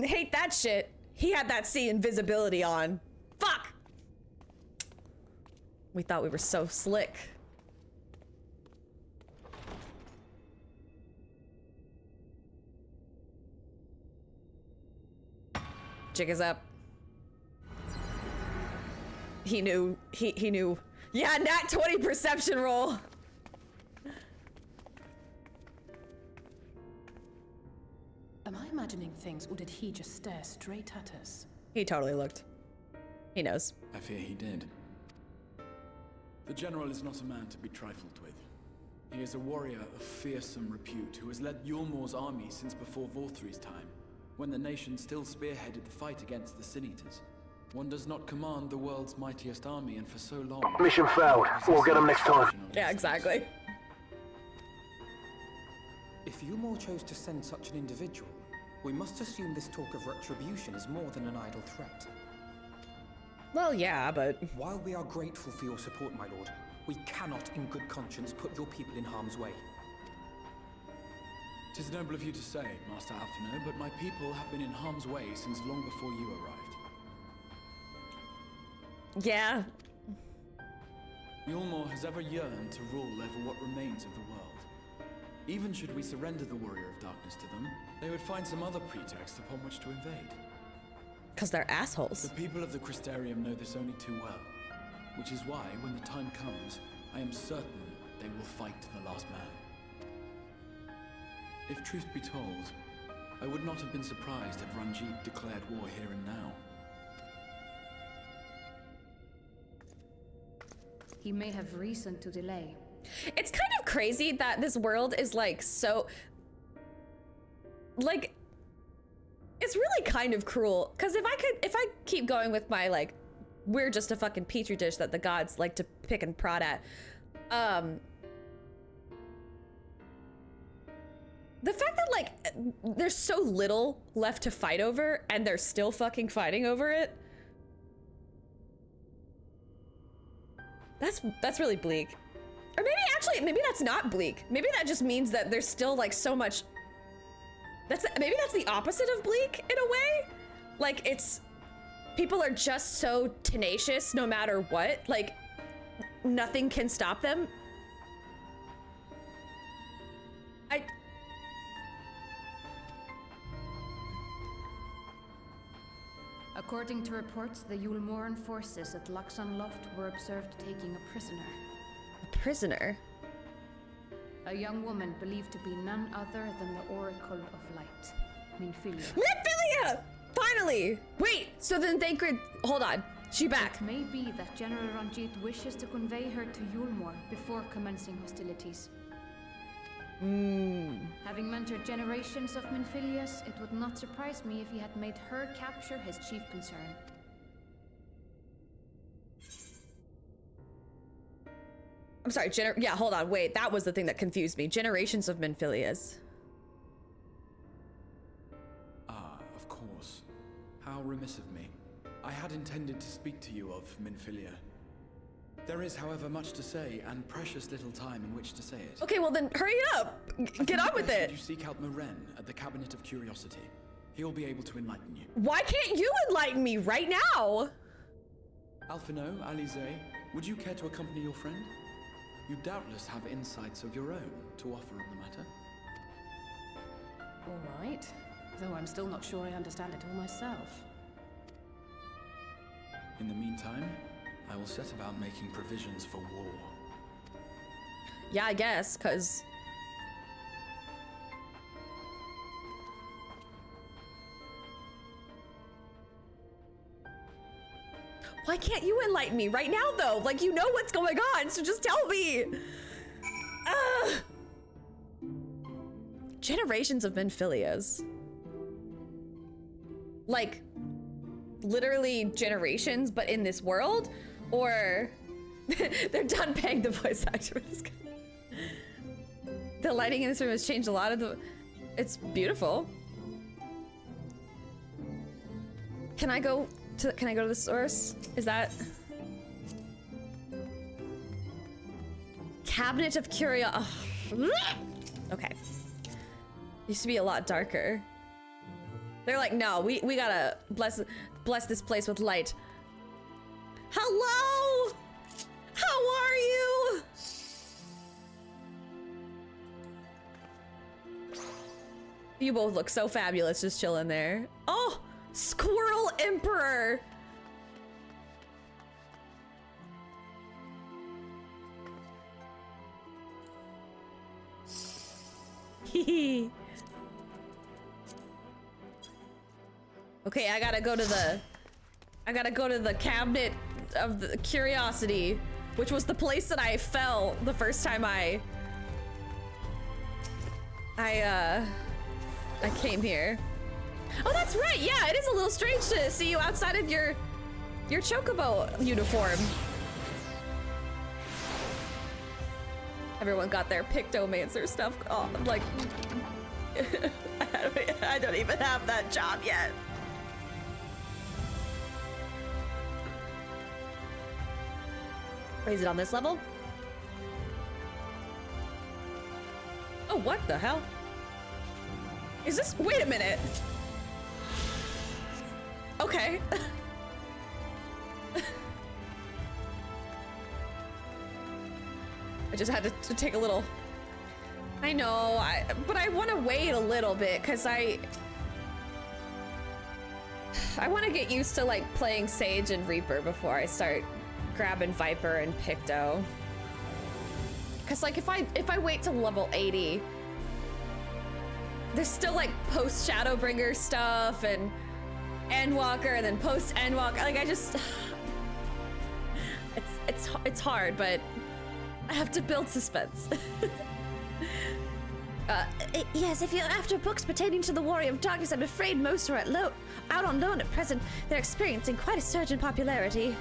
Hate that shit. He had that sea invisibility on. Fuck! We thought we were so slick. Jig is up. He knew. He knew. Yeah, nat 20 perception roll. Am I imagining things, or did he just stare straight at us? He totally looked. He knows. I fear he did. The general is not a man to be trifled with. He is a warrior of fearsome repute who has led Yulmor's army since before Vorthri's time, when the nation still spearheaded the fight against the Sin Eaters. One does not command the world's mightiest army, and for so long... Mission failed. We'll get him next time. Yeah, exactly. If Yulmor chose to send such an individual, we must assume this talk of retribution is more than an idle threat. Well, yeah, but... While we are grateful for your support, my lord, we cannot in good conscience put your people in harm's way. Tis noble of you to say, Master Alphino, but my people have been in harm's way since long before you arrived. Yeah. Yulmor has ever yearned to rule over what remains of the world. Even should we surrender the Warrior of Darkness to them, they would find some other pretext upon which to invade. Because they're assholes. The people of the Crystarium know this only too well, which is why, when the time comes, I am certain they will fight to the last man. If truth be told, I would not have been surprised had Ranjit declared war here and now. He may have reason to delay. It's kind of crazy that this world is like so... Like... It's really kind of cruel. Because if I keep going with my like, we're just a fucking petri dish that the gods like to pick and prod at. The fact that like, there's so little left to fight over and they're still fucking fighting over it. That's really bleak. Or maybe actually, maybe that's not bleak. Maybe that just means that there's still like so much. Maybe that's the opposite of bleak in a way. Like it's, people are just so tenacious no matter what. Like nothing can stop them. According to reports, the Yulmoran forces at Luxon Loft were observed taking a prisoner. A prisoner? A young woman believed to be none other than the Oracle of Light, Minfilia. Minfilia! Finally! Wait, so then they could... Hold on, she back. It may be that General Ranjit wishes to convey her to Yulmor before commencing hostilities. Having mentored generations of Minfilias, it would not surprise me if he had made her capture his chief concern. I'm sorry, yeah, hold on, wait, that was the thing that confused me. Generations of Minfilias. Ah, of course. How remiss of me. I had intended to speak to you of Minfilia. There is, however, much to say, and precious little time in which to say it. Okay, well then, hurry up! Get on with it! You seek out Maren at the Cabinet of Curiosity. He'll be able to enlighten you. Why can't you enlighten me right now? Alphino, Alize, would you care to accompany your friend? You doubtless have insights of your own to offer on the matter. All right, though I'm still not sure I understand it all myself. In the meantime, I will set about making provisions for war. Yeah, I guess, cause... Why can't you enlighten me right now, though? Like, you know what's going on, so just tell me. Generations of Menphilias. Like, literally generations, but in this world? Or they're done paying the voice actor for this guy. The lighting in this room has changed a lot of the... It's beautiful. Can I go to the source? Is that... Cabinet of Curio... Oh. Okay. Used to be a lot darker. They're like, no, we gotta bless this place with light. Hello! How are you? You both look so fabulous just chilling there. Oh, Squirrel Emperor. Hee. Okay, I gotta go to the cabinet of the curiosity, which was the place that I fell the first time I came here. Oh, that's right. Yeah, it is a little strange to see you outside of your chocobo uniform. Everyone got their Pictomancer stuff. Oh, I'm like, I don't even have that job yet. Is it on this level? Oh, what the hell? Is this? Wait a minute. Okay. I just had to take a little. I know, but I want to wait a little bit because I want to get used to like playing Sage and Reaper before I start grabbing Viper and Picto. Cause like if I wait till level 80, there's still like post Shadowbringer stuff and Endwalker and then post Endwalker. Like I just, it's hard, but I have to build suspense. Yes, if you're after books pertaining to the Warrior of Darkness, I'm afraid most are out on loan at present. They're experiencing quite a surge in popularity.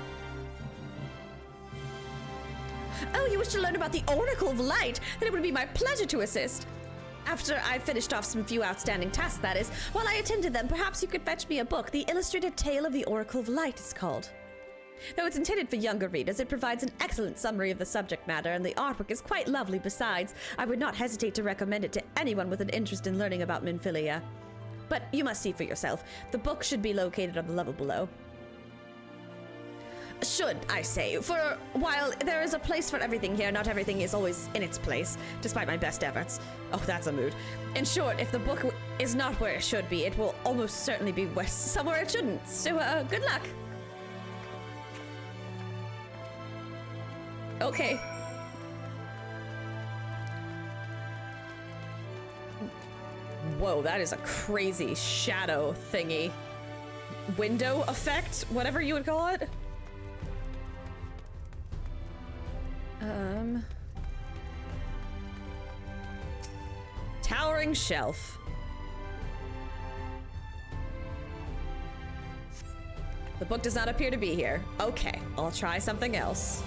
Oh, you wish to learn about the Oracle of Light? Then it would be my pleasure to assist. After I finished off some few outstanding tasks, that is. While I attended them, perhaps you could fetch me a book. The Illustrated Tale of the Oracle of Light is called. Though it's intended for younger readers, it provides an excellent summary of the subject matter, and the artwork is quite lovely besides. I would not hesitate to recommend it to anyone with an interest in learning about Menphilia. But you must see for yourself. The book should be located on the level below. Should, I say, for while there is a place for everything here, not everything is always in its place, despite my best efforts. Oh, that's a mood. In short, if the book is not where it should be, it will almost certainly be somewhere it shouldn't. So, good luck. Okay. Whoa, that is a crazy shadow thingy. Window effect? Whatever you would call it? Towering shelf. The book does not appear to be here. Okay, I'll try something else.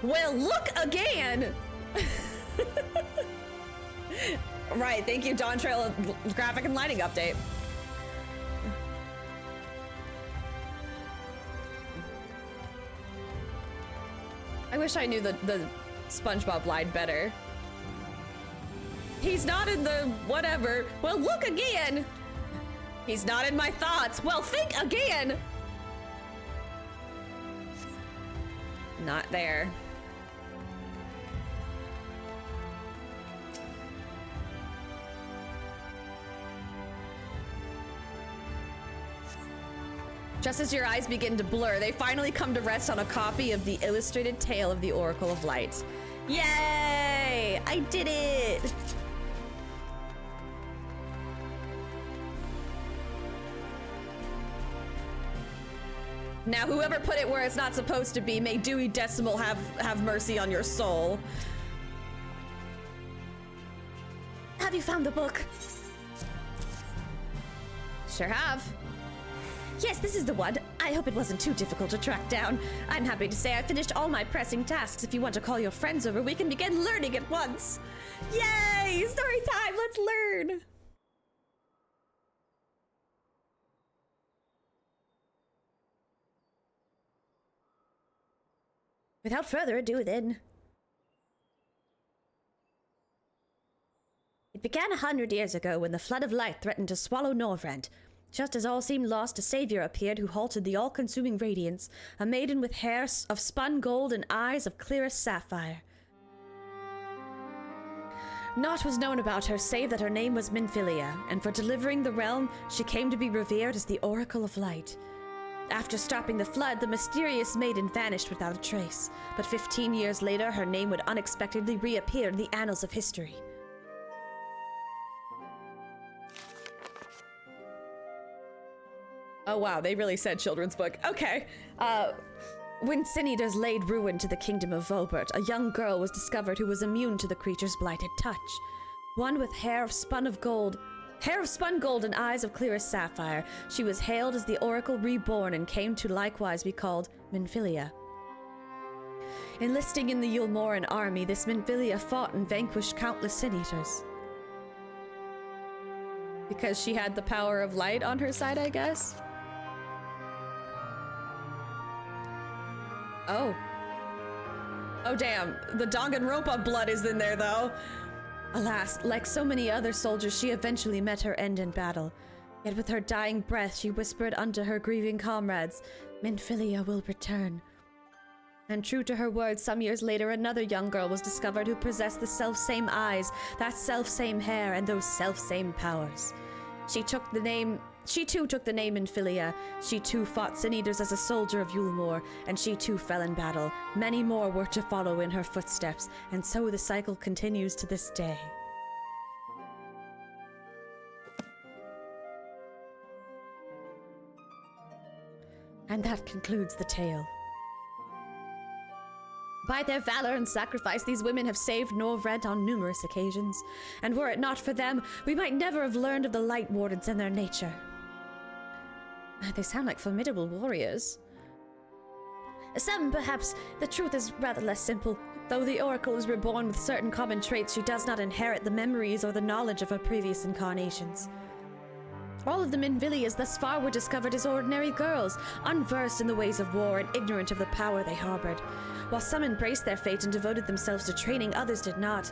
Well, look again! Right, thank you, Dawn Trail graphic and lighting update. I wish I knew the SpongeBob line better. He's not in the whatever. Well, look again! He's not in my thoughts. Well, think again! Not there. Just as your eyes begin to blur, they finally come to rest on a copy of the Illustrated Tale of the Oracle of Light. Yay! I did it! Now, whoever put it where it's not supposed to be, may Dewey Decimal have mercy on your soul. Have you found the book? Sure have. Yes, this is the one. I hope it wasn't too difficult to track down. I'm happy to say I finished all my pressing tasks. If you want to call your friends over, we can begin learning at once. Yay! Story time! Let's learn! Without further ado, then. It began 100 years ago when the flood of light threatened to swallow Norvrent. Just as all seemed lost, a savior appeared who halted the all-consuming radiance, a maiden with hair of spun gold and eyes of clearest sapphire. Naught was known about her save that her name was Minfilia, and for delivering the realm, she came to be revered as the Oracle of Light. After stopping the flood, the mysterious maiden vanished without a trace, but 15 years later, her name would unexpectedly reappear in the annals of history. Oh wow, they really said children's book. Okay. When sin eaters laid ruin to the kingdom of Volbert, a young girl was discovered who was immune to the creature's blighted touch. One with hair of spun gold and eyes of clearest sapphire, she was hailed as the Oracle Reborn and came to likewise be called Minfilia. Enlisting in the Yulmoran army, this Minfilia fought and vanquished countless sin eaters. Because she had the power of light on her side, I guess? Oh. Oh damn, the Danganronpa blood is in there though. Alas, like so many other soldiers, she eventually met her end in battle. Yet with her dying breath, she whispered unto her grieving comrades, Minfilia will return. And true to her words, some years later, another young girl was discovered who possessed the self-same eyes, that self-same hair, and those self-same powers. She too took the name Minfilia. She too fought sin eaters as a soldier of Yulmore, and she too fell in battle. Many more were to follow in her footsteps, and so the cycle continues to this day. And that concludes the tale. By their valor and sacrifice, these women have saved Norvrent on numerous occasions, and were it not for them, we might never have learned of the Light Wardens and their nature. They sound like formidable warriors. Some, perhaps. The truth is rather less simple. Though the Oracle is reborn with certain common traits, she does not inherit the memories or the knowledge of her previous incarnations. All of the Minvilias thus far were discovered as ordinary girls, unversed in the ways of war and ignorant of the power they harbored. While some embraced their fate and devoted themselves to training, others did not.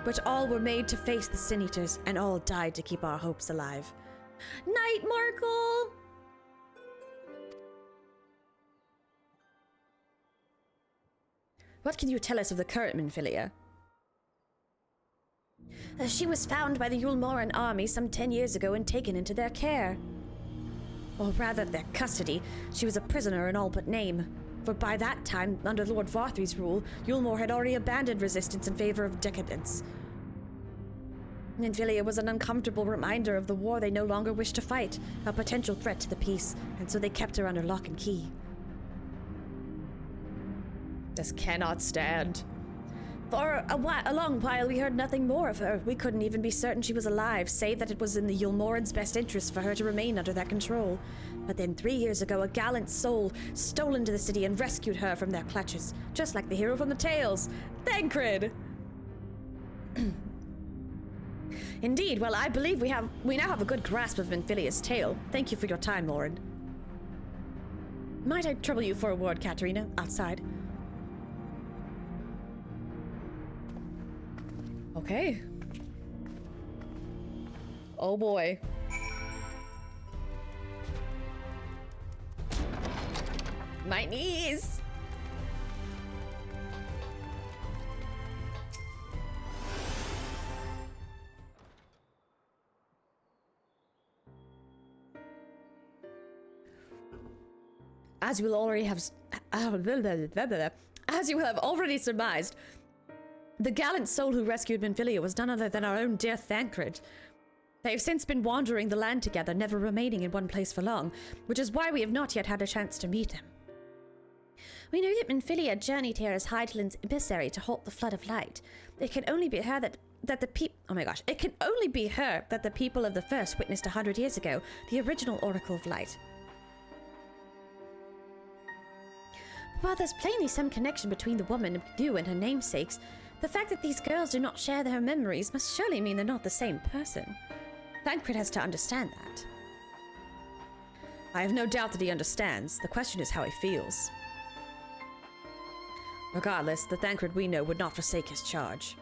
But all were made to face the Sin Eaters, and all died to keep our hopes alive. Night, Markle! What can you tell us of the current Minfilia? She was found by the Yulmoran army some 10 years ago and taken into their care. Or rather, their custody. She was a prisoner in all but name. For by that time, under Lord Varthry's rule, Yulmore had already abandoned resistance in favor of decadence. Minfilia was an uncomfortable reminder of the war they no longer wished to fight, a potential threat to the peace, and so they kept her under lock and key. This cannot stand. For a long while, we heard nothing more of her. We couldn't even be certain she was alive, save that it was in the Yulmorans' best interest for her to remain under their control. But then 3 years ago, a gallant soul stole into the city and rescued her from their clutches, just like the hero from the tales, Thancred. Indeed, well, I believe we now have a good grasp of Minfilia's tale. Thank you for your time, Lauren. Might I trouble you for a word, Katerina, outside? Okay. Oh boy. My knees! As you will already have surmised, the gallant soul who rescued Minfilia was none other than our own dear Thancred. They've since been wandering the land together, never remaining in one place for long, which is why we have not yet had a chance to meet them. We know that Minfilia journeyed here as Hydaelyn's emissary to halt the flood of light. It can only be her that the It can only be her that the people of the First witnessed 100 years ago, the original Oracle of Light. While there's plainly some connection between the woman we knew and her namesakes, the fact that these girls do not share their memories must surely mean they're not the same person. Thancred has to understand that. I have no doubt that he understands. The question is how he feels. Regardless, the Thancred we know would not forsake his charge.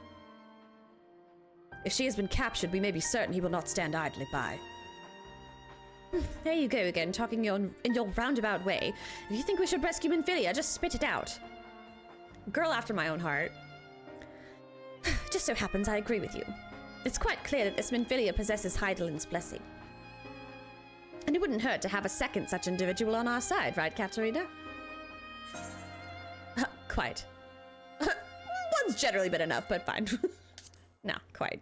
If she has been captured, we may be certain he will not stand idly by. There you go again, talking in your roundabout way. If you think we should rescue Minfilia, just spit it out. Girl after my own heart. Just so happens I agree with you. It's quite clear that this Minfilia possesses Hydaelyn's blessing. And it wouldn't hurt to have a second such individual on our side, right, Katarina? Quite. One's generally been enough, but fine. No, quite.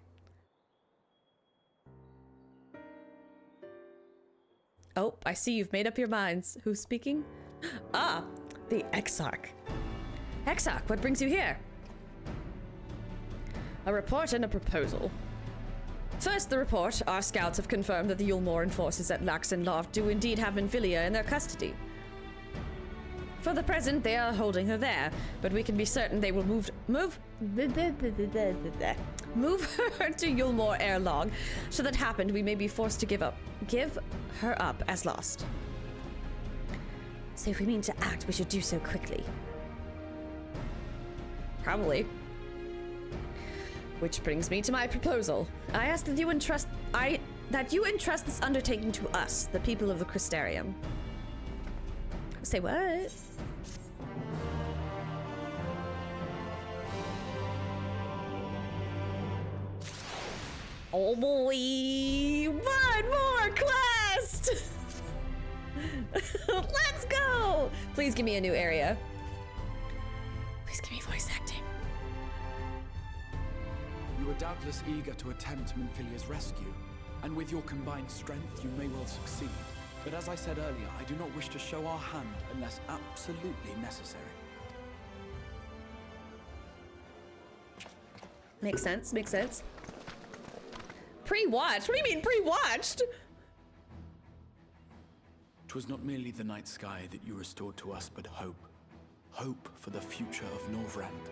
Oh, I see you've made up your minds. Who's speaking? Ah, the Exarch. Exarch, what brings you here? A report and a proposal. First, the report. Our scouts have confirmed that the Yulmoran forces at Laxenloft do indeed have Minfilia in their custody. For the present, they are holding her there, but we can be certain they will move her to Yulmore ere long. Should that happen, we may be forced to give her up as lost. So if we mean to act, we should do so quickly. Probably. Which brings me to my proposal. I ask that you entrust this undertaking to us, the people of the Crystarium. Say what? Oh boy! One more quest! Let's go! Please give me a new area. Please give me voice acting. You are doubtless eager to attempt Minfilia's rescue, and with your combined strength, you may well succeed. But as I said earlier, I do not wish to show our hand unless absolutely necessary. Makes sense, makes sense. Pre-watched? What do you mean pre-watched? 'Twas not merely the night sky that you restored to us, but hope. Hope for the future of Norvrand.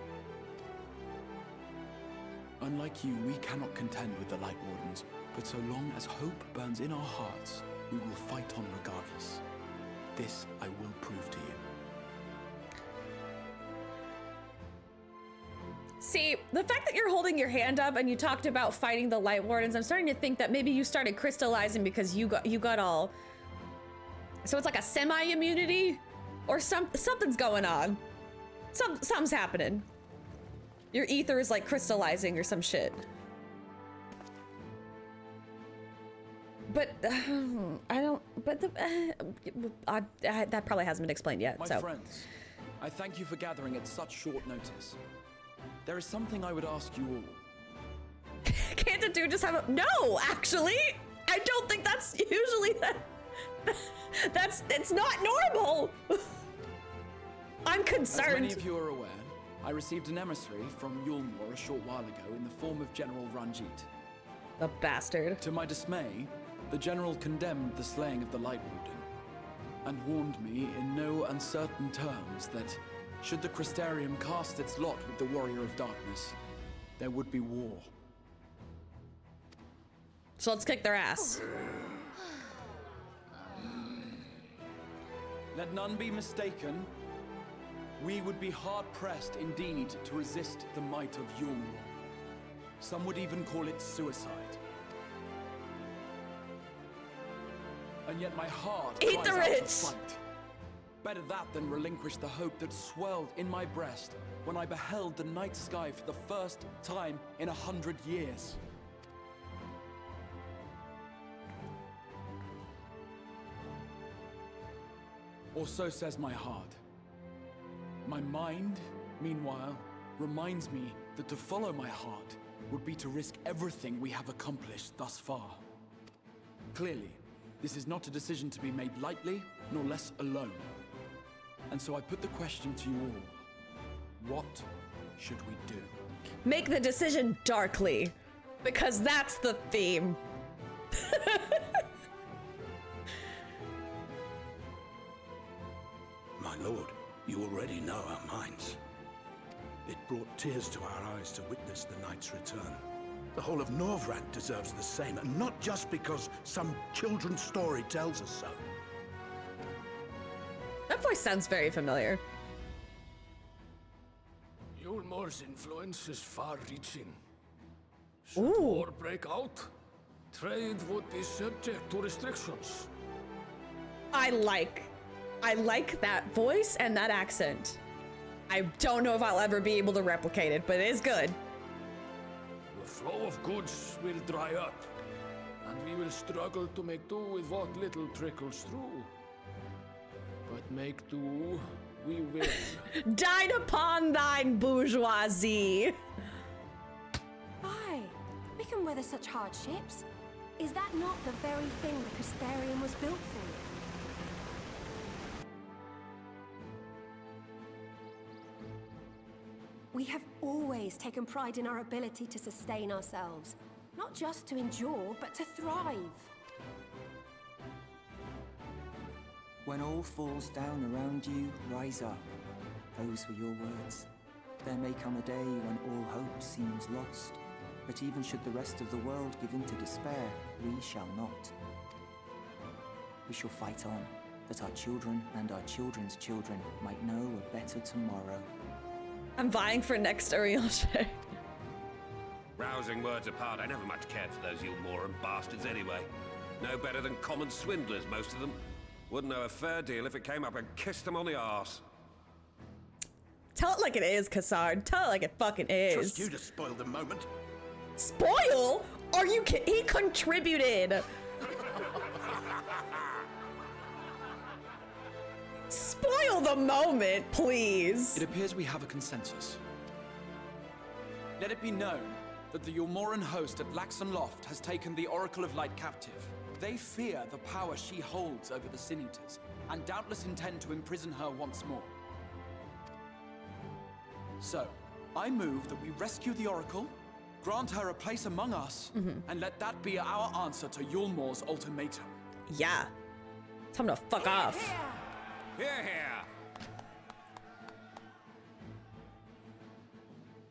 Unlike you, we cannot contend with the Light Wardens, but so long as hope burns in our hearts, we will fight on regardless. This I will prove to you. See, the fact that you're holding your hand up and you talked about fighting the Light Wardens, I'm starting to think that maybe you started crystallizing because you got all... So it's like a semi-immunity? Or something's going on. Something's happening. Your ether is like crystallizing or some shit. But I don't. But that probably hasn't been explained yet. My friends, I thank you for gathering at such short notice. There is something I would ask you all. Can't the dude just have a... No, actually, I don't think that's usually it's not normal. I'm concerned. As many of you are aware, I received an emissary from Yulmore a short while ago in the form of General Ranjit. A bastard. To my dismay, the General condemned the slaying of the Light Warden, and warned me in no uncertain terms that, should the Crystarium cast its lot with the Warrior of Darkness, there would be war. So let's kick their ass. Let none be mistaken. We would be hard-pressed indeed to resist the might of Yulmore. Some would even call it suicide. And yet my heart Eat the cries out to rich! fight. Better that than relinquish the hope that swelled in my breast when I beheld the night sky for the first time in 100 years. Or so says my heart. My mind, meanwhile, reminds me that to follow my heart would be to risk everything we have accomplished thus far. Clearly, this is not a decision to be made lightly, nor less alone. And so I put the question to you all. What should we do? Make the decision darkly, because that's the theme. My lord, you already know our minds. It brought tears to our eyes to witness the knight's return. The whole of Norvrad deserves the same, and not just because some children's story tells us so. That voice sounds very familiar. Yulmor's influence is far-reaching. Should war break out, trade would be subject to restrictions. I like that voice and that accent. I don't know if I'll ever be able to replicate it, but it is good. The flow of goods will dry up, and we will struggle to make do with what little trickles through. But make do, we will. Dine upon thine bourgeoisie. Aye, we can weather such hardships. Is that not the very thing the Casparian was built for? We have always taken pride in our ability to sustain ourselves. Not just to endure, but to thrive. When all falls down around you, rise up. Those were your words. There may come a day when all hope seems lost. But even should the rest of the world give in to despair, we shall not. We shall fight on, that our children and our children's children might know a better tomorrow. I'm vying for next Ariel-Shay. Rousing words apart, I never much cared for those Yulmoran bastards anyway. No better than common swindlers, most of them. Wouldn't know a fair deal if it came up and kissed them on the arse. Tell it like it is, Cassard. Tell it like it fucking is. Trust you to spoil the moment. Spoil? Are you kidding? He contributed. Spoil the moment, please. It appears we have a consensus. Let it be known that the Yulmoran host at Laxon Loft has taken the Oracle of Light captive. They fear the power she holds over the Sin Eaters, and doubtless intend to imprison her once more. So, I move that we rescue the Oracle, grant her a place among us, and let that be our answer to Yulmor's ultimatum. Yeah. Time to fuck off. Here, here.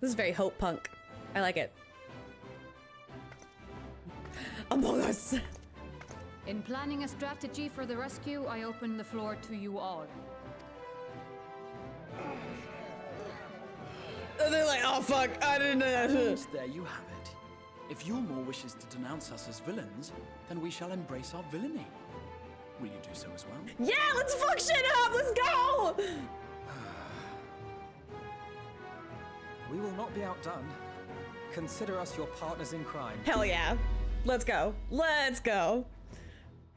This is very hope punk. I like it. Among Us. In planning a strategy for the rescue, I open the floor to you all. And they're like, oh fuck, I didn't know that. There you have it. If Yulmor wishes to denounce us as villains, then we shall embrace our villainy. Will you do so as well? Yeah, let's fuck shit up, let's go! We will not be outdone. Consider us your partners in crime. Hell yeah. Let's go. Let's go.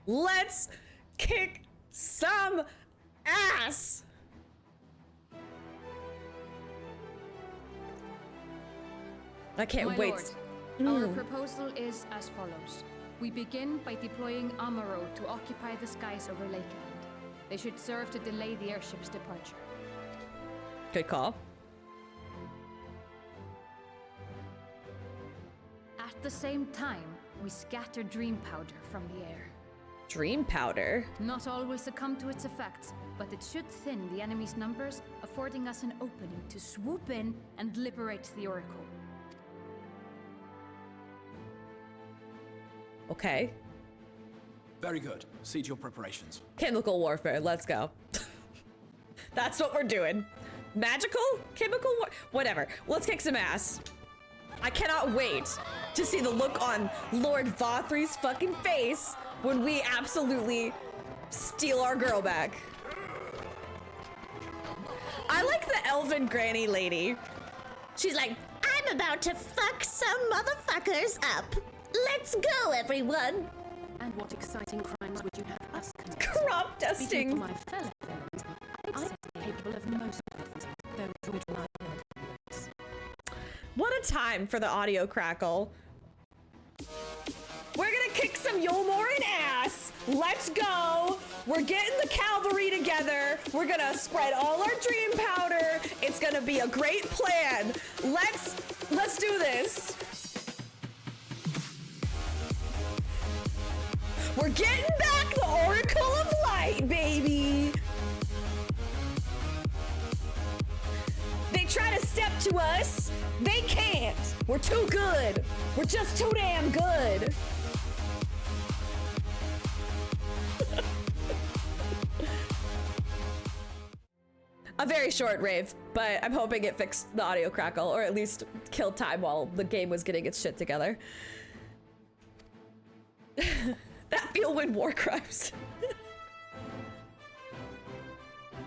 Let's kick some ass. I can't My wait. Lord, our proposal is as follows. We begin by deploying Amaro to occupy the skies over Lakeland. They should serve to delay the airship's departure. Good call. At the same time, we scatter dream powder from the air. Dream powder? Not all will succumb to its effects, but it should thin the enemy's numbers, affording us an opening to swoop in and liberate the Oracle. Okay. Very good. See to your preparations. Chemical warfare, let's go. That's what we're doing. Magical? Chemical war? Whatever. Let's kick some ass. I cannot wait to see the look on Lord Vothry's fucking face when we absolutely steal our girl back. I like the elven granny lady. She's like, I'm about to fuck some motherfuckers up. Let's go, everyone. And what exciting crimes would you have us commit? Crop dusting. Speaking for my fellow villains, I'm capable of most things, though would rely on it. What a time for the audio crackle. We're gonna kick some Yulmoran Let's go. We're getting the cavalry together. We're gonna spread all our dream powder. It's gonna be a great plan. Let's do this. We're getting back the Oracle of Light, baby. They try to step to us. They can't. We're too good. We're just too damn good. A very short rave, but I'm hoping it fixed the audio crackle, or at least killed time while the game was getting its shit together. That feel when war crimes.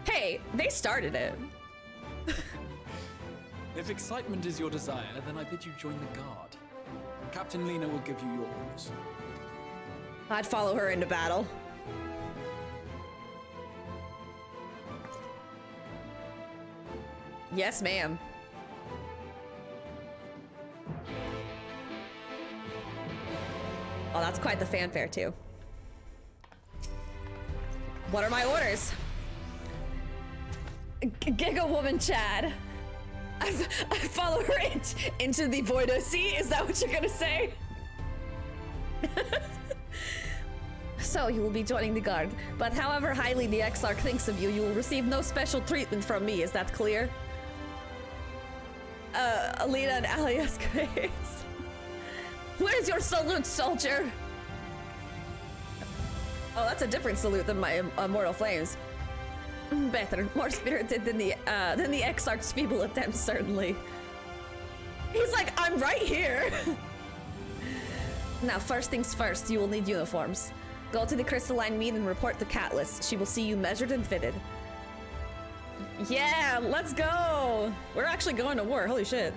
Hey, they started it. If excitement is your desire, then I bid you join the guard. Captain Lena will give you your orders. I'd follow her into battle. Yes, ma'am. Oh, that's quite the fanfare, too. What are my orders? Giga Woman Chad. I follow her into the Void OC? Is that what you're gonna say? So, you will be joining the guard, but however highly the Exarch thinks of you, you will receive no special treatment from me. Is that clear? Alina and Alias grades. Where's your salute, soldier? Oh, that's a different salute than my Immortal Flames. Better, more spirited than the Exarch's feeble attempts, certainly. He's like, I'm right here. Now, first things first, you will need uniforms. Go to the Crystalline Mead and report to Catless. She will see you measured and fitted. Yeah, let's go! We're actually going to war, holy shit.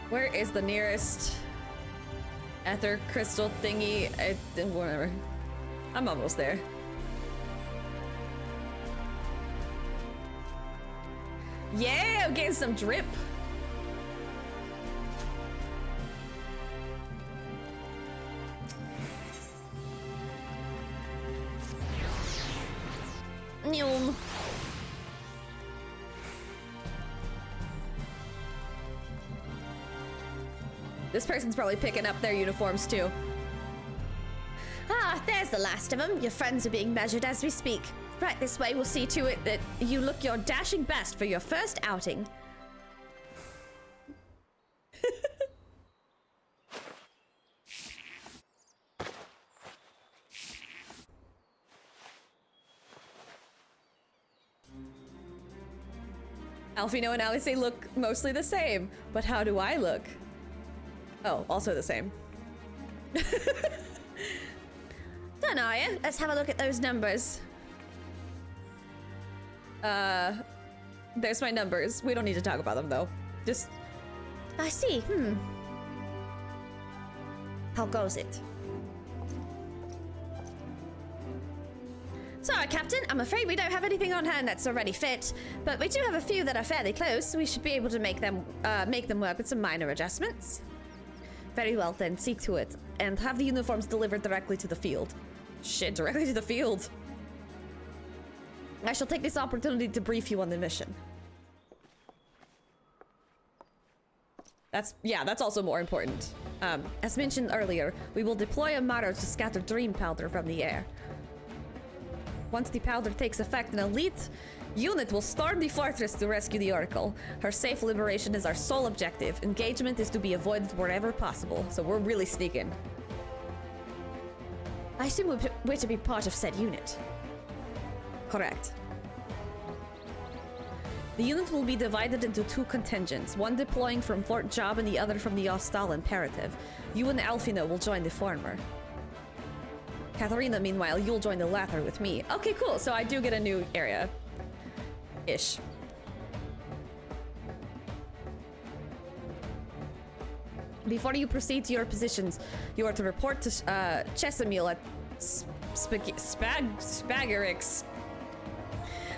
Where is the nearest ether crystal thingy? Whatever. I'm almost there. Yeah, I'm getting some drip. Nyum. This person's probably picking up their uniforms too. Ah, there's the last of them. Your friends are being measured as we speak. Right this way, we'll see to it that you look your dashing best for your first outing. Alfino and Alice look mostly the same, but how do I look? Oh, also the same. Done, are you? Let's have a look at those numbers. There's my numbers. We don't need to talk about them though. Just... I see, How goes it? Sorry, Captain. I'm afraid we don't have anything on hand that's already fit, but we do have a few that are fairly close. We should be able to make them work with some minor adjustments. Very well then, see to it. And have the uniforms delivered directly to the field. Shit, directly to the field. I shall take this opportunity to brief you on the mission. That's also more important. As mentioned earlier, we will deploy a Maro to scatter dream powder from the air. Once the powder takes effect, an elite unit will storm the fortress to rescue the Oracle. Her safe liberation is our sole objective. Engagement is to be avoided wherever possible, so we're really sneaking. I assume we're to be part of said unit. Correct. The unit will be divided into two contingents, one deploying from Fort Job and the other from the Ostal Imperative. You and Alfino will join the former. Katharina, meanwhile, you'll join the latter with me. Okay, cool. So I do get a new area. Ish. Before you proceed to your positions, you are to report to Chesamil at Spagarix.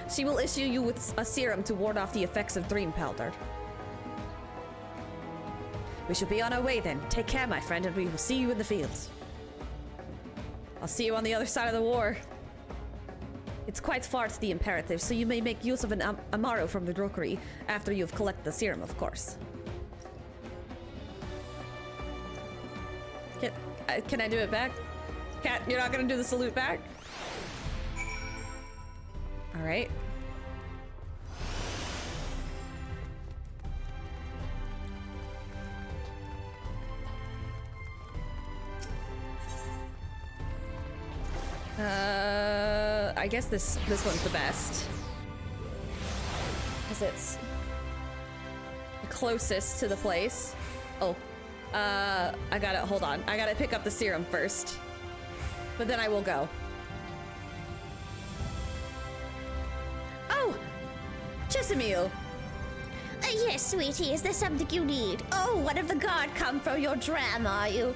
She will issue you with a serum to ward off the effects of dream powder. We shall be on our way then. Take care, my friend, and we will see you in the fields. I'll see you on the other side of the war. It's quite far to the Imperative, so you may make use of an Amaro from the rookery after you've collected the serum, of course. Can I do it back? Cat, you're not gonna do the salute back? All right. I guess this one's the best. Because it's the closest to the place. Oh. I gotta, hold on. I gotta pick up the serum first. But then I will go. Oh! Chesimil! Yes, sweetie, is there something you need? Oh, one of the guard come for your dram, are you?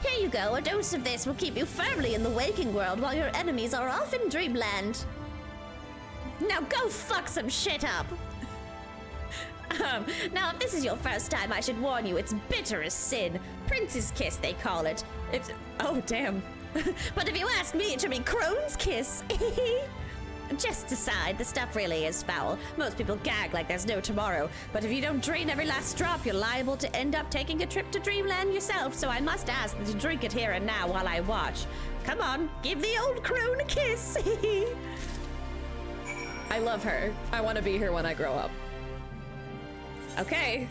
Here you go, a dose of this will keep you firmly in the waking world while your enemies are off in dreamland. Now go fuck some shit up! Now if this is your first time, I should warn you, it's bitter as sin. Prince's kiss, they call it. It's... oh, damn. But if you ask me, it should be Crone's kiss. Just aside, the stuff really is foul. Most people gag like there's no tomorrow. But if you don't drain every last drop, you're liable to end up taking a trip to Dreamland yourself. So I must ask that you drink it here and now while I watch. Come on, give the old crone a kiss. I love her. I want to be her when I grow up. Okay.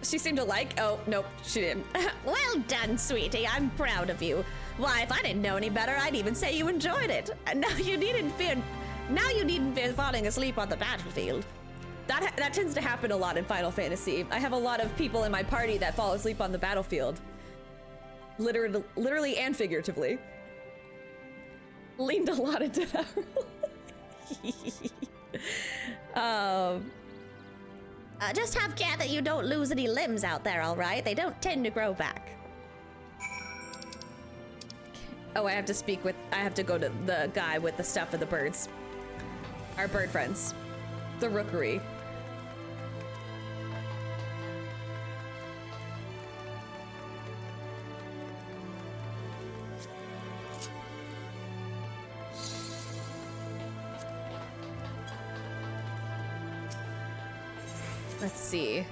She seemed to like... oh, nope, she didn't. Well done, sweetie. I'm proud of you. Why, if I didn't know any better, I'd even say you enjoyed it. And now you needn't fear falling asleep on the battlefield. That tends to happen a lot in Final Fantasy. I have a lot of people in my party that fall asleep on the battlefield. Literally and figuratively. Leaned a lot into that role. Just have care that you don't lose any limbs out there, all right? They don't tend to grow back. Oh, I have to go to the guy with the stuff for the birds. Our bird friends. The rookery. Let's see.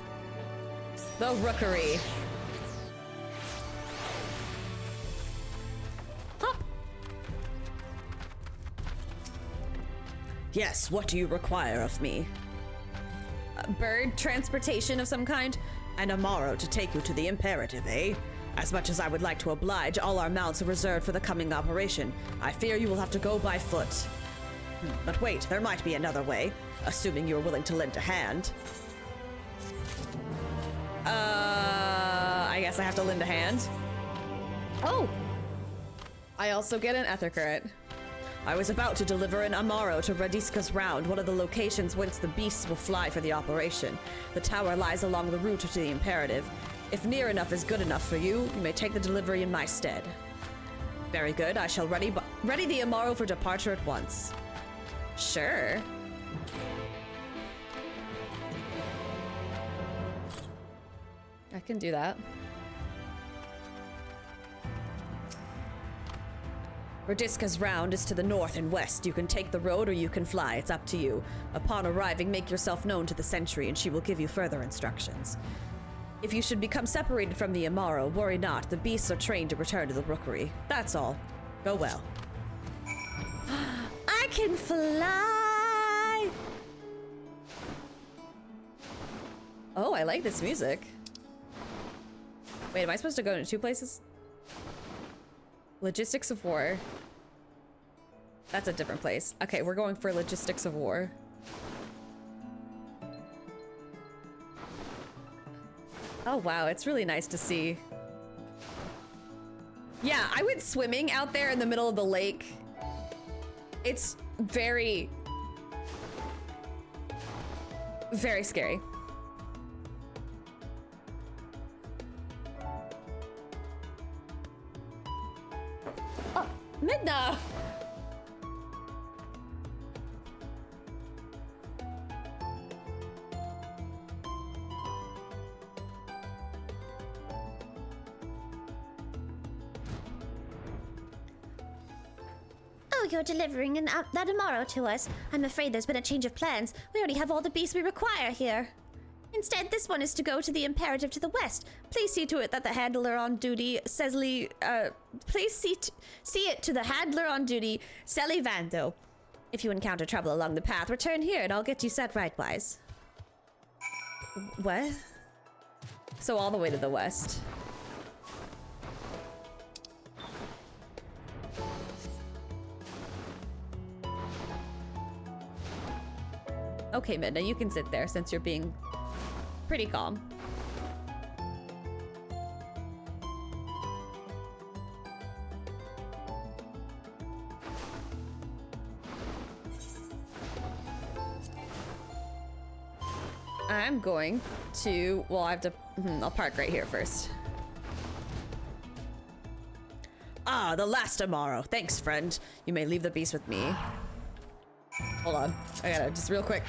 The rookery. Hop. Yes, what do you require of me? Bird transportation of some kind? An Amaro to take you to the Imperative, eh? As much as I would like to oblige, all our mounts are reserved for the coming operation. I fear you will have to go by foot. But wait, there might be another way, assuming you're willing to lend a hand. I guess I have to lend a hand. Oh! I also get an ether crit. I was about to deliver an Amaro to Radiska's Round, one of the locations whence the beasts will fly for the operation. The tower lies along the route to the Imperative. If near enough is good enough for you, you may take the delivery in my stead. Very good, I shall ready the Amaro for departure at once. Sure. I can do that. Radiska's Round is to the north and west. You can take the road or you can fly. It's up to you. Upon arriving, make yourself known to the sentry and she will give you further instructions. If you should become separated from the Amaro, worry not. The beasts are trained to return to the rookery. That's all. Go well. I can fly! Oh, I like this music. Wait, am I supposed to go to 2 places? Logistics of War. That's a different place. Okay, we're going for Logistics of War. Oh wow, it's really nice to see. Yeah, I went swimming out there in the middle of the lake. It's very, very scary. Oh, Midna! you're delivering that Amaro to us. I'm afraid there's been a change of plans. We already have all the beasts we require here. Instead, this one is to go to the Imperative to the west. Please see to it that the handler on duty, please see it to the handler on duty, Sally Vando. If you encounter trouble along the path, return here and I'll get you set rightwise. What? So all the way to the west. Okay, Midna, you can sit there since you're being pretty calm. I'm going to, well, I have to, I'll park right here first. Ah, the last Amaro. Thanks, friend. You may leave the beast with me. Hold on, I gotta just real quick.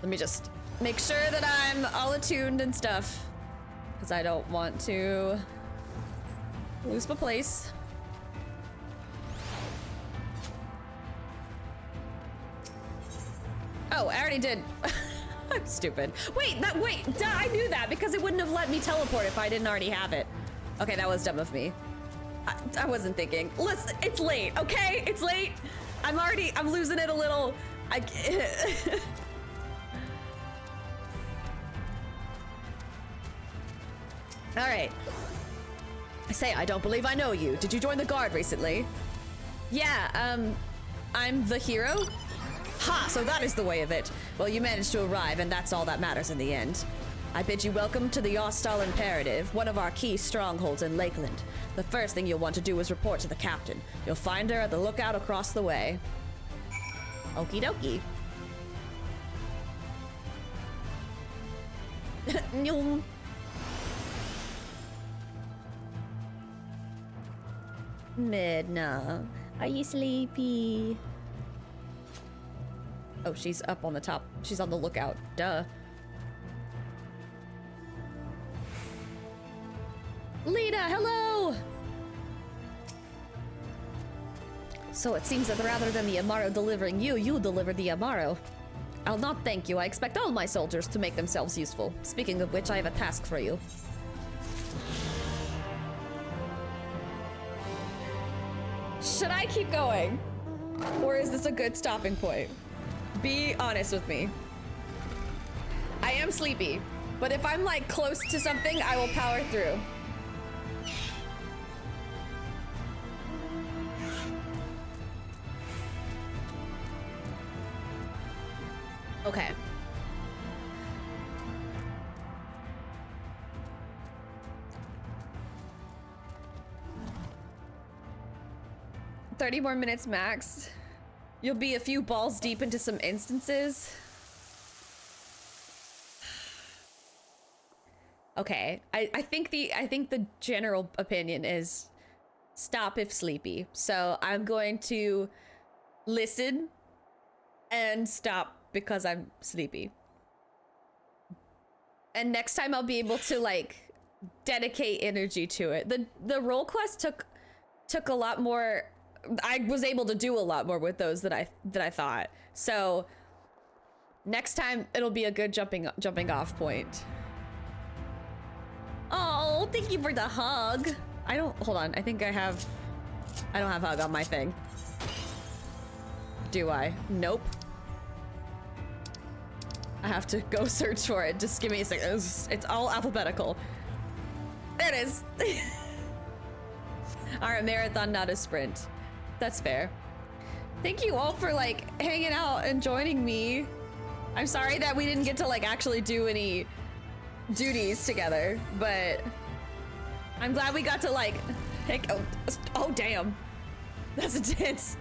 Let me just make sure that I'm all attuned and stuff, because I don't want to lose my place. Oh, I already did. I'm stupid. Wait, duh, I knew that because it wouldn't have let me teleport if I didn't already have it. Okay, that was dumb of me. I wasn't thinking. Listen, it's late, okay? It's late. I'm losing it a little. All right. I say, I don't believe I know you. Did you join the guard recently? Yeah, I'm the hero. Ha, so that is the way of it. Well, you managed to arrive, and that's all that matters in the end. I bid you welcome to the Ostal Imperative, one of our key strongholds in Lakeland. The first thing you'll want to do is report to the captain. You'll find her at the lookout across the way. Okie dokie. Midna, are you sleepy? Oh, she's up on the top. She's on the lookout. Duh. Lita, hello! So it seems that rather than the Amaro delivering you, you delivered the Amaro. I'll not thank you. I expect all my soldiers to make themselves useful. Speaking of which, I have a task for you. Should I keep going? Or is this a good stopping point? Be honest with me. I am sleepy, but if I'm like close to something, I will power through. Okay. "30 more minutes max. You'll be a few balls deep into some instances." Okay, I think the general opinion is stop if sleepy. So I'm going to listen and stop because I'm sleepy. And next time I'll be able to like dedicate energy to it. The role quest took a lot more. I was able to do a lot more with those than I thought. So next time it'll be a good jumping off point. Oh, thank you for the hug. Hold on. I don't have hug on my thing. Do I? Nope. I have to go search for it. Just give me a second. It's all alphabetical. There it is. Alright, marathon, not a sprint. That's fair. Thank you all for like hanging out and joining me. I'm sorry that we didn't get to like actually do any duties together, but I'm glad we got to like oh damn. That's intense.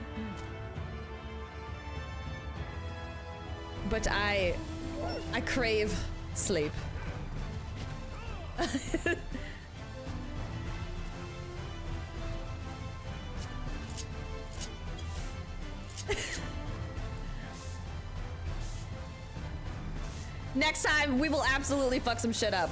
But I crave sleep. Next time, we will absolutely fuck some shit up.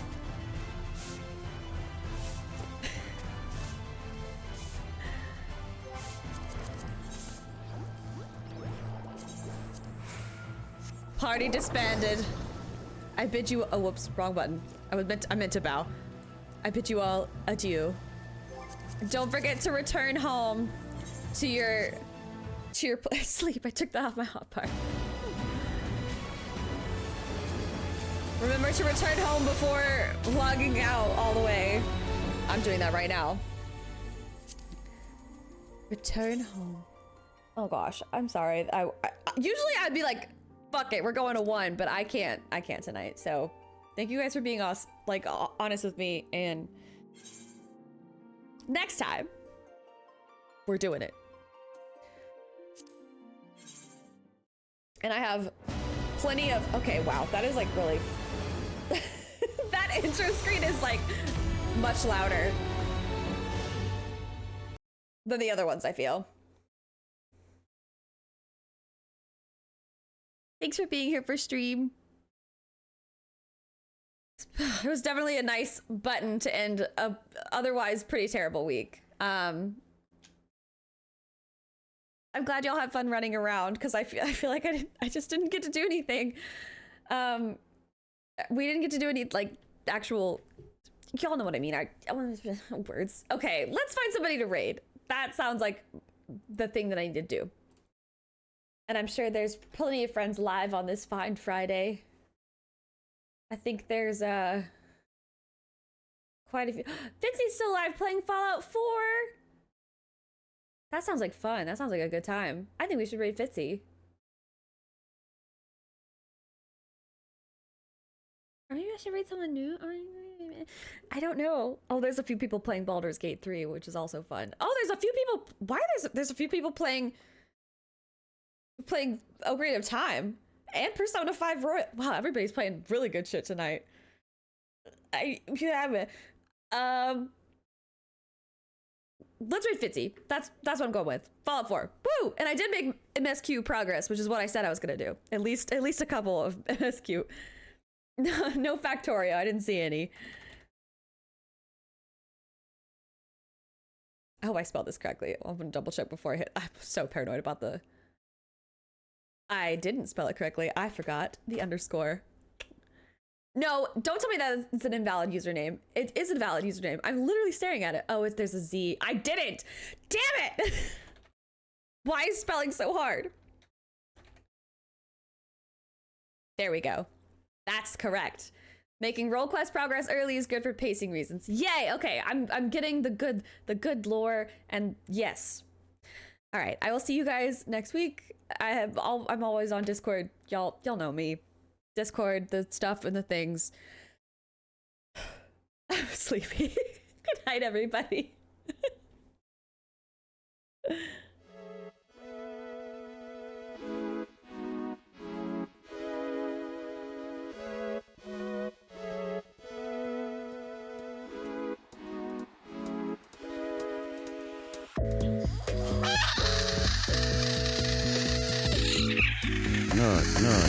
Party disbanded. I bid you. Oh, whoops, wrong button. I meant to bow. I bid you all adieu. Don't forget to return home to your place. Sleep. I took that off my hotbar. Remember to return home before logging out all the way. I'm doing that right now. Return home. Oh gosh, I'm sorry. Usually I'd be like, fuck it, we're going to 1, but I can't tonight. So thank you guys for being honest with me, and next time we're doing it. And I have plenty of, okay, wow, that is like really, that intro screen is like much louder than the other ones, I feel. Thanks for being here for stream. It was definitely a nice button to end a otherwise pretty terrible week. I'm glad y'all had fun running around, because I feel like I just didn't get to do anything. We didn't get to do any like actual, y'all know what I mean. Words. Okay, let's find somebody to raid. That sounds like the thing that I need to do. And I'm sure there's plenty of friends live on this fine Friday. I think there's quite a few. Fitzy's still live playing Fallout 4. That sounds like fun. That sounds like a good time. I think we should raid Fitzy. Or maybe I should raid someone new. I don't know. Oh, there's a few people playing Baldur's Gate 3, which is also fun. Oh, there's a few people. Why there's a few people playing Ocarina of Time and Persona 5 Royal. Wow, everybody's playing really good shit tonight. Let's read Fitzy. That's what I'm going with. Fallout 4. Woo! And I did make MSQ progress, which is what I said I was gonna do. At least a couple of MSQ. No Factorio. I didn't see any. I hope I spelled this correctly. I'm gonna double check before I hit. I'm so paranoid about the. I didn't spell it correctly. I forgot the underscore. No, don't tell me that it's an invalid username. It is a valid username. I'm literally staring at it. Oh, there's a Z. I didn't. Damn it. Why is spelling so hard? There we go. That's correct. Making roll quest progress early is good for pacing reasons. Yay. Okay. I'm getting the good lore, and yes. All right. I will see you guys next week. I'm always on Discord. Y'all know me. Discord, the stuff and the things. I'm sleepy. Good night, everybody.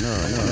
No.